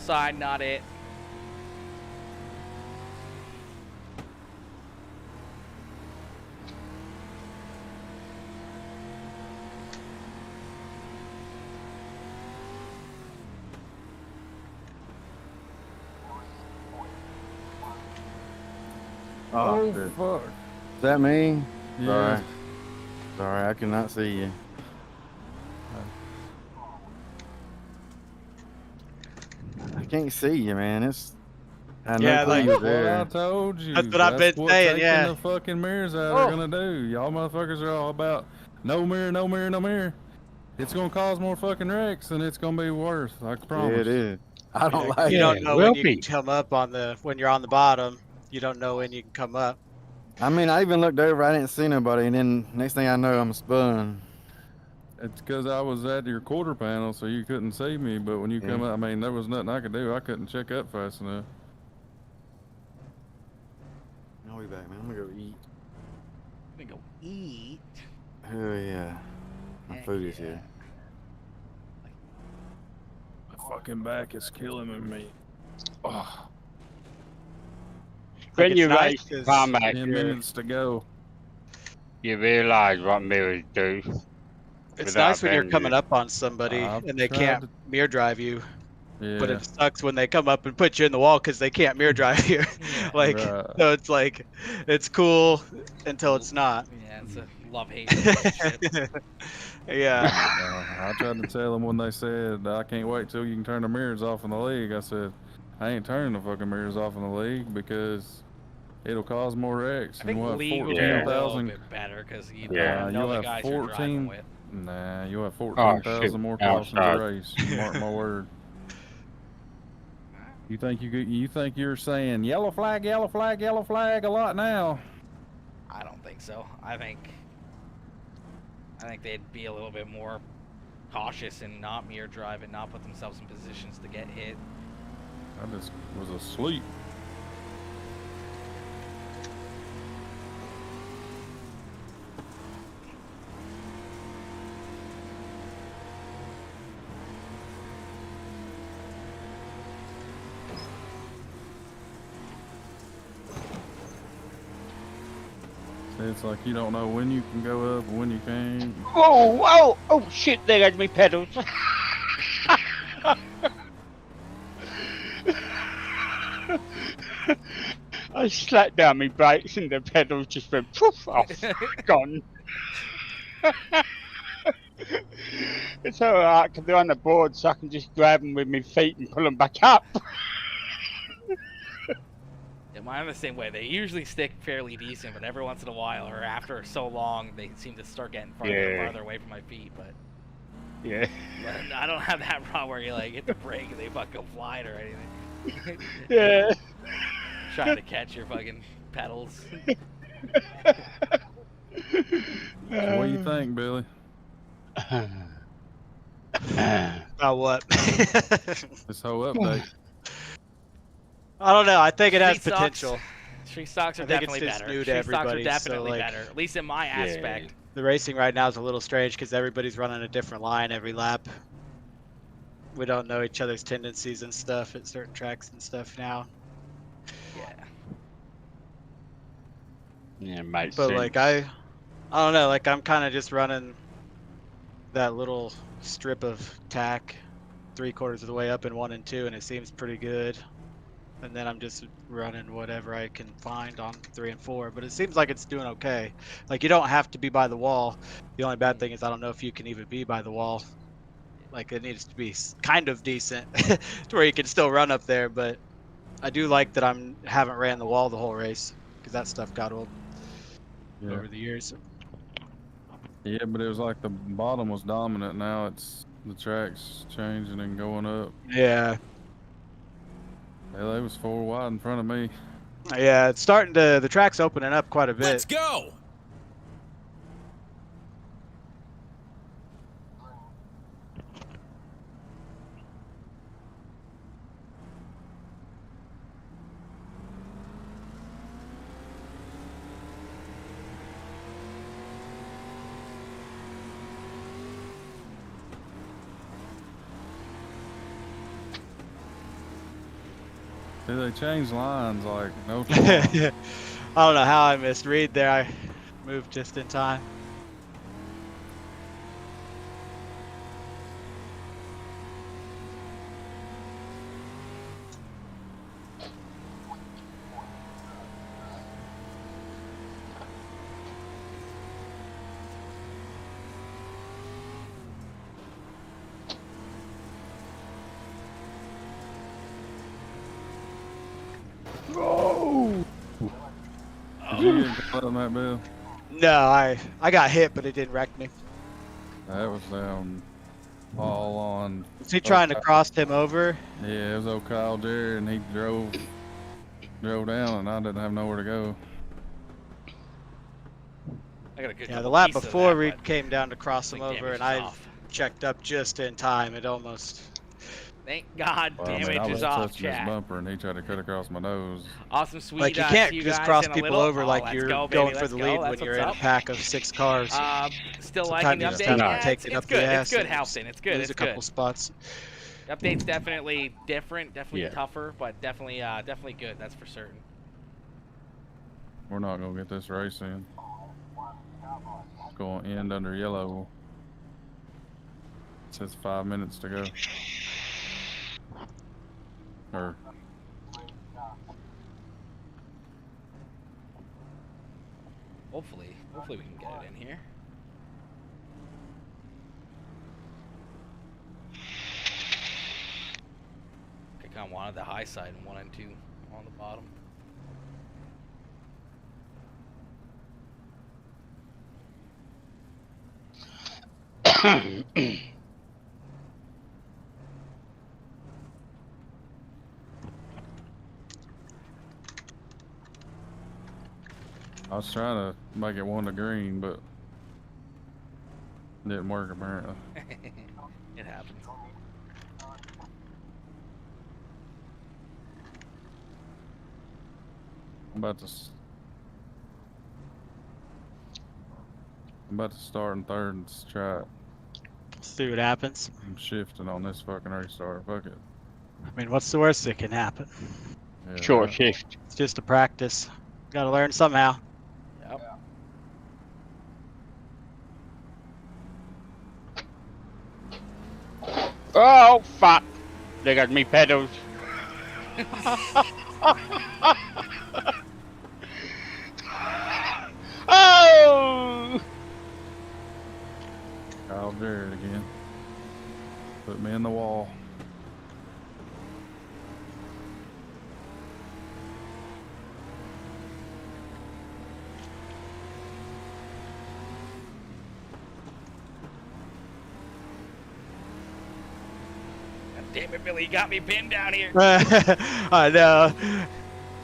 outside, not it. Oh, shit. fuck. Is that me? Yeah. Sorry. Sorry, I cannot see you. I can't see you, man. I know Yeah, clue like- you was What I there. told you. That's what I've been what saying, taking yeah. the fucking mirrors out Oh. are gonna do. Y'all motherfuckers are all about no mirror, no mirror, no mirror. It's gonna cause more fucking wrecks and it's gonna be worse. I Yeah, promise. it is. I don't Yeah, like you it. don't know will when you be. can come up when you're on the bottom. You don't know when you can come up. I mean, I even looked over. I didn't see nobody, and then next thing I know, I'm spun. It's because I was at your quarter panel, so you couldn't see me. But when you come Yeah. up, I mean, there was nothing I could do. I couldn't check up fast enough. I'll be back, man. I'm gonna go eat. I'm gonna go eat. Oh yeah, my Heck food is yeah. here. My fucking back is killing me. Oh, When it's you nice race 'cause tarmac, 10 minutes to go. you realise what mirrors do. It's without nice when you're being coming you. up on somebody I've and they tried can't to- mirror drive you, but Yeah. it sucks when they come up and put you in the wall because they can't mirror drive you. Yeah. Like, Right. so it's like, it's cool until it's not. Yeah, it's a love-hate relationship. Yeah. I tried to tell them when they said, I can't wait till you can turn the mirrors off in the league. I said, I ain't turning the fucking mirrors off in the league because it'll cause more wrecks. I think we'll have league will be a little 14,000. bit better because you Yeah. know you'll the have guys you're driving 14. with. Nah, you'll have shoot. 14,000 more cautions a Outside. race. You mark my word. You think you're saying yellow flag, yellow flag, yellow flag a lot now? I don't think so. I think they'd be a little bit more cautious and not mirror drive and not put themselves in positions to get hit. I just was asleep. It's like you don't know when you can go up and when you can't. Oh, shit, there goes me pedals. I slapped down my brakes and the pedals just went poof off, gone. It's alright, because they're on the board, so I can just grab them with my feet and pull them back up. Yeah, mine are the same way. They usually stick fairly decent, but every once in a while, or after so long, they seem to start getting farther and Yeah. farther away from my feet. But Yeah. I don't have that problem where you like hit the brake and they fucking fly it or anything. Yeah. Trying to catch your fucking pedals. So what do you think, Billy? About what? This whole update. I don't know. I think it has Street stocks- potential. Street stocks are I think it's definitely just better. new to Street stocks are everybody, so, definitely like- better, at least in my aspect. The racing right now is a little strange because everybody's running a different line every lap. We don't know each other's tendencies and stuff at certain tracks and stuff now. Yeah. Yeah, makes But sense. like I don't know. Like I'm kind of just running that little strip of tack 3/4 of the way up in 1 and 2, and it seems pretty good. And then I'm just running whatever I can find on 3 and 4, but it seems like it's doing okay. Like you don't have to be by the wall. The only bad thing is I don't know if you can even be by the wall. Like it needs to be kind of decent to where you can still run up there. But I do like that haven't ran the wall the whole race because that stuff got old Yeah. over the years. Yeah, but it was like the bottom was dominant. Now it's the track's changing and going up. Yeah, Hell, they was 4 wide in front of me. yeah, it's starting to. The track's opening up quite a bit. Let's go. See, they changed lines like no tomorrow. I don't know how I missed Reed there. I moved just in time. Did you get caught on that, Bill? No, I got hit, but it didn't wreck me. That was all on. Was he trying to cross him over? Yeah, it was old Kyle Jerry, and he drove down, and I didn't have nowhere to go. I got a good Yeah, the couple lap pieces of before that, Reed but came down to cross him like over, and damage is I off. checked up just in time. It almost. Thank God, Well, I mean, damage I is was off, touching his chat. bumper, and he tried to cut across my nose. Awesome, sweet. Like you can't see you just guys cross in a people little. over Oh, like let's you're go, baby, going for let's the go. lead when That's you're what's in a up. pack of 6 cars. Still Sometimes liking the you just update. have to Yeah, take it's, it it's up the good. It's ass good, and Halston. It's good. lose It's a couple good. spots. The update's definitely different, definitely Yeah. tougher, but definitely, definitely good. That's for certain. We're not gonna get this race in. It's gonna end under yellow. It says 5 minutes to go. Or Hopefully we can get it in here. I kind of wanted the high side and 1 and 2 on the bottom. I was trying to make it 1 to green, but didn't work apparently. It happens. I'm about to start in third and try it. See what happens. I'm shifting on this fucking restart. Fuck it. I mean, what's the worst that can happen? Yeah, Short right. shift. It's just a practice. Gotta learn somehow. Yep. Oh, fuck. They got me pedals. Oh! Kyle Jarrett again. Put me in the wall. God damn it, Billy, you got me pinned down here. I know.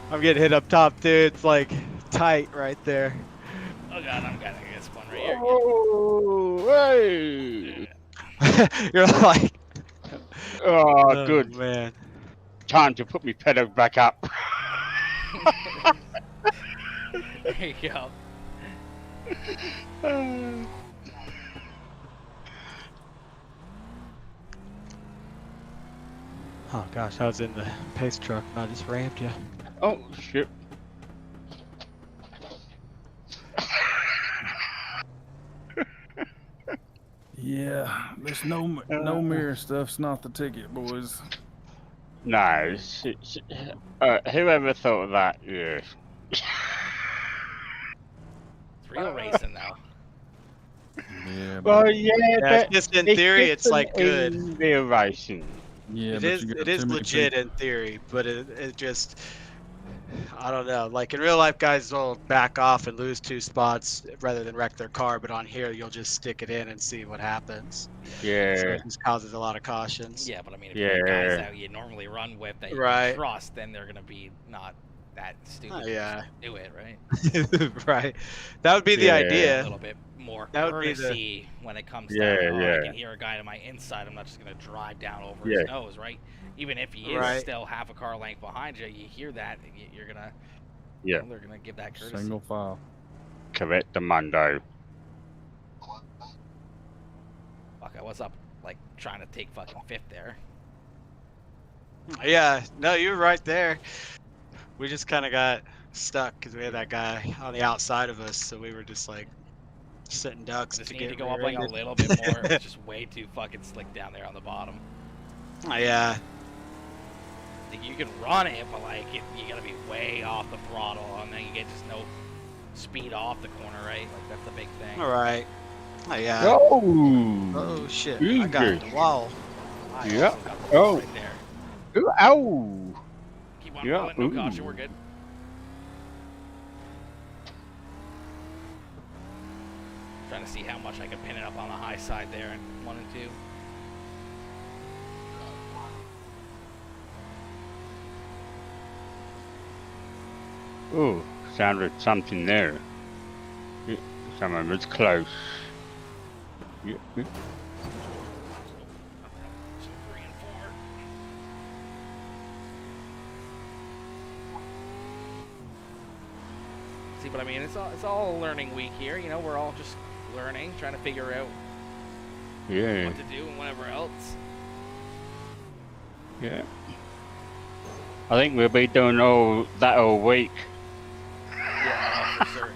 I'm getting hit up top, dude. It's like tight right there. Oh God, I'm gonna get spun right here. Oh, hey. You're like, Oh, good. man. Time to put me pedals back up. There you go. Oh gosh, I was in the pace truck and I just rammed you. Oh, shit. Yeah, this no mirror stuff's not the ticket, boys. No, whoever thought of that? Yeah. It's real racing now. Yeah, Well, but, yeah, Yeah, but just in theory, it's like good. in real racing. yeah, It but is. you got It is too many legit people. in theory, but it just. I don't know. Like in real life, guys will back off and lose 2 spots rather than wreck their car. But on here, you'll just stick it in and see what happens. So Yeah. it just causes a lot of cautions. Yeah, but I mean, if you have guys Yeah. that you normally run with that you Right. can trust, then they're gonna be not that stupid. Oh, yeah. To do it, right? Right. That would be the Yeah. A idea. little bit more That would be the- courtesy when it comes Yeah, down. Oh, I yeah. can hear a guy to my inside. I'm not just gonna drive down over Yeah. his nose, right? Even if he is Right. still half a car length behind you, you hear that, you're gonna. Yeah. They're gonna give that courtesy. Single file. Correct the Mundo. Fuck, I was up like trying to take fucking 5th there. Yeah, no, you were right there. We just kind of got stuck because we had that guy on the outside of us, so we were just like sitting ducks Just to need to get go up like a rear-ended. little bit more. It was just way too fucking slick down there on the bottom. Yeah, Like, you can run it, but like you gotta be way off the throttle, and then you get just no speed off the corner, right? Like that's the big thing. all right. Yeah. Oh, Oh shit! I easy. got the wall. I Yeah. also got the Oh. right there. Ooh, ow. Keep on Yeah, rolling, no ooh. caution, we're good. Trying to see how much I can pin it up on the high side there in 1 and 2. Oh, sounded something there. Yeah, someone was close. Yeah. So 3 and 4. See, but I mean, it's all a learning week here. You know, we're all just learning, trying to figure out Yeah. what to do and whatever else. Yeah. I think we'll be doing all that all week. Yeah, for certain.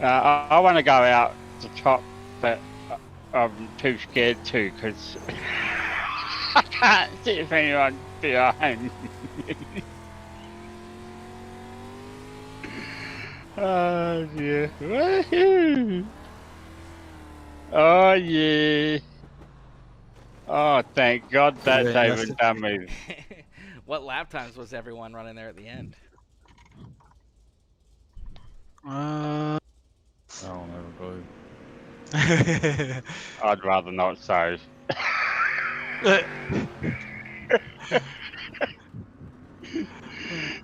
I want to go out the top, but I'm too scared to because I can't see if anyone behind. Oh yeah! Woohoo! Oh yeah! Oh, thank God that's Yeah, even done me. What lap times was everyone running there at the end? I don't have a clue. I'd rather not say.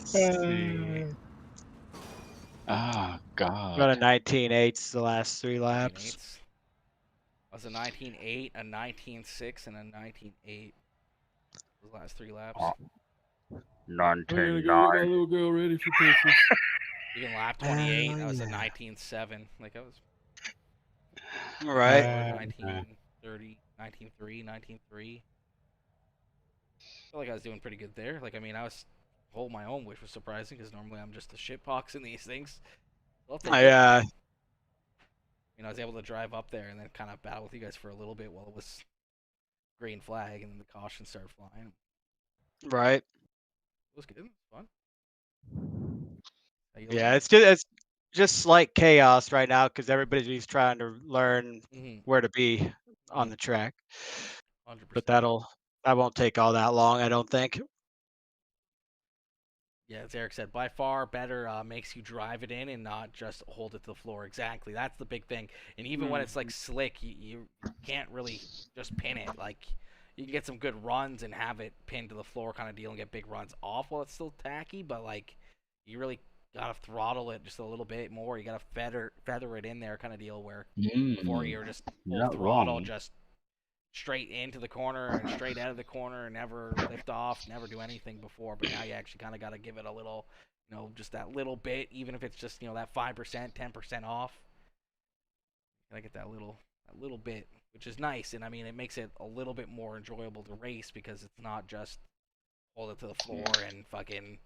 see. Oh God! Got a 19.8s the last 3 19.8s. laps. Was a 19.8, a 19.6, and a 19.8. Those last 3 laps. Oh. I'm gonna go get my 19.9. little girl ready for pictures. Even lap 28, Hell that was a yeah. 19.7. Like, I was All right. 19.30, 19.3, 19.3. I feel like I was doing pretty good there. Like, I mean, I was holding my own, which was surprising because normally I'm just a shitbox in these things. I'll take it. You know, I was able to drive up there and then kind of battle with you guys for a little bit while it was green flag and then the caution started flying. Right. It was good. It was fun. How you Yeah, like it's just like chaos right now because everybody's trying to learn it? where to be on the track. 100%. But that won't take all that long, I don't think. Yeah, as Eric said, by far better makes you drive it in and not just hold it to the floor. Exactly. That's the big thing. And even when it's like slick, you can't really just pin it. Like, you can get some good runs and have it pinned to the floor kind of deal and get big runs off while it's still tacky, but like, you really gotta throttle it just a little bit more. You gotta feather it in there kind of deal where before you're just full Not throttle, wrong. just straight into the corner and straight out of the corner and never lift off, never do anything before. But now you actually kind of got to give it a little, you know, just that little bit, even if it's just, you know, that 5%, 10% off. You gotta get that little bit, which is nice. And I mean, it makes it a little bit more enjoyable to race because it's not just hold it to the floor and fucking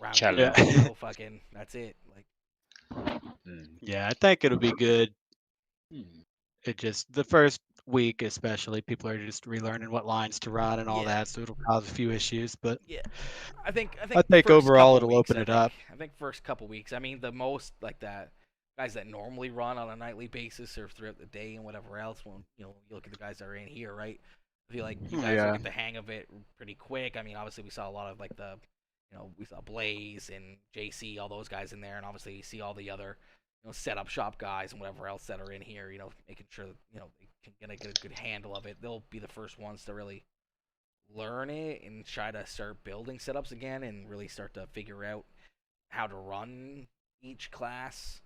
round Challenge. it, you know, fucking that's it. Like, Yeah, I think it'll be good. It just the first week especially, people are just relearning what lines to run and all yeah. that, so it'll cause a few issues. But Yeah, I think I think first overall couple it'll weeks, open it up. I think first couple weeks. I mean, the most like that guys that normally run on a nightly basis or throughout the day and whatever else. When you know you look at the guys that are in here, right? I feel like you guys will get the hang of it pretty quick. I mean, obviously we saw a lot of like the, you know, we saw Blaze and JC, all those guys in there, and obviously you see all the other, you know, setup shop guys and whatever else that are in here. You know, making sure that, you know, they can get a good handle of it. They'll be the first ones to really learn it and try to start building setups again and really start to figure out how to run each class.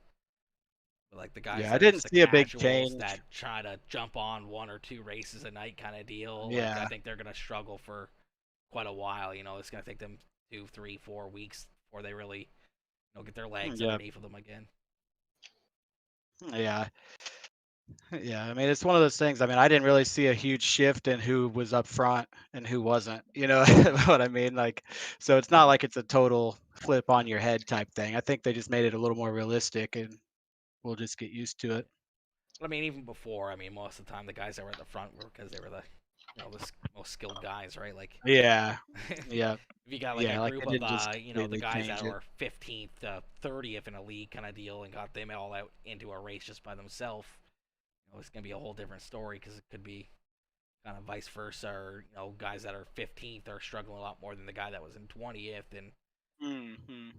But like the guys Yeah, I that are didn't just the see a big casuals change. that try to jump on 1 or 2 races a night kind of deal. Like, Yeah. I think they're gonna struggle for quite a while. You know, it's gonna take them 2, 3, 4 weeks before they really, you know, get their legs Yeah. underneath of them again. Yeah. Yeah, I mean, it's one of those things. I mean, I didn't really see a huge shift in who was up front and who wasn't. You know what I mean? Like, so it's not like it's a total flip on your head type thing. I think they just made it a little more realistic, and we'll just get used to it. I mean, even before, I mean, most of the time the guys that were at the front were because they were the, most skilled guys, right? Like, Yeah, yeah, if you got like yeah. a Like group I of, didn't just the completely guys change that it. were 15th to 30th in a league kind of deal and got them all out into a race just by themselves, it's gonna be a whole different story because it could be kind of vice versa, or guys that are 15th are struggling a lot more than the guy that was in 20th, and Hmm.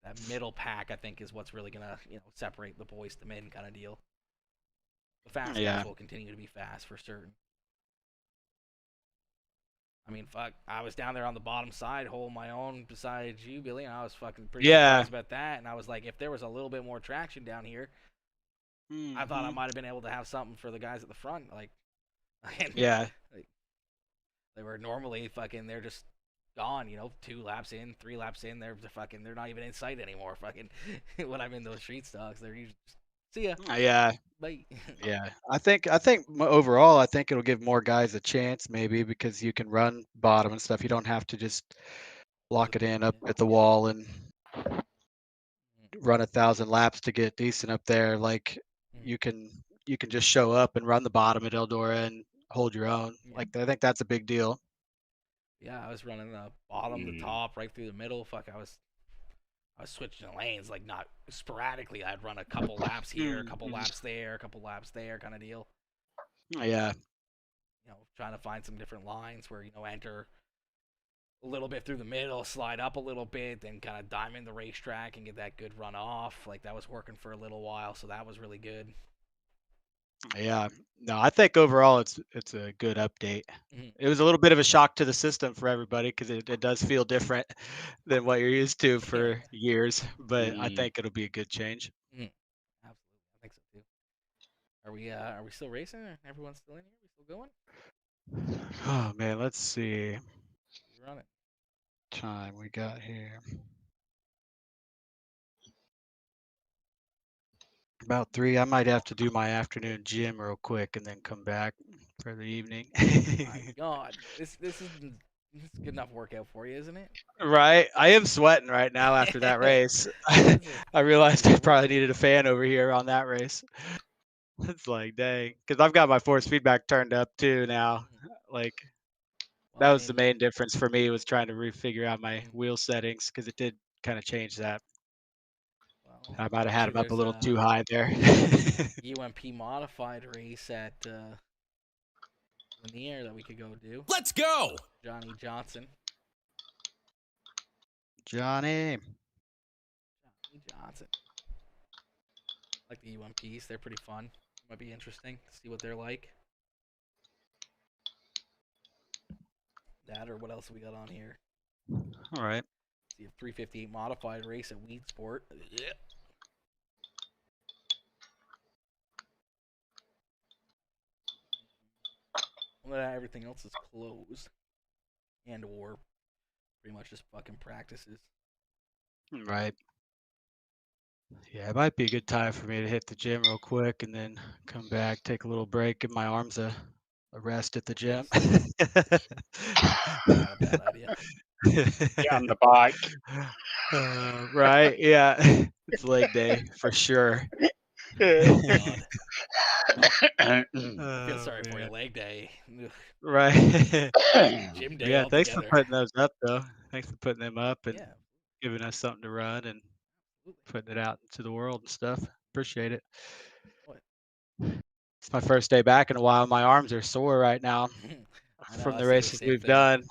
that middle pack I think is what's really gonna separate the boys to men kind of deal. The fast Yeah. guys will continue to be fast for certain. I mean, fuck, I was down there on the bottom side holding my own besides you, Billy, and I was fucking pretty Yeah. surprised about that. And I was like, if there was a little bit more traction down here, I thought I Mhm. might have been able to have something for the guys at the front. Like, Yeah. like, they were normally fucking, they're just gone, 2 laps in, 3 laps in, they're not even in sight anymore. Fucking, when I'm in those street stocks, they're usually just, see ya, Yeah. bye. Yeah. I think overall, I think it'll give more guys a chance maybe because you can run bottom and stuff. You don't have to just lock it in up at the wall and run 1,000 laps to get decent up there. Like you can just show up and run the bottom at Eldora and hold your own. Yeah. Like I think that's a big deal. Yeah, I was running the bottom, the top, right through the middle. Fuck, I was switching lanes, like not sporadically. I'd run a couple laps here, a couple laps there, a couple laps there, kind of deal. Yeah. Trying to find some different lines where enter a little bit through the middle, slide up a little bit, then kind of diamond the racetrack and get that good run off. Like that was working for a little while, so that was really good. Yeah. No, I think overall it's a good update. It was a little bit of a shock to the system for everybody because it does feel different than what you're used to for years, but I think it'll be a good change. Absolutely, I think so too. Are we still racing? Everyone's still in here? We still going? Oh man, let's see. We run it. Time we got here. About 3. I might have to do my afternoon gym real quick and then come back for the evening. My God, this is good enough workout for you, isn't it? Right. I am sweating right now after that race. I realized I probably needed a fan over here on that race. It's like, dang. Because I've got my force feedback turned up too now. Like, that was the main difference for me, was trying to refigure out my wheel settings because it did kind of change that. Well, I might have had actually, them up a there's little too high there. UMP modified race at Lanier that we could go do. Let's go! Johnny Johnson. Johnny Johnson. I like the UMPs. They're pretty fun. Might be interesting to see what they're like. That or what else we got on here? All right. See a 358 modified race at Weed Sport. Yeah. Well, everything else is closed. And or pretty much just fucking practices. Right. Yeah, it might be a good time for me to hit the gym real quick and then come back, take a little break, give my arms a rest at the gym. Not a bad idea. Get on the bike. Right, yeah. It's leg day for sure. God. I feel Oh, sorry for you. man. Leg day. Ugh. Right. Gym day Yeah, thanks for altogether. putting those up, though. Thanks for putting them up and Yeah. giving us something to run and putting it out into the world and stuff. Appreciate it. What? It's my first day back in a while. My arms are sore right now I know, from I the see the races same we've thing. done.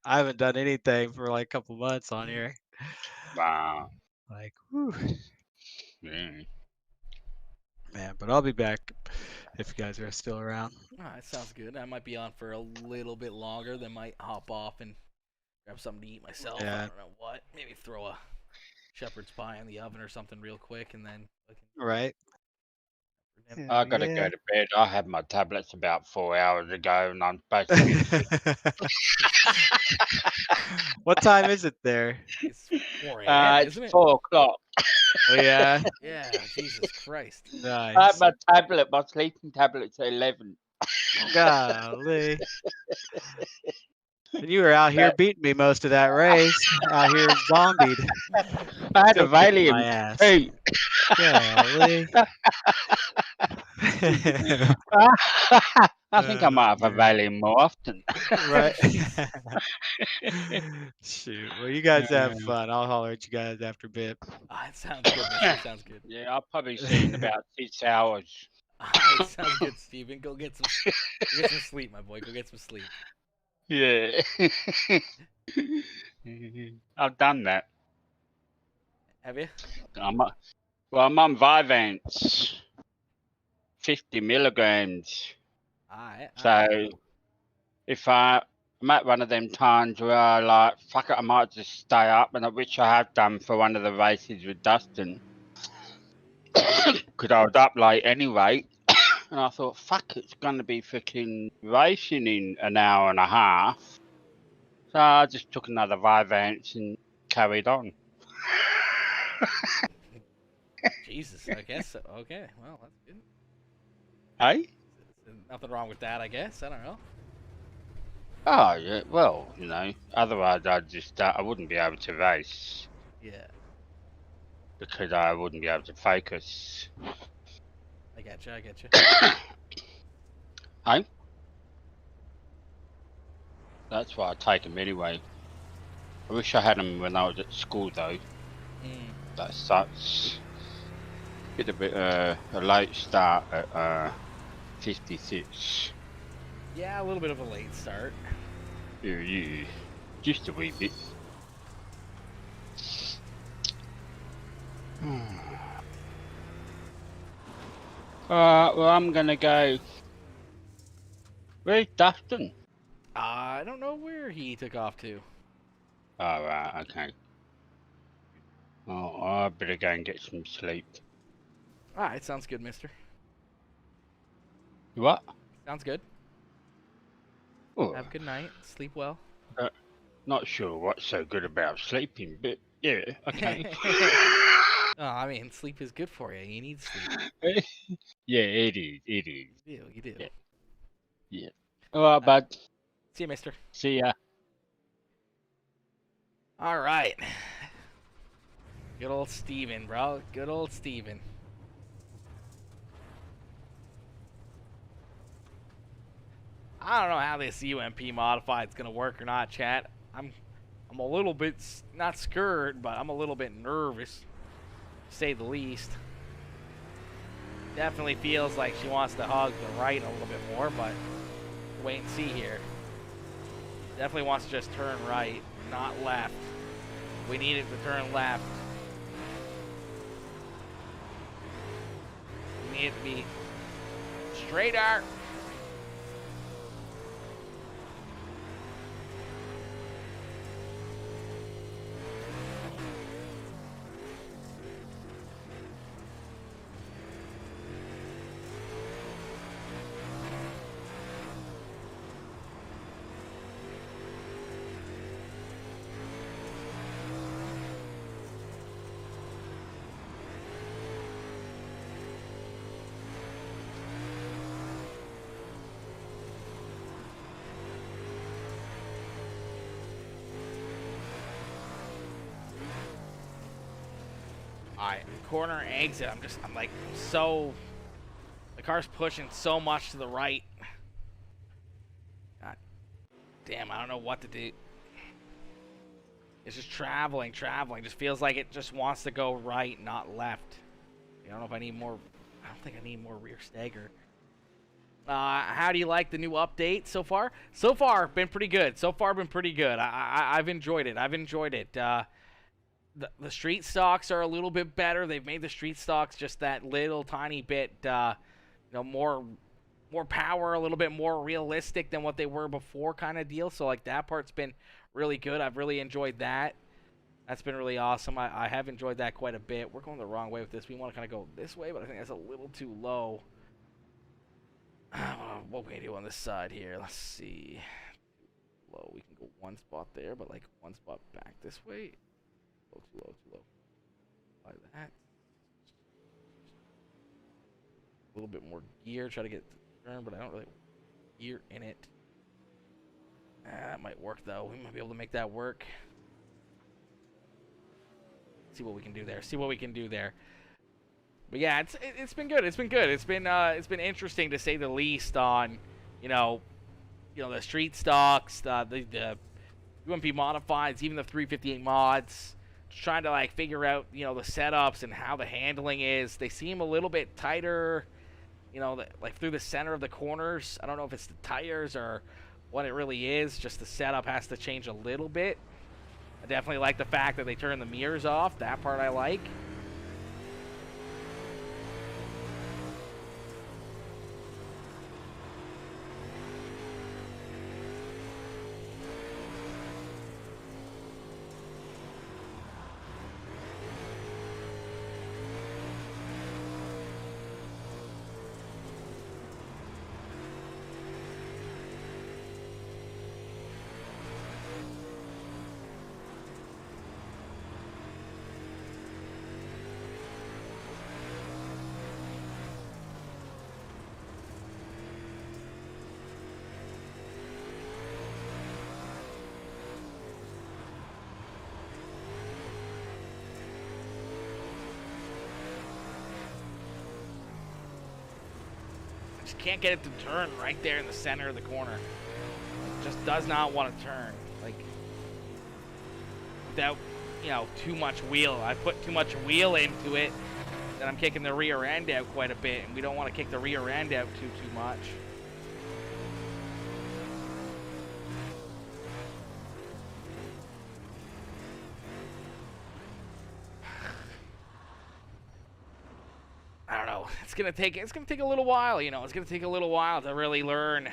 I haven't done anything for like a couple months on here. Wow. Like, whew. Mm. Man, but I'll be back if you guys are still around. All right, sounds good. I might be on for a little bit longer. Then might hop off and grab something to eat myself. Yeah. I don't know what. Maybe throw a shepherd's pie in the oven or something real quick, and then. Right. I gotta go to bed. I had my tablets about 4 hours ago, and I'm supposed to be asleep. What time is it there? It's 4 a.m., isn't It's it? 4 o'clock. Oh, yeah. Yeah, Jesus Christ. I had Nice. my tablet, my sleeping tablet's at 11. Golly. And you were out here beating me most of that race. Out here zombied. I had a Still kicking my Valium ass. too. Golly. I think I might have a man. Valium more often. Right. Jeez. Shoot. Well, you guys have Yeah. fun. I'll holler at you guys after a bit. It sounds good, mister. Sounds good. Yeah, I'll probably see you in about 6 hours. It sounds good, Steven. Go get some sleep, my boy. Go get some sleep. Yeah. I've done that. Have you? I'm on Vyvanse, 50 milligrams. Alright. So if I'm at one of them times where I like, fuck it, I might just stay up, and which I have done for one of the races with Dustin. Because I was up late anyway, and I thought, fuck, it's going to be freaking racing in an hour and a half. So I just took another Vyvanse and carried on. Jesus, I guess so. Okay, well, that's good. Hey? Nothing wrong with that, I guess. I don't know. Oh, yeah, well, you know, otherwise I wouldn't be able to race. Yeah, Because I wouldn't be able to focus. I get you. Hey? That's why I take them anyway. I wish I had them when I was at school though. That sucks. Get a bit a late start at 56. Yeah, a little bit of a late start. Yeah, just a wee bit. Well, I'm gonna go. Where's Dustin? I don't know where he took off to. Oh, right, okay. Oh, I better go and get some sleep. Alright, sounds good, mister. What? Sounds good. Oh, Have a good night. Sleep well. not sure what's so good about sleeping, but yeah, okay. Oh, I mean, sleep is good for you. You need sleep. Yeah, it is, it is. You do. Yeah. Alright, bud. See you, mister. See ya. Alright. Good old Steven, bro. Good old Steven. I don't know how this UMP modified is gonna work or not, chat. I'm a little bit not scared, but I'm a little bit nervous, to say the least. Definitely feels like she wants to hug the right a little bit more, but wait and see here. Definitely wants to just turn right, not left. We need it to turn left. We need it to be straighter. Alright, corner exit. I'm like so, the car's pushing so much to the right. God damn, I don't know what to do. It's just traveling. Just feels like it just wants to go right, not left. I don't know if I need more, I don't think I need more rear stagger. How do you like the new update so far? So far, been pretty good. I've enjoyed it. The street stocks are a little bit better. They've made the street stocks just that little tiny bit, more power, a little bit more realistic than what they were before, kind of deal. So like that part's been really good. I've really enjoyed that. That's been really awesome. I have enjoyed that quite a bit. We're going the wrong way with this. We want to kind of go this way, but I think that's a little too low. What can we do on this side here? Let's see. Low. We can go one spot there, but like one spot back this way. Too low. Like that. A little bit more gear, try to get the turn, but I don't really gear in it. That might work though. We might be able to make that work. See what we can do there. See what we can do there. But yeah, it's been good. It's been good. It's been interesting to say the least on, you know the street stocks, the UMP modifieds, even the 358 mods. Just trying to like figure out the setups and how the handling is. They seem a little bit tighter, like through the center of the corners. I don't know if it's the tires or what it really is. Just the setup has to change a little bit. I definitely like the fact that they turn the mirrors off. That part I like. Can't get it to turn right there in the center of the corner. It just does not want to turn, like, without too much wheel. I put too much wheel into it, and I'm kicking the rear end out quite a bit, and we don't want to kick the rear end out too much. I don't know. It's gonna take a little while, It's gonna take a little while to really learn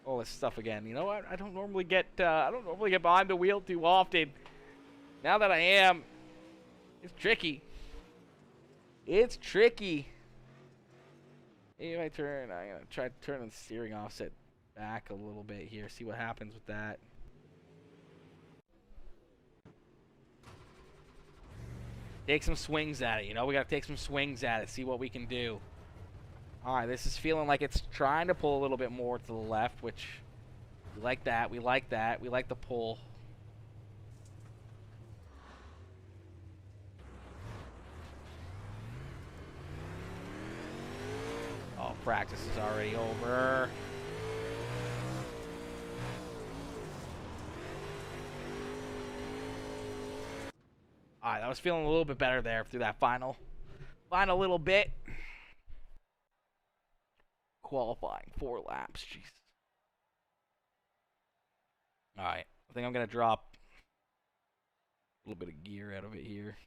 all this stuff again. You know what? I don't normally get behind the wheel too often. Now that I am, it's tricky. It's tricky. If I turn, I'm gonna try to turn the steering offset back a little bit here. See what happens with that. Take some swings at it, we got to take some swings at it, see what we can do. All right, this is feeling like it's trying to pull a little bit more to the left, which we like that. We like that. We like the pull. Oh, practice is already over. All right, I was feeling a little bit better there through that final little bit. Qualifying 4 laps, jeez. All right, I think I'm gonna drop a little bit of gear out of it here.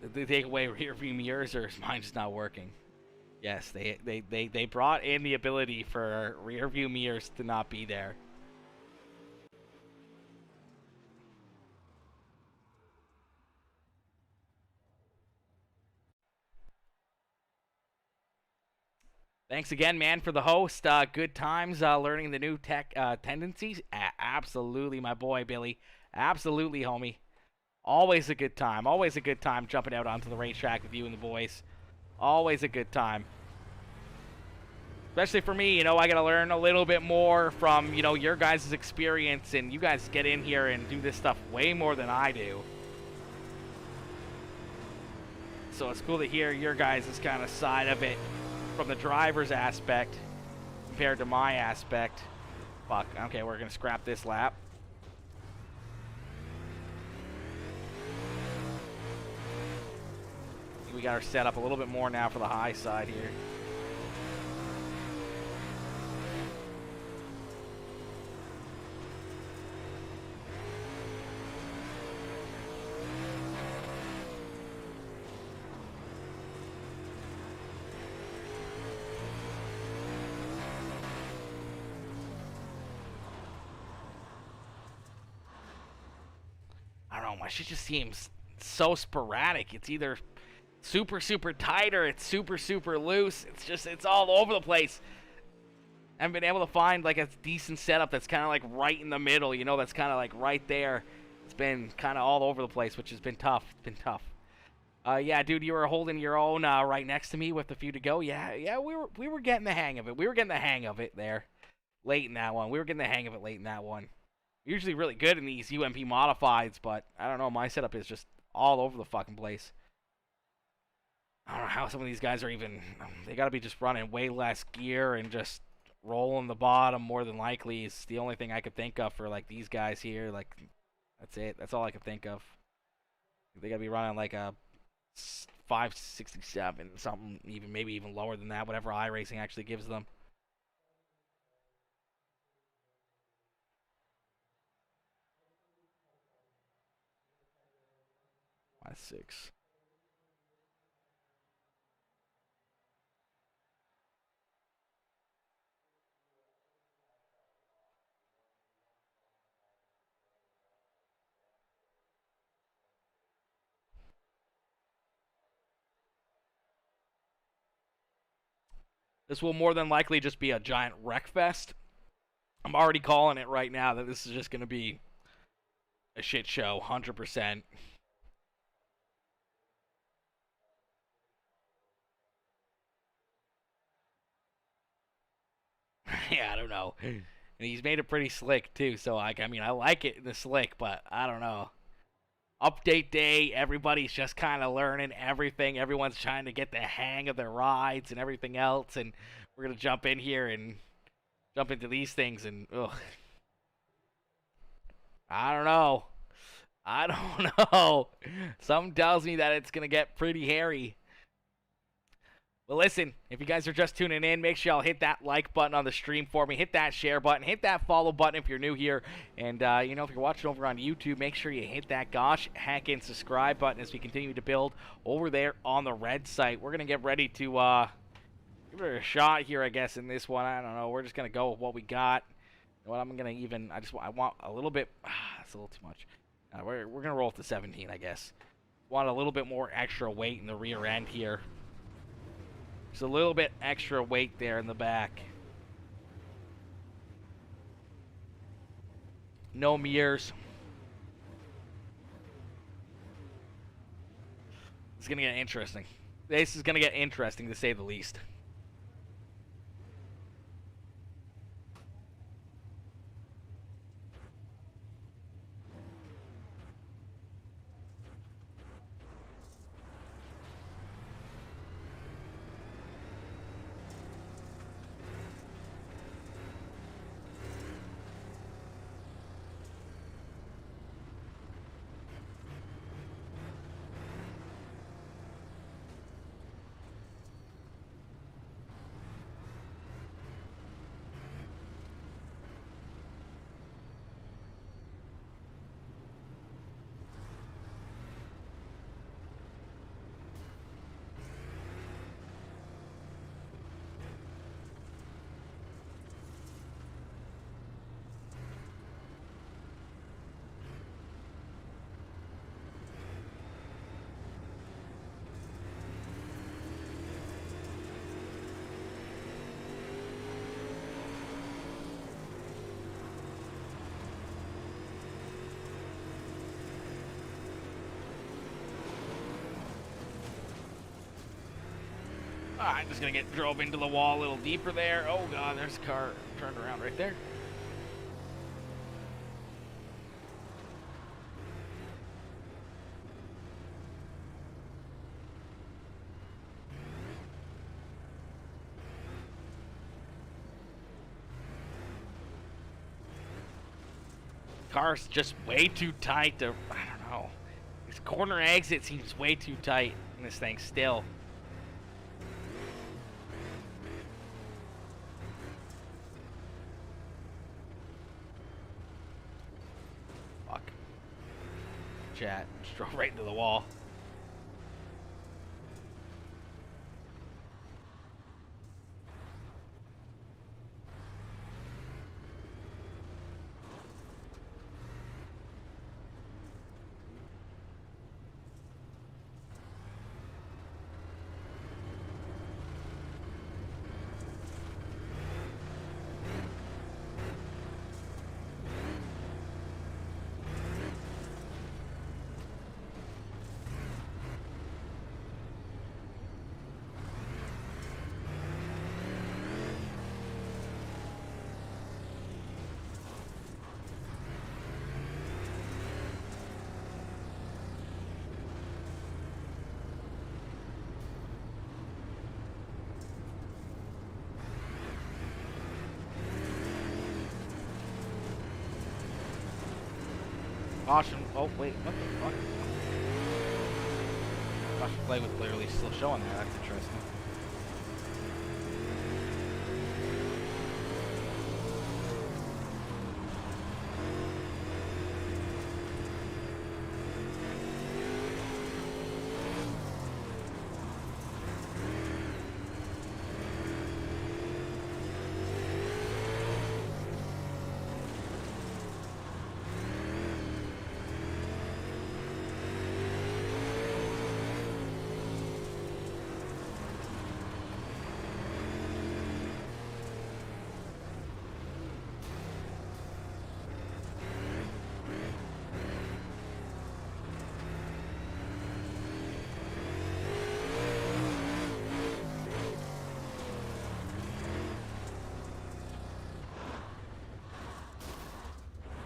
Did they take away rear view mirrors, or is mine just not working? Yes, they brought in the ability for rear view mirrors to not be there. Thanks again, man, for the host. Good times learning the new tech tendencies. Absolutely, my boy, Billy. Absolutely, homie. Always a good time. Always a good time jumping out onto the racetrack with you and the boys. Always a good time. Especially for me, I got to learn a little bit more from, your guys' experience. And you guys get in here and do this stuff way more than I do. So it's cool to hear your guys' kind of side of it from the driver's aspect compared to my aspect. Fuck. Okay, we're going to scrap this lap. we got our setup a little bit more now for the high side here. I don't know, my shit just seems so sporadic. It's either super, super tight or it's super, super loose. It's all over the place. I haven't been able to find like a decent setup that's kind of like right in the middle, you know, that's kind of like right there. It's been kind of all over the place, which has been tough. It's been tough. Yeah, dude, you were holding your own right next to me with a few to go. Yeah, we were getting the hang of it. We were getting the hang of it there late in that one. We were getting the hang of it late in that one. Usually really good in these UMP modifieds, but I don't know, my setup is just all over the fucking place. I don't know how some of these guys are even, they gotta be just running way less gear and just rolling the bottom more than likely is the only thing I could think of for like these guys here. Like, that's it. That's all I could think of. They gotta be running like a 567, something even, maybe even lower than that, whatever iRacing actually gives them. 6. This will more than likely just be a giant wreck fest. I'm already calling it right now that this is just going to be a shit show, 100%. Yeah, I don't know. And he's made it pretty slick, too. So, like, I mean, I like it in the slick, but I don't know. Update day, everybody's just kind of learning everything. Everyone's trying to get the hang of their rides and everything else. And we're going to jump in here and jump into these things. And, ugh. I don't know. I don't know. Something tells me that it's going to get pretty hairy. Well, listen, if you guys are just tuning in, make sure y'all hit that like button on the stream for me. Hit that share button. Hit that follow button if you're new here. And, you know, if you're watching over on YouTube, make sure you hit that gosh heckin' subscribe button as we continue to build over there on the red site. We're going to get ready to give it a shot here, I guess, in this one. I don't know. We're just going to go with what we got. What I'm going to even, I want a little bit, that's a little too much. We're going to roll it to 17, I guess. Want a little bit more extra weight in the rear end here. Just a little bit extra weight there in the back. No mirrors. It's going to get interesting. This is going to get interesting, to say the least. I'm just going to get drove into the wall a little deeper there. Oh, God, there's a car turned around right there. Car's just way too tight to, I don't know. This corner exit seems way too tight. this thing still. Fuck. Chat. Just drove right into the wall. Caution. Oh, wait. What the fuck? Caution play was clearly still showing there. That's interesting.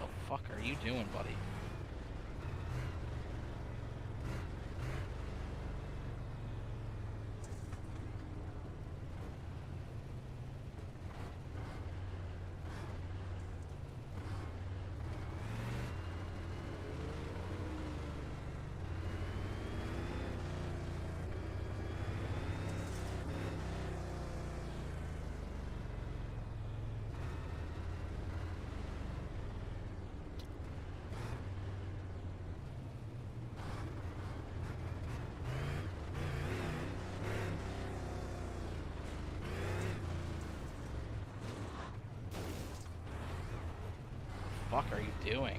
What the fuck are you doing, buddy? What the fuck are you doing?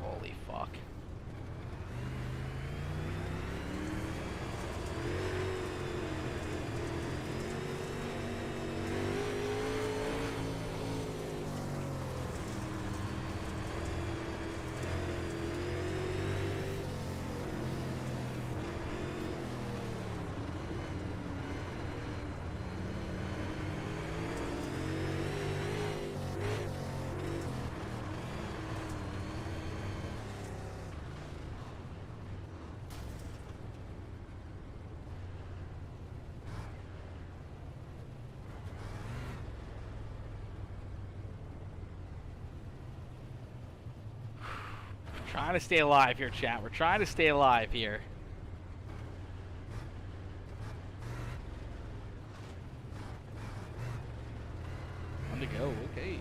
Holy fuck. Trying to stay alive here, chat. We're trying to stay alive here. On to go, okay.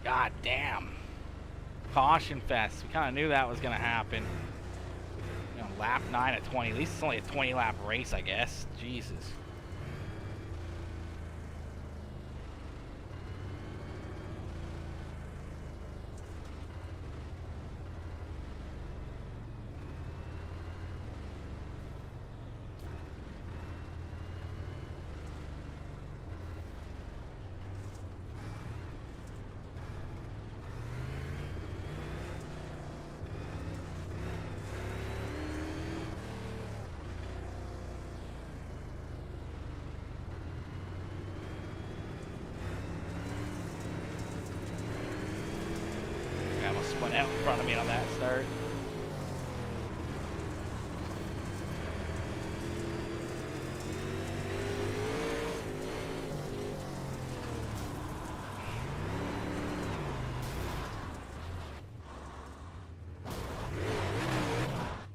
God damn. Caution fest. We kind of knew that was going to happen. You know, lap 9 at 20. At least it's only a 20 lap race, I guess. Jesus. Spun out in front of me on that start.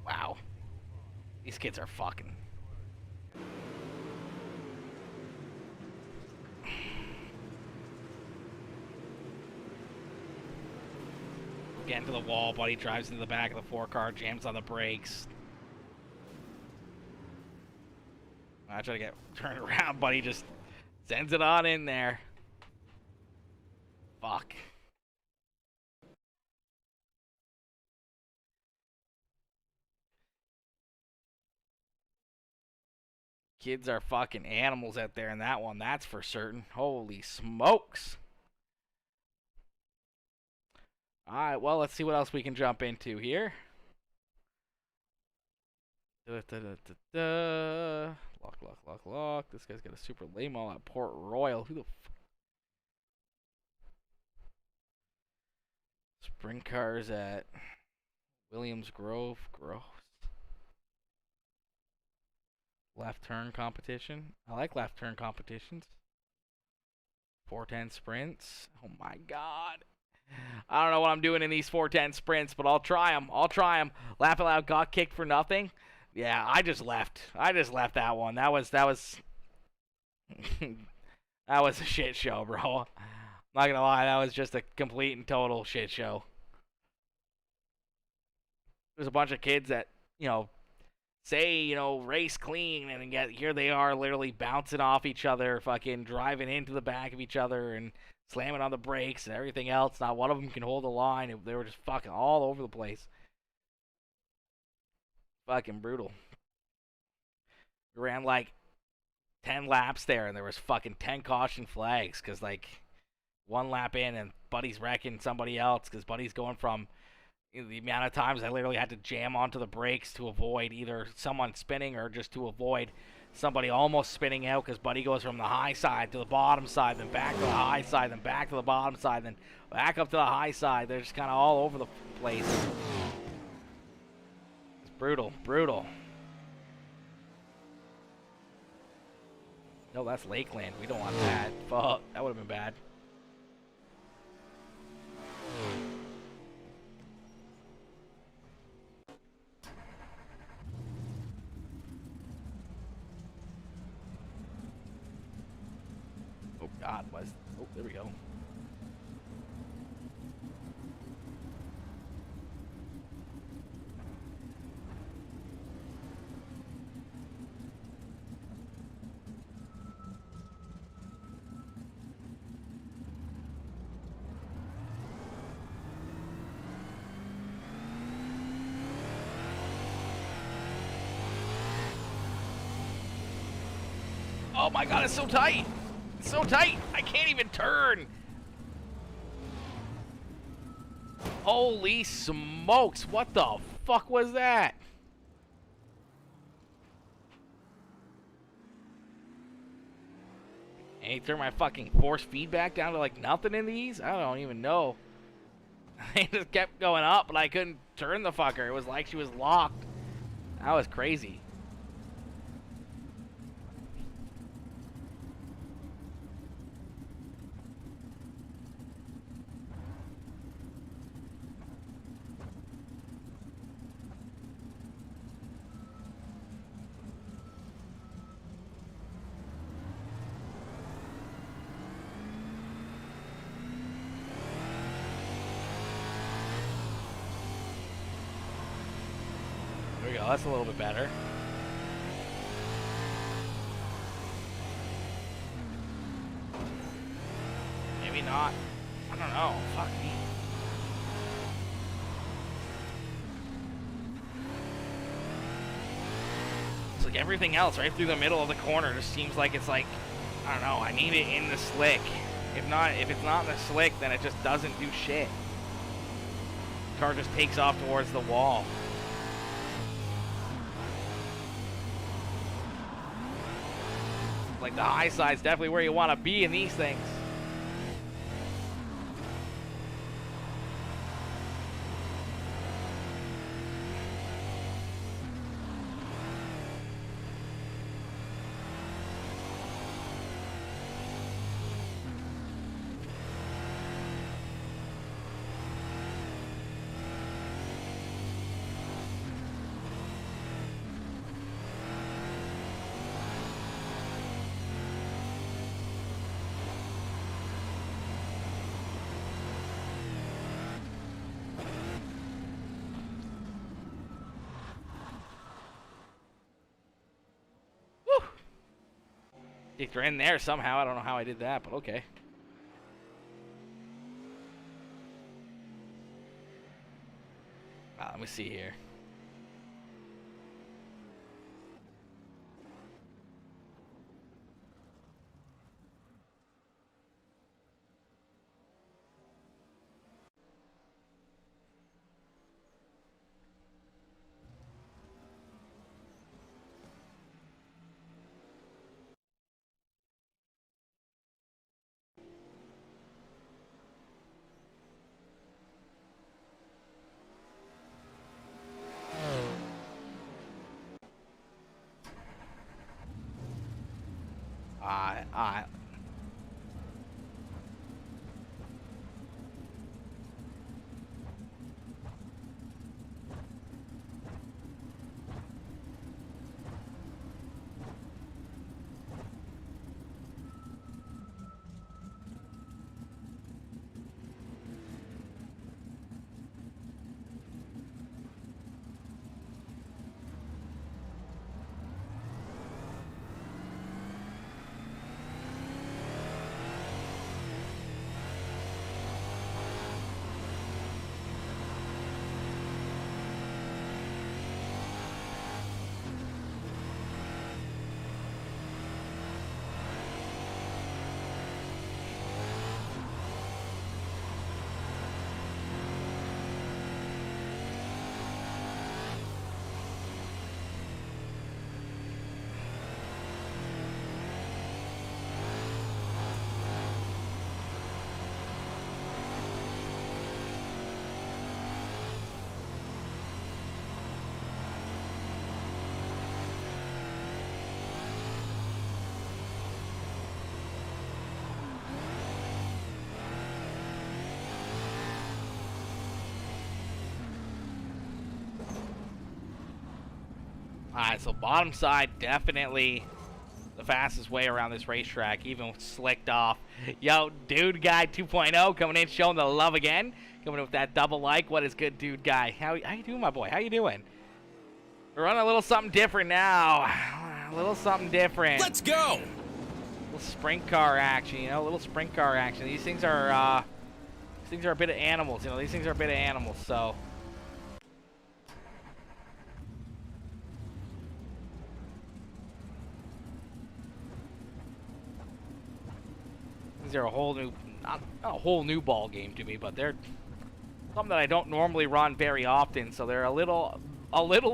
Wow. These kids are fucking. Getting to the wall, buddy drives into the back of the 4-car, jams on the brakes. I try to get turned around, buddy just sends it on in there. Fuck. Kids are fucking animals out there in that one, that's for certain. Holy smokes. Alright, well, let's see what else we can jump into here. Lock. This guy's got a super lame all at Port Royal. Who the Sprint cars at Williams Grove. Gross. Left turn competition. I like left turn competitions. 410 sprints. Oh my god. I don't know what I'm doing in these 410 sprints, but I'll try them. Laugh It Loud got kicked for nothing. Yeah, I just left that one. That was that was a shit show, bro. Not gonna lie, that was just a complete and total shit show. There's a bunch of kids that, you know, say, you know, race clean, and yet here they are literally bouncing off each other, fucking driving into the back of each other and slamming on the brakes and everything else. Not one of them can hold a line. They were just fucking all over the place. Fucking brutal. We ran like 10 laps there, and there was fucking 10 caution flags because, like, one lap in and Buddy's wrecking somebody else because Buddy's going from, you know, the amount of times I literally had to jam onto the brakes to avoid either someone spinning or just to avoid somebody almost spinning out because Buddy goes from the high side to the bottom side, then back to the high side, then back to the bottom side, then back up to the high side. They're just kind of all over the place. It's brutal, brutal. No, that's Lakeland. We don't want that. Fuck, that would have been bad. Oh God, was oh there we go. Oh my God, it's so tight. It's so tight. I can't even turn. Holy smokes. What the fuck was that? And you turn my fucking force feedback down to like nothing in these? I don't even know. They just kept going up, but I couldn't turn the fucker. It was like she was locked. That was crazy. go. That's a little bit better. Maybe not. I don't know. Fuck me. It's like everything else right through the middle of the corner just seems like it's like, I don't know, I need it in the slick. If it's not in the slick, then it just doesn't do shit. Car just takes off towards the wall. Like the high side's definitely where you want to be in these things. They're in there somehow. I don't know how I did that, but okay. Let me see here. Alright, so bottom side, definitely the fastest way around this racetrack, even with slicked off. Yo, Dude Guy 2.0 coming in, showing the love again. Coming in with that double like. What is good, Dude Guy? How you doing, my boy? How you doing? We're running a little something different now. A little something different. Let's go! A little sprint car action, you know, a little sprint car action. These things are a bit of animals, you know. These things are a bit of animals, so... They're a whole new, not a whole new ball game to me, but they're something that I don't normally run very often, so they're a little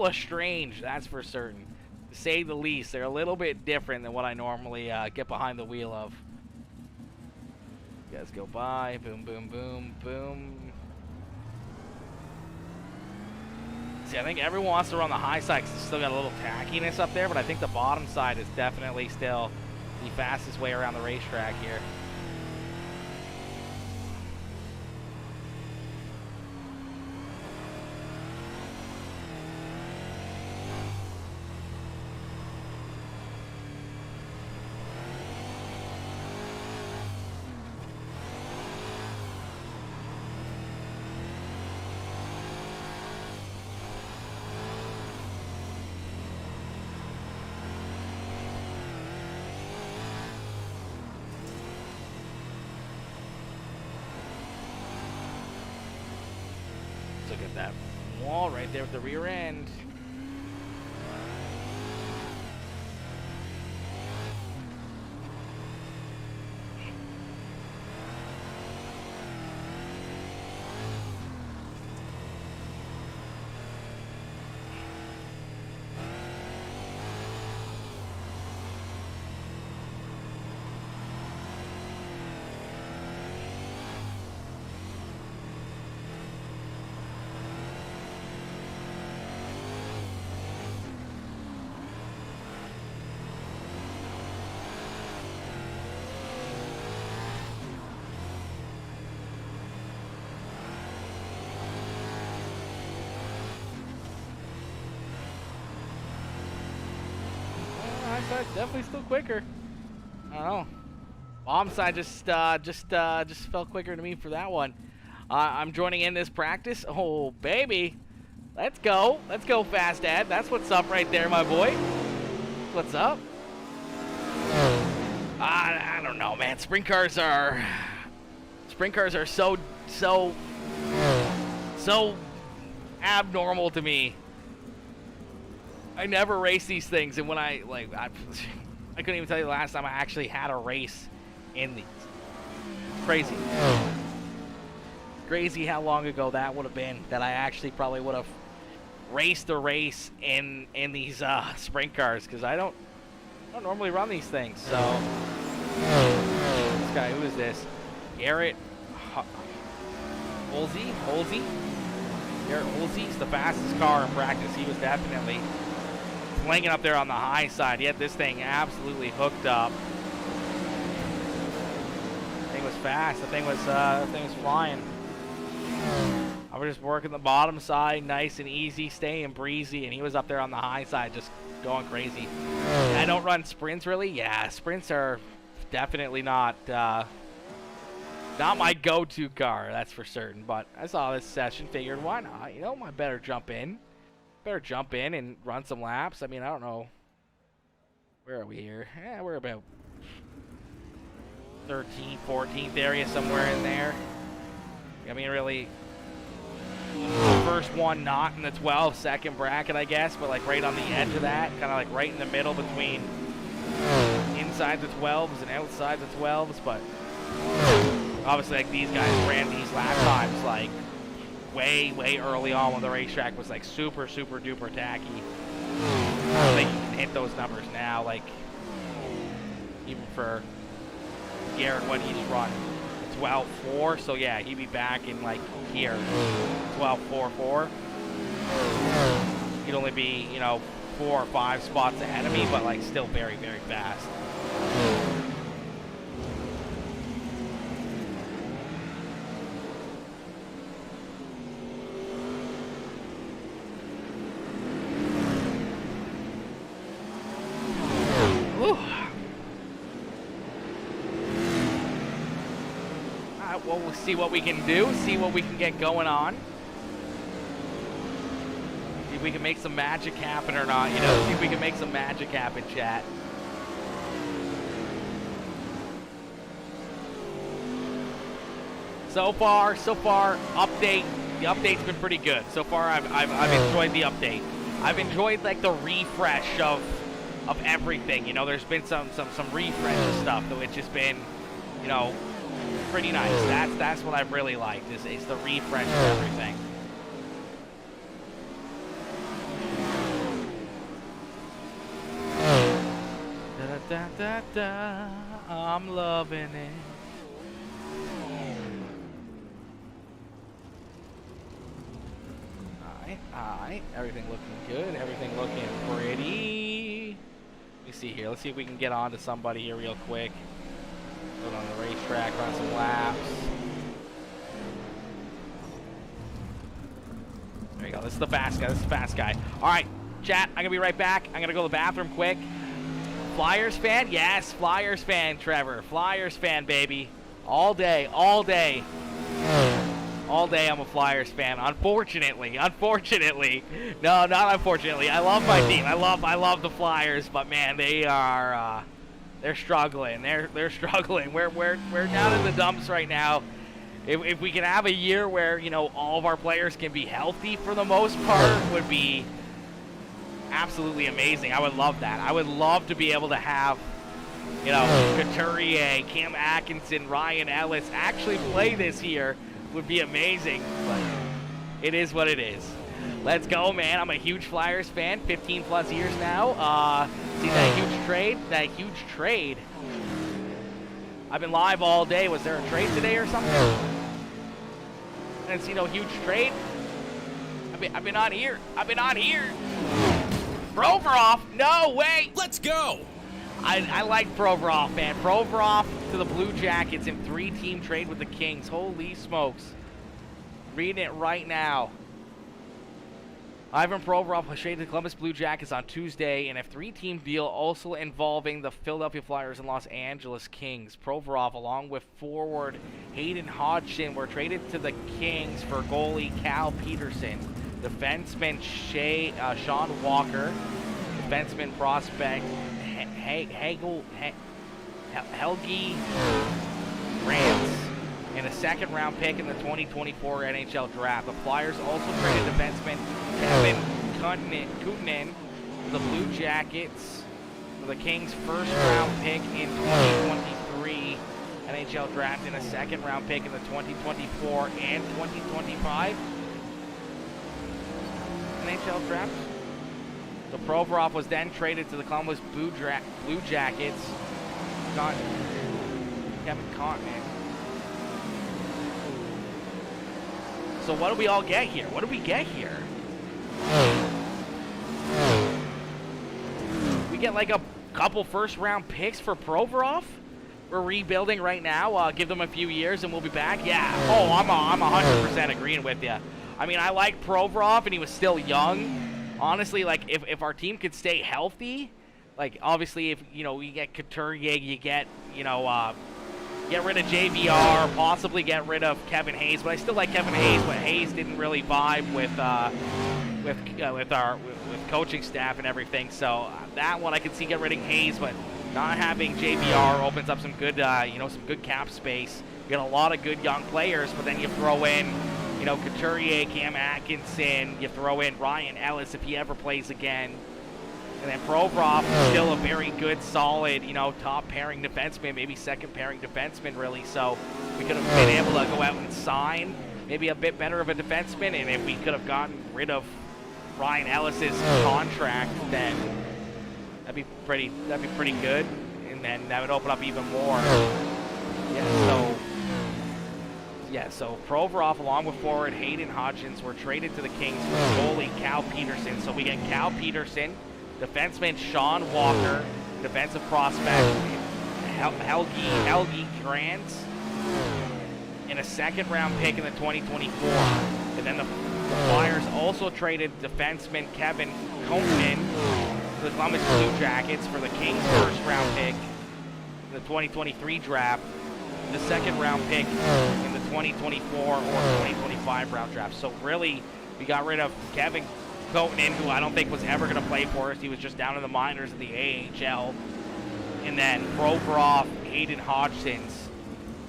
estranged, that's for certain. To say the least, they're a little bit different than what I normally get behind the wheel of. You guys go by, boom, boom, boom, boom. See, I think everyone wants to run the high side because it's still got a little tackiness up there, but I think the bottom side is definitely still the fastest way around the racetrack here. that wall right there with the rear end. Side definitely still quicker. I don't know. Bomb side just felt quicker to me for that one. I'm joining in this practice. Oh baby, let's go Fast Dad. That's what's up right there, my boy. What's up? I don't know, man. Sprint cars are so abnormal to me. I never race these things, and when I couldn't even tell you the last time I actually had a race in these. Crazy. Crazy how long ago that would have been that I actually probably would have raced a race in these sprint cars, because I don't normally run these things. So this guy, who is this? Garrett Holsey? Garrett Holsey's the fastest car in practice. He was definitely slinging up there on the high side, yet this thing absolutely hooked up. The thing was fast. The thing was flying. I was just working the bottom side, nice and easy, staying breezy, and he was up there on the high side, just going crazy. I don't run sprints really. Yeah, sprints are definitely not my go-to car, that's for certain. But I saw this session, figured why not? You know, I better jump in. And run some laps. I mean, I don't know. Where are we here? Yeah, we're about 13th, 14th area, somewhere in there. I mean, really, first one not in the 12-second bracket, I guess, but like right on the edge of that, kind of like right in the middle between inside the 12s and outside the 12s. But obviously, like, these guys ran these lap times like way early on when the racetrack was like super duper tacky. I don't think you can hit those numbers now, like even for Garrett when he's run 12.4, so yeah, he'd be back in like here 12.44. He'd only be, you know, 4 or 5 spots ahead of me, but like still very fast. Well, we'll see what we can do, see what we can get going on. See if we can make some magic happen or not, you know, see if we can make some magic happen, chat. So far, update. The update's been pretty good. So far, I've enjoyed the update. I've enjoyed like the refresh of everything. You know, there's been some refresh and stuff, though it's just been, you know, pretty nice. That's what I've really liked is the refresh of everything. Da, I'm loving it. Alright. Everything looking good. Everything looking pretty. Let me see here. Let's see if we can get on to somebody here real quick. Go on the racetrack, run some laps. There you go. This is the fast guy. All right, chat. I'm going to be right back. I'm going to go to the bathroom quick. Flyers fan? Yes, Flyers fan, Trevor. Flyers fan, baby. All day. All day I'm a Flyers fan. Unfortunately. No, not unfortunately. I love my team. I love the Flyers, but man, they are they're struggling. They're struggling. We're down in the dumps right now if we can have a year where, you know, all of our players can be healthy for the most part, would be absolutely amazing. I would love that. I would love to be able to have, you know, Couturier, Cam Atkinson, Ryan Ellis actually play this year. Would be amazing, but it is what it is. Let's go, man. I'm a huge Flyers fan, 15 plus years now. See that huge trade? That huge trade. I've been live all day. Was there a trade today or something? I didn't see no huge trade. I've been on here. I've been on here. Provorov, no way. Let's go. I like Provorov, man. Provorov to the Blue Jackets in 3-team trade with the Kings. Holy smokes. Reading it right now. Ivan Provorov was traded to the Columbus Blue Jackets on Tuesday in a 3-team deal also involving the Philadelphia Flyers and Los Angeles Kings. Provorov, along with forward Hayden Hodgson, were traded to the Kings for goalie Cal Peterson, defenseman Sean Walker, defenseman prospect Helgi Rance, and a second-round pick in the 2024 NHL Draft. The Flyers also traded defenseman Kevin Kutinen to the Blue Jackets for the Kings' first-round pick in 2023 NHL Draft and a second-round pick in the 2024 and 2025 NHL Draft. So Provorov was then traded to the Columbus Blue Jackets. Kevin Continent. So what do we all get here? What do we get here? We get like a couple first-round picks for Provorov. We're rebuilding right now. Give them a few years and we'll be back. Yeah. Oh, I'm 100% agreeing with you. I mean, I like Provorov and he was still young. Honestly, like, if our team could stay healthy, like, obviously, if, you know, we get Couturier, you get, you know, get rid of JVR, possibly get rid of Kevin Hayes, but I still like Kevin Hayes, but Hayes didn't really vibe with coaching staff and everything, so that one I can see get rid of Hayes, but not having JVR opens up some good, you know, some good cap space. We got a lot of good young players, but then you throw in, you know, Couturier, Cam Atkinson, you throw in Ryan Ellis if he ever plays again. And then Provorov is still a very good, solid, you know, top pairing defenseman, maybe second pairing defenseman, really. So we could have been able to go out and sign maybe a bit better of a defenseman. And if we could have gotten rid of Ryan Ellis's contract, then that'd be pretty good. And then that would open up even more. So Provorov, along with forward Hayden Hodgins, were traded to the Kings for goalie Cal Peterson. So we get Cal Peterson, defenseman Sean Walker, defensive prospect Helgi Grants, and a second-round pick in the 2024. And then the Flyers also traded defenseman Kevin Kontinen to the Columbus Blue Jackets for the Kings' first-round pick in the 2023 draft, the second-round pick in the 2024 or 2025 round draft. So really, we got rid of Kevin Kontinen, who I don't think was ever going to play for us. He was just down in the minors in the AHL. And then Provorov, Hayden Hodgson's.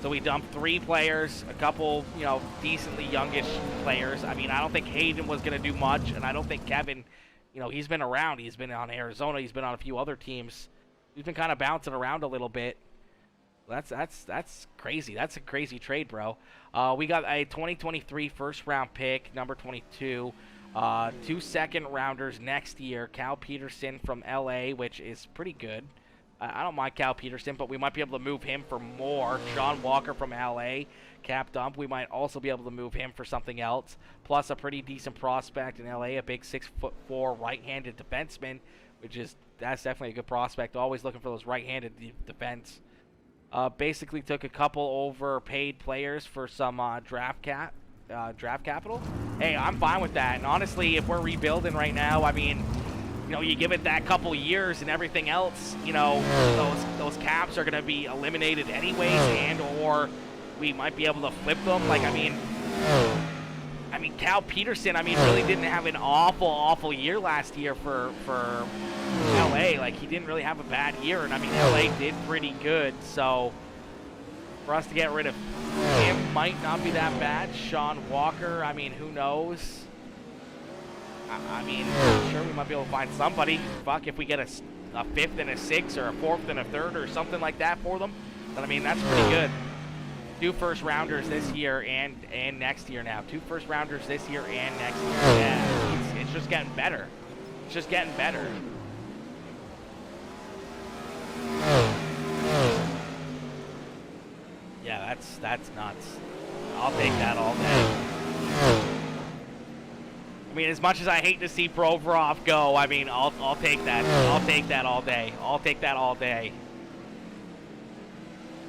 So we dumped 3 players, a couple, you know, decently youngish players. I mean, I don't think Hayden was going to do much, and I don't think Kevin, you know, he's been around. He's been on Arizona. He's been on a few other teams. He's been kind of bouncing around a little bit. That's crazy. That's a crazy trade, bro. We got a 2023 first-round pick, number 22. 2 second-rounders next year. Cal Peterson from LA, which is pretty good. I don't mind Cal Peterson, but we might be able to move him for more. Sean Walker from LA, cap dump. We might also be able to move him for something else. Plus a pretty decent prospect in LA, a big 6'4" right-handed defenseman, that's definitely a good prospect. Always looking for those right-handed defense. Basically took a couple overpaid players for some draft capital. Hey, I'm fine with that. And honestly, if we're rebuilding right now, I mean, you know, you give it that couple years and everything else, you know, those caps are going to be eliminated anyways, and or we might be able to flip them. Like, I mean, Cal Peterson, really didn't have an awful year last year for LA. Like, he didn't really have a bad year, and LA did pretty good. So for us to get rid of him might not be that bad. Sean Walker, I mean, who knows? I mean, sure, we might be able to find somebody. Fuck, if we get a 5th and a 6th or a 4th and a 3rd or something like that for them. But I mean, that's pretty good. 2 first-rounders this year and next year now. 2 first-rounders this year and next year. Yeah, it's just getting better. It's just getting better. Yeah, that's nuts. I'll take that all day. I mean, as much as I hate to see Provorov go, I mean, I'll take that. I'll take that all day. I'll take that all day.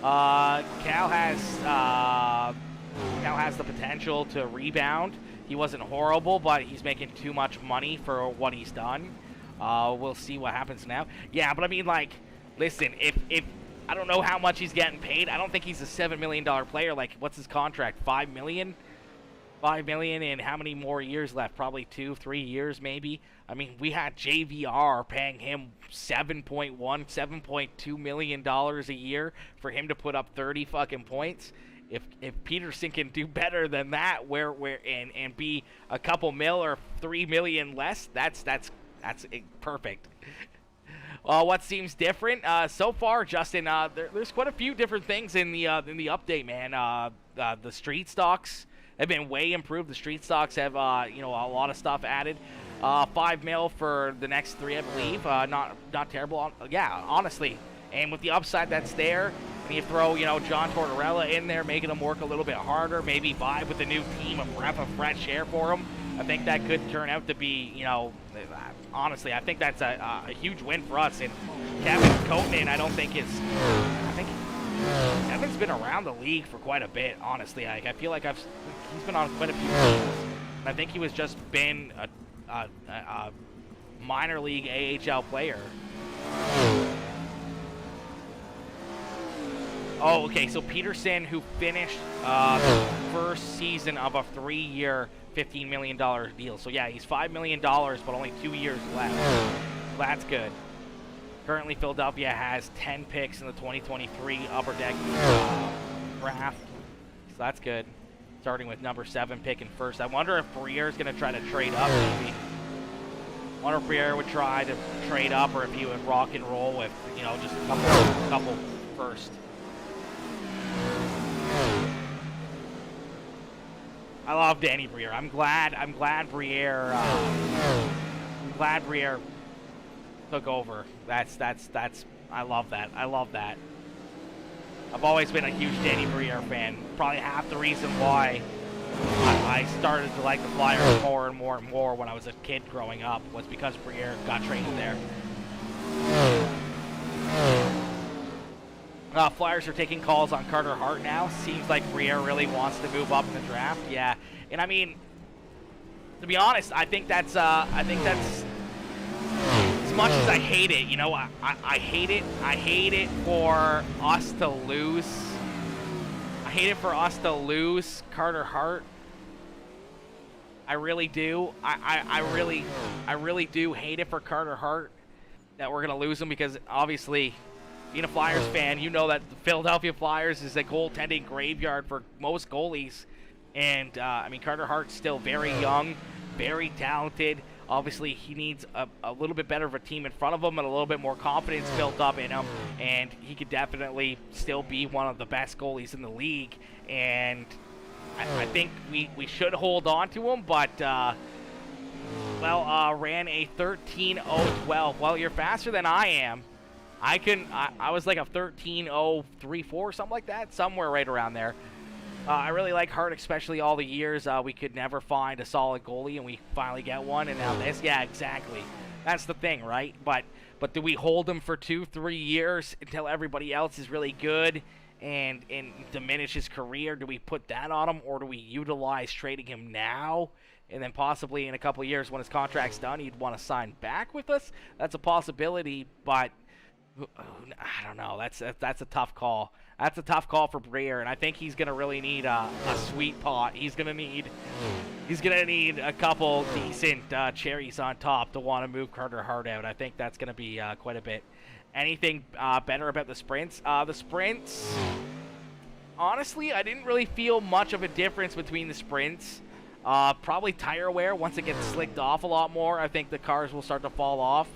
Cal has the potential to rebound. He wasn't horrible, but he's making too much money for what he's done. We'll see what happens now. Yeah, but I mean, like, listen, if I don't know how much he's getting paid. I don't think he's a $7 million player. Like, what's his contract? $5 million? $5 million, and how many more years left? Probably 2-3 years, maybe. I mean, we had JVR paying him $7.2 million a year for him to put up 30 fucking points. If Peterson can do better than that, and be a couple mil or $3 million less, that's perfect. What seems different so far, Justin? There's quite a few different things in the update, man. The street stocks have been way improved. The street stocks have a lot of stuff added. 5 mil for the next 3, I believe. Not terrible. Yeah, honestly. And with the upside that's there, and you throw John Tortorella in there, making him work a little bit harder, maybe vibe with a new team, a breath of fresh air for him. I think that could turn out to be, honestly, I think that's a huge win for us. And Kevin Koenig, I think Kevin's been around the league for quite a bit, honestly. I feel like he's been on quite a few teams. And I think he was just been a minor league AHL player. Oh, okay, so Peterson, who finished the first season of a 3-year, $15 million deal. So, yeah, he's $5 million, but only 2 years left. That's good. Currently, Philadelphia has 10 picks in the 2023 Upper Deck draft. So that's good. Starting with number 7 pick in first. I wonder if Briere is going to try to trade up, maybe. I wonder if Briere would try to trade up, or if he would rock and roll with, just a couple first. I love Danny Briere. I'm glad Briere took over. That's I love that. I've always been a huge Danny Briere fan. Probably half the reason why I started to like the Flyers more and more and more when I was a kid growing up was because Briere got traded there. Flyers are taking calls on Carter Hart now. Seems like Briere really wants to move up in the draft. Yeah, and I mean, to be honest, I think that's as much as I hate it. I hate it. I hate it for us to lose. I hate it for us to lose Carter Hart. I really do. I really do hate it for Carter Hart that we're gonna lose him, because obviously, being a Flyers fan, you know that the Philadelphia Flyers is a goaltending graveyard for most goalies. And, I mean, Carter Hart's still very young, very talented. Obviously, he needs a little bit better of a team in front of him and a little bit more confidence built up in him. And he could definitely still be one of the best goalies in the league. And I think we should hold on to him, but, ran a 13.012. Well, you're faster than I am. I was like a 13.034, something like that, somewhere right around there. I really like Hart, especially all the years we could never find a solid goalie, and we finally get one, and now this. Yeah, exactly. That's the thing, right? But do we hold him for 2-3 years until everybody else is really good and diminish his career? Do we put that on him, or do we utilize trading him now? And then possibly in a couple of years when his contract's done, he'd want to sign back with us? That's a possibility, but I don't know. That's a tough call. That's a tough call for Briere, and I think he's gonna really need a sweet pot. He's gonna need a couple decent cherries on top to want to move Carter Hart out. I think that's gonna be quite a bit. Anything better about the sprints? The sprints, honestly, I didn't really feel much of a difference between the sprints. Probably tire wear, once it gets slicked off a lot more, I think the cars will start to fall off.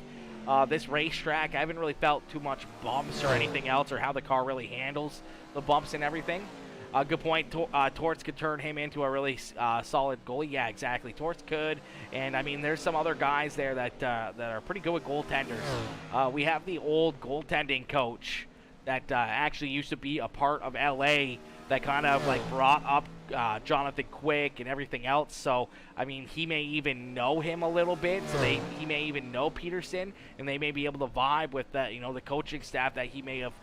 This racetrack, I haven't really felt too much bumps or anything else, or how the car really handles the bumps and everything. Good point. Torts could turn him into a really solid goalie. Yeah, exactly. Torts could, and I mean, there's some other guys there that are pretty good with goaltenders. We have the old goaltending coach that actually used to be a part of LA that kind of like brought up Jonathan Quick and everything else. So I mean, he may even know him a little bit. So he may even know Peterson, and they may be able to vibe with the the coaching staff that he may have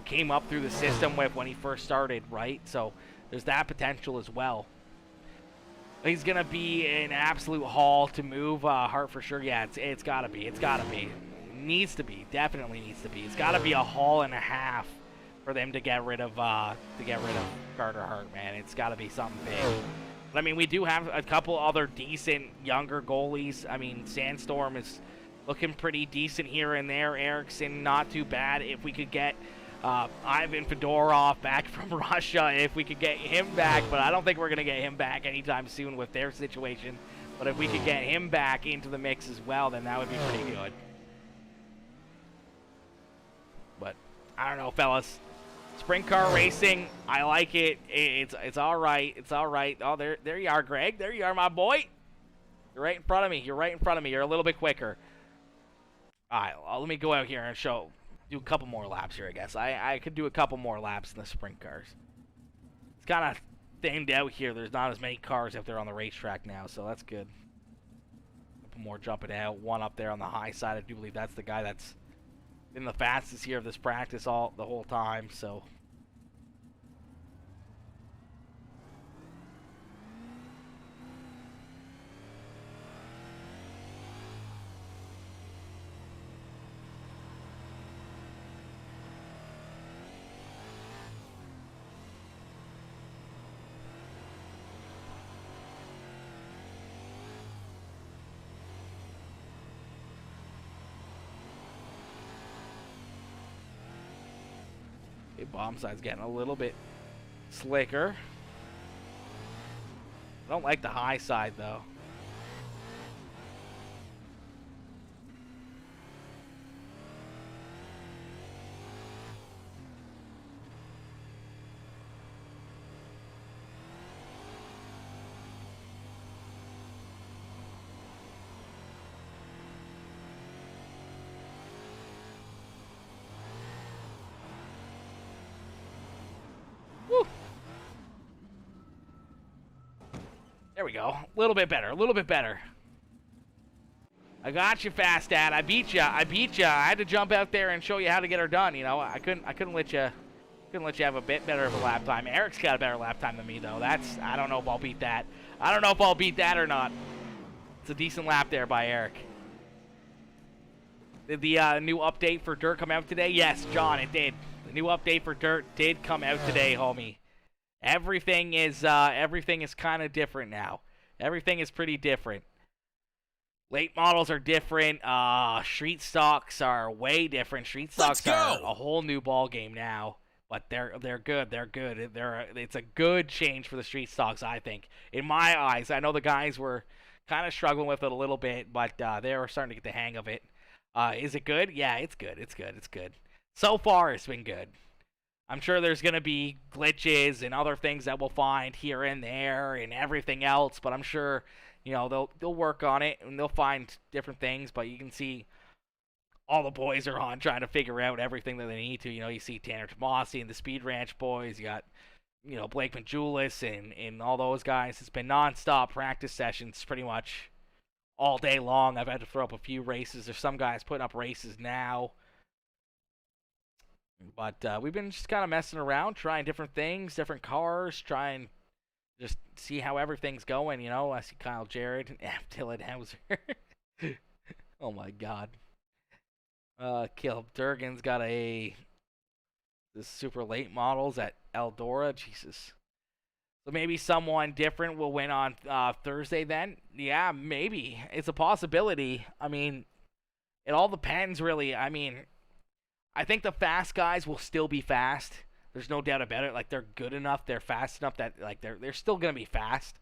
came up through the system with when he first started, right? So there's that potential as well. He's gonna be an absolute haul to move Hart for sure. Yeah, it's gotta be. It's gotta be. Needs to be. Definitely needs to be. It's gotta be a haul and a half for them to get rid of Carter Hart, man. It's gotta be something big. But I mean, we do have a couple other decent younger goalies. I mean, Sandstorm is looking pretty decent here and there. Erickson, not too bad. If we could get Ivan Fedorov back from Russia, if we could get him back, but I don't think we're going to get him back anytime soon with their situation. But if we could get him back into the mix as well, then that would be pretty good. But I don't know, fellas. Sprint car racing, I like it. It's all right. It's all right. Oh, there you are, Greg. There you are, my boy. You're right in front of me. You're right in front of me. You're a little bit quicker. All right, let me go out here and do a couple more laps here, I guess. I could do a couple more laps in the sprint cars. It's kind of thinned out here. There's not as many cars if they're on the racetrack now, so that's good. A couple more jumping out. One up there on the high side. I do believe that's the guy that's been the fastest here of this practice the whole time, so. Bomb side's getting a little bit slicker. I don't like the high side though. There we go. A little bit better. A little bit better. I got you, Fast Dad. I beat you. I beat you. I had to jump out there and show you how to get her done. I couldn't let you have a bit better of a lap time. Eric's got a better lap time than me though. I don't know if I'll beat that. I don't know if I'll beat that or not. It's a decent lap there by Eric. Did the new update for Dirt come out today? Yes, John, it did. The new update for Dirt did come out today, homie. Everything is kind of different now. Everything is pretty different. Late models are different. Street stocks are way different. Street stocks are a whole new ball game now. But they're good. They're good. It's a good change for the street stocks, I think. In my eyes, I know the guys were kind of struggling with it a little bit, but they were starting to get the hang of it. Is it good? Yeah, it's good. It's good. It's good. So far, it's been good. I'm sure there's going to be glitches and other things that we'll find here and there and everything else, but I'm sure, they'll work on it and they'll find different things, but you can see all the boys are on trying to figure out everything that they need to. You see Tanner Tomasi and the Speed Ranch boys. You got, Blake Majulis and all those guys. It's been nonstop practice sessions pretty much all day long. I've had to throw up a few races. There's some guys putting up races now. But we've been just kind of messing around, trying different things, different cars, trying just see how everything's going, I see Kyle Jarrett and Dylan Hauser. Oh, my God. Caleb Durgan's got the super late models at Eldora. Jesus. So maybe someone different will win on Thursday then? Yeah, maybe. It's a possibility. I mean, it all depends, really. I mean, I think the fast guys will still be fast. There's no doubt about it. Like, they're good enough, they're fast enough that, like, they're still going to be fast.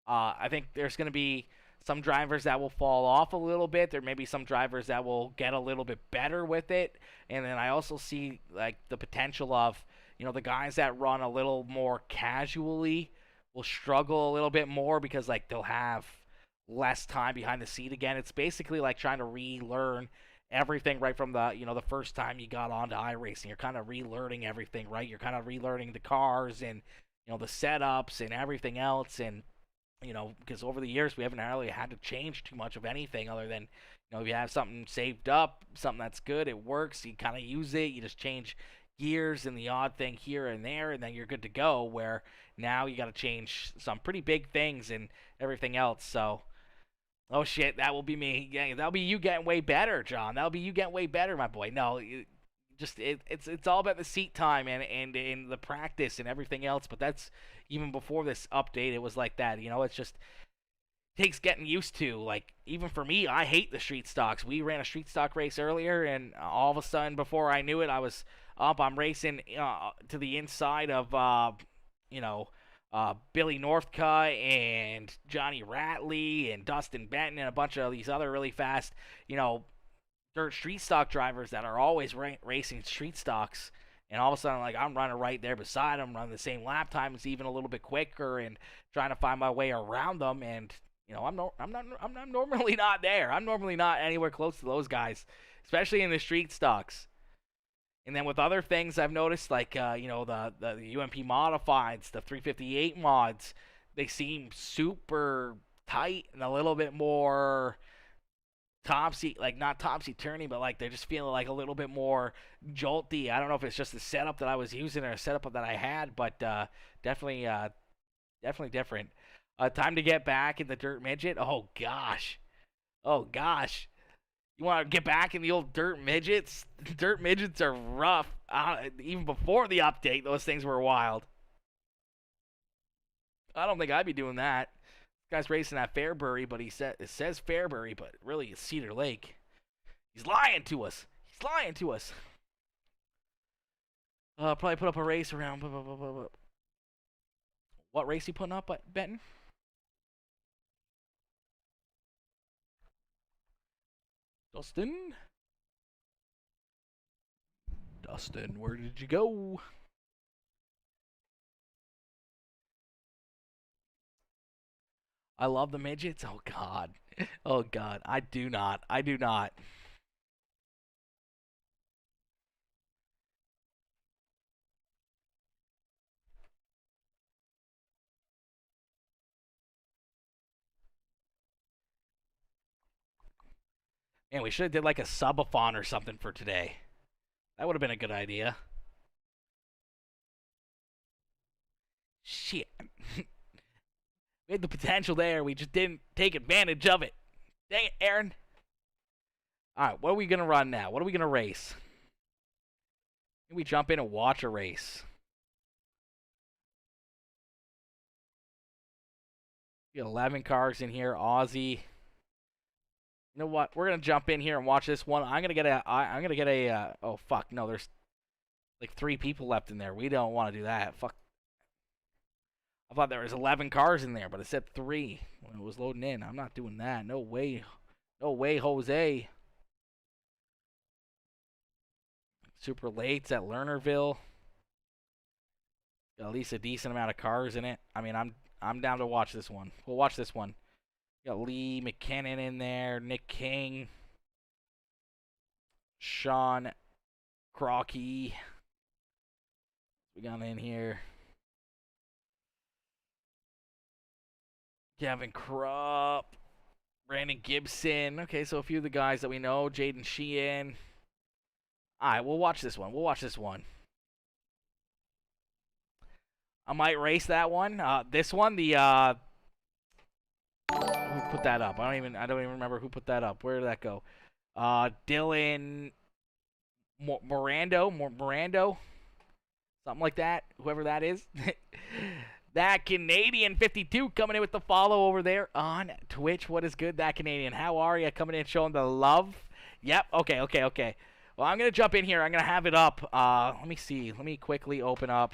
I think there's going to be some drivers that will fall off a little bit. There may be some drivers that will get a little bit better with it. And then I also see, like, the potential of, you know, the guys that run a little more casually will struggle a little bit more because, like, they'll have less time behind the seat again. It's basically like trying to relearn everything right from the, you know, the first time you got onto iRacing. You're kind of relearning everything, right? You're kind of relearning the cars and, you know, the setups and everything else. And, you know, because over the years we haven't really had to change too much of anything other than, you know, if you have something saved up, something that's good, it works, you kind of use it, you just change gears and the odd thing here and there, and then you're good to go, where now you got to change some pretty big things and everything else. So, oh shit, that will be me. Yeah, that'll be you getting way better, John. That'll be you getting way better, my boy. No, it's all about the seat time and the practice and everything else. But that's even before this update. It was like that. You know, it's just takes getting used to. Like, even for me, I hate the street stocks. We ran a street stock race earlier, and all of a sudden, before I knew it, I was up. I'm racing to the inside of Billy Northcutt and Johnny Ratley and Dustin Benton and a bunch of these other really fast, you know, dirt street stock drivers that are always racing street stocks. And all of a sudden, like, I'm running right there beside them, running the same lap time, it's even a little bit quicker, and trying to find my way around them. And you know, I'm normally not there. I'm normally not anywhere close to those guys, especially in the street stocks. And then with other things I've noticed, like, the UMP modifieds, the 358 mods, they seem super tight and a little bit more topsy, like not topsy-turny, but like they're just feeling like a little bit more jolty. I don't know if it's just the setup that I was using or a setup that I had, but definitely different. Time to get back in the dirt midget. Oh gosh. You want to get back in the old dirt midgets? Dirt midgets are rough. Even before the update, those things were wild. I don't think I'd be doing that. This guy's racing at Fairbury, but it says Fairbury, but really it's Cedar Lake. He's lying to us. Probably put up a race around. What race he putting up, Benton? Dustin, where did you go? I love the midgets. Oh God. I do not. Man, we should have did like a subathon or something for today. That would have been a good idea. Shit. We had the potential there. We just didn't take advantage of it. Dang it, Aaron. Alright, what are we going to run now? What are we going to race? Maybe we jump in and watch a race. We got 11 cars in here. Aussie. You know what? We're gonna jump in here and watch this one. I'm gonna get a. Oh fuck! No, there's like 3 people left in there. We don't want to do that. Fuck. I thought there was 11 cars in there, but it said 3 when it was loading in. I'm not doing that. No way, Jose. Super late's at Lernerville. Got at least a decent amount of cars in it. I mean, I'm down to watch this one. We'll watch this one. Got Lee McKinnon in there, Nick King, Sean Crocky. We got in here. Gavin Krupp, Brandon Gibson. Okay, so a few of the guys that we know. Jaden Sheehan. Alright, we'll watch this one. I might race that one. This one, the who put that up? I don't even remember who put that up. Where did that go? Dylan Morando, something like that. Whoever that is. That Canadian 52 coming in with the follow over there on Twitch. What is good, that Canadian? How are you? Coming in showing the love. Yep. Okay. Well, I'm going to jump in here. I'm going to have it up. Let me see. Let me quickly open up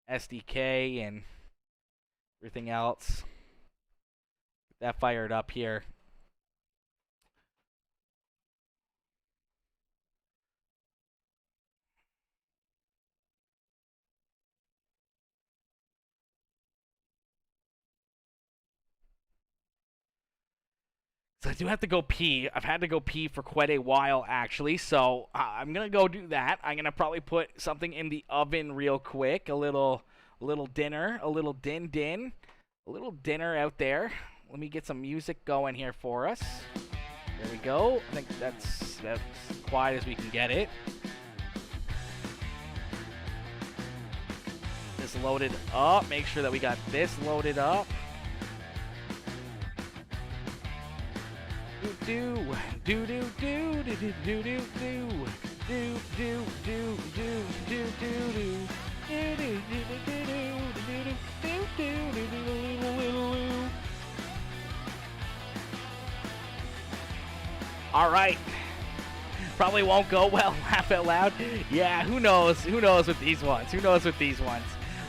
SDK and everything else. Get that fired up here. So I do have to go pee. I've had to go pee for quite a while, actually. So I'm going to go do that. I'm going to probably put something in the oven real quick. A little dinner. A little din. A little dinner out there. Let me get some music going here for us. There we go. I think that's quiet as we can get it. This loaded up. Make sure that we got this loaded up. Do do do do do do do do do do do do do do. All right. Probably won't go well. Laugh out loud. Yeah, who knows? Who knows with these ones? Who knows with these ones?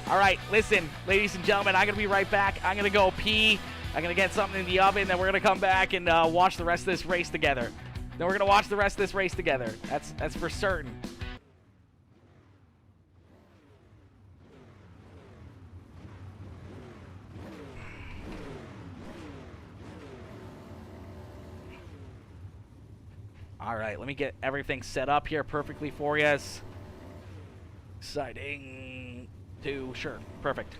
All right, listen, ladies and gentlemen, I'm going to be right back. I'm going to go pee. I'm going to get something in the oven, then we're going to come back and watch the rest of this race together. Then we're going to watch the rest of this race together. That's for certain. All right, let me get everything set up here perfectly for you. Exciting. Sure, perfect.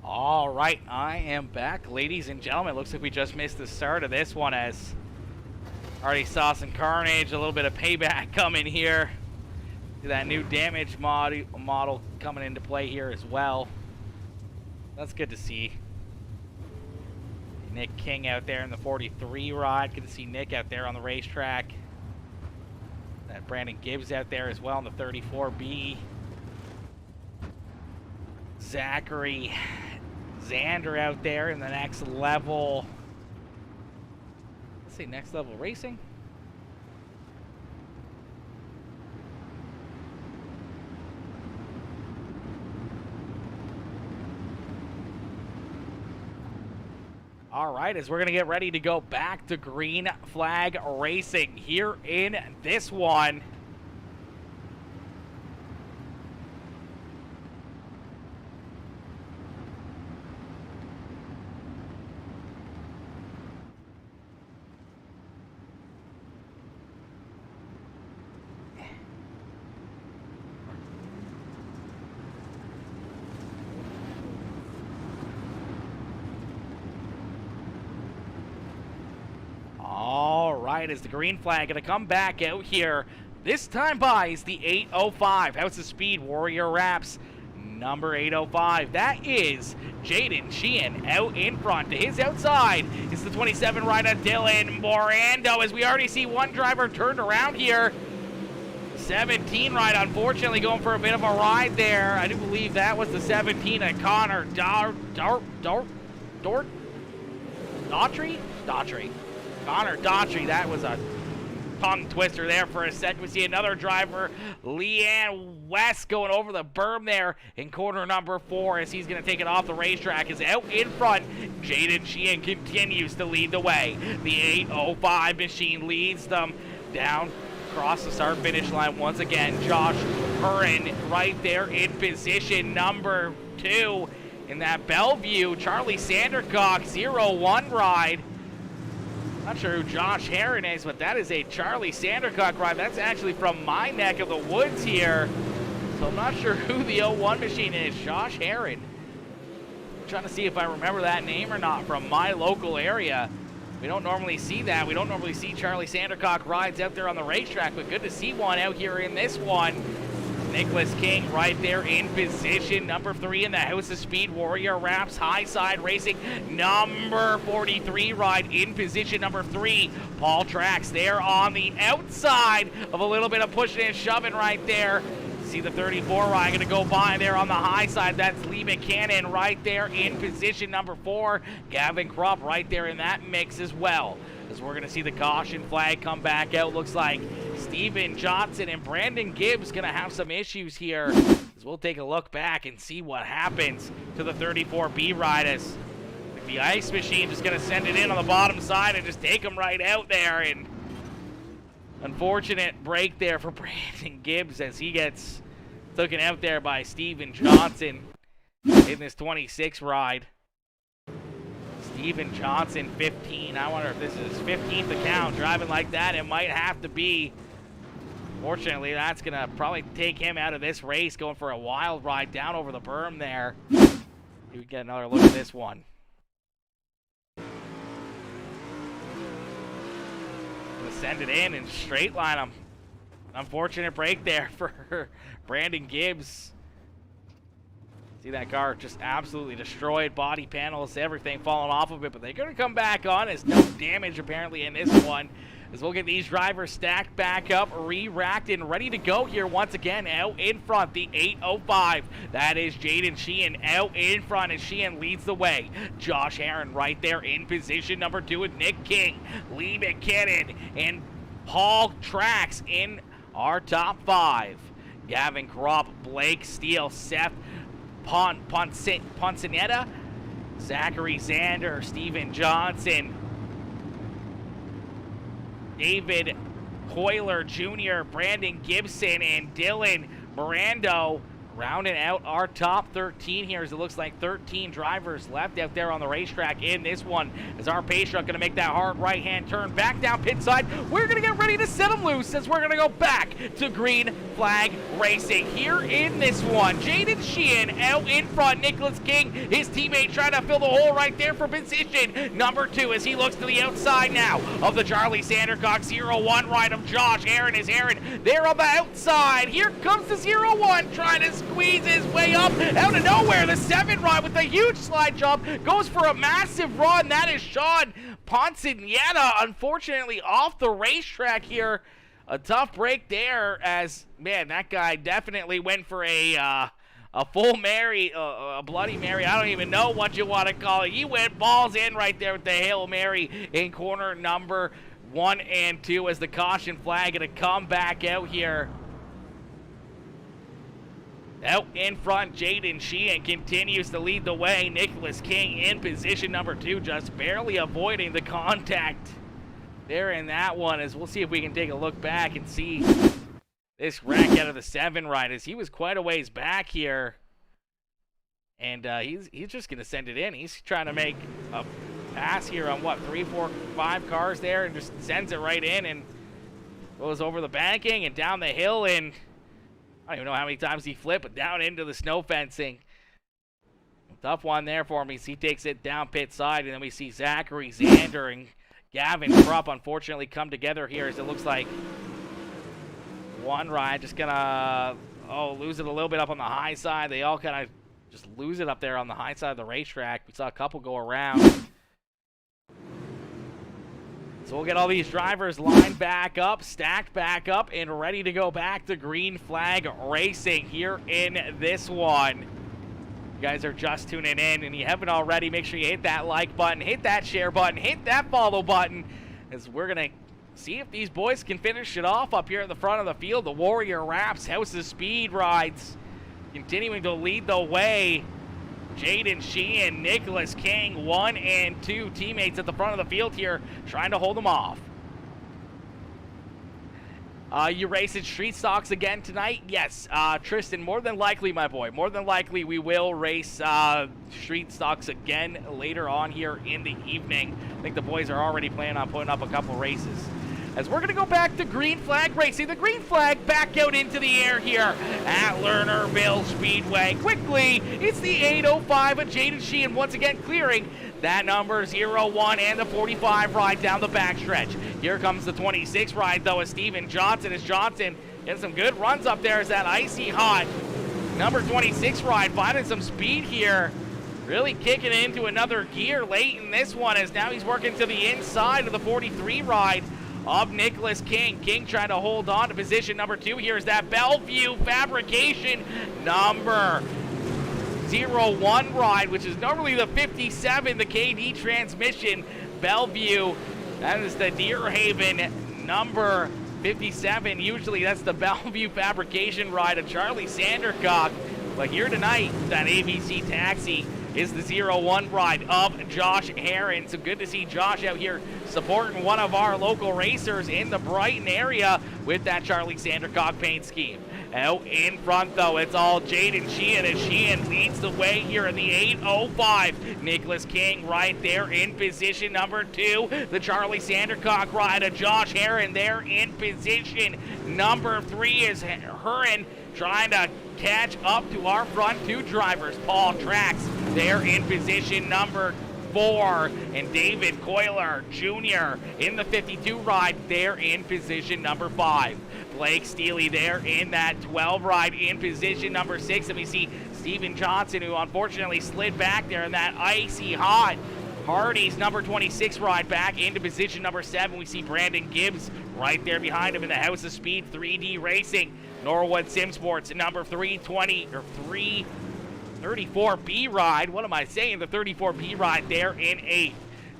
All right, I am back, ladies and gentlemen. Looks like we just missed the start of this one, as already saw some carnage, a little bit of payback coming here. That new damage model coming into play here as well. That's good to see. Nick King out there in the 43 ride. Good to see Nick out there on the racetrack. That Brandon Gibbs out there as well in the 34B. Zachary Xander out there in the next level. Let's say next level racing. All right, as we're going to get ready to go back to green flag racing here in this one. Is the green flag going to come back out here? This time by is the 805 House of Speed Warrior Wraps number 805. That is Jaden Sheehan out in front. To his outside is the 27 rider Dylan Morando, as we already see one driver turned around here. 17 ride, unfortunately, going for a bit of a ride there. I do believe that was the 17 at Connor Daughtry. Connor Daughtry, that was a tongue twister there for a second. We see another driver, Leanne West, going over the berm there in corner number 4 as he's going to take it off the racetrack. Is out in front. Jaden Sheehan continues to lead the way. The 805 machine leads them down across the start-finish line once again. Josh Curran right there in position number 2 in that Bellevue. Charlie Sandercock 0-1 ride. Not sure who Josh Herron is, but that is a Charlie Sandercock ride. That's actually from my neck of the woods here. So I'm not sure who the 01 machine is. Josh Herron. I'm trying to see if I remember that name or not from my local area. We don't normally see that. We don't normally see Charlie Sandercock rides out there on the racetrack, but good to see one out here in this one. Nicholas King right there in position number 3 in the House of Speed Warrior Wraps High Side Racing number 43 ride in position number 3. Paul Trax there on the outside of a little bit of pushing and shoving right there. See the 34 ride going to go by there on the high side. That's Lee McCannon right there in position number 4. Gavin Krupp right there in that mix as well. As we're going to see the caution flag come back out. Looks like Steven Johnson and Brandon Gibbs going to have some issues here. As we'll take a look back and see what happens to the 34B ride. As the ice machine just going to send it in on the bottom side and just take them right out there. And unfortunate break there for Brandon Gibbs as he gets taken out there by Steven Johnson in this 26 ride. Steven Johnson, 15. I wonder if this is his 15th account. Driving like that, it might have to be. Fortunately, that's going to probably take him out of this race, going for a wild ride down over the berm there. We get another look at this one. Gonna send it in and straight line him. Unfortunate break there for Brandon Gibbs. See that car just absolutely destroyed, body panels, everything falling off of it, but they're going to come back on. There's no damage apparently in this one, as we'll get these drivers stacked back up, re-racked, and ready to go here once again. Out in front, the 805. That is Jaden Sheehan out in front, and Sheehan leads the way. Josh Herron right there in position number 2 with Nick King, Lee McKinnon, and Paul Trax in our top 5. Gavin Krupp, Blake Steele, Seth Poncinetta, Zachary Xander, Steven Johnson, David Coiler Jr., Brandon Gibson, and Dylan Morando rounding out our top 13 here, as it looks like 13 drivers left out there on the racetrack in this one, as our pace truck going to make that hard right-hand turn back down pit side. We're going to get ready to set them loose, as we're going to go back to green flag racing here in this one. Jaden Sheehan out in front. Nicholas King, his teammate, trying to fill the hole right there for position number 2, as he looks to the outside now of the Charlie Sandercock 0-1 ride of Josh Aaron. Is Aaron there on the outside? Here comes the 0-1 trying to squeeze his way up out of nowhere. The 7 ride with a huge slide jump goes for a massive run. That is Sean Ponsignetta, unfortunately off the racetrack here. A tough break there, as, man, that guy definitely went for a full Mary, a Bloody Mary. I don't even know what you want to call it. He went balls in right there with the Hail Mary in corner number 1 and 2, as the caution flag going to come back out here. Out in front, Jaden Sheehan continues to lead the way. Nicholas King in position number 2, just barely avoiding the contact there in that one, as we'll see if we can take a look back and see this wreck out of the 7 ride, as he was quite a ways back here. And he's just going to send it in. He's trying to make a pass here on, what, 3, 4, 5 cars there, and just sends it right in and goes over the banking and down the hill, and I don't even know how many times he flipped, but down into the snow fencing. Tough one there for him. He takes it down pit side, and then we see Zachary Zander and Gavin Krupp unfortunately come together here, as it looks like one ride just gonna lose it a little bit up on the high side. They all kind of just lose it up there on the high side of the racetrack. We saw a couple go around. So we'll get all these drivers lined back up, stacked back up, and ready to go back to green flag racing here in this one. You guys are just tuning in, and you haven't already, make sure you hit that like button, hit that share button, hit that follow button, as we're going to see if these boys can finish it off up here at the front of the field. The Warrior Raps House of Speed rides continuing to lead the way. Jaden Sheehan, Nicholas King, 1 and 2 teammates at the front of the field here, trying to hold them off. You racing street stocks again tonight? Yes, Tristan, more than likely, my boy, more than likely we will race street stocks again later on here in the evening. I think the boys are already planning on putting up a couple races. As we're going to go back to green flag racing. The green flag back out into the air here at Lernerville Speedway. Quickly, it's the 805 of Jaden Sheehan once again clearing that number 0-1 and the 45 ride down the backstretch. Here comes the 26 ride, though, as Steven Johnson. As Johnson getting some good runs up there as that icy hot number 26 ride finding some speed here. Really kicking into another gear late in this one, as now he's working to the inside of the 43 ride of Nicholas King. King trying to hold on to position number 2. Here's that Bellevue Fabrication number 0-1 ride, which is normally the 57, the KD transmission. Bellevue, that is the Deerhaven number 57. Usually that's the Bellevue Fabrication ride of Charlie Sandercock. But here tonight, that ABC Taxi is the 0-1 ride of Josh Herron. So good to see Josh out here supporting one of our local racers in the Brighton area with that Charlie Sandercock paint scheme. Out in front, though, it's all Jaden Sheehan, as Sheehan leads the way here in the 805. Nicholas King right there in position number 2. The Charlie Sandercock ride of Josh Herron there in position number 3 is Herron trying to catch up to our front 2 drivers. Paul Trax there in position number 4, and David Coiler Jr. in the 52 ride there in position number 5. Blake Steely there in that 12 ride in position number 6, and we see Steven Johnson, who unfortunately slid back there in that icy hot Hardy's number 26 ride back into position number 7. We see Brandon Gibbs right there behind him in the House of Speed 3D Racing. Norwood Sim Sports number 320 or 334B ride. What am I saying? The 34B ride there in 8th.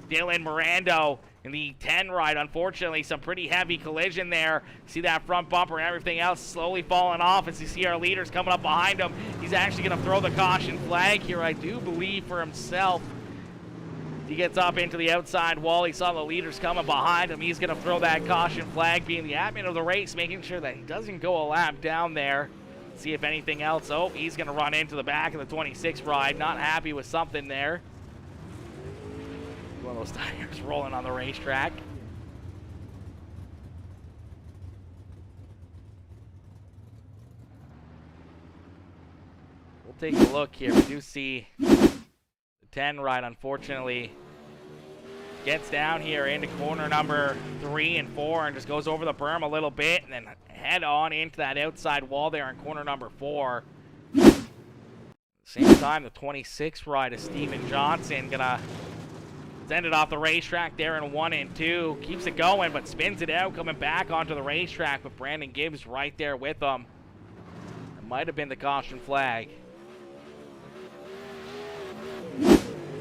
Dylan Mirando in the 10 ride. Unfortunately, some pretty heavy collision there. See that front bumper and everything else slowly falling off as you see our leaders coming up behind him. He's actually going to throw the caution flag here, I do believe, for himself. He gets up into the outside wall. He saw the leaders coming behind him. He's going to throw that caution flag, being the admin of the race, making sure that he doesn't go a lap down there. See if anything else. Oh, he's going to run into the back of the 26 ride. Not happy with something there. One of those tires rolling on the racetrack. We'll take a look here. We do see the 10 ride, unfortunately, gets down here into corner number 3 and 4 and just goes over the berm a little bit and then head on into that outside wall there in corner number 4. Same time, the 26 ride is Steven Johnson gonna send it off the racetrack there in 1 and 2. Keeps it going, but spins it out, coming back onto the racetrack with Brandon Gibbs right there with him. It might have been the caution flag.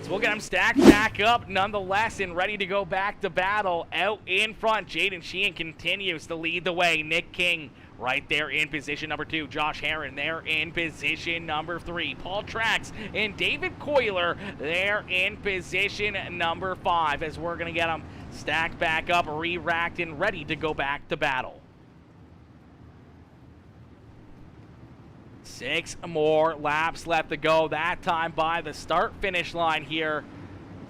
So we'll get him stacked back up nonetheless and ready to go back to battle. Out in front, Jaden Sheehan continues to lead the way. Nick King right there in position number 2. Josh Herron there in position number 3. Paul Trax and David Coiler there in position number 5 as we're going to get them stacked back up, re-racked, and ready to go back to battle. 6 more laps left to go, that time by the start-finish line here.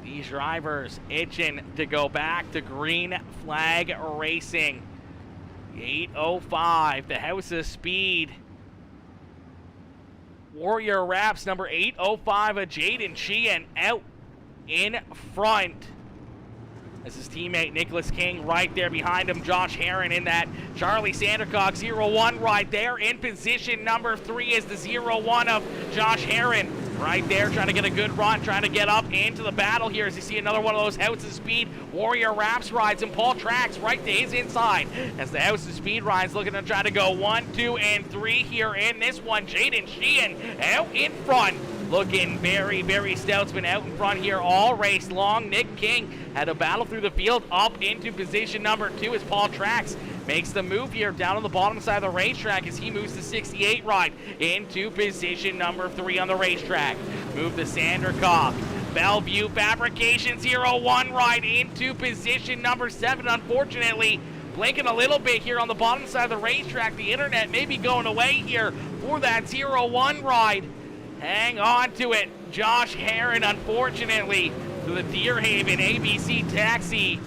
These drivers itching to go back to green flag racing. 8:05, the House of Speed. Warrior Wraps number 8:05 of Jaden Sheehan out in front. As his teammate Nicholas King right there behind him. Josh Herron in that Charlie Sandercock 01 right there. In position number 3 is the 01 of Josh Herron. Right there, trying to get a good run, trying to get up into the battle here as you see another one of those House of Speed Warrior Wraps rides, and Paul Trax right to his inside as the House of Speed rides looking to try to go 1, 2, and 3 here in this one. Jaden Sheehan out in front. Looking very, very stout. Been out in front here all race long. Nick King had a battle through the field up into position number 2 as Paul Trax makes the move here down on the bottom side of the racetrack as he moves the 68 ride into position number 3 on the racetrack. Move the Sandercock. Bellevue Fabrications 01 ride into position number 7. Unfortunately, blinking a little bit here on the bottom side of the racetrack. The internet may be going away here for that 01 ride. Hang on to it. Josh Herron, unfortunately, to the Deerhaven ABC Taxi.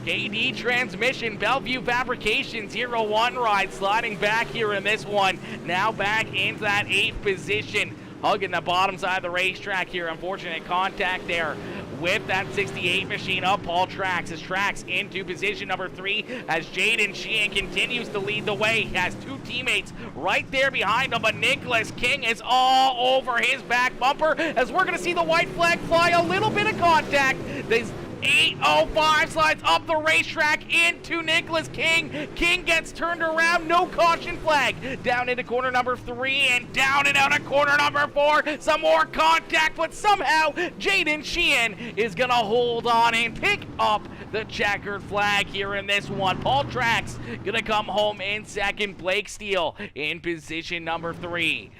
KD Transmission, Bellevue Fabrications 01 ride sliding back here in this one. Now back into that 8th position. Hugging the bottom side of the racetrack here. Unfortunate contact there with that 68 machine up. Paul Trax as Trax into position number 3 as Jaden Sheehan continues to lead the way. He has 2 teammates right there behind him, but Nicholas King is all over his back bumper as we're going to see the white flag fly. A little bit of contact. This 8:05 slides up the racetrack into Nicholas King. King gets turned around, no caution flag. Down into corner number 3 and down and out of corner number 4. Some more contact, but somehow Jaden Sheehan is gonna hold on and pick up the checkered flag here in this one. Paul Trax gonna come home in second. Blake Steele in position number 3.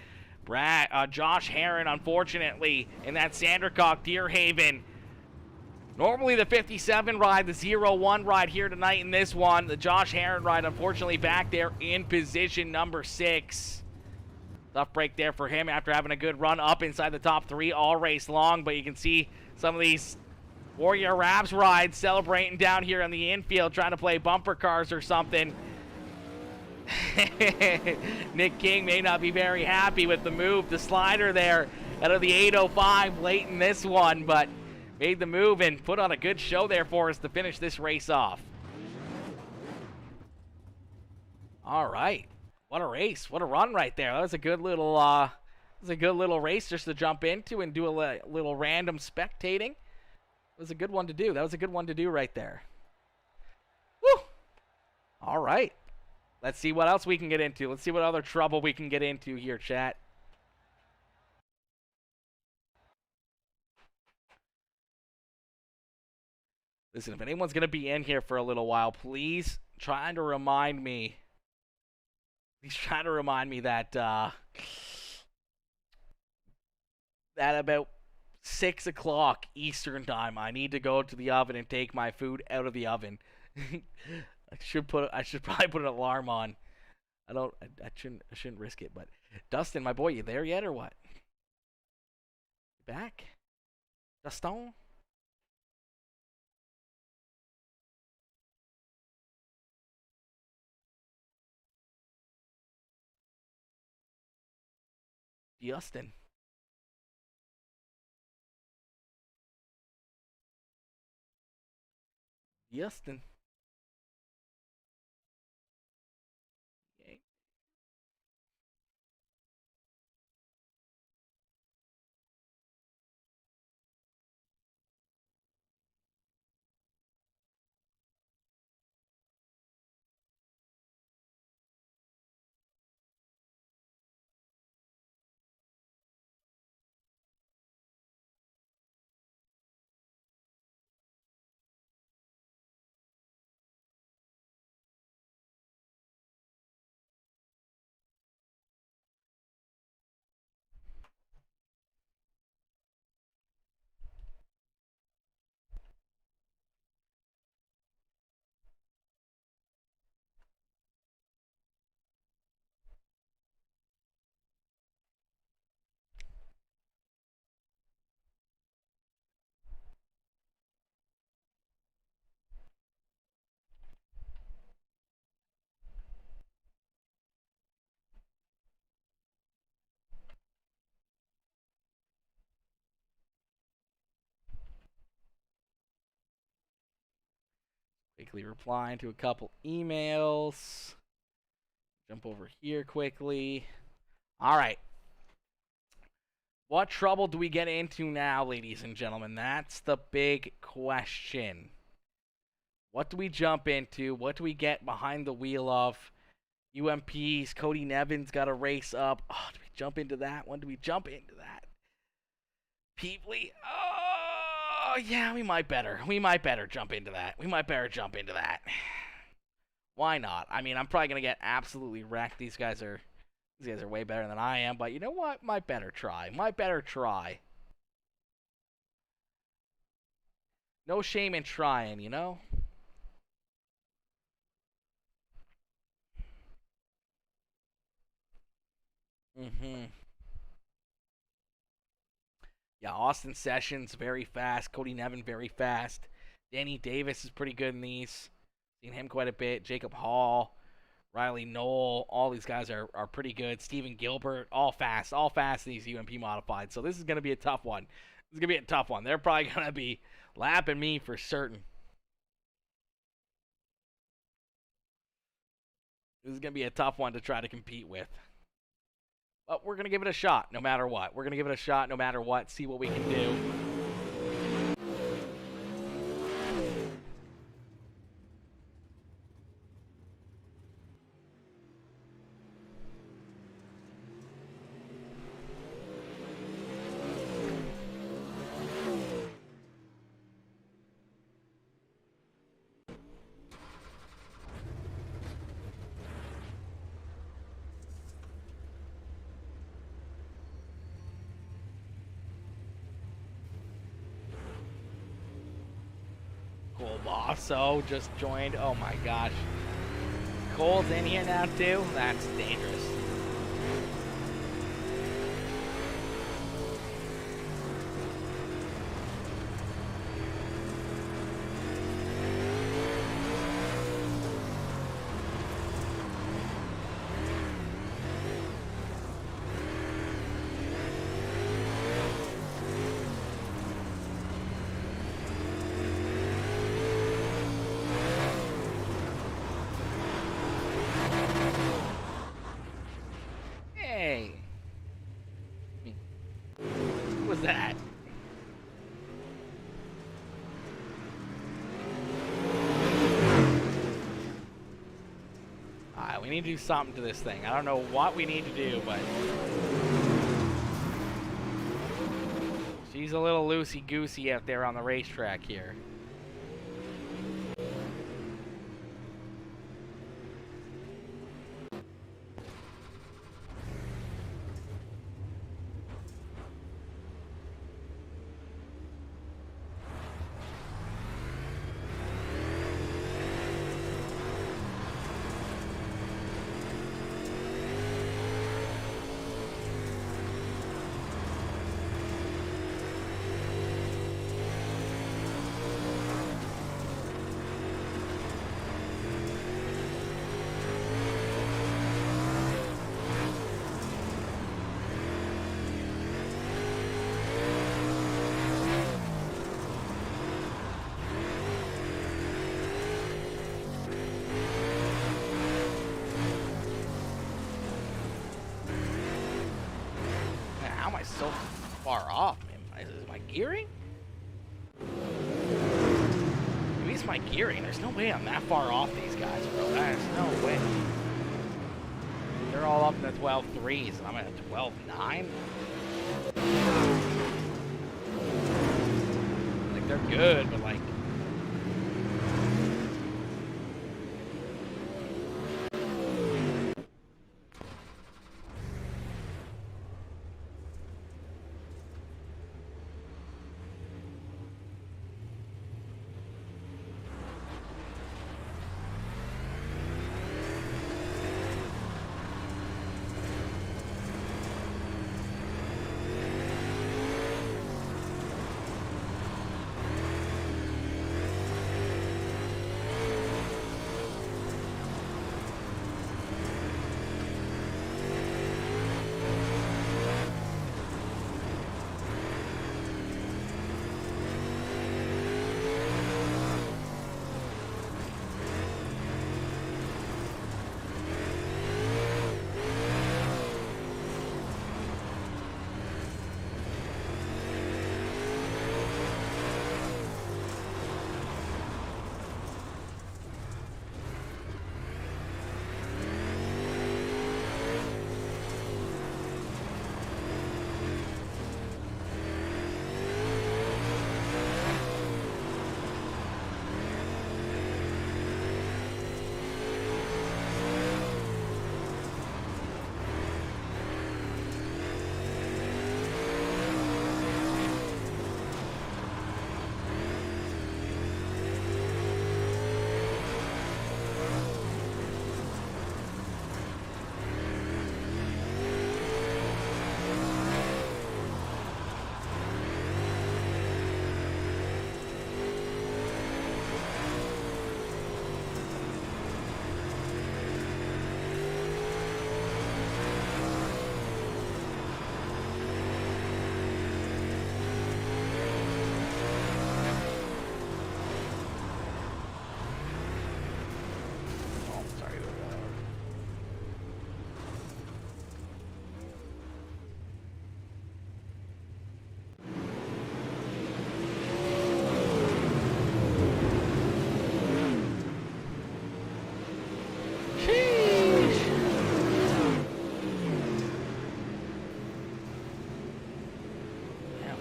Josh Herron, unfortunately, in that Sandercock Deerhaven. Normally the 57 ride, the 01 ride here tonight in this one. The Josh Herron ride, unfortunately, back there in position number 6. Tough break there for him after having a good run up inside the top 3 all race long. But you can see some of these Warrior Wraps rides celebrating down here on the infield, trying to play bumper cars or something. Nick King may not be very happy with the move, the slider there out of the 8:05 late in this one, but made the move and put on a good show there for us to finish this race off. All right, what a race, what a run right there. That was a good little race just to jump into and do a little random spectating. It was a good one to do. That was a good one to do right there. Woo! All right, let's see what else we can get into. Let's see what other trouble we can get into here, chat. Listen, if anyone's going to be in here for a little while, please try to remind me. Please try to remind me that that about 6 o'clock Eastern time, I need to go to the oven and take my food out of the oven. I should probably put an alarm on. I shouldn't risk it. But Dustin, my boy, you there yet or what? You back? Dustin? Dustin. Dustin. Okay. Quickly replying to a couple emails. Jump over here quickly. All right. What trouble do we get into now, ladies and gentlemen? That's the big question. What do we jump into? What do we get behind the wheel of? UMP's Cody Nevin's got a race up. Oh, do we jump into that one? Do we jump into that? Peepley? Oh, yeah, we might better. We might better jump into that. We might better jump into that. Why not? I mean, I'm probably going to get absolutely wrecked. These guys are way better than I am, but you know what? Might better try. Might better try. No shame in trying, you know? Yeah, Austin Sessions, very fast. Cody Nevin, very fast. Danny Davis is pretty good in these. Seen him quite a bit. Jacob Hall, Riley Knoll, all these guys are pretty good. Steven Gilbert, all fast in these UMP modified. So this is going to be a tough one. This is going to be a tough one. They're probably going to be lapping me for certain. This is going to be a tough one to try to compete with. But we're going to give it a shot no matter what. We're going to give it a shot no matter what, see what we can do. Cole Bosso just joined. Oh my gosh. Cole's in here now too? That's dangerous. Hey. What was that? Alright, we need to do something to this thing. I don't know what we need to do, but she's a little loosey-goosey out there on the racetrack here. so far off, man. Is it my gearing? Maybe it's my gearing. There's no way I'm that far off these guys, bro. There's no way. They're all up in the 12.3s. I'm at a 12.9. Like, they're good, but like...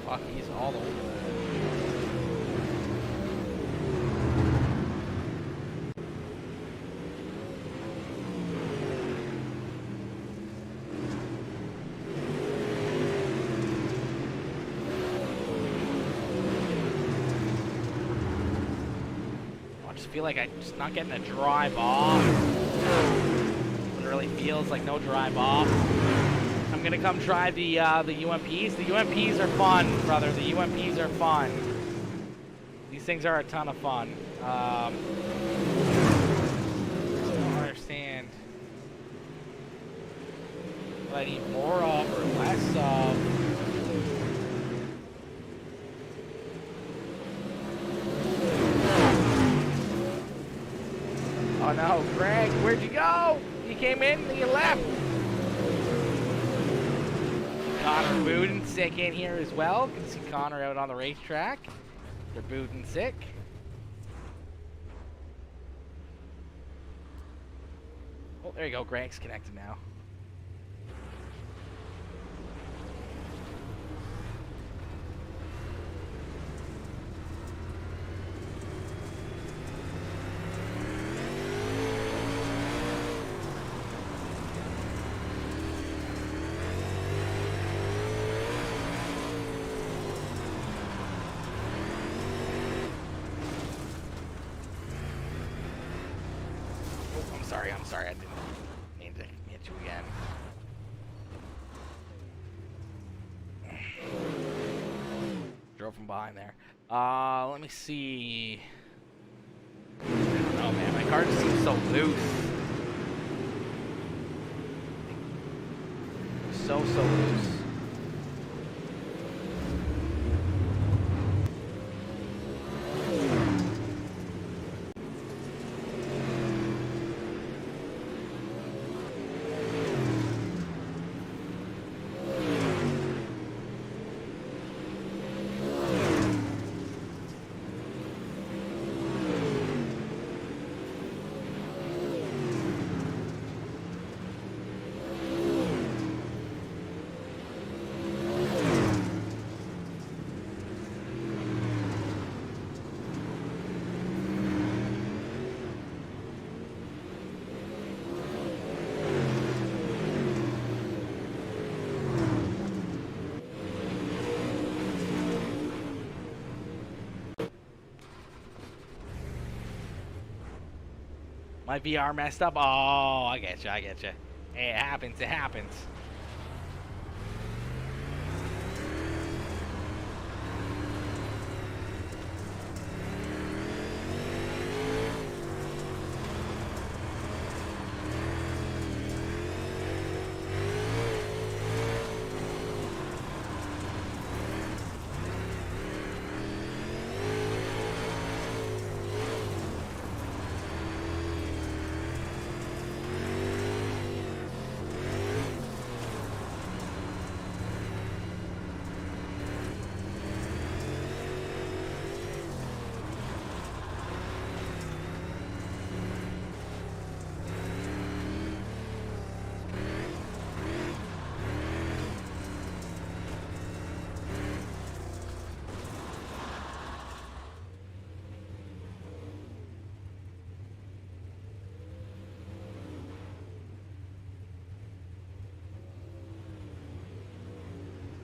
Fuck, he's all over. I just feel like I'm just not getting a drive off. It really feels like no drive off. I'm gonna come try the UMPs. The UMPs are fun, brother. The UMPs are fun. These things are a ton of fun. I don't understand. Do I need more of or less of? Oh no, Greg, where'd you go? You came in and you left. Connor Booten sick in here as well. You can see Connor out on the racetrack. They're Booten sick. Oh, there you go. Greg's connected now. I'm sorry, I didn't mean to hit you again. Drove from behind there. Let me see. I don't know, man. My car just seems so loose. So loose. My VR messed up. Oh, I get you. I get you. Hey, it happens. It happens.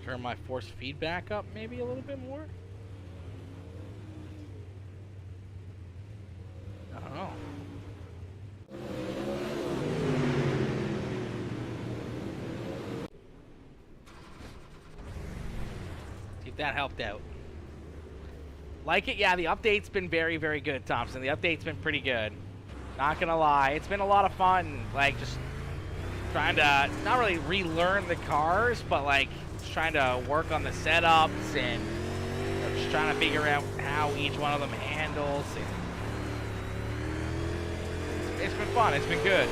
Turn my force feedback up maybe a little bit more? I don't know. See if that helped out. Like it? Yeah, the update's been very, very good, Thompson. The update's been pretty good. Not gonna lie. It's been a lot of fun. Like, just trying to not really relearn the cars, but like just trying to work on the setups and just trying to figure out how each one of them handles. And it's been fun. It's been good.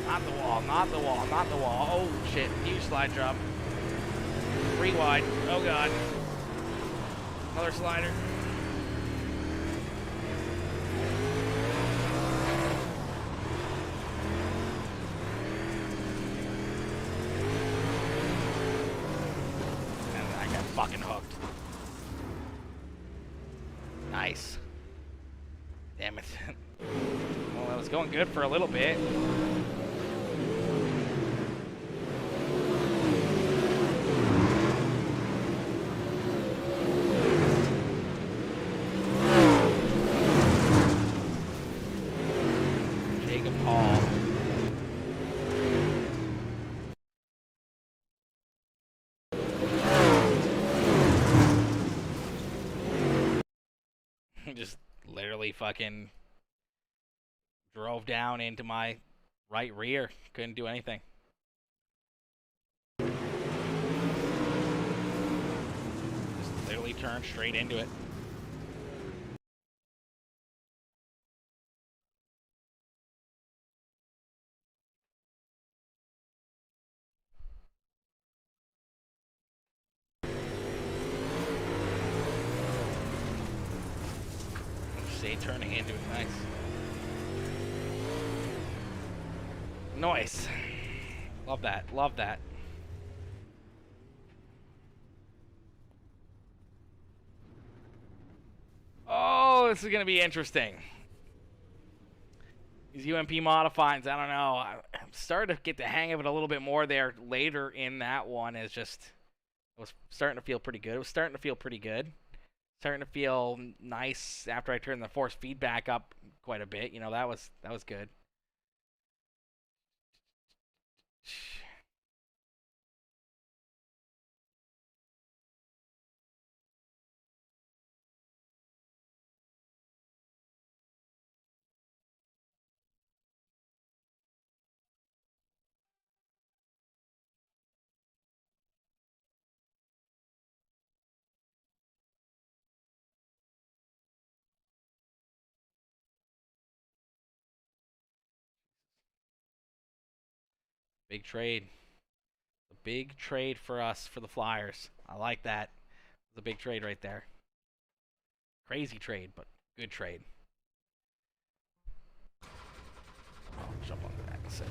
Not the wall, not the wall, not the wall. Oh shit, huge slide drop. 3 wide. Oh god. Another slider. And I got fucking hooked. Nice. Damn it. Well, that was going good for a little bit. Just literally fucking drove down into my right rear. Couldn't do anything. Just literally turned straight into it. See, turning into it, nice. Nice. Love that, love that. Oh, this is gonna be interesting. These UMP modifieds, I don't know. I'm starting to get the hang of it a little bit more there later in that one. It was starting to feel pretty good. It was starting to feel pretty good. Starting to feel nice after I turned the force feedback up quite a bit. You know, that was good. Big trade. A big trade for us, for the Flyers. I like that. It's a big trade right there. Crazy trade, but good trade. I'll jump on the back and say.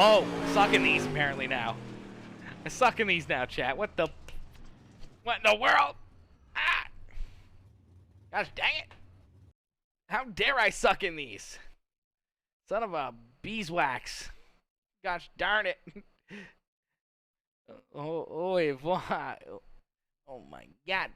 Oh, sucking these apparently now. I'm sucking these now, chat. What in the world? Ah! Gosh dang it. How dare I suck in these? Son of a beeswax. Gosh darn it. Oh, why? Oh my god.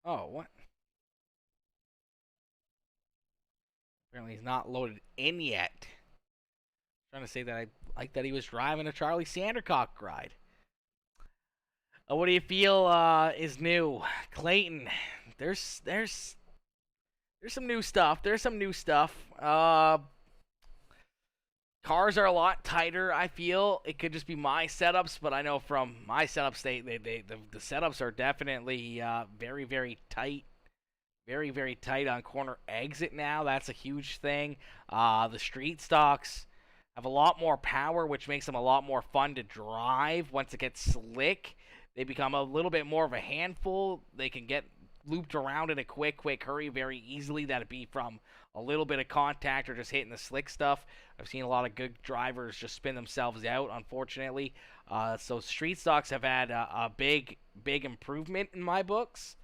Oh, what? Apparently he's not loaded in yet. Trying to say that I like that he was driving a Charlie Sandercock ride. What do you feel is new, Clayton? There's some new stuff. There's some new stuff. Cars are a lot tighter, I feel. It could just be my setups, but I know from my setup state, the setups are definitely very, very tight. Very, very tight on corner exit now. That's a huge thing. The street stocks have a lot more power, which makes them a lot more fun to drive. Once it gets slick, they become a little bit more of a handful. They can get looped around in a quick hurry very easily. That'd be from a little bit of contact or just hitting the slick stuff. I've seen a lot of good drivers just spin themselves out, unfortunately. So street stocks have had a big improvement in my books.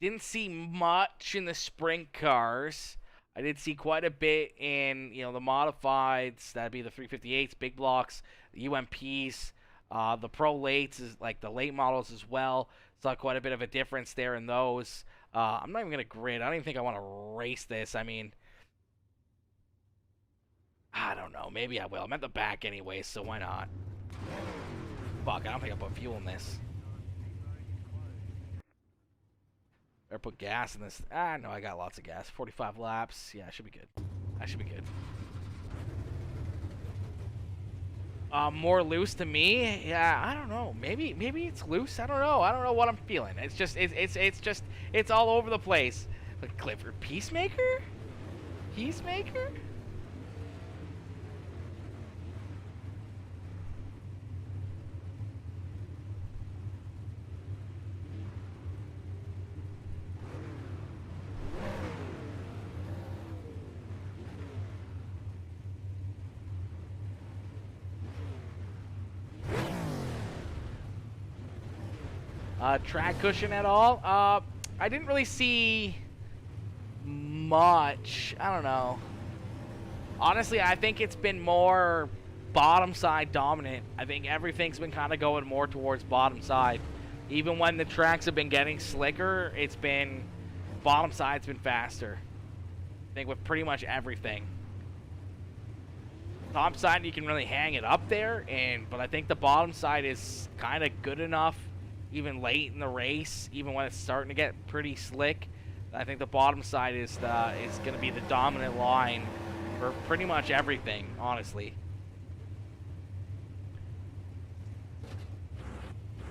Didn't see much in the sprint cars. I did see quite a bit in, the modifieds. That'd be the 358s, big blocks, the UMPs, the pro lates, is like the late models as well. Saw quite a bit of a difference there in those. I'm not even going to grid. I don't even think I want to race this. I mean, I don't know. Maybe I will. I'm at the back anyway, so why not? Fuck, I don't think I put fuel in this. Better put gas in this. No, I got lots of gas. 45 laps. Yeah, I should be good. I should be good. More loose to me? Yeah, I don't know. Maybe it's loose. I don't know. I don't know what I'm feeling. It's just it's all over the place. But Clifford, Peacemaker? Peacemaker? Track cushion at all? I didn't really see much. I don't know. Honestly, I think it's been more bottom side dominant. I think everything's been kind of going more towards bottom side. Even when the tracks have been getting slicker, it's been bottom side's been faster. I think with pretty much everything. Top side, you can really hang it up there, but I think the bottom side is kind of good enough. Even late in the race, even when it's starting to get pretty slick, I think the bottom side is going to be the dominant line for pretty much everything, honestly.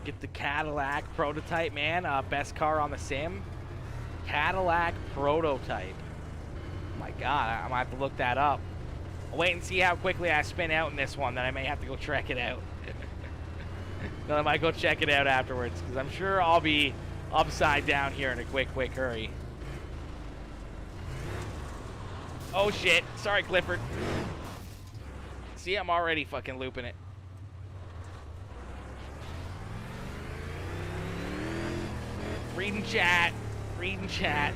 Get the Cadillac prototype, man. Best car on the sim. Cadillac prototype. Oh my God, I might have to look that up. I'll wait and see how quickly I spin out in this one, then I may have to go check it out. Then I might go check it out afterwards, because I'm sure I'll be upside down here in a quick hurry. Oh shit, sorry Clifford. See, I'm already fucking looping it. Reading chat, reading chat.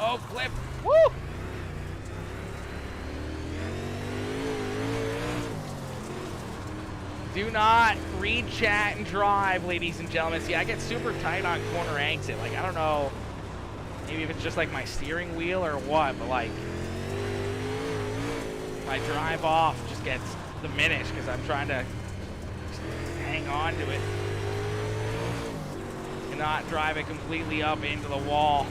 Oh, Cliff. Woo! Do not read chat and drive, ladies and gentlemen. See, I get super tight on corner exit. Like, I don't know, maybe if it's just like my steering wheel or what, but like, my drive off just gets diminished because I'm trying to just hang on to it. Cannot drive it completely up into the wall.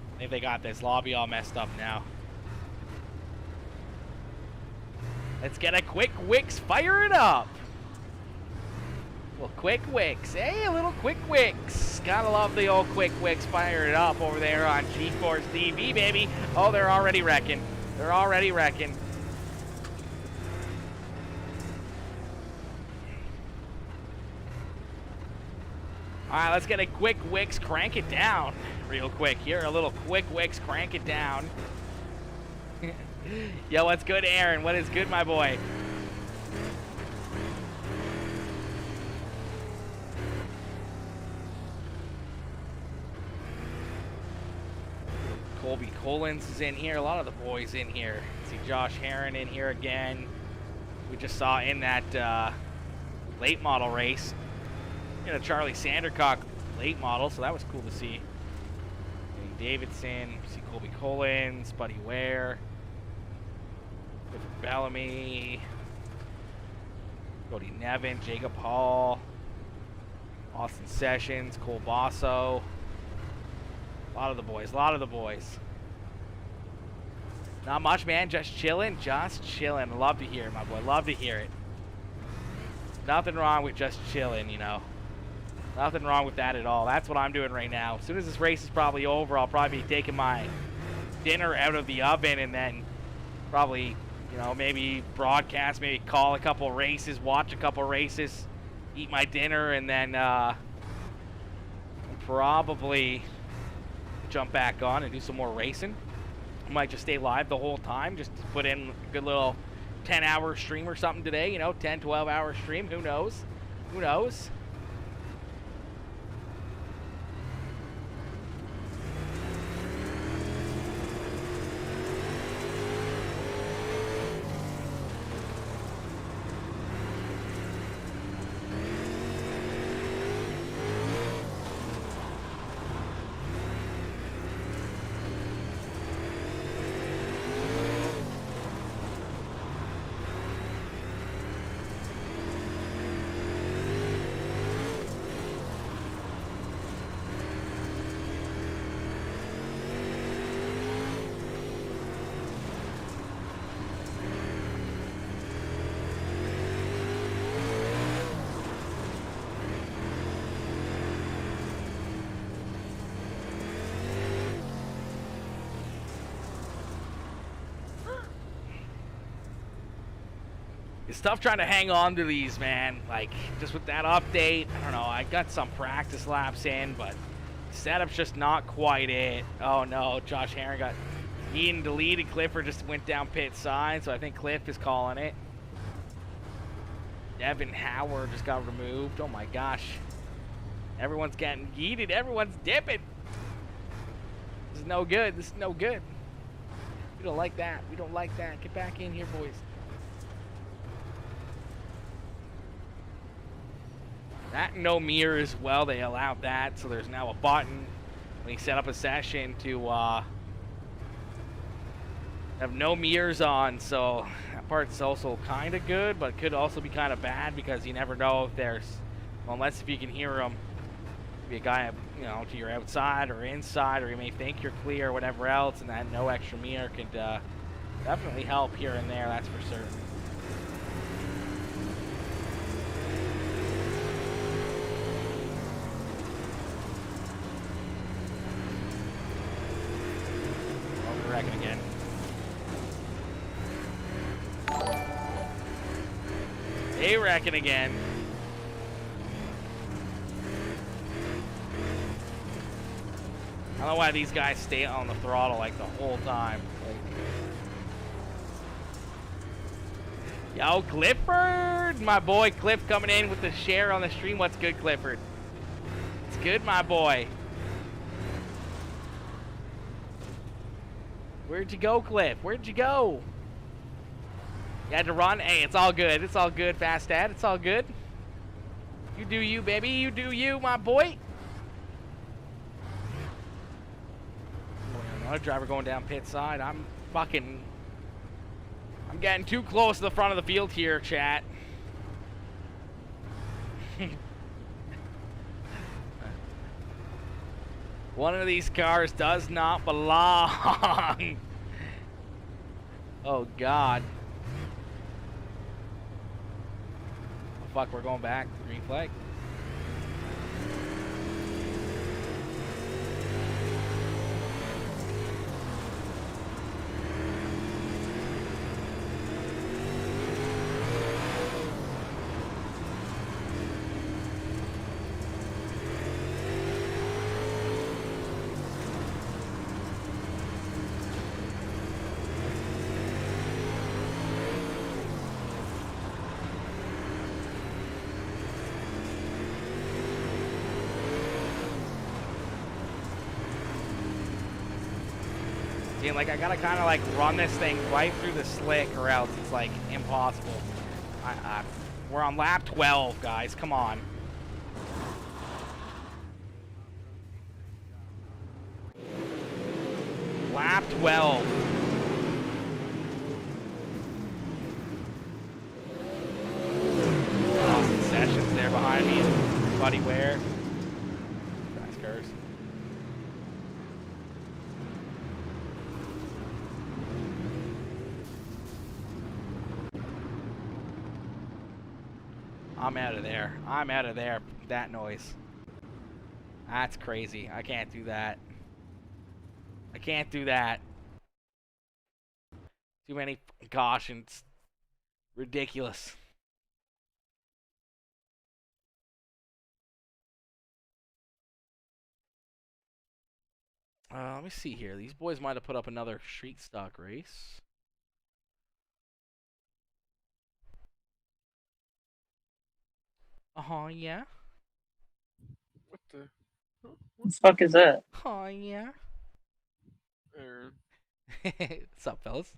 I think they got this lobby all messed up now. Let's get a quick Wix. Fire it up. Well, quick Wix. Hey, a little quick Wix. Gotta love the old quick Wix. Fire it up over there on GeForce TV, baby. Oh, they're already wrecking. They're already wrecking. All right, let's get a quick Wix. Crank it down real quick here. A little quick Wix. Crank it down. Yo, what's good, Aaron? What is good, my boy? Colby Collins is in here. A lot of the boys in here. See Josh Heron in here again. We just saw in that late model race. You know, Charlie Sandercock late model, so that was cool to see. Davidson, see Colby Collins, Buddy Ware, Clifford Bellamy, Cody Nevin, Jacob Hall, Austin Sessions, Cole Basso. A lot of the boys, a lot of the boys. Not much, man, just chilling, just chilling. Love to hear it, my boy, love to hear it. Nothing wrong with just chilling, you know. Nothing wrong with that at all. That's what I'm doing right now. As soon as this race is probably over, I'll probably be taking my dinner out of the oven and then probably, you know, maybe broadcast, maybe call a couple races, watch a couple races, eat my dinner, and then probably jump back on and do some more racing. I might just stay live the whole time, just put in a good little 10-hour stream or something today, you know, 10, 12-hour stream. Who knows? Who knows? It's tough trying to hang on to these, man. Like, just with that update, I don't know. I got some practice laps in, but setup's just not quite it. Oh, no. Josh Heron got eaten, deleted. Clifford just went down pit side, so I think Cliff is calling it. Devin Howard just got removed. Oh, my gosh. Everyone's getting yeeted. Everyone's dipping. This is no good. This is no good. We don't like that. We don't like that. Get back in here, boys. That and no mirrors, well, they allowed that, so there's now a button when you set up a session to have no mirrors on, so that part's also kind of good, but could also be kind of bad because you never know if there's, well, unless if you can hear them, be a guy, you know, to your outside or inside, or you may think you're clear or whatever else, and that no extra mirror could definitely help here and there, that's for certain. Reckon again. They reckon again. I don't know why these guys stay on the throttle like the whole time. Yo, Clifford! My boy Cliff coming in with the share on the stream. What's good, Clifford? It's good, my boy. Where'd you go, Cliff? Where'd you go? You had to run? Hey, it's all good. It's all good, Fast Dad. It's all good. You do you, baby. You do you, my boy. Another driver going down pit side. I'm getting too close to the front of the field here, chat. One of these cars does not belong. Oh, God. Oh, fuck, we're going back. Green flag. Like, I gotta kind of like run this thing right through the slick, or else it's like impossible. We're on lap 12, guys. Come on. Lap 12. Austin Sessions there behind me. Buddy Ware. NASCARs. I'm out of there. I'm out of there. That noise. That's crazy. I can't do that. I can't do that. Too many cautions. Ridiculous. Let me see here. These boys might have put up another street stock race. Oh, yeah. What the? What the fuck is that? Oh, yeah. What's up, fellas?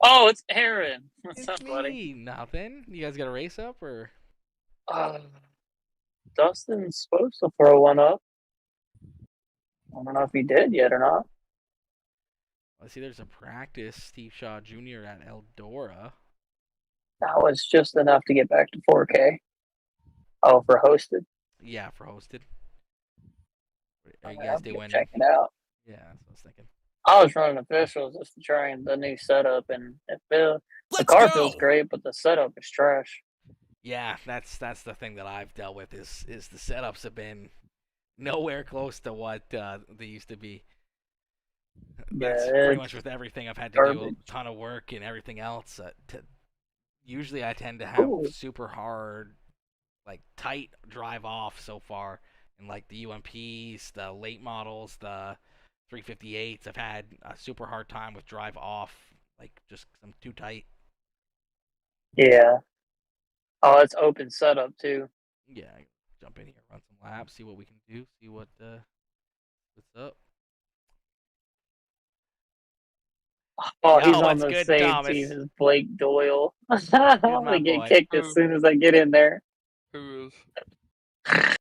Oh, it's Aaron. What's It's up, me. buddy? Nothing. You guys got a race up, or? Dustin's supposed to throw one up. I don't know if he did yet or not. Let's see, there's a practice. Steve Shaw Jr. at Eldora. That was just enough to get back to 4K. Oh, for hosted. Yeah, for hosted. Are you I'll guys have to doing? check it out. Yeah, that's what I was thinking. I was running officials just to try the new setup, and the Let's car go. feels great, but the setup is trash. Yeah, that's the thing that I've dealt with is the setups have been nowhere close to what they used to be. That's pretty much with everything. I've had to do a ton of work and everything else. Usually I tend to have super hard, like tight drive off so far, and like the UMPs, the late models, the 358s. I've had a super hard time with drive off, like just I'm too tight. Yeah. Oh, it's open setup too. Yeah, jump in here, run some laps, see what we can do, see what's up. Oh, Yo, he's on what's the good, same Thomas? team as Blake Doyle. I'm my gonna get boy. kicked as soon as I get in there. Who is?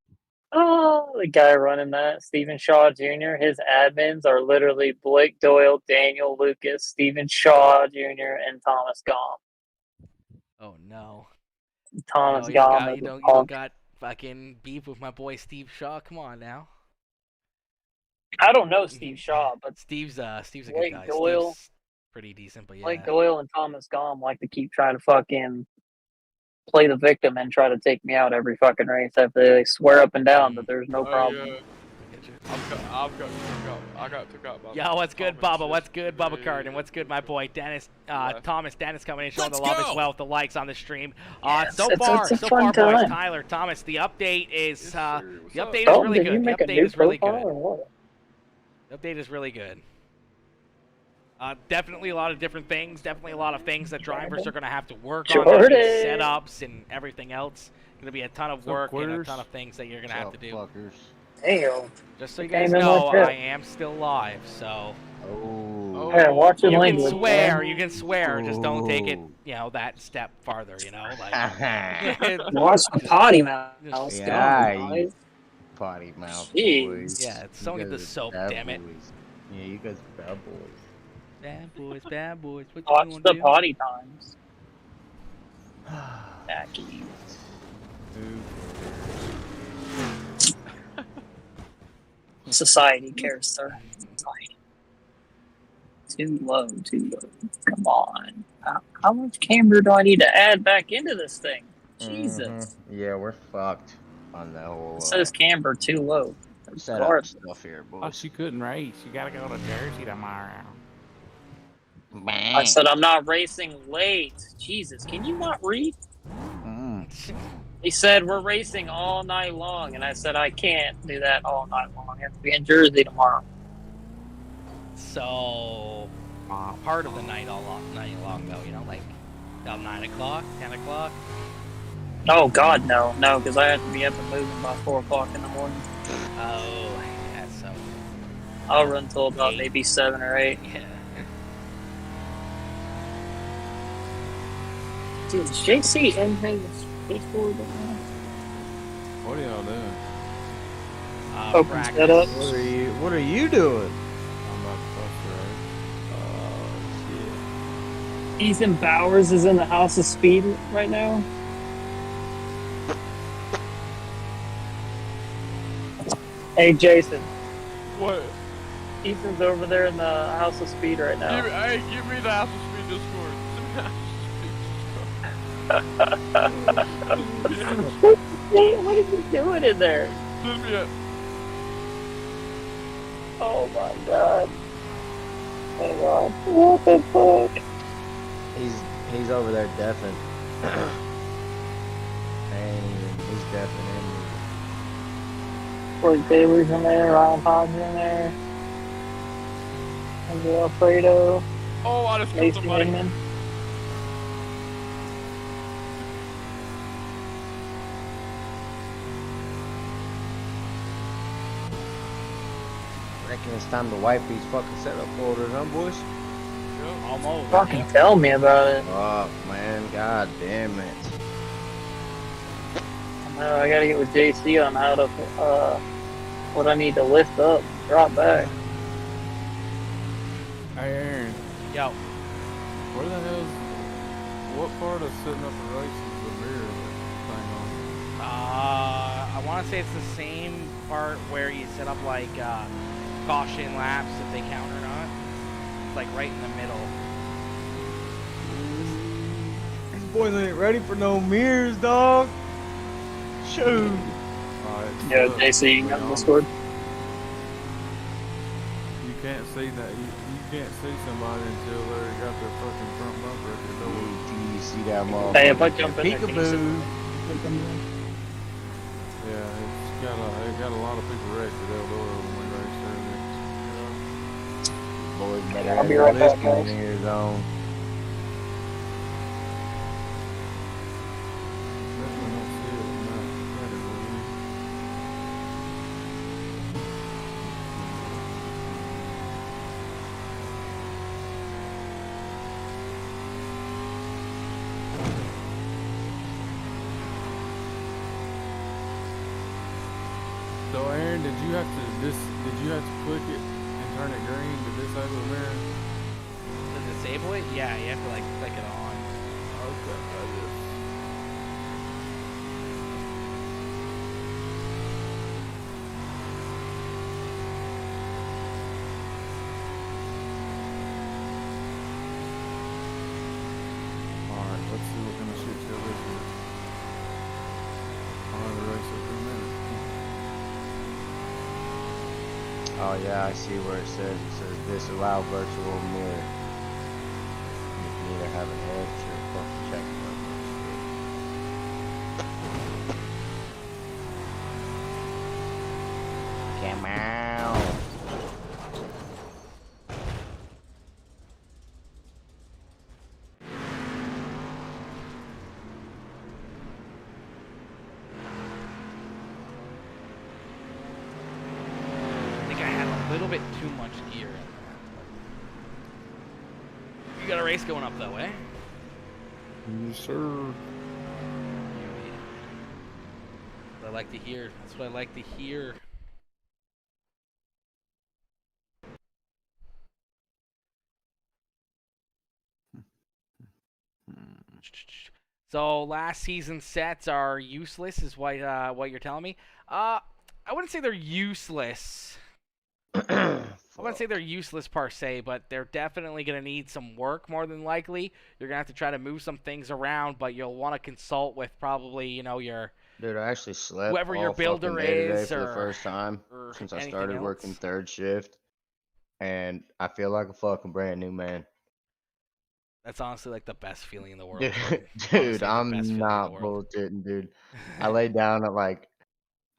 Oh, the guy running that, Stephen Shaw Jr., his admins are literally Blake Doyle, Daniel Lucas, Stephen Shaw Jr., and Thomas Gom. Oh no. Thomas You Gom is a don't punk. got fucking beef with my boy Steve Shaw. Come on now. I don't know Steve Shaw, but Steve's a good Blake guy. Doyle, Steve's pretty decent, but yeah. Blake Doyle and Thomas Gom like to keep trying to fucking play the victim and try to take me out every fucking race after they swear up and down that there's no problem. Yeah. I got took out by Yo, what's good, Thomas Bubba? What's good, Bubba yesterday. Card? And what's good, my boy Dennis? Dennis coming in, showing Let's the love go. as well with the likes on the stream. Yes, So it's far, a fun boys, time. Tyler, Thomas, the update is Yes, sir. What's the up? update is Oh, really did you good. The make a update new is really profile good. or what? The update is really good. Definitely a lot of different things. Definitely a lot of things that drivers are going to have to work on. There'll be setups and everything else. Going to be a ton of work and a ton of things that you're going to have to do. Fuckers. Damn. Just so you Came guys in know, like that. I am still live, so Oh. Yeah, watch your you can language. swear. man. You can swear. Just don't take it, Ooh. that step farther. Like. Watch the potty mouth. Yeah, God, you guys. potty mouth Jeez. boys. Yeah, You don't get the guys are soap, bad damn it. boys. Yeah, you guys are bad boys. Bad boys, bad boys. What Watch you the doing, potty times. Backy. Society cares, sir. Society. Too low, too low. Come on. How much camber do I need to add back into this thing? Jesus. Yeah, we're fucked on the whole It says camber too low. setup Regardless. stuff here, Oh, boys. she couldn't race. You gotta go to Jersey tomorrow. I said I'm not racing late. Jesus, can you not read? He said we're racing all night long, and I said I can't do that all night long. I have to be in Jersey tomorrow. So, part of the night night long though. Like about 9 o'clock, 10 o'clock. Oh God, no, because I have to be up and moving by 4 o'clock in the morning. Oh, yeah. So. I'll run till about maybe 7 or 8. Yeah. Dude, is JC in his skateboard right now? What are y'all doing? Open Practice. setup. What are you doing? I'm about to bust right. Ethan Bowers is in the House of Speed right now. Hey Jason, What? Ethan's over there in the House of Speed right now. Give me the House of Speed Discord. What is he doing in there? Send me it. Oh my God. Hang on. What the fuck? He's over there deafing. He's deafing in. Corey Taylor's in there, Ryan Hobbs in there. Jose Alfredo, Oh, I just killed Mason somebody. Hingman. Reckon it's time to wipe these fucking setup folders, huh, boys? Almost. Fucking tell me about it. Oh man, god damn it. I gotta get with JC on how to, what I need to lift up, drop back. Hey, Aaron, Yo. where the hell's what part of setting up a race is the mirror thing on? I want to say it's the same part where you set up like caution laps if they count or not. It's like right in the middle. These boys ain't ready for no mirrors, dog. Shoot. Alright, Yeah, look, JC, we on on. Discord. You can't see that. You can't see somebody until they got their fucking front bumper at their door. You see that motherfucker? Hey, if I jump in there, can you sit Peekaboo. Yeah, it got a lot of people wrecked at Eldora when we raced earlier. Boys better I'll have be their right back, listening guys. ears on. Definitely don't see it with my category. did you have to click it and turn it green to disable the mirror? To disable it? Yeah, you have to like click it on. Okay, I just. Alright, let's see what kind of shit show this is. I'll have a race up in a minute. Oh yeah, I see where it says disallow virtual mirror. You can either have an X or a fucking check mark. Come out. I think I had a little bit too much gear in that. You got a race going up though, eh? Yes, sir. I like to hear. That's what I like to hear. So last season sets are useless, is what you're telling me. I wouldn't say they're useless. I wouldn't say they're useless per se, but they're definitely going to need some work more than likely. You're going to have to try to move some things around, but you'll want to consult with probably, your Dude, I actually slept whoever all your builder fucking day today is, for the or first time since I started anything working else. third shift, and I feel like a fucking brand new man. That's honestly like the best feeling in the world. Dude, Honestly, dude, the I'm best feeling in the not world. bullshitting, dude. I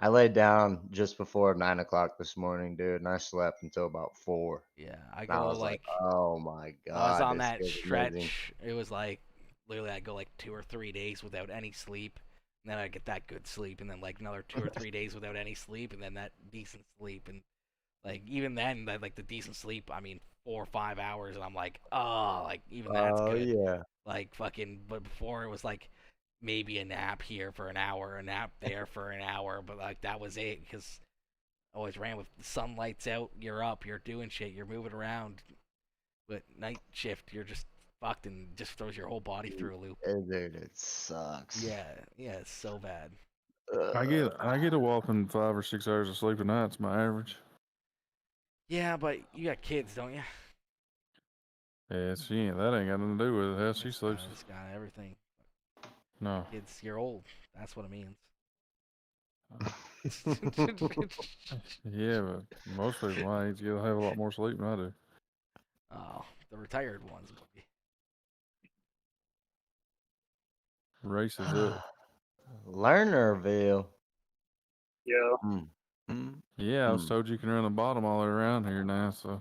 laid down just before 9 o'clock this morning, dude, and I slept until about 4. Yeah, And I was like, oh my I was god, on this that feels stretch. amazing. It was like literally I'd go like 2 or 3 days without any sleep, and then I'd get that good sleep, and then like another 2 or 3 days without any sleep, and then that decent sleep, and like even then, that like the decent sleep, I mean 4 or 5 hours, and I'm like, oh, like even that's Oh good. yeah. Like fucking, but before it was like maybe a nap here for an hour, a nap there for an hour, but like that was it, because I always ran with the sunlight's out, you're up, you're doing shit, you're moving around. But night shift, you're just fucked and just throws your whole body through a loop. Dude, it sucks. Yeah, it's so bad. I get a whopping 5 or 6 hours of sleep a night. It's my average. Yeah, but you got kids, don't you? Yeah, that ain't got nothing to do with it. How she sleeps. It's got everything. No. Kids, you're old. That's what it means. Yeah, but most people my age have a lot more sleep than I do. Oh, the retired ones maybe. Races up. Lernerville. Yeah. Yeah, I was told you can run the bottom all the way around here now, so.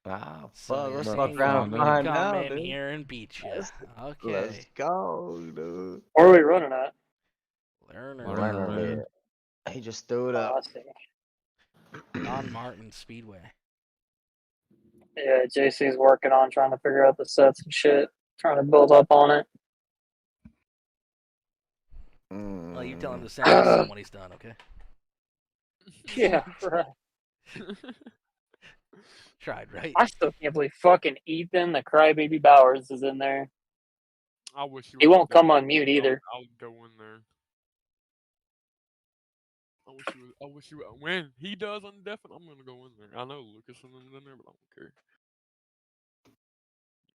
Ah, So fuck, you're let's saying fuck you around want and me to find come out, in dude. here and beat you. Okay. Let's go, dude. Where are we running at? Lernerville. He just threw it Oh, up. I see. Don Martin Speedway. Yeah, JC's working on trying to figure out the sets and shit, trying to build up on it. Well, you tell him to send us some when he's done, okay? Yeah, right. Tried, right? I still can't believe fucking Ethan, the crybaby Bowers, is in there. I wish He won't come on mute either. I'll go in there. I wish you would. When he does undeafen, I'm gonna go in there. I know Lucas and them in there, but I don't care.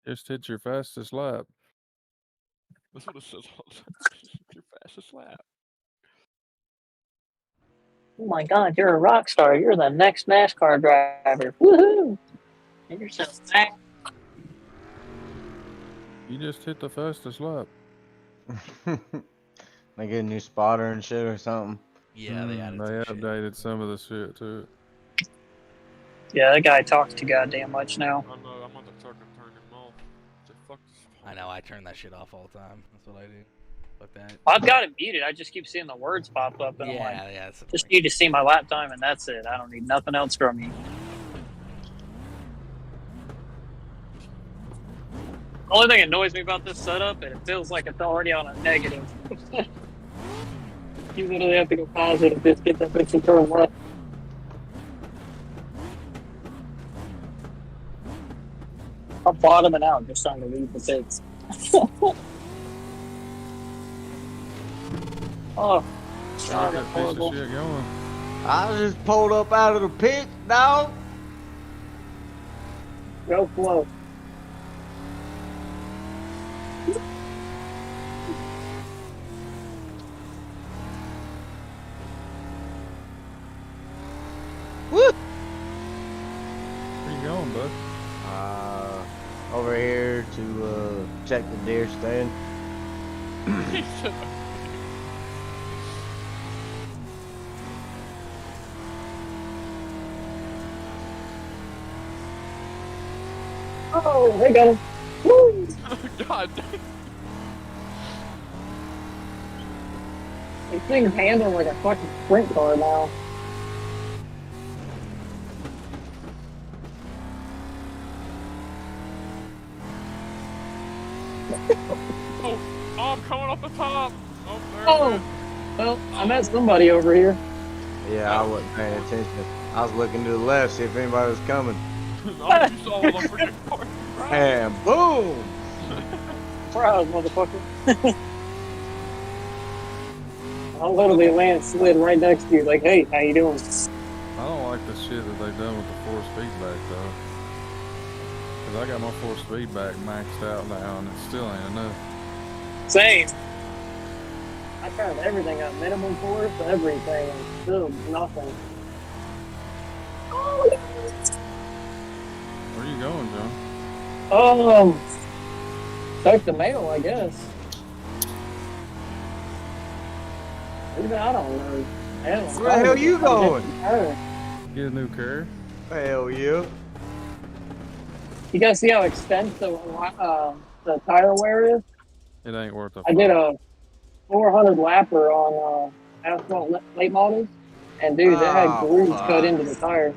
Just hit your fastest lap. That's what it says all the time. Your fastest lap. Oh my god, you're a rock star. You're the next NASCAR driver. Woohoo! And you're so fast. You just hit the fastest lap. They get a new spotter and shit or something. Yeah, they added They some shit. updated some of the shit to it. Yeah, that guy talks too goddamn much now. I know. I'm on the truck and turn him off. Say fuck this. I know, I turn that shit off all the time. That's what I do. Fuck that. I've got it muted. I just keep seeing the words pop up, and I'm like, That's just need to see my lap time, and that's it. I don't need nothing else from you. The only thing that annoys me about this setup, and it feels like it's already on a negative. You literally have to go positive just get that bitch to turn left. I'm bottoming out, just trying to leave the pits. Oh, Got God, that that's piece horrible. of shit going. I just pulled up out of the pit, dog. Go slow. Woo! Where you going, bud? Over here to check the deer stand. Oh, they got him. Woo! God. These things handle like a fucking sprint car now. Oh, I'm coming off the top. Oh, there Oh, it is. well, I met somebody over here. Yeah, I wasn't paying attention. I was looking to the left, see if anybody was coming. Oh, you saw the freaking car. And boom! Surprise, motherfucker. I literally landed slid right next to you, like, hey, how you doing? I don't like the shit that they done with the force feedback though. Cause I got my force feedback maxed out now and it still ain't enough. Same. I turned everything up, minimum force, everything, and still nothing. Oh, Where you going, John? check the mail, I guess. Even I don't know. Hell, Where the hell you going? Get a new car? Hell yeah. You guys see how extensive the tire wear is? It ain't worth a I did fuck. a 400 lapper on asphalt late models, and dude, they had Oh, grooves fuck. cut into the tire.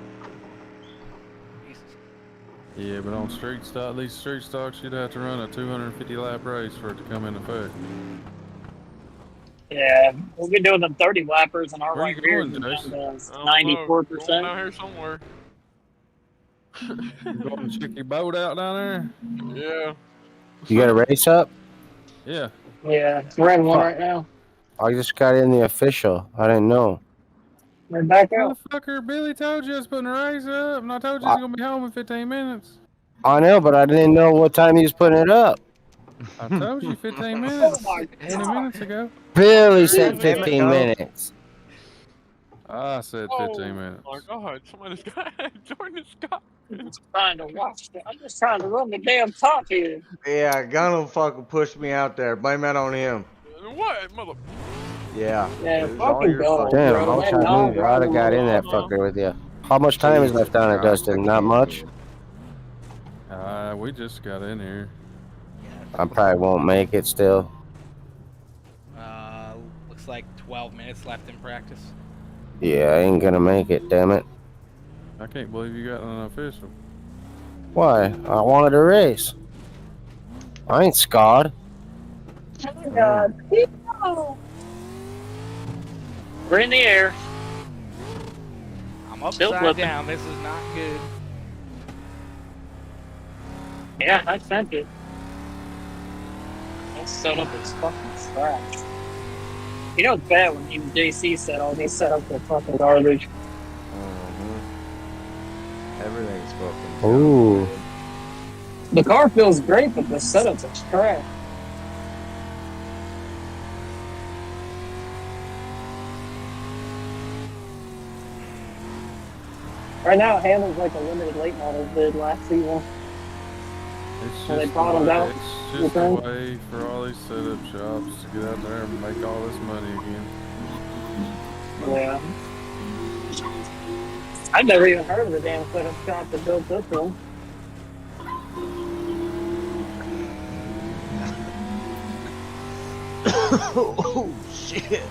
Yeah, but on street stock, these street stocks, you'd have to run a 250 lap race for it to come into effect. Yeah, we've been doing them 30 lappers, and our Where you right rear going, is Jace? down I to don't know. Going 94%. down here somewhere. You going to check your boat out down Yeah. You got a race up? there? Yeah. Yeah, we're in one Fuck. right now. I just got in the official. I didn't know. We're back out. Motherfucker, Billy told you I was putting a race up, and I told you I was gonna be home in 15 minutes. I know, but I didn't know what time he was putting it up. I told you 15 Oh minutes. my 20 god! minutes ago. Billy said Damn it, 15 no. minutes. I said 15 minutes. Oh my God! Somebody's got Jordan Scott. I'm just trying to watch. I'm just trying to run the damn top here. Yeah, Gunna fucking pushed me out there. Blame that on him. What, mother? Yeah. Yeah, It was all fucking your go. fault. Damn, bro. I wish That I knew. non- I'd have got in that fucker with you. How much time is left on it, Dustin? Not much? We just got in here. I probably won't make it still. Looks like 12 minutes left in practice. Yeah, I ain't gonna make it, damn it. I can't believe you got an official. Why? I wanted a race. I ain't scarred. Oh my god. No. We're in the air. I'm Still upside flipping. down. This is not good. Yeah, I sent it. That setup is fucking trash. You know it's bad when even JC said all these setups are fucking garbage. Everything's fucking. Ooh. The car feels great, but the setups are trash. Right now it handles like a limited late model did last season. It's Well, they just, bottomed out, it's you just a think? way for all these setup shops to get out there and make all this money again. Yeah. I've never even heard of the damn setup shop that built this one. Oh shit.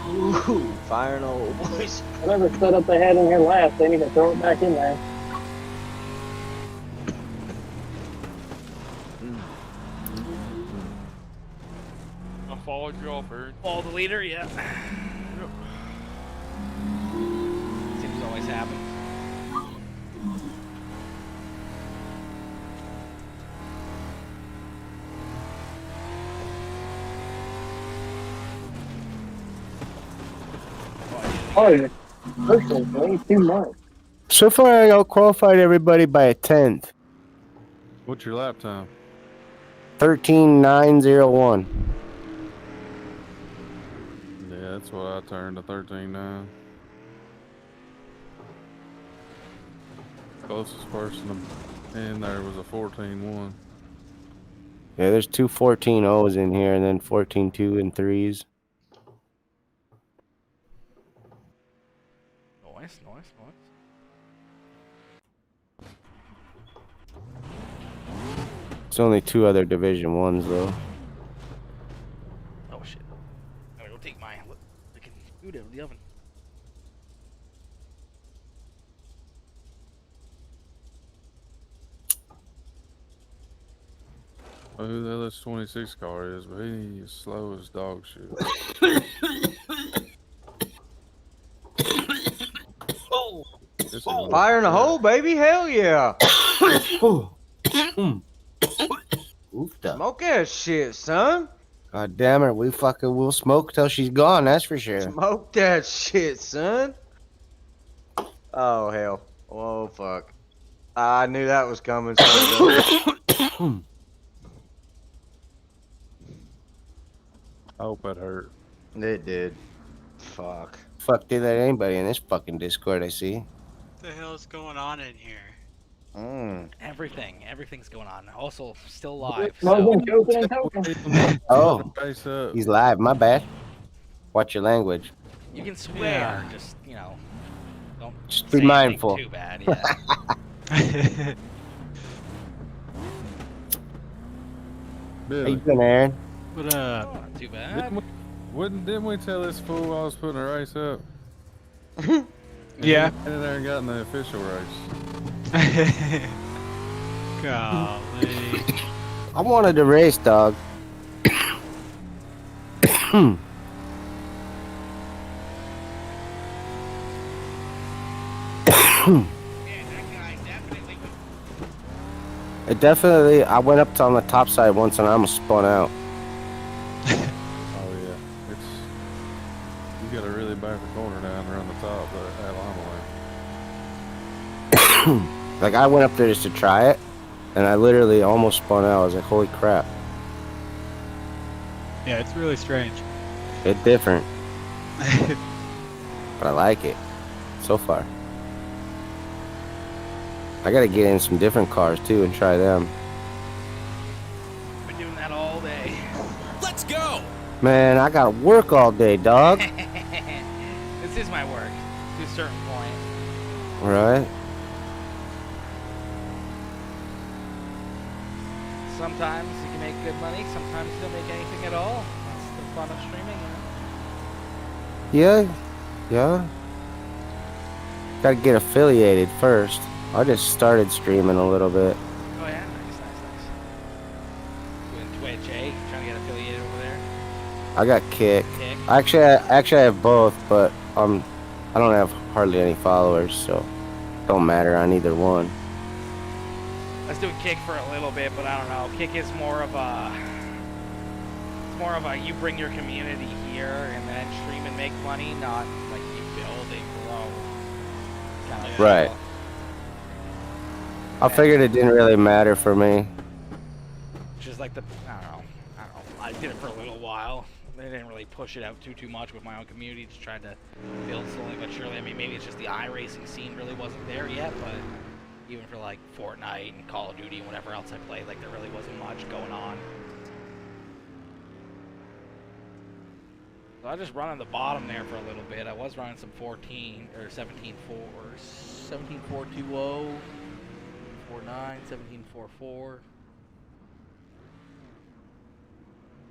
Ooh, firing all boys. Whatever setup they had in here last, they need to throw it back in there. I followed you off, Aaron. Follow the leader, yeah. Yep. Seems to always happen. Oh, personally, way too much. So far, I outqualified everybody by a tenth. What's your lap time? 13.901. Yeah, that's what I turned to 13.9. Closest person in there was a 14.1. Yeah, there's two 14.0s in here, and then 14.2 and 3s. Nice. It's only two other Division 1s, though. Oh shit. I gotta go take my fucking food out of the oven. I don't know who the hell this 26 car is, but he is slow as dog shit. Fire in a hole, baby. Hell yeah. Smoke that shit, son. God damn it, we'll smoke till she's gone, that's for sure. Smoke that shit, son. Oh, hell. Oh, fuck. I knew that was coming. I hope that hurt. It did. Fuck. Fuck, did that anybody in this fucking Discord I see? What the hell is going on in here? Everything's going on. Also, still live. Oh, he's live, my bad. Watch your language. You can swear, just, don't Just be say mindful. anything too bad, yeah. How you doing, Aaron? What up? Not too bad. Didn't we tell this fool I was putting a race up? Yeah. And there and got in the official race. Golly. I wanted to race, dog. I went up to on the top side once and I almost spun out. Oh yeah, you gotta really back the corner down around the top of that line. Like, I went up there just to try it, and I literally almost spun out. I was like, holy crap. Yeah, it's really strange. It's different. But I like it so far. I gotta get in some different cars too and try them. Been doing that all day. Let's go. Man, I gotta work all day, dog. This is my work to a certain point. Right? Sometimes you can make good money, sometimes you don't make anything at all. That's the fun of streaming, Yeah. Gotta get affiliated first. I just started streaming a little bit. Oh yeah, nice. Doing Twitch, eh? Trying to get affiliated over there. I got Kick. Actually, I have both, but I don't have hardly any followers, so don't matter on either one. I was doing Kick for a little bit, but I don't know. Kick is more of a you bring your community here and then stream and make money, not like you build and grow. Kind of Right. style. I figured it didn't really matter for me. Which is like I don't know. I did it for a little while. They didn't really push it out too much with my own community. Just tried to build slowly but surely. I mean, maybe it's just the iRacing scene really wasn't there yet, but even for like Fortnite and Call of Duty and whatever else I played, like there really wasn't much going on. So I just run on the bottom there for a little bit. I was running some 14 or 17.420, 49, 17.44.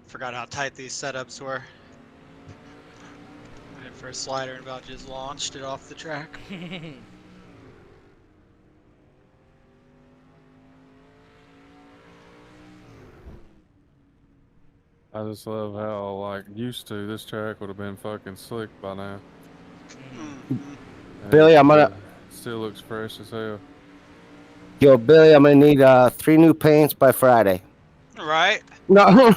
Forgot how tight these setups were. Went for a slider and about just launched it off the track. I just love how, like, used to, this track would have been fucking slick by now. Billy, I'm gonna... Still looks fresh as hell. Yo, Billy, I'm gonna need 3 new paints by Friday. Right? No.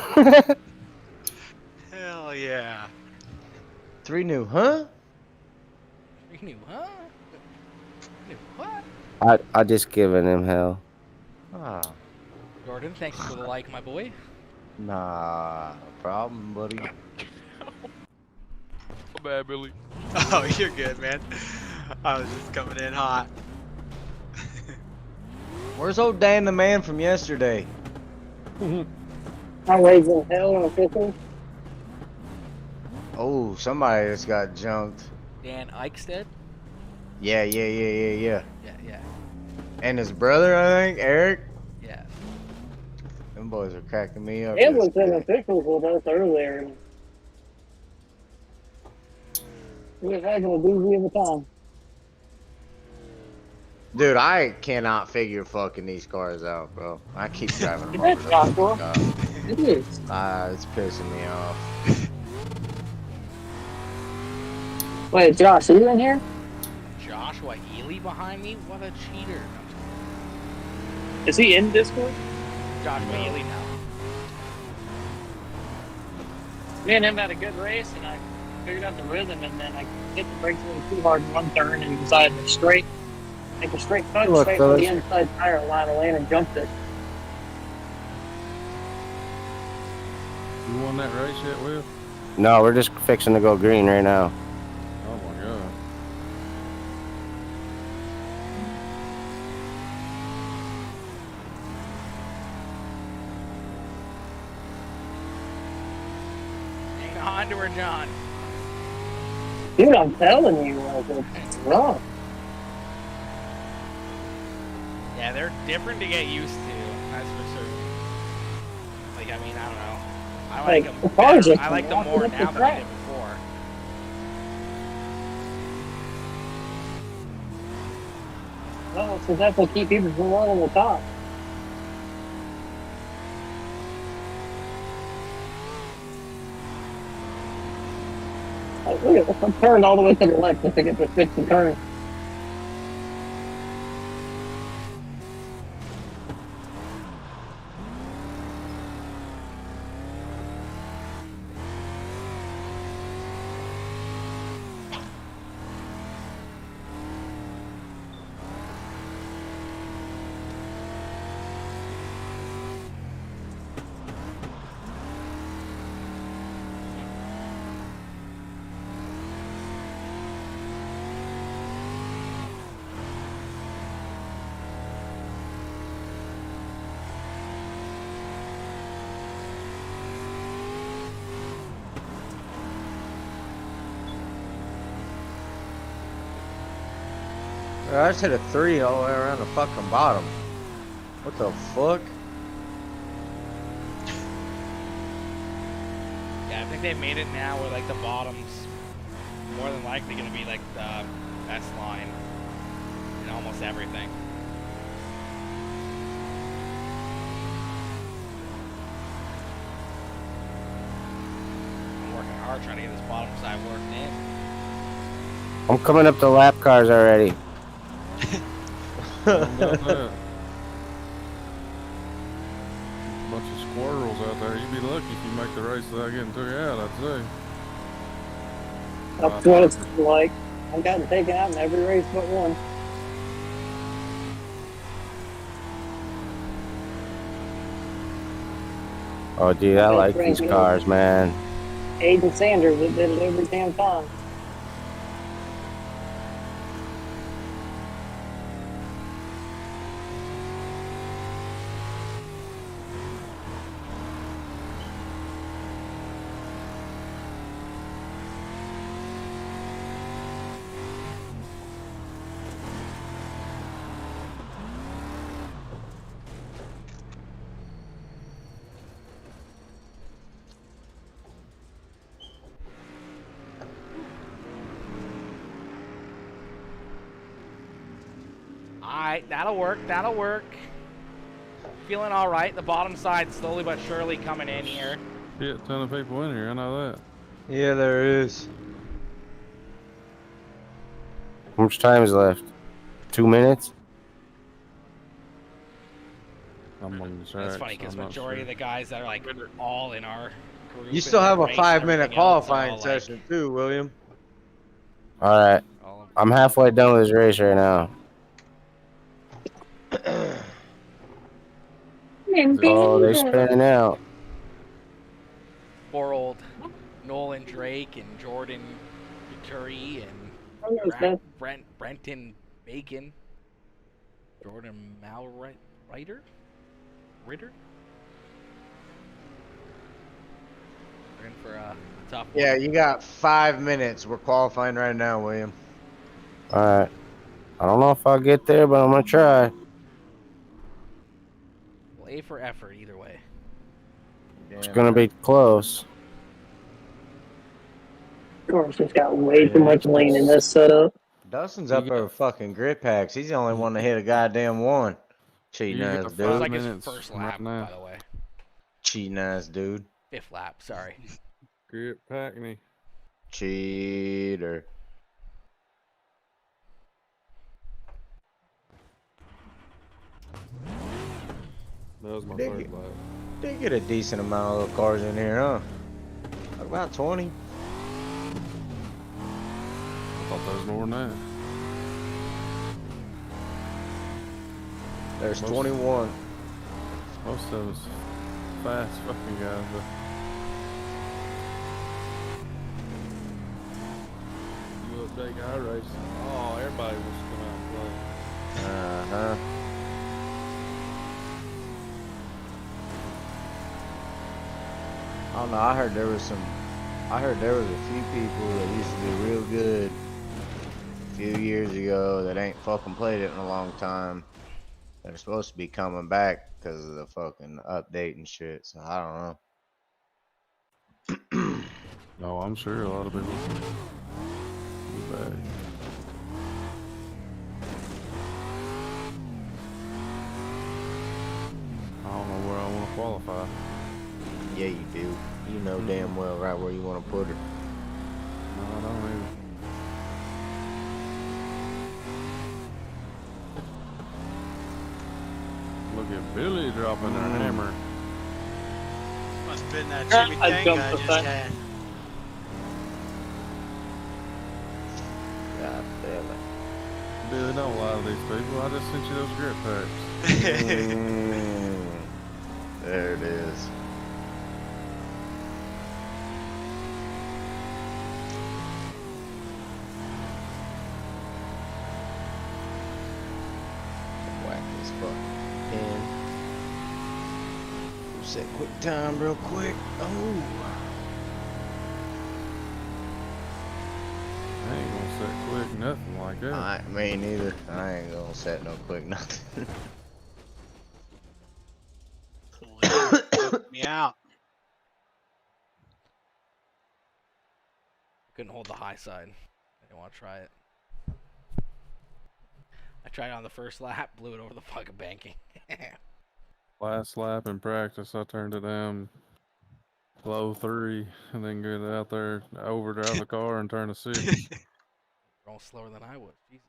Hell yeah. 3 new, huh? New, huh? New what? I just giving him hell. Ah, Jordan, thanks for the like, my boy. nah, no problem, buddy. My bad, Billy. Oh, you're good, man. I was just coming in hot. Where's old Dan the man from yesterday? I'm raising hell on official. Oh, somebody just got junked. Dan Eichstead? Yeah. Yeah. And his brother, I think, Eric. Yeah. Them boys are cracking me up. It was in yesterday. officials with us earlier. We was having a doozy of a time. Dude, I cannot figure fucking these cars out, bro. I keep driving them It is, Joshua. over. It is. It's pissing me off. Wait, Josh, are you in here? Joshua Ely behind me? What a cheater. Is he in Discord? Joshua Ely now. Me and him had a good race, and I figured out the rhythm, and then I hit the brakes a little too hard in one turn and decided to make a straight cut Look, straight from the fellas. inside tire line of lane and jumped it. You won that race yet, Will? No, we're just fixing to go green right now. Oh my god. Hang on to her, John. Dude, I'm telling you, it's rough. Yeah, they're different to get used to. That's for sure. Like, I mean, I don't know. I like Like, them. the cars Better. are I like them walking more up the now than I track. did before. No, so that's what keep people from running the top. Like, look at, I'm turned all the way to the left just to get the fix and turn. I just hit a 3 all the way around the fucking bottom. What the fuck? Yeah, I think they made it now where, like, the bottom's more than likely going to be, like, the best line in almost everything. I'm working hard trying to get this bottom side worked in. I'm coming up the lap cars already. How about that? Bunch of squirrels out there. You'd be lucky if you make the race without getting took out, I'd say. That's what it's like. I've gotten taken out in every race but one. Oh, dude, I like these cars, man. Aiden Sanders that did it every damn time. Alright, that'll work, that'll work. Feeling alright. The bottom side slowly but surely coming in here. Shit, ton of people in here, I know that. Yeah, there is. How much time is left? 2 minutes? I'm on the track. That's funny because so I'm not majority sure. of the guys that are like all in our group. You still and have a race and 5-minute everything else are qualifying all, like, session too, William. Alright. all I'm halfway done with this race right now. Oh, they're spinning out. Poor old Nolan Drake and Jordan Victory and Brenton Bacon. Jordan Ritter? We're in for a tough one. Yeah, you got 5 minutes. We're qualifying right now, William. Alright. I don't know if I'll get there, but I'm gonna try. Well, A for effort either way. It's gonna be close. Of course, it's got way too much lean in this setup. Dustin's up over fucking grid packs. He's the only one to hit a goddamn one. Cheating ass dude. It's like his first lap, by the way. Cheating ass dude. 5th lap, sorry. Grid Packney. Cheater. That was my They first get- lap. They get a decent amount of little cars in here, huh? About 20. I thought there was more than that. There's 21. Most of us fast fucking guys, but you update iRacing. Oh, everybody wants to come out and play. Uh-huh. I don't know, I heard there was a few people that used to be real good a few years ago that ain't fucking played it in a long time. They're supposed to be coming back because of the fucking update and shit, so I don't know. No, I'm sure a lot of people will be back. I don't know where I want to qualify. Yeah, you do. You know damn well right where you want to put her. No, I don't either. Look at Billy dropping her hammer. Must have been that Jimmy I thing jumped I the just fence. had. God damn it. Billy, don't lie to these people. I just sent you those grip packs. There it is. Whack this fucking pin. Set quick time real quick. Oh. I ain't gonna set quick nothing like that. Me neither. I ain't gonna set no quick nothing. Me out. Couldn't hold the high side. I didn't want to try it. I tried it on the first lap, blew it over the fucking banking. Last lap in practice, I turned it down low 3 and then get out there, overdrive the car and turn to 6. You're all slower than I was. Jesus.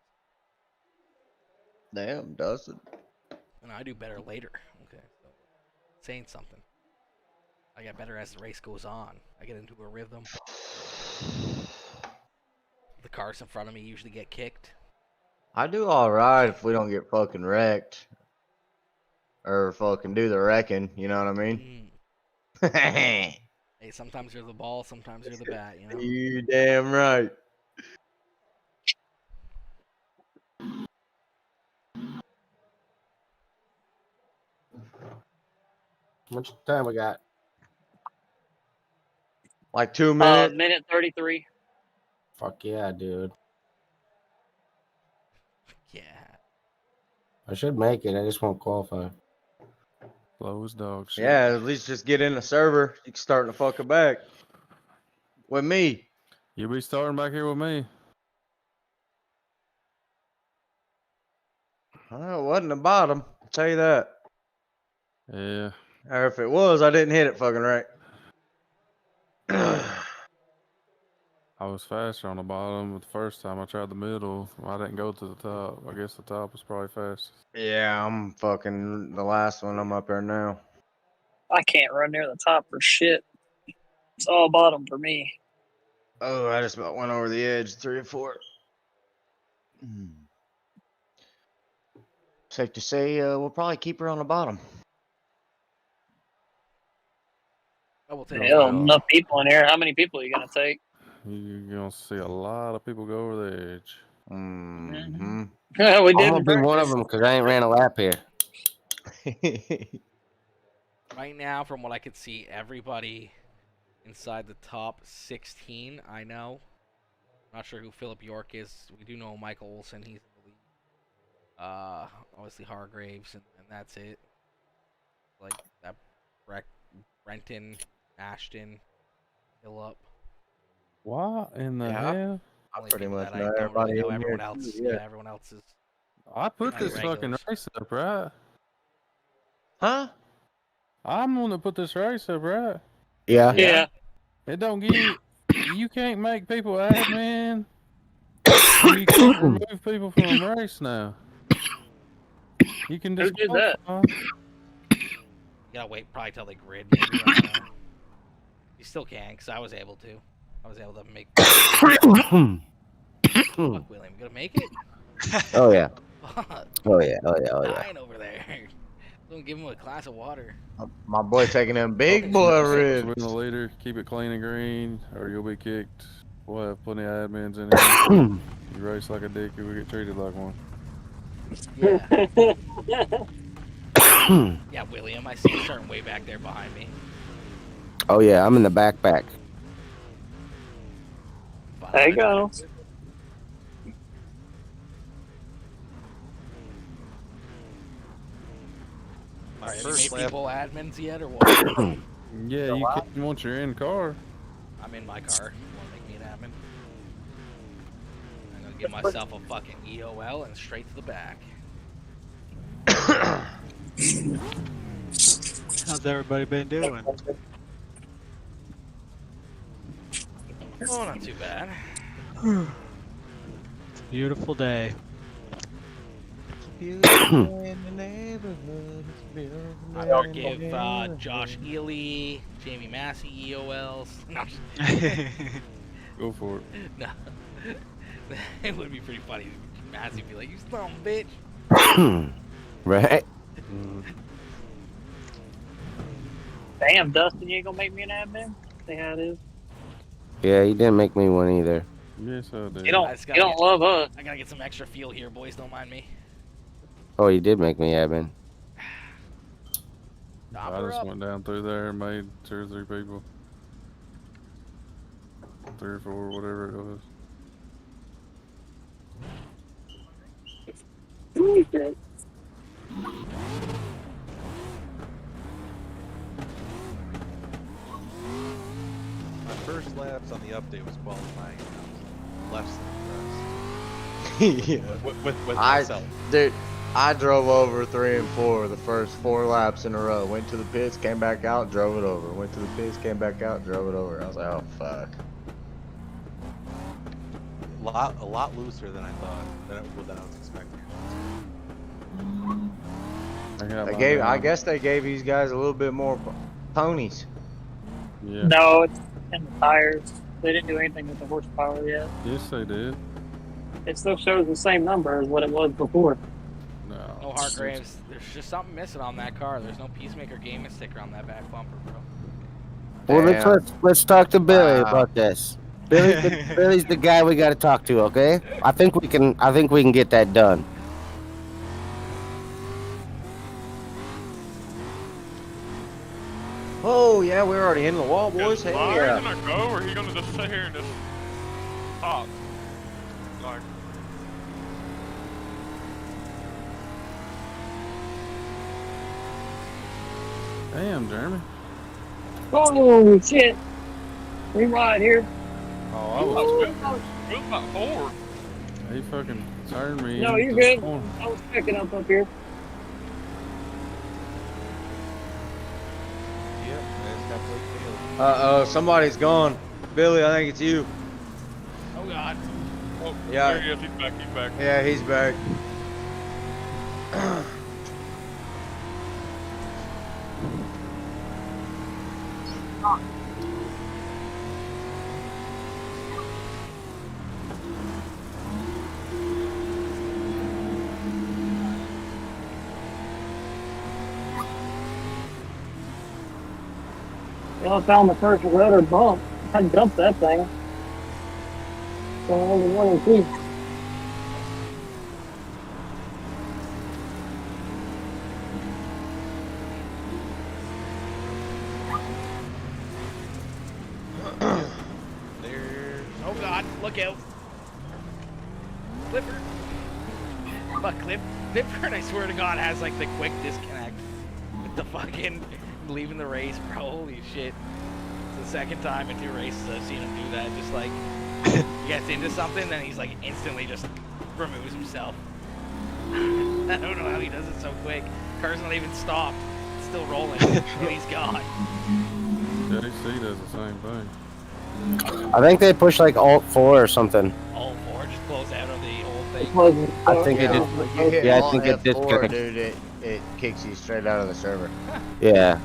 Damn, Dustin. And I do better later. Okay, so saying something. I get better as the race goes on. I get into a rhythm. The cars in front of me usually get kicked. I do alright if we don't get fucking wrecked. Or fucking do the wrecking, you know what I mean? Hey, sometimes you're the ball, sometimes you're the bat, you know? You damn right. How much time we got? Like 2 minutes. Minute 33. Fuck yeah, dude. Yeah. I should make it. I just won't qualify. Slow as dog shit. Yeah, at least just get in the server. You can start in the fucking back. With me. You'll be starting back here with me. Well, it wasn't the bottom. I'll tell you that. Yeah. Or if it was, I didn't hit it fucking right. I was faster on the bottom, but the first time I tried the middle, I didn't go to the top. I guess the top was probably fastest. Yeah, I'm fucking the last one. I'm up there now. I can't run near the top for shit. It's all bottom for me. Oh, I just about went over the edge 3 or 4. Safe to say, we'll probably keep her on the bottom. I will take Hell, enough people in here. How many people are you gonna take? You're gonna see a lot of people go over the edge. Mm-hmm. We I'm did gonna in be one of practice. them because I ain't ran a lap here. Right now, from what I could see, everybody inside the top 16, I know. Not sure who Philip York is. We do know Michael Olsen. He's in the lead. Obviously Hargraves, and that's it. Like that, Brenton, Ashton, Phillip. What in the hell? I Only pretty people much that know I don't everybody really know. in here Everyone else, too, yeah. everyone else is. I put Not this fucking regulars. race up, right? Huh? I'm the one that put this race up, right? Yeah. Yeah. It don't give you can't make people admin. And you can't remove people from a race now. You can Who did that? disqualify. You gotta wait probably till they grid, maybe. I don't know. You still can, because I was able to. I was able to make. Fuck, William, you gonna make it? Oh yeah. Fuck. Oh yeah. Oh yeah. Oh yeah. Dying over there. Don't give him a glass of water. My boy taking them big boy ribs. Win the leader, keep it clean and green, or you'll be kicked. We'll have plenty of admins in here. You race like a dick, you will get treated like one. Yeah. Yeah, William, I see you starting way back there behind me. Oh yeah. I'm in the back. There you go. Are any first lap. people admins yet, or what? Yeah, you can once you're in car. I'm in my car. You wanna make me an admin? I'm gonna give myself a fucking EOL and straight to the back. How's everybody been doing? Oh, not too bad. It's a beautiful day. Beautiful in the neighborhood. It's a beautiful I'll day give in the Josh Ely, Jamie Massey EOLs. No, Go for it. no. It would be pretty funny. Massey would be like, "You son of a bitch." Right. Damn, Dustin, you ain't gonna make me an admin? See how it is? Yeah. You didn't make me one either. Yes, I did. You don't love us. I gotta get some extra fuel here, boys. Don't mind me. Oh, you did make me admin. Stop I her just up. went down through there and made 2 or 3 people. 3 or 4, whatever it was. My first laps on the update was qualifying. I was less than impressed. Yeah. With myself. Dude, I drove over 3 and 4 the first 4 laps in a row. Went to the pits, came back out, drove it over. Went to the pits, came back out, drove it over. I was like, oh fuck. A lot looser than I thought. Than I was expecting. I guess they gave these guys a little bit more ponies. Yeah. No, it's in the tires. They didn't do anything with the horsepower yet. Yes, they did. It still shows the same number as what it was before. No. No Hargraves. There's just something missing on that car. There's no Peacemaker Gaming sticker on that back bumper, bro. Well, let's talk to Billy Wow. about this. Billy's the guy we got to talk to. Okay. I think we can get that done. Oh yeah, we're already in the wall, boys. Is Hey, Meyer gonna go, or he gonna just sit here and just stop? Like, Damn, Jeremy. Oh shit! Rewind here. Oh, I was. Will's not forward. He fucking turned me. No, into you're the good. storm. I was picking up here. Yep, I just got Blake Field. oh, somebody's gone. Billy, I think it's you. Oh god. Oh, Yeah. there he is. He's back. He's back. Yeah, he's back. Well, I found the first rotor bump. I dumped that thing. So only 1 and 2. There's. Oh God, look out. Clifford. But Clifford, I swear to God, has like the quick disconnect with the fucking leaving the race, bro. Holy shit. It's the second time in 2 races I've seen him do that. Just like, he gets into something, then he's like instantly just removes himself. I don't know how he does it so quick. Car's not even stopped. It's still rolling. And he's gone. JC does the same thing. I think they push like Alt 4 or something. Alt 4, just close out of the whole thing. I think it did. When you hit Yeah, I Alt think it F4, disconnected. dude, it kicks you straight out of the server. Yeah.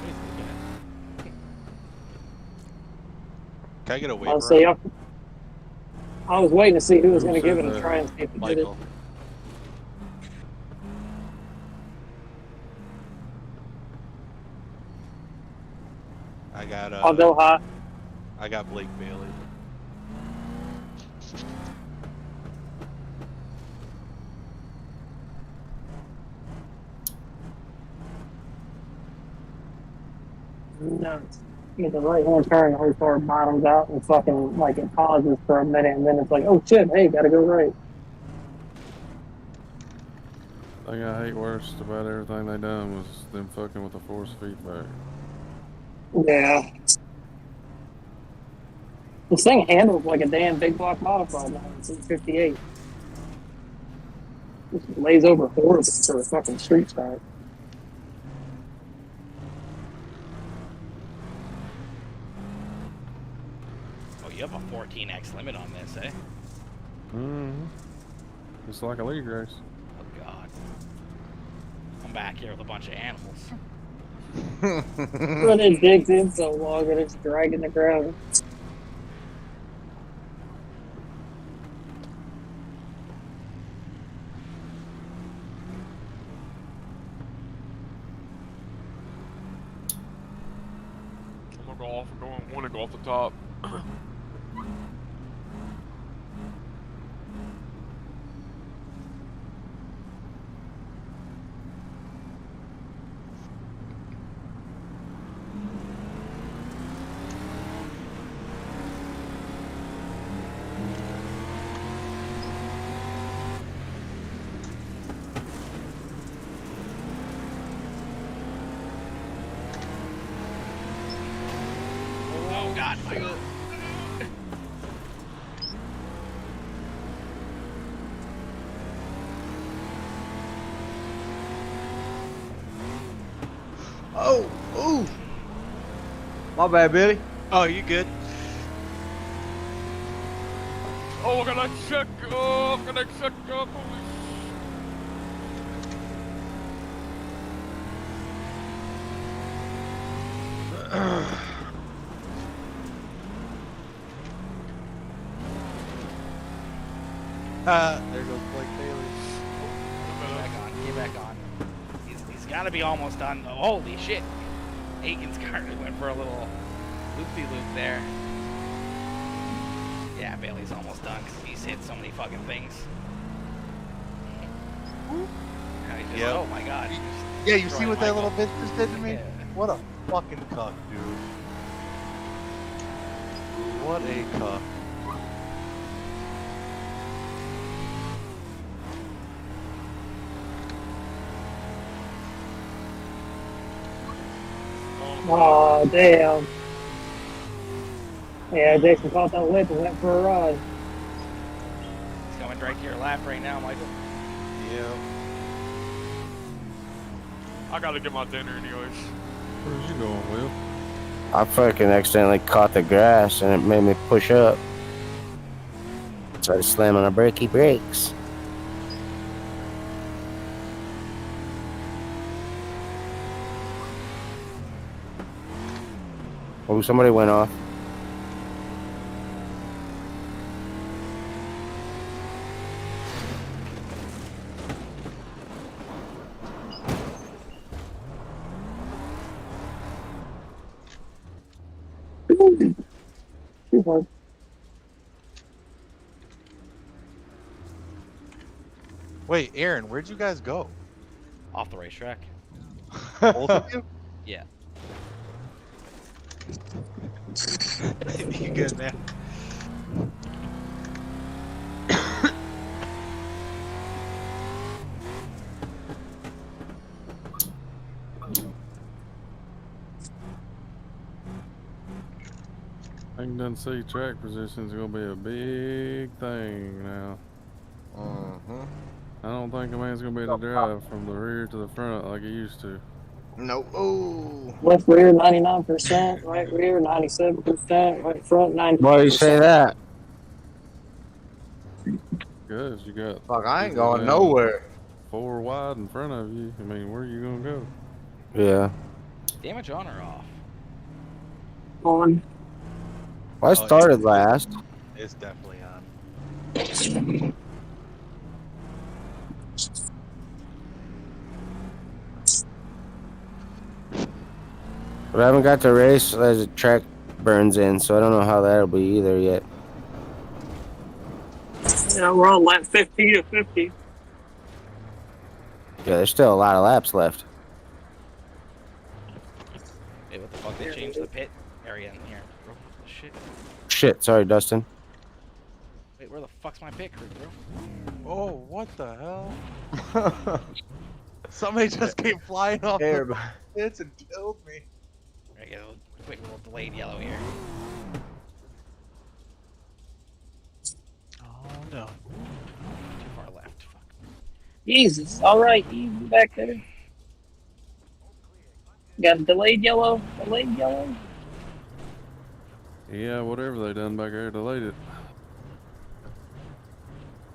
Can I get a I'll waiver? see. on I was waiting to see who was Who going to give said it a that? try and see if he did it. Michael. I got I'll go high. I got Blake Bailey. No. You get the right hand turn, the whole car bottoms out and fucking like it pauses for a minute and then it's like, oh shit, hey, gotta go right. Thing I hate worst about everything they done was them fucking with the force feedback. Yeah. This thing handles like a damn big block modified now. It's 58. Just lays over horrible for a fucking street start. Oh, you have a 14x limit on this, eh? Mm-hmm. It's like a league race. Oh God. I'm back here with a bunch of animals. When it digs in so long that it's dragging the ground. I'm gonna go off. I want to go off the top. Oh God, Michael. Oh, ooh. My bad, Billy. Oh, you good? Oh, look at that check. Oh, look at that check. Oh, holy There goes Blake Bailey. Get back on. Get back on. He's got to be almost done. Oh, holy shit. Aiken's car just went for a little loop-de-loop there. Yeah, Bailey's almost done because he's hit so many fucking things. Yep. Oh my God. Yeah, you see Destroying what that Michael. little bitch just did to me? Yeah. What a fucking cuck, dude. What a cuck. Oh, damn. Yeah, Jason caught that whip and went for a ride. He's coming right to your lap right now, Michael. Yeah. I gotta get my dinner anyways. Where's you going, Will? I fucking accidentally caught the grass and it made me push up. Started slamming on brakey brakes. Oh, somebody went off. Wait, Aaron, where'd you guys go? Off the racetrack. Both of you? Yeah. You good, man? I can done see track position's gonna be a big thing now. I don't think a man's gonna be able to drive from the rear to the front like he used to. Nope. Oh. Left rear 99%, right rear 97%, right front 90%. Why do you say that? Cause you got Fuck, I ain't you got going nowhere. 4 wide in front of you. I mean, where are you gonna go? Yeah. Damage on or off? On. Well, I started last. It's definitely on. But I haven't got to race as the track burns in, so I don't know how that'll be either yet. Yeah, we're on lap 50 to 50. Yeah, there's still a lot of laps left. Hey, what the fuck? They changed the pit area in here. Bro, shit. Shit, sorry, Dustin. Wait, where the fuck's my pit crew, bro? Oh, what the hell? Somebody just came flying off the pits and killed me. Alright, get a quick little delayed yellow here. Oh no. Too far left. Fuck. Jesus. All right, easy back there. Got a delayed yellow. Delayed yellow. Yeah, whatever they done back there, delayed it.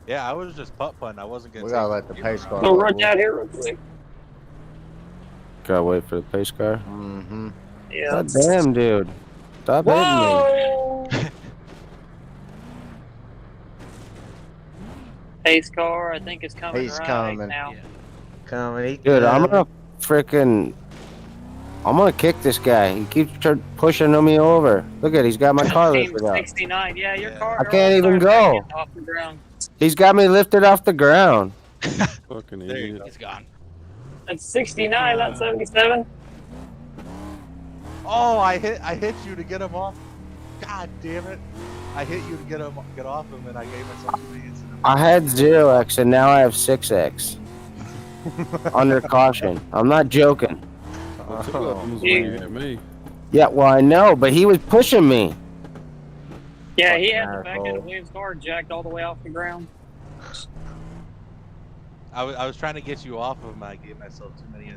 Yeah, I was just putt-putting. I wasn't gonna. We gotta let the pace car. Go run out here real quick. Gotta wait for the pace car. Mm-hmm. Yeah. God damn, dude. Stop hitting me. Whoa! Pace car, I think, is coming He's right coming. now. Coming. Dude, I'm gonna kick this guy. He keeps pushing me over. Look at, he's got my car lifted up. 69. Yeah, your car. I can't even go. Off the ground. He's got me lifted off the ground. Fucking There you idiot. go. It's gone. That's 69, not 77. Oh, I hit you to get him off. God damn it! I hit you to get off him, and I gave myself 2 minutes. I had 0x and now I have 6x. Under caution. I'm not joking. Well, 2 of them was winging at me. Yeah, well, I know, but he was pushing me. Yeah, he had the Fucking back end of asshole. Williams' car jacked all the way off the ground. I was trying to get you off of him. I gave myself too many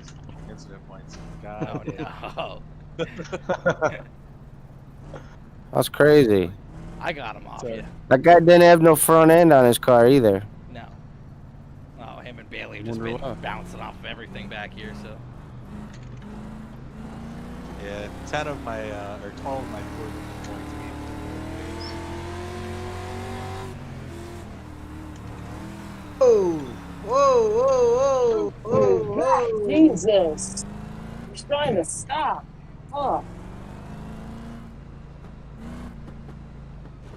incident points. God. Oh, no. That's crazy. I got him off you. That guy didn't have no front end on his car either. No. Oh, him and Bailey have just Wonder been why. bouncing off of everything back here, so. Yeah, 10 of my or 12 of my 40 points. Whoa! Whoa! Whoa! Whoa! Whoa! Jesus. He's trying to stop. Huh.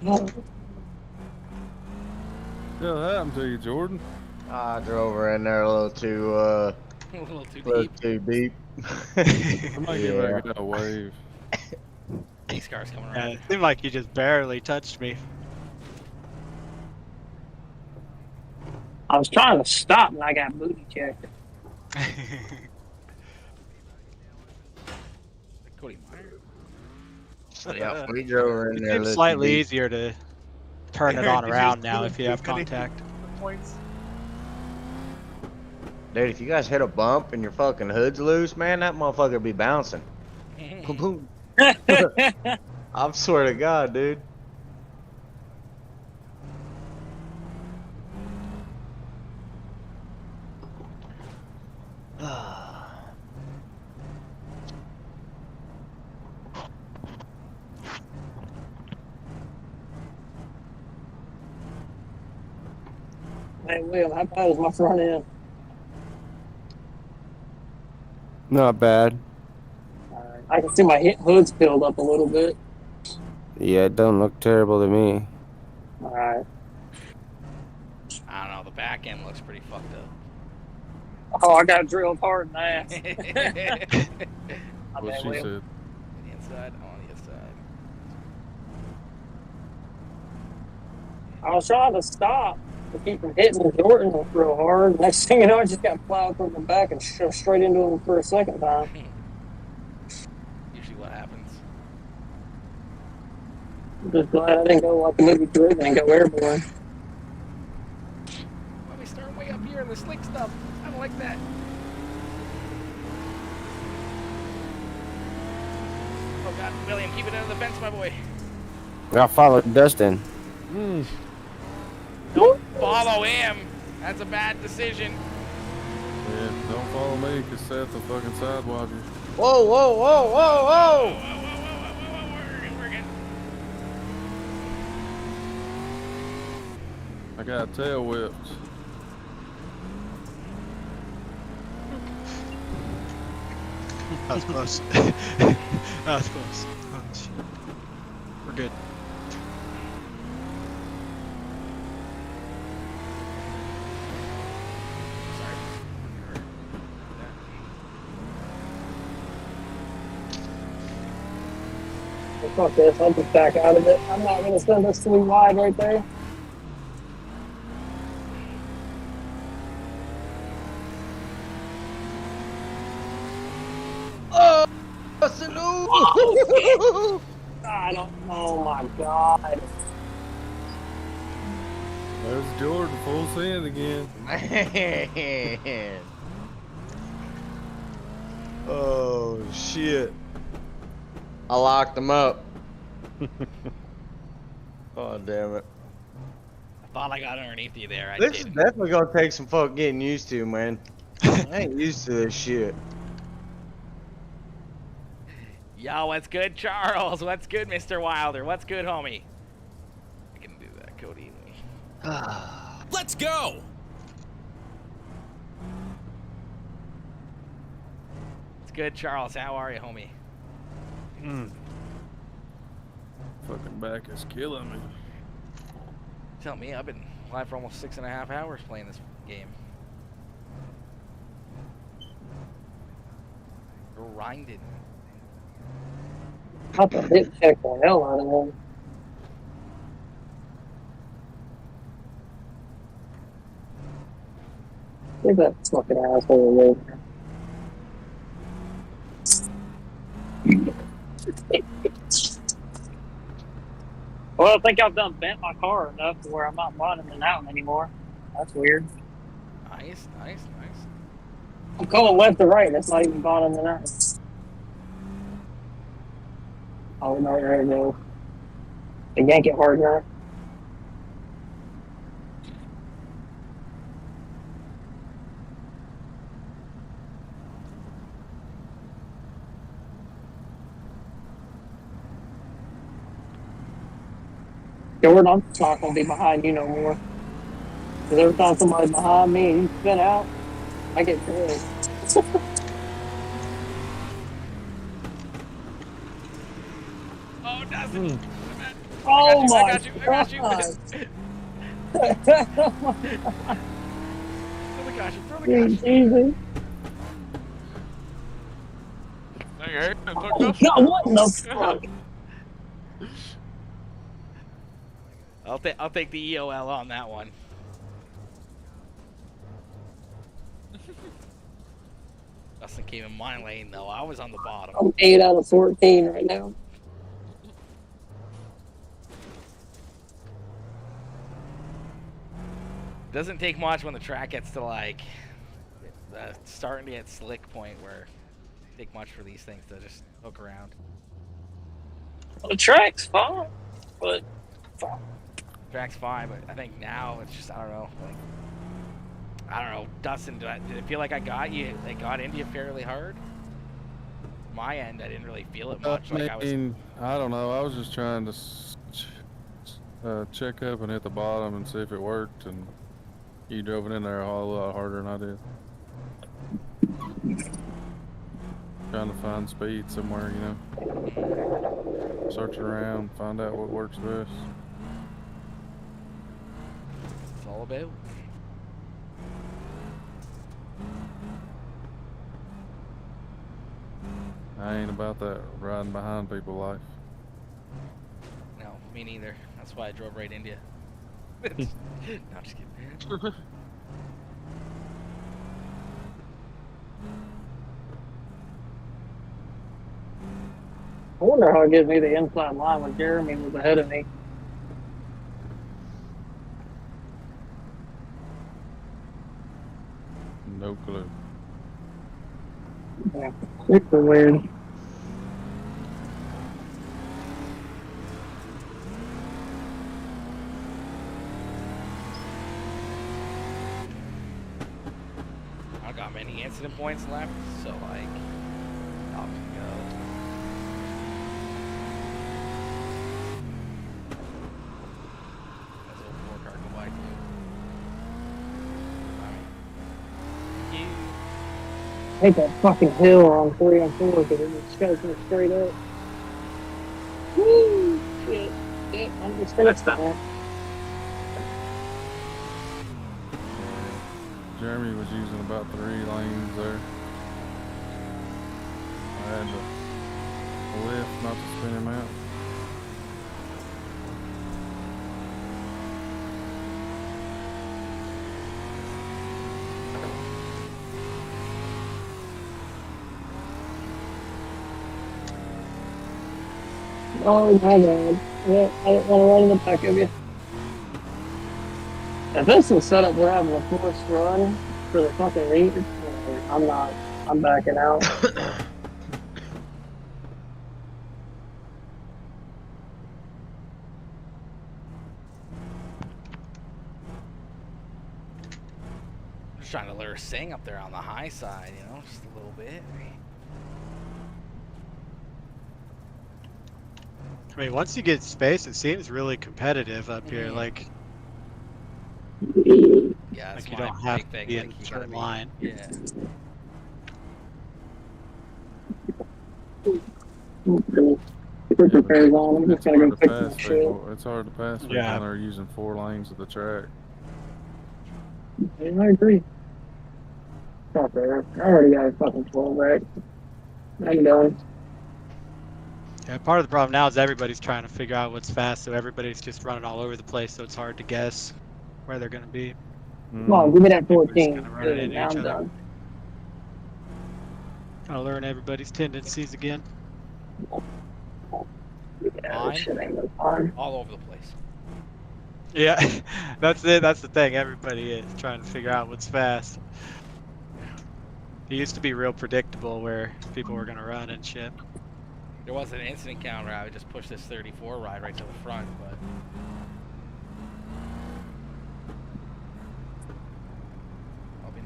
Yeah, what happened to you, Jordan? I drove her in there a little too A little too deep. deep. I might get Yeah. back in that wave. These cars coming Yeah, around. it seemed like you just barely touched me. I was trying to stop and I got booty checked. Cody Meyer. Yeah, we drove her in It there. a seems little slightly too deep. easier to turn it Aaron, on did you around just now do if you have as many contact. Points. Dude, if you guys hit a bump and your fucking hood's loose, man, that motherfucker be bouncing. Boom, boom. I swear to God, dude. Hey, Will, how bad is my front end? Not bad. I can see my hood's filled up a little bit. Yeah, it don't look terrible to me. Alright. I don't know. The back end looks pretty fucked up. Oh, I got drilled hard in the ass. What she said. The inside, on the inside. I was trying to stop to keep from hitting Jordan real hard. Next thing you know, I just got plowed from the back and shoved straight into him for a second time. Usually what happens. I'm just glad I didn't go like the movie Driven and go airborne. Why are we starting way up here in the slick stuff? I don't like that. Oh God, William, keep it under the fence, my boy. I followed Dustin. Don't follow him. That's a bad decision. Yeah, don't follow me, cause Seth will fucking sidewalk you. Whoa, whoa, whoa, whoa, whoa! I got tail whipped. That was close. That was close. Oh, shit. We're good. Fuck this, I'll just back out of it. I'm not gonna send this too wide right there. Oh, salute! I don't. Oh my God. There's Jordan full send again. Man. Oh shit. I locked them up. Oh damn it. I thought I got underneath you there. I This is didn't. definitely gonna take some fuck getting used to, man. I ain't used to this shit. Yo, what's good, Charles? What's good, Mr. Wilder? What's good, homie? I can do that, Cody. Let's go. What's good, Charles? How are you, homie? Fucking back is killing me. Tell me, I've been live for almost 6.5 hours playing this game. Grinded. Got the hit check the hell out of him. Give that fucking asshole away. Well, I think I've done bent my car enough to where I'm not bottoming out anymore. That's weird. Nice, nice, nice. I'm going left to right. That's not even bottoming out. Oh no, there it goes. I yank it hard enough. Jordan, I'm not gonna be behind you no more. Cause every time somebody's behind me and you spin out, I get pissed. Oh, Dustin! Oh my I got you! God. Throw the caution! Throw the caution! Easy. Hey, Oh God, what the fuck? I'll take the EOL on that one. Dustin came in my lane though. I was on the bottom. I'm 8 out of 14 right now. Doesn't take much when the track gets to like starting to get slick point where it doesn't take much for these things to just hook around. Well, the track's fine, but Track's fine, but I think now it's just I don't know. Like, I don't know, Dustin. Did it feel like I got you? They got into you fairly hard. My end, I didn't really feel it much. Like I was. I don't know. I was just trying to check up and hit the bottom and see if it worked, and you drove it in there a whole lot harder than I did. Trying to find speed somewhere, you know. search around, find out what works best. It's all about. I ain't about that riding behind people life. No, me neither. That's why I drove right into you. No, I'm just kidding. I wonder how it gives me the inside line when Jeremy was ahead of me. No clue. Yeah, super weird. I got many incident points left, so like, I'll go. That's a 4-car go by too. Take that fucking hill on 3 and 4 because it just goes straight up. Woo! Shit. Shit. I'm just gonna stop. Jeremy was using about 3 lanes there. I had to lift not to spin him out. Oh my god. Yeah, I didn't want to run in the back of you. If this is set up we're having a forced run for the fucking lead, I'm not. I'm backing out. Just trying to lure Sing up there on the high side, you know, just a little bit. I mean, once you get space, it seems really competitive up here. Like, yeah, like you don't have to be in a certain line. Yeah. Put your pairs on. I'm just gonna go pick some shit. It's hard to pass people when they're using 4 lanes of the track. Yeah, I agree. Not fair. I already got a fucking 12 back. I'm done. Yeah, part of the problem now is everybody's trying to figure out what's fast, so everybody's just running all over the place, so it's hard to guess where they're going to be. Come on, give me that 14. Running into I'm each other. done. Trying to learn everybody's tendencies again. Yeah, this shit ain't no fun. All over the place. Yeah, that's it. That's the thing. Everybody is trying to figure out what's fast. It used to be real predictable where people were going to run and shit. There was an incident counter. I would just push this 34 ride right to the front, but that'll be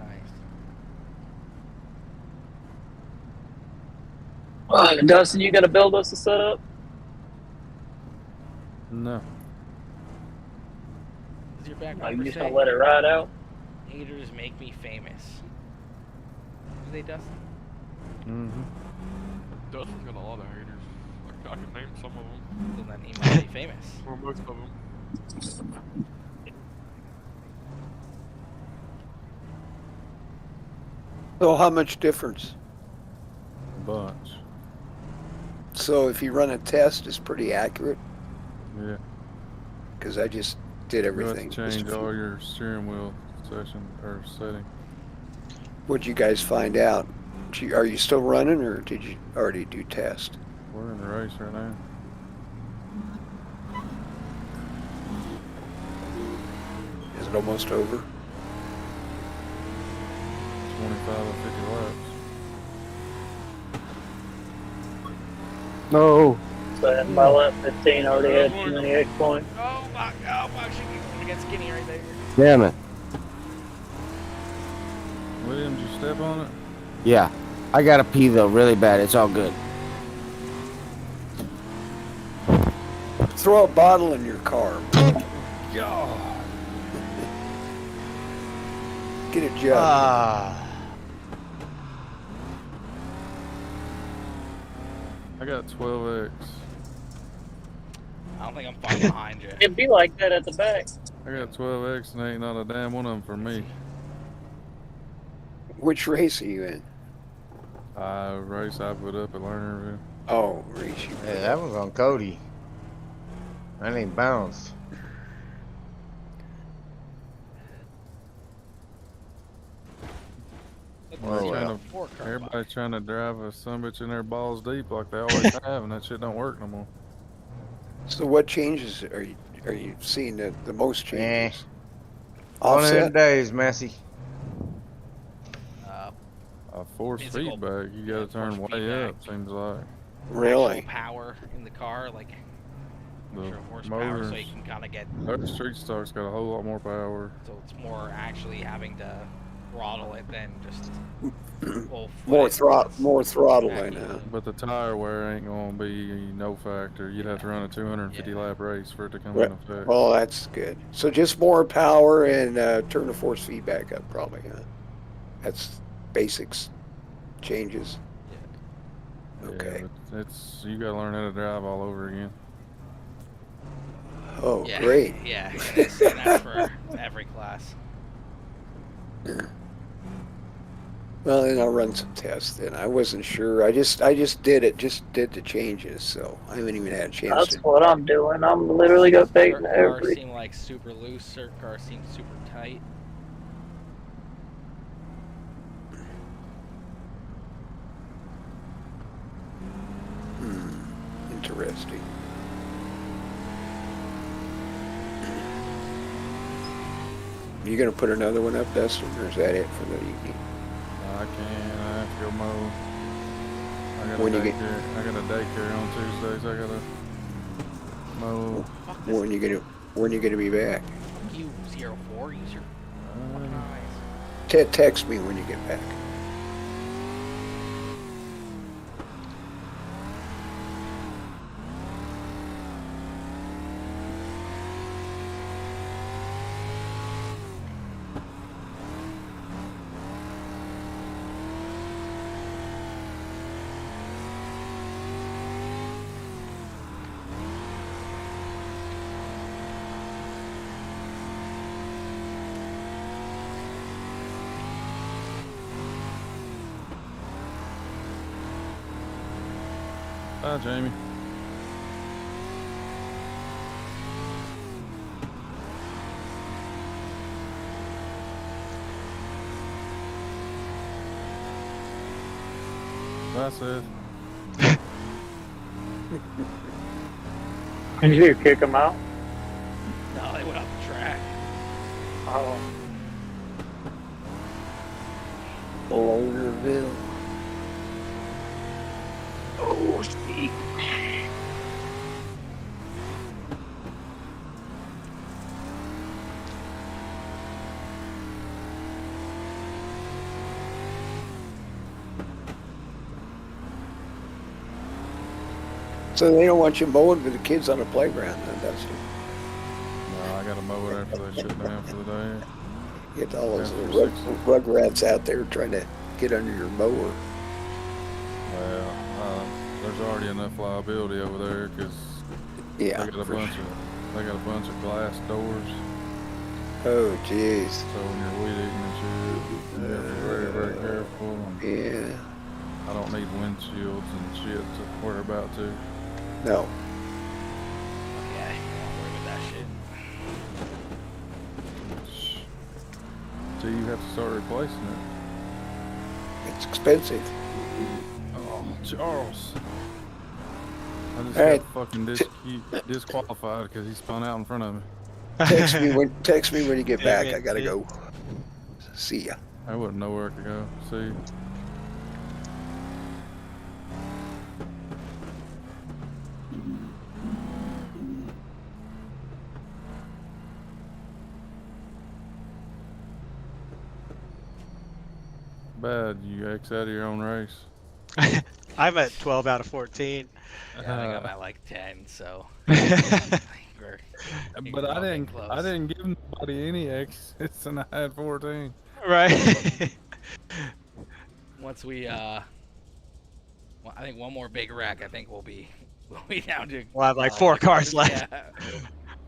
nice. Dustin, you gonna build us a setup? No. Is your back Are you bumper just say? gonna let it ride out? Haters make me famous. Do they, Dustin? Mm-hmm. Dustin's got a lot of haters. Like, I can name some of them. Well, then he might be famous. Or most of them. So how much difference? A bunch. So if you run a test, it's pretty accurate? Yeah. Because I just did everything. You have to change all your steering wheel setting. What'd you guys find out? Are you still running, or did you already do test? We're in the race right now. Is it almost over? 25 or 50 laps. No. So by lap 15, already had 28 points. Oh my god, why should you want to get skinny right there? Damn it. Williams, you step on it? Yeah. I gotta pee though, really bad. It's all good. Throw a bottle in your car. God. Get a jug. I got 12X. don't think I'm far behind you. It'd be like that at the back. I got 12X and ain't not a damn one of them for me. Which race are you in? Race I put up at Lernerville. Oh, race you. Yeah, that was on Cody. That ain't bounced. Everybody's trying to drive a sumbitch in their balls deep like they always have, and that shit don't work no more. So what changes are you seeing the most changes? One of them days, Messi. Force feedback, you gotta turn way up, seems like. Really? Actual power in the car, like The extra horsepower, motors, so you can kind of get. Our street stock's got a whole lot more power. So it's more actually having to throttle it than just full More foot. throttle right now. But the tire wear ain't gonna be no factor. You'd have to run a 250 lap race for it to come in effect. Well, that's good. So just more power and turn the force feedback up, probably. Huh? That's basics changes. Okay. Yeah, it's you gotta learn how to drive all over again. Oh, Yeah, great. Yeah, and that's for every class. Well, then I'll run some tests. Then I wasn't sure. I just did the changes, so I haven't even had a chance. That's what I'm doing. I'm literally gonna take Certain every. cars seem like super loose. Certain cars seem super tight. Interesting. You gonna put another one up, Dustin, or is that it for the evening? I can't. I have to go mow. I got When a you get- daycare. I got a daycare on Tuesdays. I gotta mow. When you gonna be back? You 04, use your fucking eyes. Text me when you get back. Bye, Jamie. Bye, Seth. Did you kick him out? No, they went off the track. Oh. Lonerville. Oh, Steve. So they don't want you mowing for the kids on the playground, then, Dustin. No, I gotta mow it after they shut down for the day. Get all those After little 6. rugrats out there trying to get under your mower. Well, there's already enough liability over there because Yeah, they got a for bunch of glass doors. Oh, jeez. So when you're weed eating and shit, you have to be very, very careful. And Yeah. I don't need windshields and shit to worry about too. No. Yeah, you don't worry with that shit. So you have to start replacing it. It's expensive. Oh, Charles. I just All right. got fucking disqualified because he spun out in front of me. Text me when you get back. I gotta go. See ya. I wouldn't know where to go. See. Bad, you X out of your own race. I'm at 12 out of 14. Yeah, I think I'm at like 10, so. But I didn't give nobody any X's and I had 14. Right. Once we, well, I think one more big wreck, I think we'll We down to. We'll have like 4 cars left. Yeah. I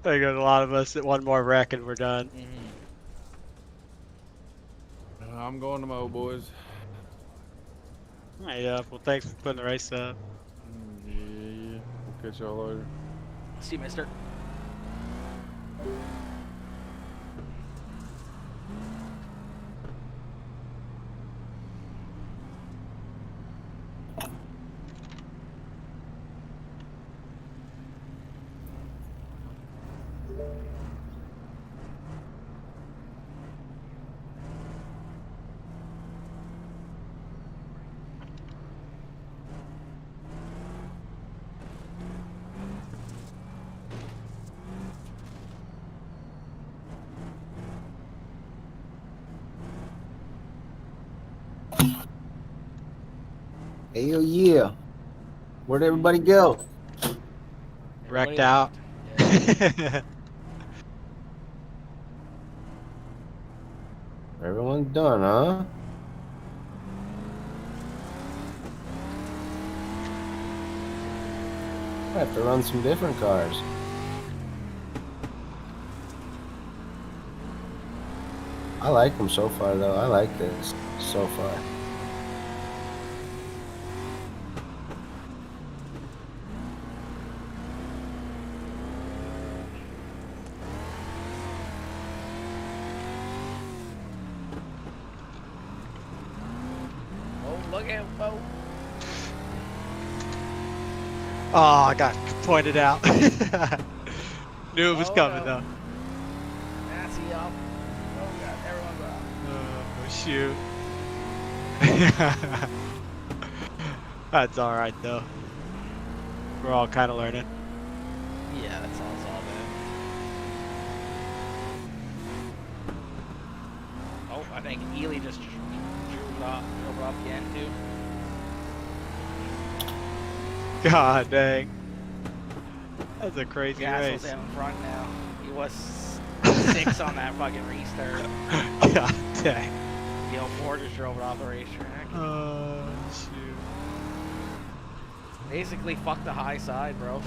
think there's a lot of us that one more wreck and we're done. I'm going to Mo, boys. Yeah, well, thanks for putting the race up. Yeah. We'll catch y'all later. See you, mister. Hell yeah. Where'd everybody go? Wrecked out. Everyone's done, huh? I have to run some different cars. I like them so far, though. I like this so far. Oh, look out, Bo. Oh, I got pointed out. Knew it was coming though. That's up. Oh god, everyone's up. Oh shoot. That's all right though. We're all kind of learning. Yeah, that's all it's all about. Oh, I think Ely just drove off the end too. God dang. That's a crazy Gassel's race. down in front now. He was 6 on that fucking restart. God dang. Yo, Ford just drove it off the racetrack. Oh shoot. Basically, fuck the high side, bro.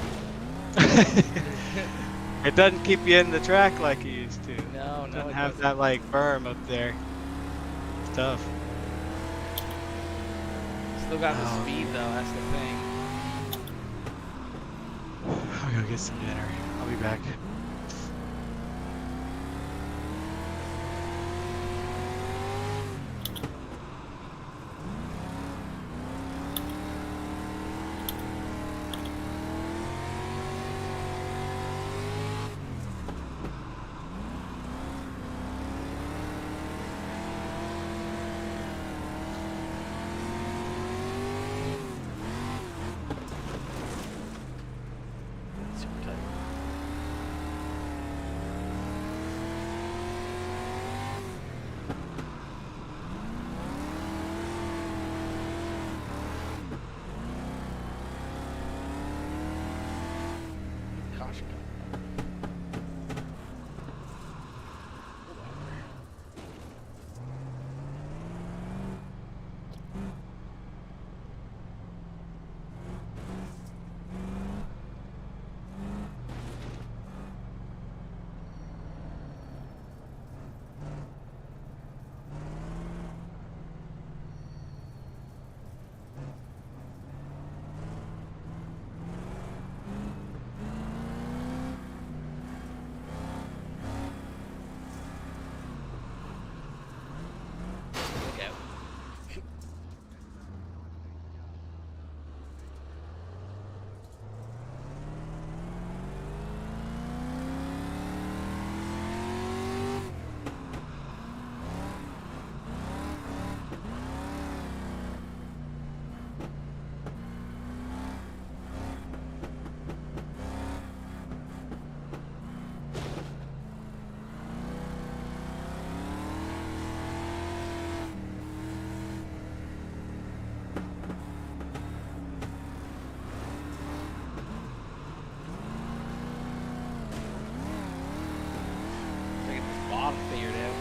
It doesn't keep you in the track like it used to. No, It no, doesn't it have doesn't. that like berm up there. It's tough. Still got the speed though, that's the thing. I'll go get some dinner. I'll be back. Super tight. Caution. Look out. Gotta get this bottom figured out.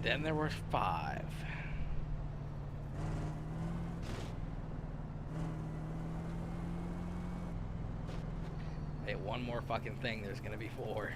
Then there were 5. Hey, one more fucking thing, there's gonna be 4.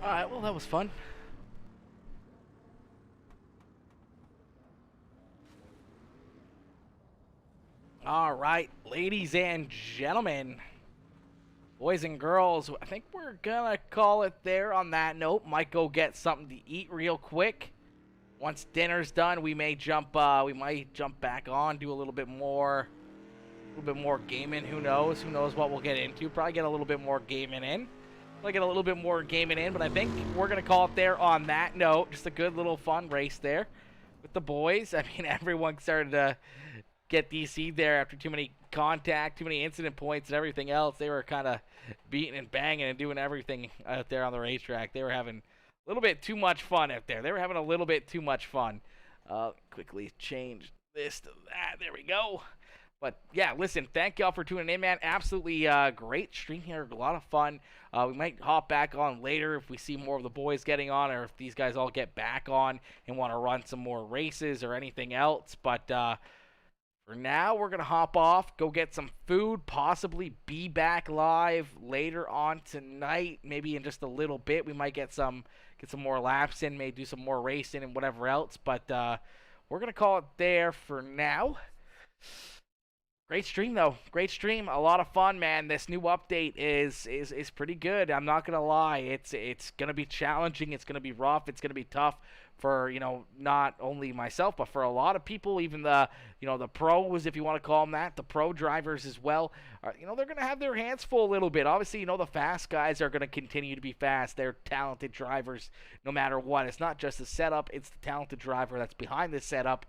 Alright, well that was fun. Alright, ladies and gentlemen, boys and girls, I think we're gonna call it there on that note. Might go get something to eat real quick. Once dinner's done, we might jump back on, do a little bit more gaming. Who knows what we'll get into. Probably get a little bit more gaming in. But I think we're going to call it there on that note. Just a good little fun race there with the boys. I mean, everyone started to get DC'd there after too many incident points and everything else. They were kind of beating and banging and doing everything out there on the racetrack. They were having a little bit too much fun out there. Quickly change this to that. There we go. But, yeah, listen, thank y'all for tuning in, man. Absolutely great stream here. A lot of fun. We might hop back on later if we see more of the boys getting on or if these guys all get back on and want to run some more races or anything else. But for now, we're going to hop off, go get some food, possibly be back live later on tonight, maybe in just a little bit. We might get some more laps in, maybe do some more racing and whatever else. But we're going to call it there for now. Great stream, though. Great stream. A lot of fun, man. This new update is pretty good. I'm not going to lie. It's going to be challenging. It's going to be rough. It's going to be tough for, not only myself, but for a lot of people, even the pros, if you want to call them that, the pro drivers as well. They're going to have their hands full a little bit. Obviously, the fast guys are going to continue to be fast. They're talented drivers no matter what. It's not just the setup. It's the talented driver that's behind the setup.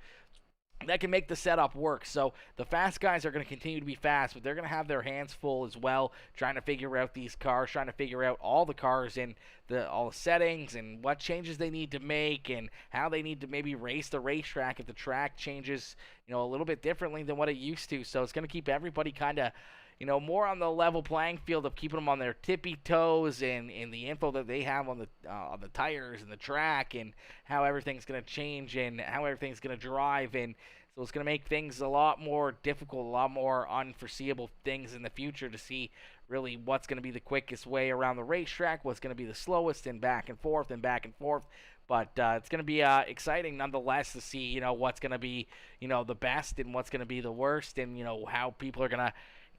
that can make the setup work. So the fast guys are going to continue to be fast, but they're going to have their hands full as well, trying to figure out these cars, trying to figure out all the cars and all the settings and what changes they need to make and how they need to maybe race the racetrack if the track changes, a little bit differently than what it used to. So it's going to keep everybody kind of, more on the level playing field of keeping them on their tippy toes and the info that they have on the tires and the track and how everything's going to change and how everything's going to drive. And so it's going to make things a lot more difficult, a lot more unforeseeable things in the future to see really what's going to be the quickest way around the racetrack, what's going to be the slowest, and back and forth and back and forth. But it's going to be exciting nonetheless to see, what's going to be, the best and what's going to be the worst and, how people are going to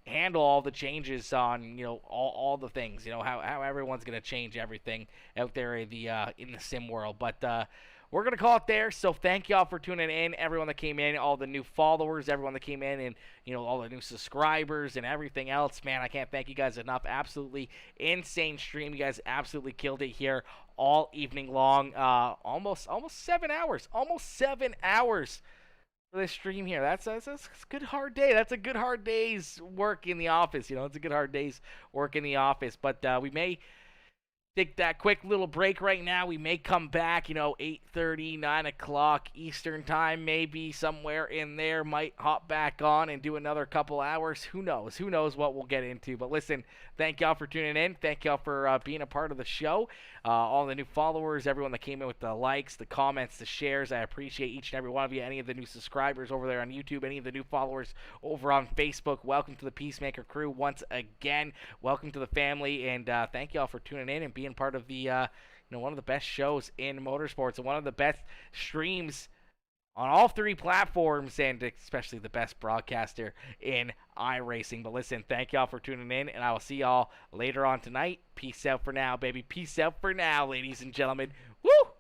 handle all the changes on, all the things, how everyone's going to change everything out there in the sim world. But we're going to call it there. So thank y'all for tuning in, everyone that came in, all the new followers, everyone that came in, and, all the new subscribers and everything else. Man, I can't thank you guys enough. Absolutely insane stream. You guys absolutely killed it here all evening long. Almost 7 hours. Almost 7 hours for this stream here. That's a good hard day. That's a good hard day's work in the office. It's a good hard day's work in the office. But we may take that quick little break right now. We may come back, 8:30, 9 o'clock Eastern time, maybe somewhere in there. Might hop back on and do another couple hours. Who knows? Who knows what we'll get into? But listen, thank y'all for tuning in. Thank y'all for being a part of the show. All the new followers, everyone that came in with the likes, the comments, the shares. I appreciate each and every one of you. Any of the new subscribers over there on YouTube, any of the new followers over on Facebook. Welcome to the Peacemaker crew once again. Welcome to the family, and thank y'all for tuning in and being part of the one of the best shows in motorsports and one of the best streams on all three platforms, and especially the best broadcaster in iRacing. But listen, thank y'all for tuning in, and I will see y'all later on tonight. Peace out for now, baby. Peace out for now, ladies and gentlemen. Woo!